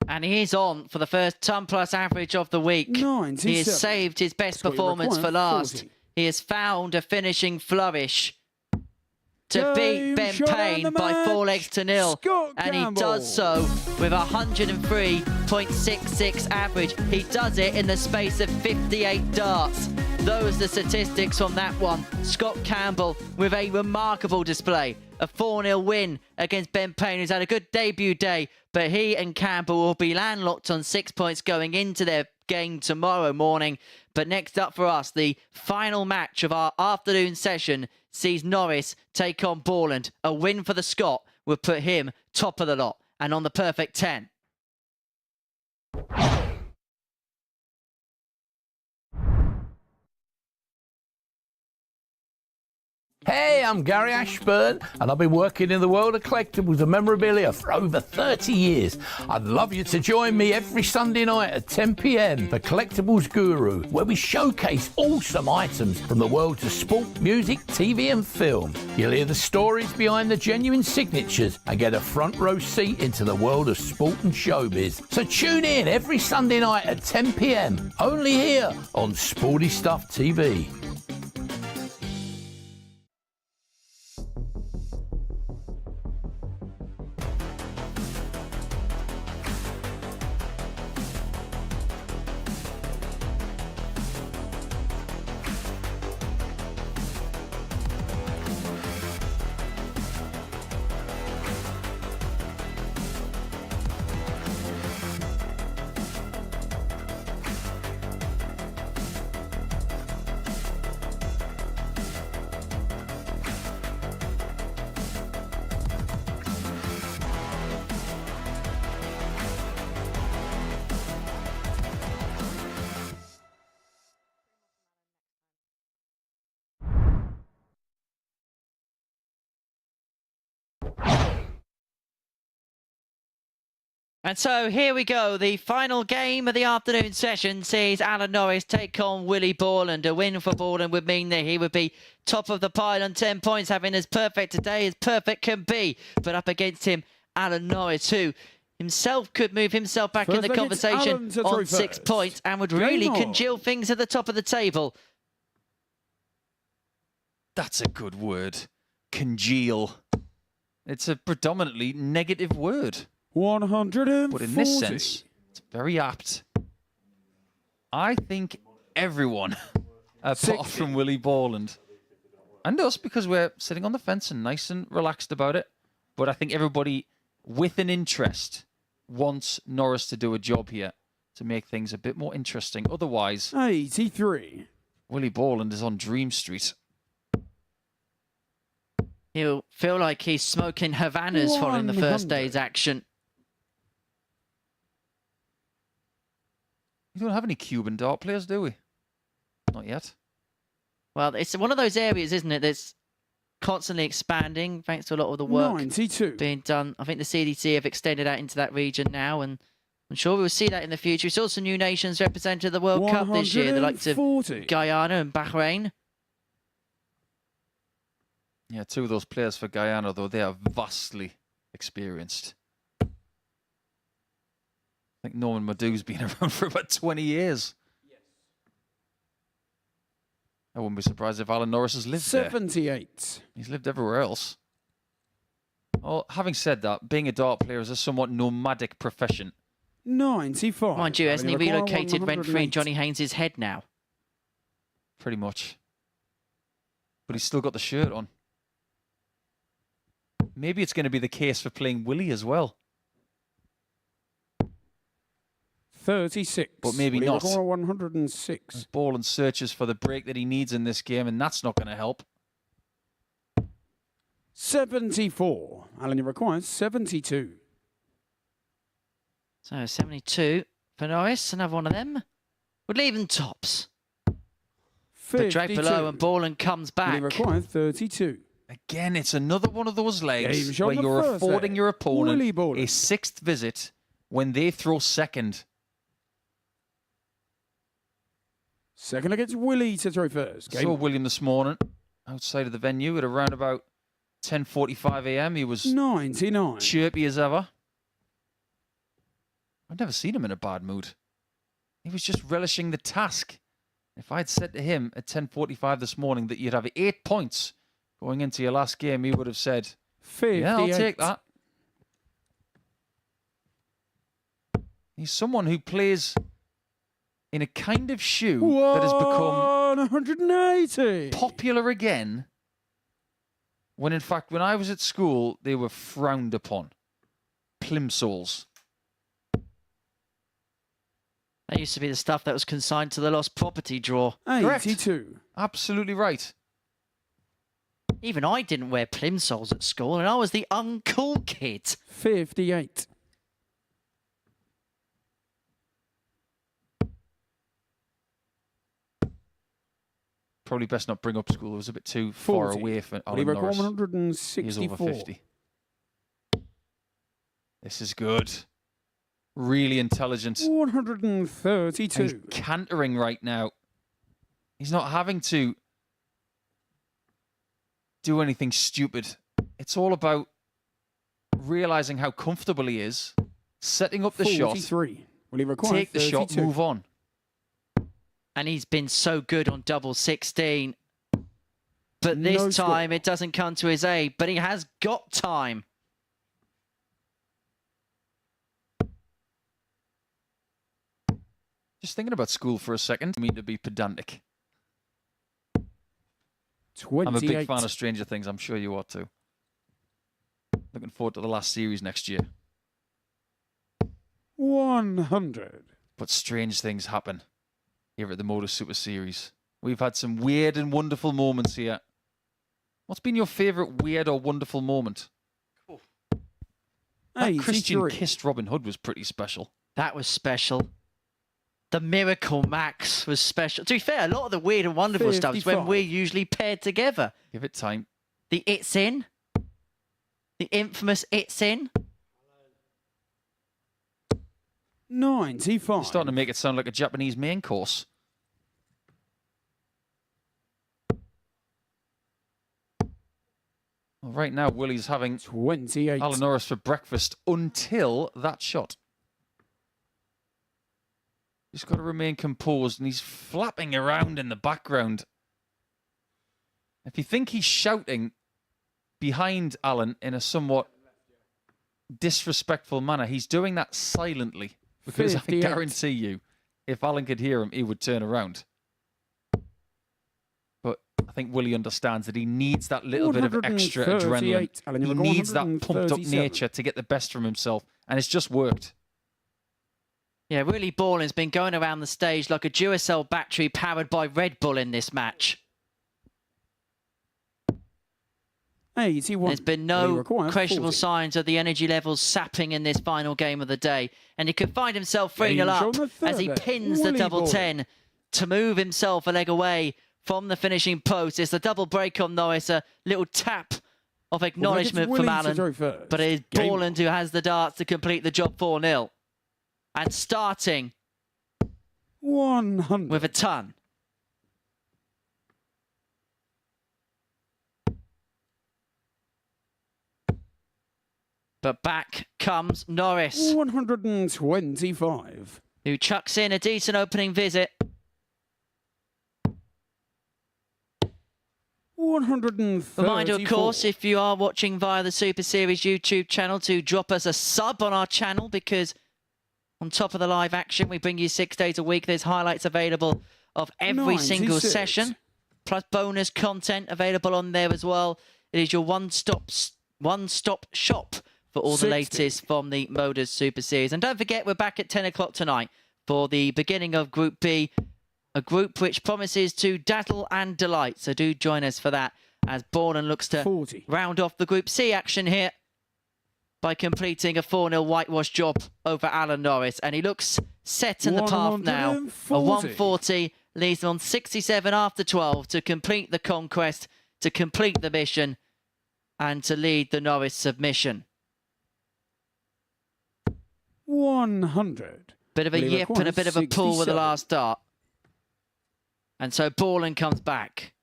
And he is on for the first ton-plus average of the week. 97. He has saved his best Score you performance for require, last. 40. He has found a finishing flourish to beat Game Ben shot Payne and the by 4 match, legs to nil. Scott And he Campbell. does so with a 103.66 average. He does it in the space of 58 darts. Those are the statistics from that one. Scott Campbell with a remarkable display. A 4-0 win against Ben Payne, who's had a good debut day, but he and Campbell will be landlocked on 6 points going into their game tomorrow morning. But next up for us, the final match of our afternoon session sees Norris take on Borland. A win for the Scot would put him top of the lot and on the perfect 10. Hey, I'm Gary Ashburn, and I've been working in the world of collectibles and memorabilia for over 30 years. I'd love you to join me every Sunday night at 10 p.m. for Collectibles Guru, where we showcase awesome items from the worlds of sport, music, TV and film. You'll hear the stories behind the genuine signatures and get a front row seat into the world of sport and showbiz. So tune in every Sunday night at 10 p.m. only here on Sporty Stuff TV. And so here we go. The final game of the afternoon session sees Alan Norris take on Willie Borland. A win for Borland would mean that he would be top of the pile on 10 points, having as perfect a day as perfect can be. But up against him, Alan Norris, who himself could move himself back in the conversation on 6 points and would really congeal things at the top of the table. That's a good word. Congeal. It's a predominantly negative word. 140. But in this sense, it's very apt. I think everyone, apart from Willie Borland, and us, because we're sitting on the fence and nice and relaxed about it, but I think everybody with an interest wants Norris to do a job here to make things a bit more interesting. Otherwise, 83. Willie Borland is on Dream Street. He'll feel like he's smoking Havanas following the first day's action. We don't have any Cuban dart players, do we? Not yet. Well, it's one of those areas, isn't it, that's constantly expanding thanks to a lot of the work 92. being done. I think the CDC have extended out into that region now, and I'm sure we'll see that in the future. We saw some new nations represented at the World Cup this year, the likes of Guyana and Bahrain. Yeah, two of those players for Guyana, though, they are vastly experienced. I think Norman Madu's been around for about 20 years. Yes. I wouldn't be surprised if Alan Norris has lived 78. there. He's lived everywhere else. Well, having said that, being a dart player is a somewhat nomadic profession. 95. Mind you, hasn't he relocated rent-free in Johnny Haynes' head now? Pretty much. but he's still got the shirt on. Maybe it's going to be the case for playing Willie as well. 36. But maybe Willie not. Recorder 106. Ball searches for the break that he needs in this game, and that's not going to help. 74. Alan, you require 72. So 72 for Norris. Another one of them. Would leave them tops. 52. But Draper low and Borland comes back. Willie requires 32. Again, it's another one of those legs Game shot where the you're first affording leg. your opponent Willie a Borland. 6th visit when they throw second. Second against Willie to throw first. Saw William this morning outside of the venue at around about 10:45 a.m. He was 99. chirpy as ever. I've never seen him in a bad mood. He was just relishing the task. If I'd said to him at 10:45 this morning that you'd have 8 points going into your last game, he would have said, 58. yeah, I'll take that. He's someone who plays in a kind of shoe that has become 180. popular again, when in fact, when I was at school, they were frowned upon. Plimsolls. That used to be the stuff that was consigned to the lost property drawer. 82. Absolutely right. Even I didn't wear plimsolls at school, and I was the uncool kid. 58. Probably best not bring up school. It was a bit too far 40. away for Willie Alan record Norris. 164. He's over 50. This is good. Really intelligent. 132. He's cantering right now. He's not having to do anything stupid. It's all about realizing how comfortable he is, setting up the 43. shot, Will he require take the 32? shot, move on. And he's been so good on double 16. But this No time score. it doesn't come to his aid. But he has got time. Just thinking about school for a second. I mean to be pedantic. 28. I'm a big fan of Stranger Things. I'm sure you are too. Looking forward to the last series next year. 100. But strange things happen here at the MODUS Super Series. We've had some weird and wonderful moments here. What's been your favourite weird or wonderful moment? That Christian 83. kissed Robin Hood was pretty special. That was special. The Miracle Max was special. To be fair, a lot of the weird and wonderful stuff is when 55. we're usually paired together. Give it time. The It's In. The infamous It's In. 95. You're starting to make it sound like a Japanese main course. Well, right now, Willie's having 28. Alan Norris for breakfast until that shot. He's got to remain composed, and he's flapping around in the background. If you think he's shouting behind Alan in a somewhat disrespectful manner, he's doing that silently. Because 58. I guarantee you, if Alan could hear him, he would turn around. But I think Willie understands that he needs that little bit of extra 138. adrenaline. Alan, He you've got needs that pumped up 137. nature to get the best from himself. And it's just worked. Yeah, really Borland's been going around the stage like a Duracell battery powered by Red Bull in this match. 81. There's been Will he no require questionable 40? signs of the energy levels sapping in this final game of the day. And he could find himself 3-0 Danger up on the third as he there. pins the Willie double Borland. 10 to move himself a leg away from the finishing post. It's the double break on Norris, a little tap of acknowledgement Willie from to Alan. throw first. But it is Game Borland who has the darts to complete the job 4-0. And starting 100. with a ton. But back comes Norris, 125. who chucks in a decent opening visit. 134. Reminder, of course, if you are watching via the Super Series YouTube channel, to drop us a sub on our channel, because on top of the live action, we bring you 6 days a week. There's highlights available of every single 96. session. plus bonus content available on there as well. It is your one-stop shop for all the latest from the MODUS Super Series. And don't forget, we're back at 10 o'clock tonight for the beginning of Group B, a group which promises to dazzle and delight. So do join us for that as Borland looks to round off the Group C action here by completing a 4-0 whitewash job over Alan Norris. And he looks set in the path now. A 140 leaves him on 67 after 12 to complete the conquest, to complete the mission, and to lead the Norris submission. 100. Bit of a yip and a bit of a pull with the last start. And so Borland comes back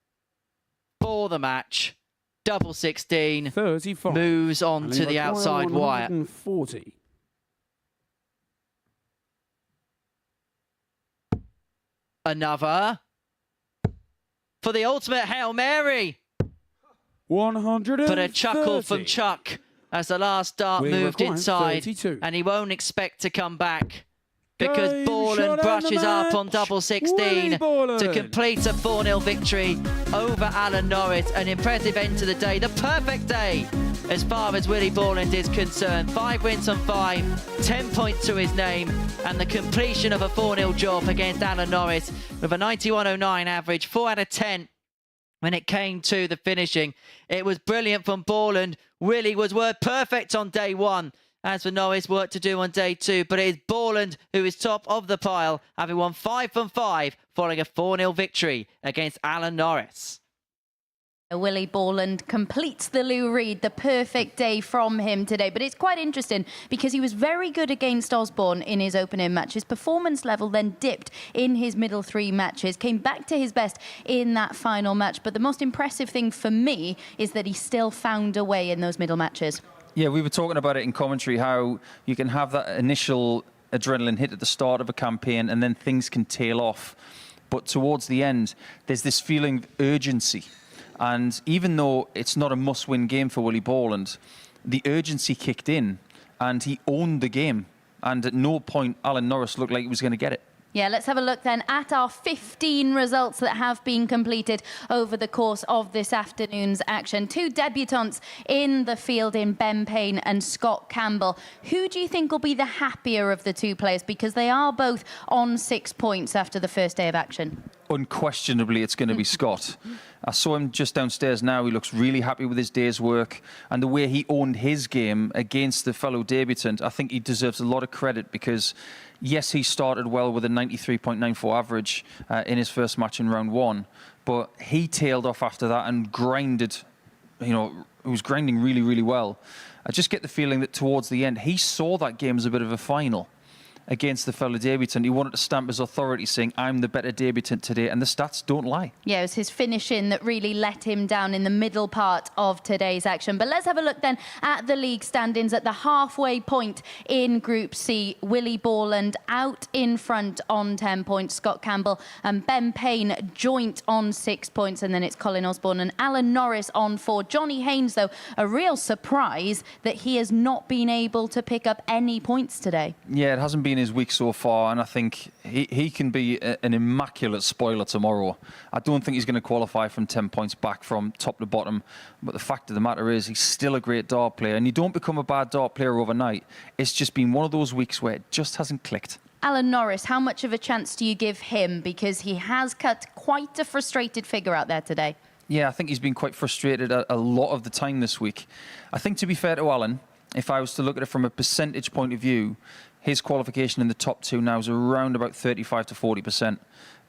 for the match. Double 16. 35. Moves on to the outside wire. 140. Another. For the ultimate Hail Mary. 130. But a chuckle from Chuck as the last dart moved inside. 32. And he won't expect to come back, because Borland brushes up on double 16 to complete a 4-0 victory over Alan Norris. An impressive end to the day. The perfect day as far as Willie Borland is concerned. 5 wins on 5, 10 points to his name, and the completion of a 4-0 job against Alan Norris with a 91.09 average, 4 out of 10. When it came to the finishing, it was brilliant from Borland. Willie was word perfect on day 1. As for Norris, work to do on day 2, but it is Borland who is top of the pile, having won 5 from 5 following a 4-0 victory against Alan Norris. Willie Borland completes the Lou Reed, the perfect day from him today. But it's quite interesting because he was very good against Osborne in his opening match. His performance level then dipped in his middle 3 matches, came back to his best in that final match. But the most impressive thing for me is that he still found a way in those middle matches. Yeah, we were talking about it in commentary, how you can have that initial adrenaline hit at the start of a campaign and then things can tail off. But towards the end, there's this feeling of urgency. And even though it's not a must-win game for Willie Borland, the urgency kicked in and he owned the game. And at no point Alan Norris looked like he was going to get it. Yeah, let's have a look then at our 15 results that have been completed over the course of this afternoon's action. 2 debutants in the field in Ben Payne and Scott Campbell. Who do you think will be the happier of the 2 players? Because they are both on 6 points after the first day of action. Unquestionably, it's going to be Scott. I saw him just downstairs now. He looks really happy with his day's work and the way he owned his game against the fellow debutant. I think he deserves a lot of credit because, yes, he started well with a 93.94 average in his first match in round 1, but he tailed off after that and grinded, he was grinding really, really well. I just get the feeling that towards the end, he saw that game as a bit of a final against the fellow debutant. He wanted to stamp his authority, saying, I'm the better debutant today, and the stats don't lie. Yeah, it was his finishing that really let him down in the middle part of today's action. But let's have a look then at the league standings at the halfway point in Group C. Willie Borland out in front on 10 points. Scott Campbell and Ben Payne joint on 6 points, and then it's Colin Osborne and Alan Norris on 4. Johnny Haynes, though, a real surprise that he has not been able to pick up any points today. Yeah, it hasn't been his week so far, and I think he can be an immaculate spoiler tomorrow. I don't think he's going to qualify from 10 points back from top to bottom, but the fact of the matter is he's still a great dart player, and you don't become a bad dart player overnight. It's just been one of those weeks where it just hasn't clicked. Alan Norris, how much of a chance do you give him? Because he has cut quite a frustrated figure out there today. Yeah, I think he's been quite frustrated a lot of the time this week. I think, to be fair to Alan, if I was to look at it from a percentage point of view, his qualification in the top 2 now is around about 35 to 40%.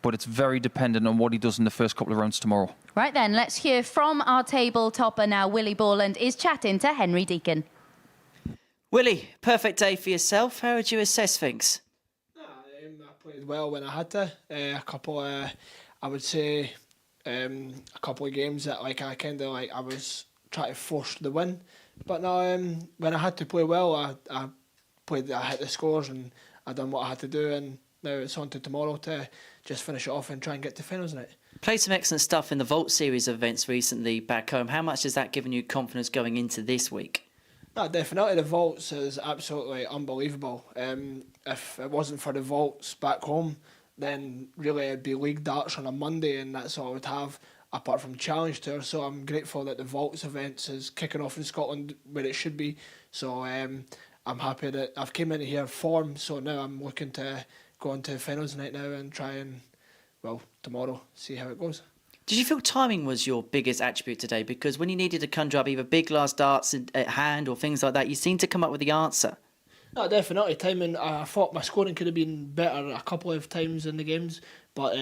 But it's very dependent on what he does in the first couple of rounds tomorrow. Right then, let's hear from our table topper now. Willie Borland is chatting to Henry Deacon. Willie, perfect day for yourself. How would you assess things? I played well when I had to. I would say a couple of games that I was trying to force the win. But no, when I had to play well, I hit the scores and I done what I had to do, and now it's on to tomorrow to just finish it off and try and get to finals night. Played some excellent stuff in the Vault series of events recently back home. How much has that given you confidence going into this week? No, definitely the Vaults is absolutely unbelievable. If it wasn't for the Vaults back home, then really it'd be league darts on a Monday, and that's all I would have. apart from Challenge Tour. So I'm grateful that the Vaults events is kicking off in Scotland where it should be. So I'm happy that I've came into here form. So now I'm looking to go on to finals night now and try and, well, tomorrow, see how it goes. Did you feel timing was your biggest attribute today? Because when you needed to conjure up either big last darts at hand or things like that, you seemed to come up with the answer. No, definitely. Timing, I thought my scoring could have been better a couple of times in the games, but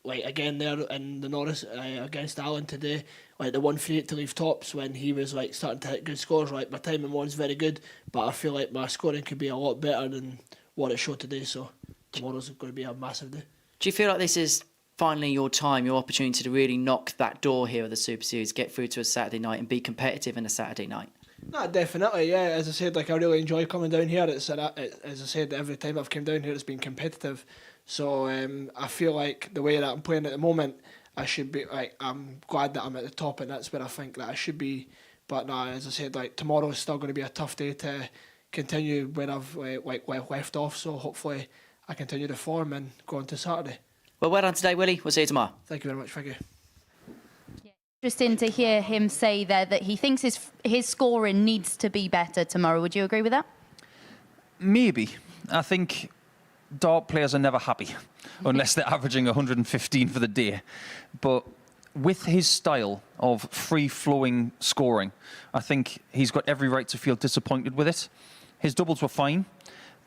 like again there in the Norris against Allen today, like the 1-3-8 to leave tops when he was like starting to hit good scores, like my timing was very good, but I feel like my scoring could be a lot better than what it showed today, so tomorrow's going to be a massive day. Do you feel like this is finally your time, your opportunity to really knock that door here at the Super Series, get through to a Saturday night and be competitive in a Saturday night? No, definitely, yeah. As I said, like I really enjoy coming down here. As I said, every time I've come down here, it's been competitive. So I feel like the way that I'm playing at the moment, I should be like I'm glad that I'm at the top, and that's where I think that I should be. But no, as I said, like tomorrow is still going to be a tough day to continue where I've left off. So hopefully I continue the form and go on to Saturday. Well done today, Willie. We'll see you tomorrow. Thank you very much. Thank you. Interesting to hear him say there that he thinks his scoring needs to be better tomorrow. Would you agree with that? Maybe. I think dart players are never happy unless they're averaging 115 for the day. But with his style of free-flowing scoring, I think he's got every right to feel disappointed with it. His doubles were fine,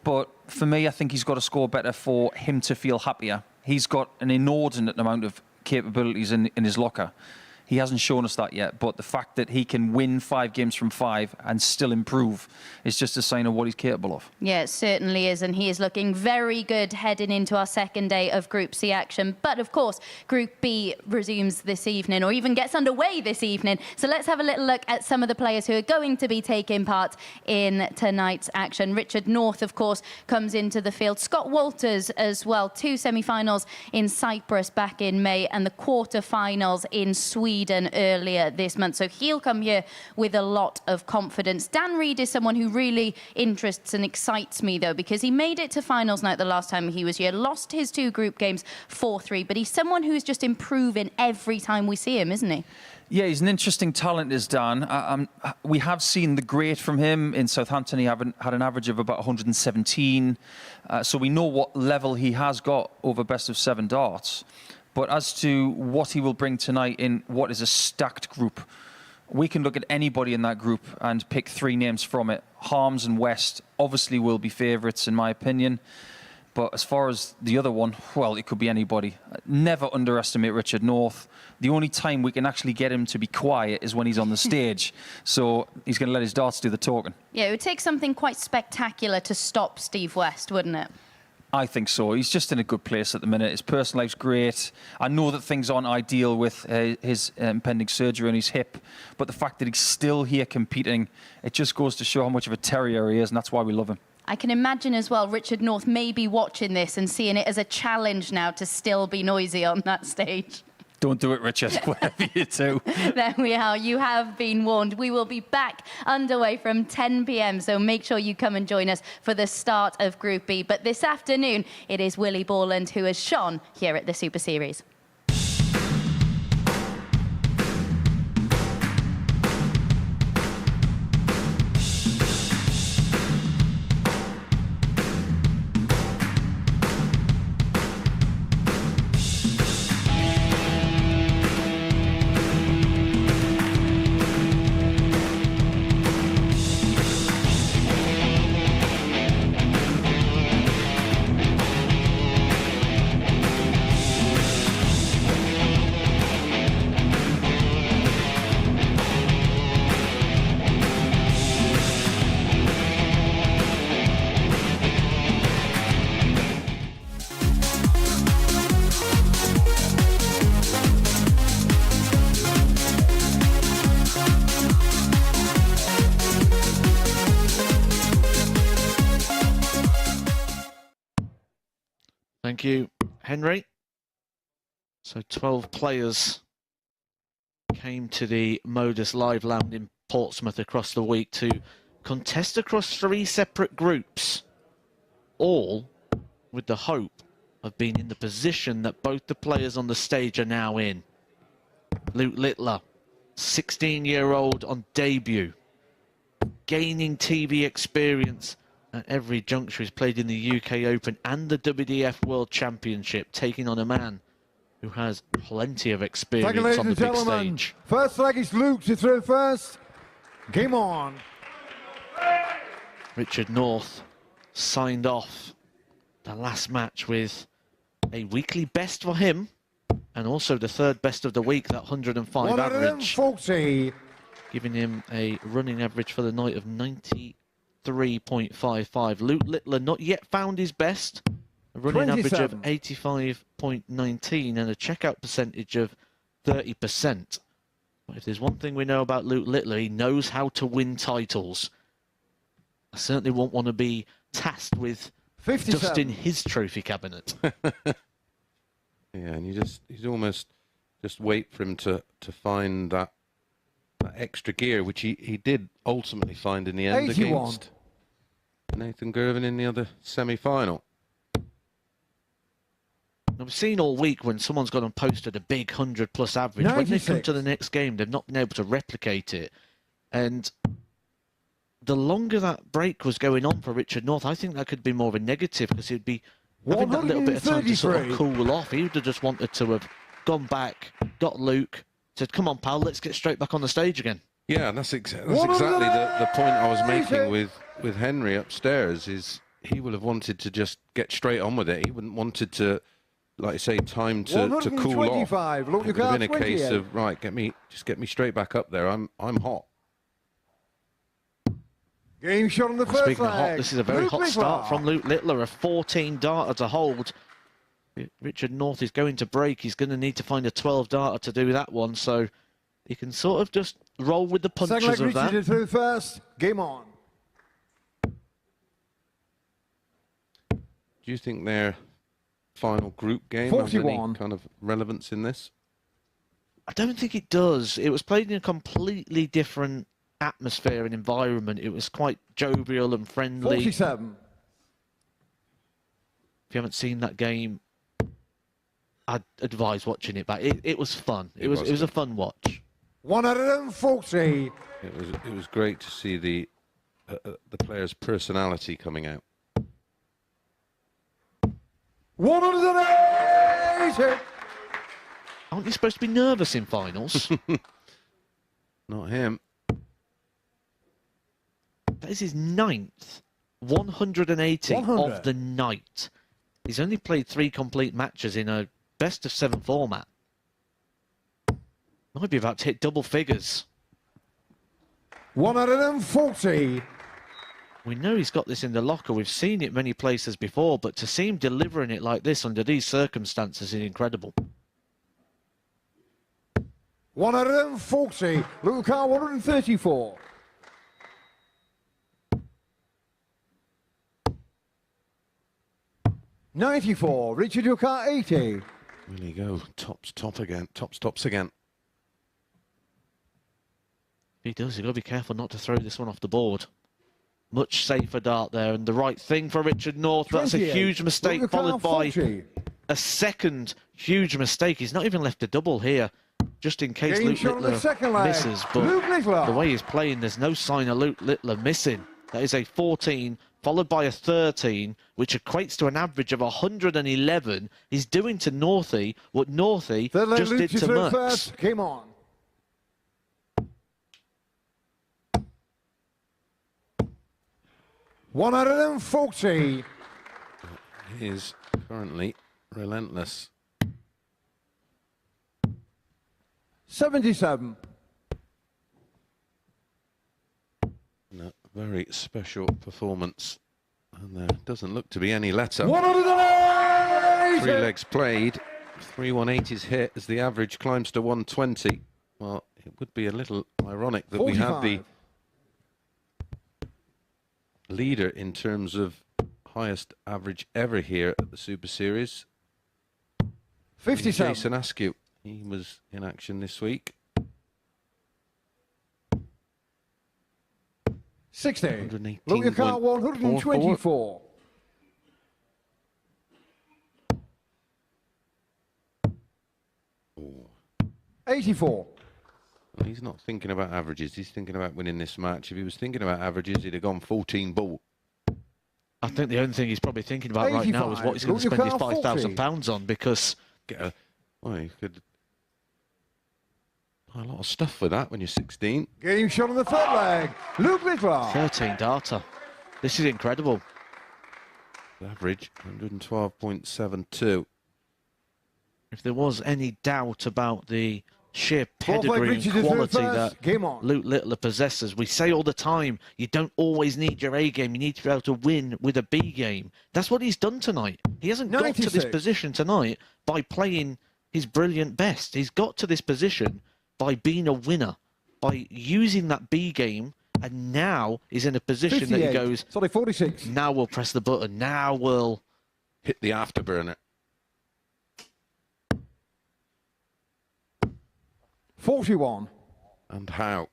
but for me, I think he's got to score better for him to feel happier. He's got an inordinate amount of capabilities in his locker. He hasn't shown us that yet, but the fact that he can win 5 games from 5 and still improve is just a sign of what he's capable of. Yeah, it certainly is, and he is looking very good heading into our second day of Group C action. But of course, Group B resumes this evening, or even gets underway this evening. So let's have a little look at some of the players who are going to be taking part in tonight's action. Richard North, of course, comes into the field. Scott Walters as well, 2 semi-finals in Cyprus back in May, and the quarter-finals in Sweden earlier this month. So he'll come here with a lot of confidence. Dan Reed is someone who really interests and excites me, though, because he made it to finals night the last time he was here, lost his 2 group games 4-3, but he's someone who's just improving every time we see him, isn't he? Yeah, he's an interesting talent, is Dan. We have seen the great from him in Southampton. He had an average of about 117, so we know what level he has got over best of 7 darts. But as to what he will bring tonight in what is a stacked group, we can look at anybody in that group and pick 3 names from it. Harms and West obviously will be favourites, in my opinion. But as far as the other one, well, it could be anybody. Never underestimate Richard North. The only time we can actually get him to be quiet is when he's on the stage. So he's going to let his darts do the talking. Yeah, it would take something quite spectacular to stop Steve West, wouldn't it? I think so. He's just in a good place at the minute. His personal life's great. I know that things aren't ideal with his impending surgery on his hip, but the fact that he's still here competing, it just goes to show how much of a terrier he is, and that's why we love him. I can imagine as well Richard North may be watching this and seeing it as a challenge now to still be noisy on that stage. Don't do it, Richard, whatever you do. There we are. You have been warned. We will be back underway from 10 p.m, so make sure you come and join us for the start of Group B. But this afternoon, it is Willie Borland who has shone here at the Super Series. Thank you, Henry. So 12 players came to the Modus Live Lounge in Portsmouth across the week to contest across 3 separate groups, all with the hope of being in the position that both the players on the stage are now in. Luke Littler, 16-year-old on debut, gaining TV experience at every juncture. He's played in the UK Open and the WDF World Championship, taking on a man who has plenty of experience on the big stage. First leg is Luke to throw first. Game on. Richard North signed off the last match with a weekly best for him, and also the third best of the week, that 105 average, giving him a running average for the night of 93.55. Luke Littler not yet found his best, a running average of 85.19 and a checkout percentage of 30%. But if there's one thing we know about Luke Littler, he knows how to win titles. I certainly won't want to be tasked with dusting his trophy cabinet. Yeah, and you almost just wait for him to find that extra gear, which he did ultimately find in the end 81. against Nathan Gervin in the other semi-final. I've seen all week when someone's gone and posted a big 100-plus average, 96. When they come to the next game, they've not been able to replicate it. And the longer that break was going on for Richard North, I think that could be more of a negative, because he'd be having that little bit of time to sort of cool off. He would have just wanted to have gone back, got Luke, said, come on, pal, let's get straight back on the stage again. Yeah, that's exactly the point I was making with Henry upstairs, is he would have wanted to just get straight on with it. He wouldn't wanted to, like I say, time to cool off. It would have been a case of, right, get me straight back up there. I'm hot. Game shot on the first Speaking of hot, leg. this is a very hot start from Luke Littler, a 14-darter to hold. Richard North is going to break. He's going to need to find a 12-darter to do that one, so he can sort of just roll with the punches of that. Richard through first. Game on. Do you think their final group game has any kind of relevance in this? I don't think it does. It was played in a completely different atmosphere and environment. It was quite jovial and friendly. 47. If you haven't seen that game, I'd advise watching it back. It was fun. It was a fun watch. 140. It was great to see the players' personality coming out. 180. Aren't you supposed to be nervous in finals? Not him. That is his 9th 180 of the night. He's only played 3 complete matches in a best-of-7 format. Might be about to hit double figures. 140. We know he's got this in the locker. We've seen it many places before, but to see him delivering it like this under these circumstances is incredible. 140. Luca 134. $94. Richard Luca 80. Will he go tops again? Tops again. He does. You've got to be careful not to throw this one off the board. Much safer dart there, and the right thing for Richard North. That's a huge mistake, followed by a second huge mistake. He's not even left a double here, just in case Luke Littler misses. But the way he's playing, there's no sign of Luke Littler missing. That is a 14, followed by a 13, which equates to an average of 111. He's doing to Northey what Northey just did to Merckx. Game on. $140. He is currently relentless. 77. No, very special performance. And there doesn't look to be any let-up. 180. 3 legs played. 3 180s hit as the average climbs to 120. Well, it would be a little ironic that 45. We had the leader in terms of highest average ever here at the Super Series. 57. Jason Askew. He was in action this week. 60. 118. Look at car 124. 84. Well, he's not thinking about averages. He's thinking about winning this match. If he was thinking about averages, he'd have gone 14 ball. I think the only thing he's probably thinking about right now is what he's going to spend his £5,000 on, because... Well, you could buy a lot of stuff for that when you're 16. Game shot on the third leg. Luke Littler. 13 data. This is incredible. Average 112.72. If there was any doubt about the sheer pedigree and quality that Luke Littler possesses, we say all the time, you don't always need your A game, you need to be able to win with a B game. That's what he's done tonight. He hasn't got to this position tonight by playing his brilliant best. He's got to this position by being a winner, by using that B game, and now he's in a position that he goes, 46. Now we'll press the button, now we'll hit the afterburner. 41. And how?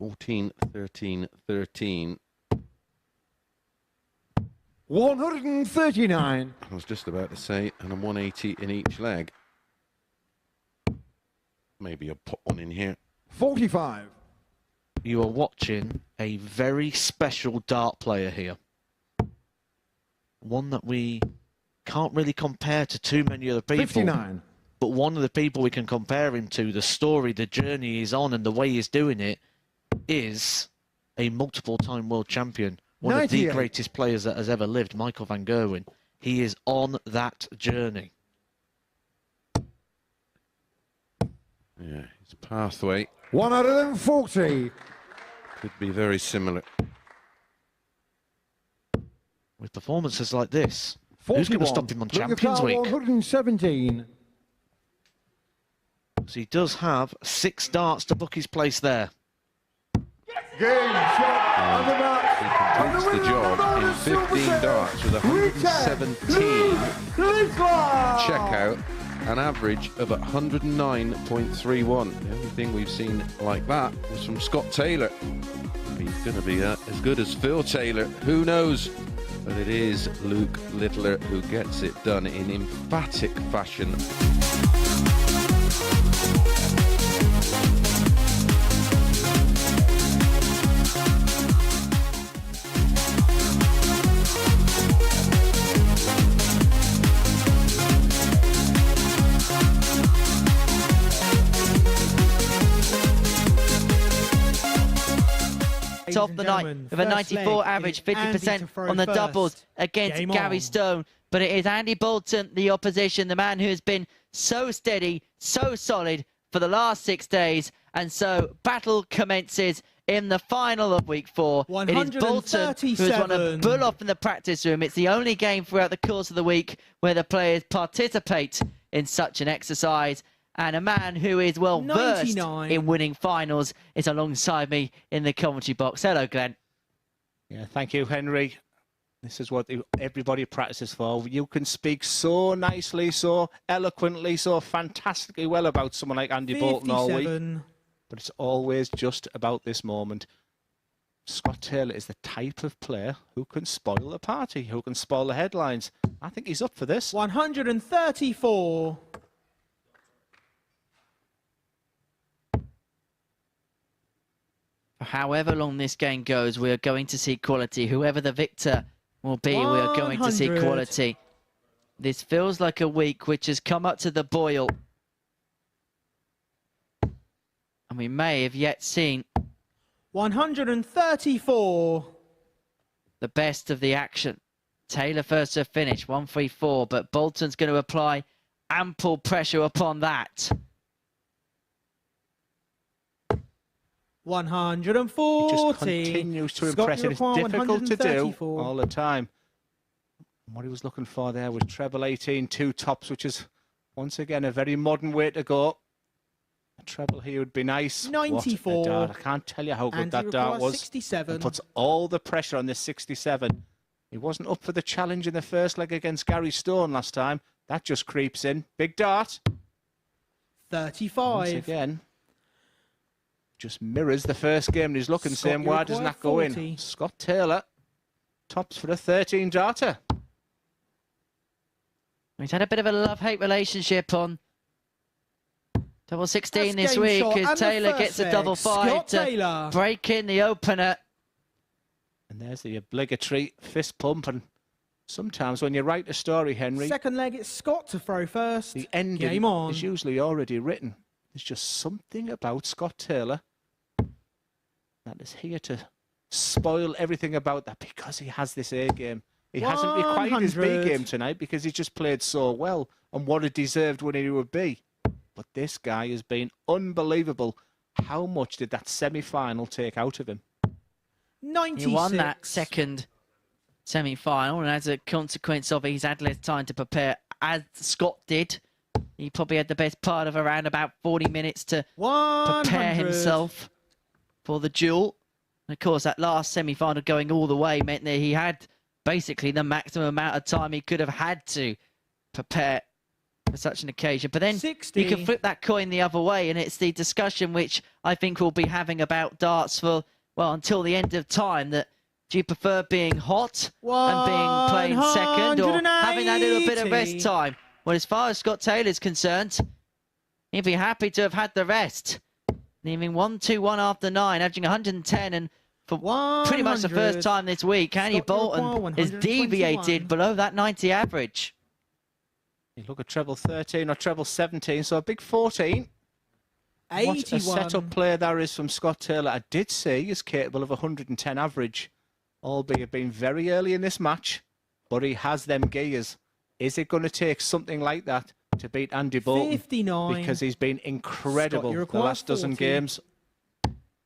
14, 13, 13. 139. I was just about to say, and a 180 in each leg. Maybe I'll put one in here. 45. You are watching a very special dart player here. One that we can't really compare to too many other people. 59. But one of the people we can compare him to, the story, the journey he's on and the way he's doing it, is a multiple-time world champion. One 98. Of the greatest players that has ever lived, Michael van Gerwen. He is on that journey. Yeah, his pathway. 140. Could be very similar. With performances like this, 41. Who's going to stop him on Champions Week? 117. So he does have 6 darts to book his place there. Game shot on the match. He completes the job in 15 darts with 117. Check out an average of 109.31. The only thing we've seen like that was from Scott Taylor. He's going to be as good as Phil Taylor. Who knows? But it is Luke Littler who gets it done in emphatic fashion. Off the night with a 94 average, 50% on the doubles against Gary Stone. But it is Andy Bolton, the opposition, the man who has been so steady, so solid for the last 6 days. And so battle commences in the final of week 4. It is Bolton who has won a bull off in the practice room. It's the only game throughout the course of the week where the players participate in such an exercise. And a man who is well versed in winning finals is alongside me in the commentary box. Hello, Glenn. Yeah, thank you, Henry. This is what everybody practices for. You can speak so nicely, so eloquently, so fantastically well about someone like Andy Bolton all week. But it's always just about this moment. Scott Taylor is the type of player who can spoil the party, who can spoil the headlines. I think he's up for this. 134. However long this game goes, we are going to see quality. Whoever the victor will be, we are going to see quality. This feels like a week which has come up to the boil. And we may have yet seen 134. The best of the action. Taylor first to finish, 134, but Bolton's going to apply ample pressure upon that. 140. He just continues to impress, and it's difficult to do all the time. And what he was looking for there was treble 18, 2 tops, which is, once again, a very modern way to go. A treble here would be nice. 94. What a dart. I can't tell you how good that dart was. 67. It puts all the pressure on this 67. He wasn't up for the challenge in the first leg against Gary Stone last time. That just creeps in. Big dart. 35. Once again. Just mirrors the first game, and he's looking, saying, why doesn't that go in? Scott Taylor tops for a 13 darter. He's had a bit of a love-hate relationship on Double 16 That's this game week shot as and the Taylor first gets a leg. double 5 Scott to Taylor. break in the opener. And there's the obligatory fist pump. And sometimes when you write a story, Henry, Second leg, it's Scott to throw first. the ending Game on. is usually already written. There's just something about Scott Taylor that is here to spoil everything about that because he has this A game. He hasn't required his B 100. game tonight because he just played so well and what a deserved winner he would be. But this guy has been unbelievable. How much did that semi-final take out of him? 96. He won that second semi-final, and as a consequence of it, he's had less time to prepare, as Scott did. He probably had the best part of around about 40 minutes to 100. prepare himself for the duel. And of course, that last semi-final going all the way meant that he had basically the maximum amount of time he could have had to prepare for such an occasion. But then 60. you can flip that coin the other way, and it's the discussion which I think we'll be having about darts for, well, until the end of time, that do you prefer being hot and being played second, or having that little bit of rest time? Well, as far as Scott Taylor's concerned, he'd be happy to have had the rest. Leaving 1-2-1 after 9, averaging 110, and for pretty much the first time this week, Andy Bolton is deviated below that 90 average. You look at treble 13 or treble 17, so a big 14. 81. What a setup play there is from Scott Taylor. I did say he's capable of 110 average, albeit being very early in this match, but he has them gears. Is it going to take something like that to beat Andy Bolton? 59. Because he's been incredible Scott, the last dozen 40. games.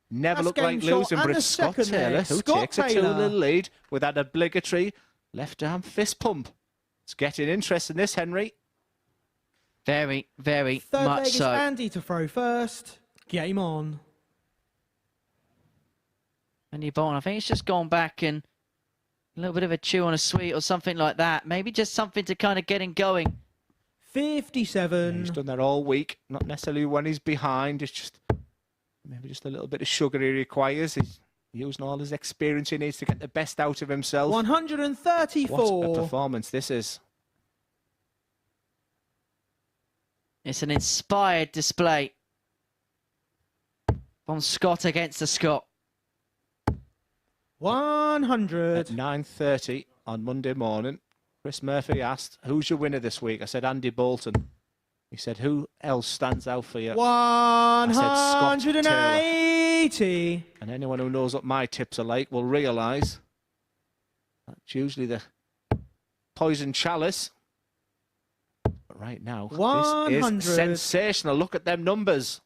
Never That's looked game like shot losing, and but the it's Scott second Taylor leg. who Scott takes a Taylor. 2-0 lead with that obligatory left-arm fist pump. It's getting interesting, this, Henry. Very, very Third much leg is so. Andy to throw first. Game on. Andy Bolton, I think he's just gone back and a little bit of a chew on a sweet or something like that. Maybe just something to kind of get him going. 57. He's done that all week, not necessarily when he's behind. It's just maybe just a little bit of sugar he requires. He's using all his experience he needs to get the best out of himself. 134. What a performance this is. It's an inspired display from Scott against the Scot. 100. At 9:30 on Monday morning, Chris Murphy asked, who's your winner this week? I said, Andy Bolton. He said, who else stands out for you? 180. And anyone who knows what my tips are like will realise that's usually the poison chalice. But right now, 100. this is sensational. Look at them numbers.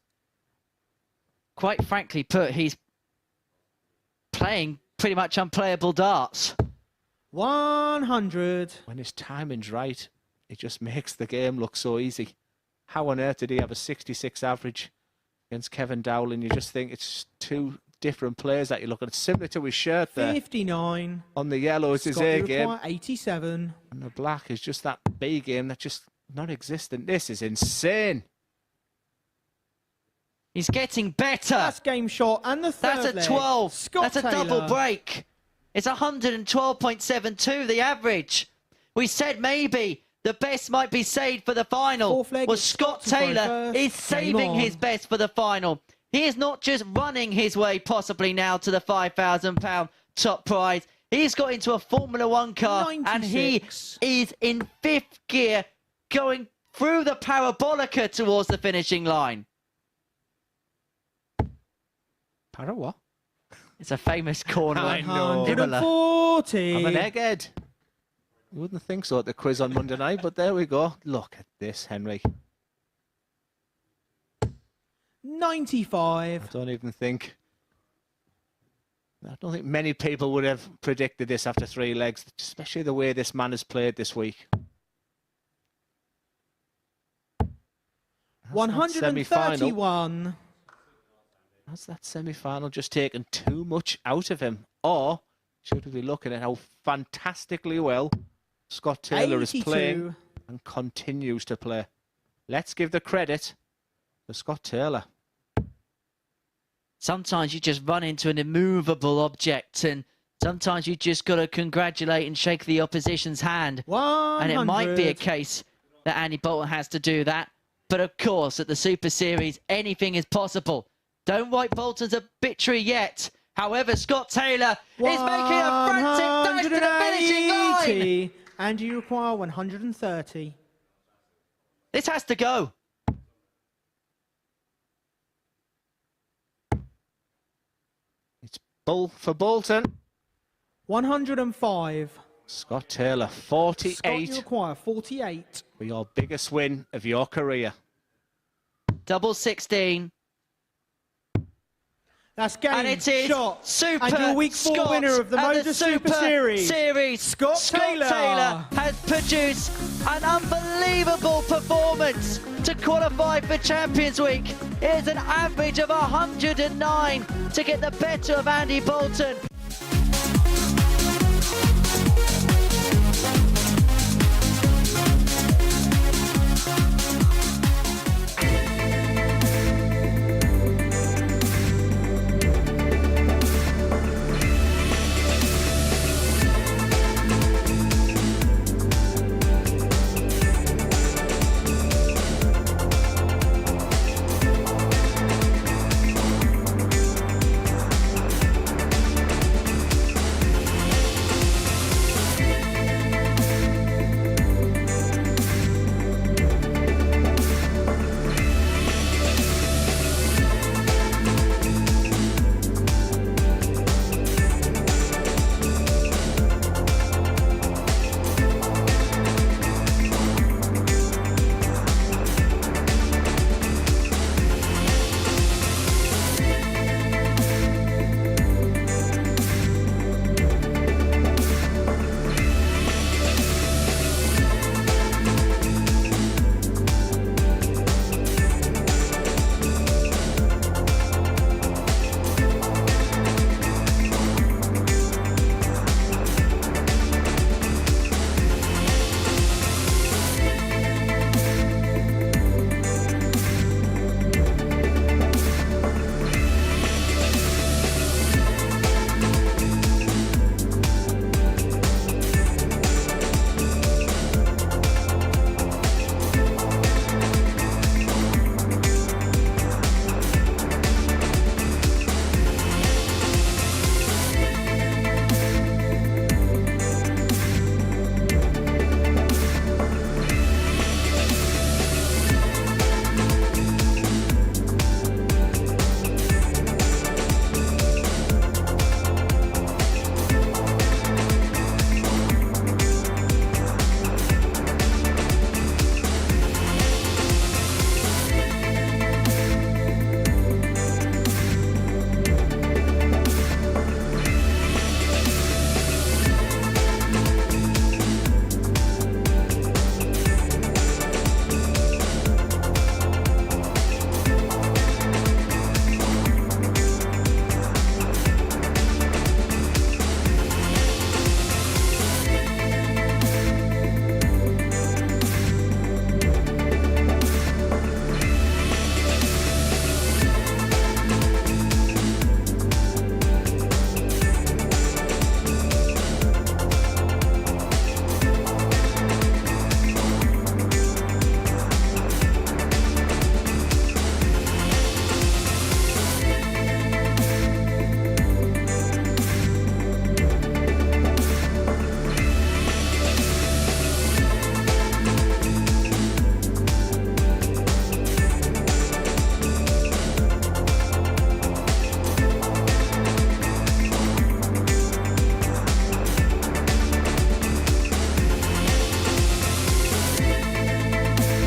Quite frankly put, he's playing pretty much unplayable darts. 100. When his timing's right, it just makes the game look so easy. How on earth did he have a 66 average against Kevin Dowling? You just think it's two different players that you look at. It's similar to his shirt there. 59. On the yellow is his Scott, A you game. require 87. And the black is just that B game that's just non-existent. This is insane. He's getting better. That's game shot and the third That's a leg. 12. Scott That's a Taylor. double break. It's 112.72, the average. We said maybe the best might be saved for the final. Fourth leg Well, is Scott Scott to Taylor throw first. is Game saving on. his best for the final. He is not just running his way possibly now to the £5,000 top prize. He's got into a Formula One car 96. and he is in fifth gear going through the parabolica towards the finishing line. Para what? It's a famous corner. I know. 140. I'm an egghead. You wouldn't think so at the quiz on Monday night, but there we go. Look at this, Henry. 95. I don't think many people would have predicted this after three legs, especially the way this man has played this week. 131. Has that semi-final just taken too much out of him? Or should we be looking at how fantastically well Scott Taylor 82. is playing and continues to play? Let's give the credit to Scott Taylor. Sometimes you just run into an immovable object, and sometimes you just got to congratulate and shake the opposition's hand. 100. And it might be a case that Andy Bolton has to do that. But of course, at the Super Series, anything is possible. Don't write Bolton's obituary yet. However, Scott Taylor is making a frantic dash to the finishing line. And you require 130. This has to go. It's bull for Bolton. 105. Scott Taylor, 48. Scott, you require 48. For your biggest win of your career. Double 16. That's game, and it is shot, Super and your week 4 Scott winner of the MODUS Super Series. Scott Taylor has produced an unbelievable performance to qualify for Champions Week. It is an average of 109 to get the better of Andy Bolton.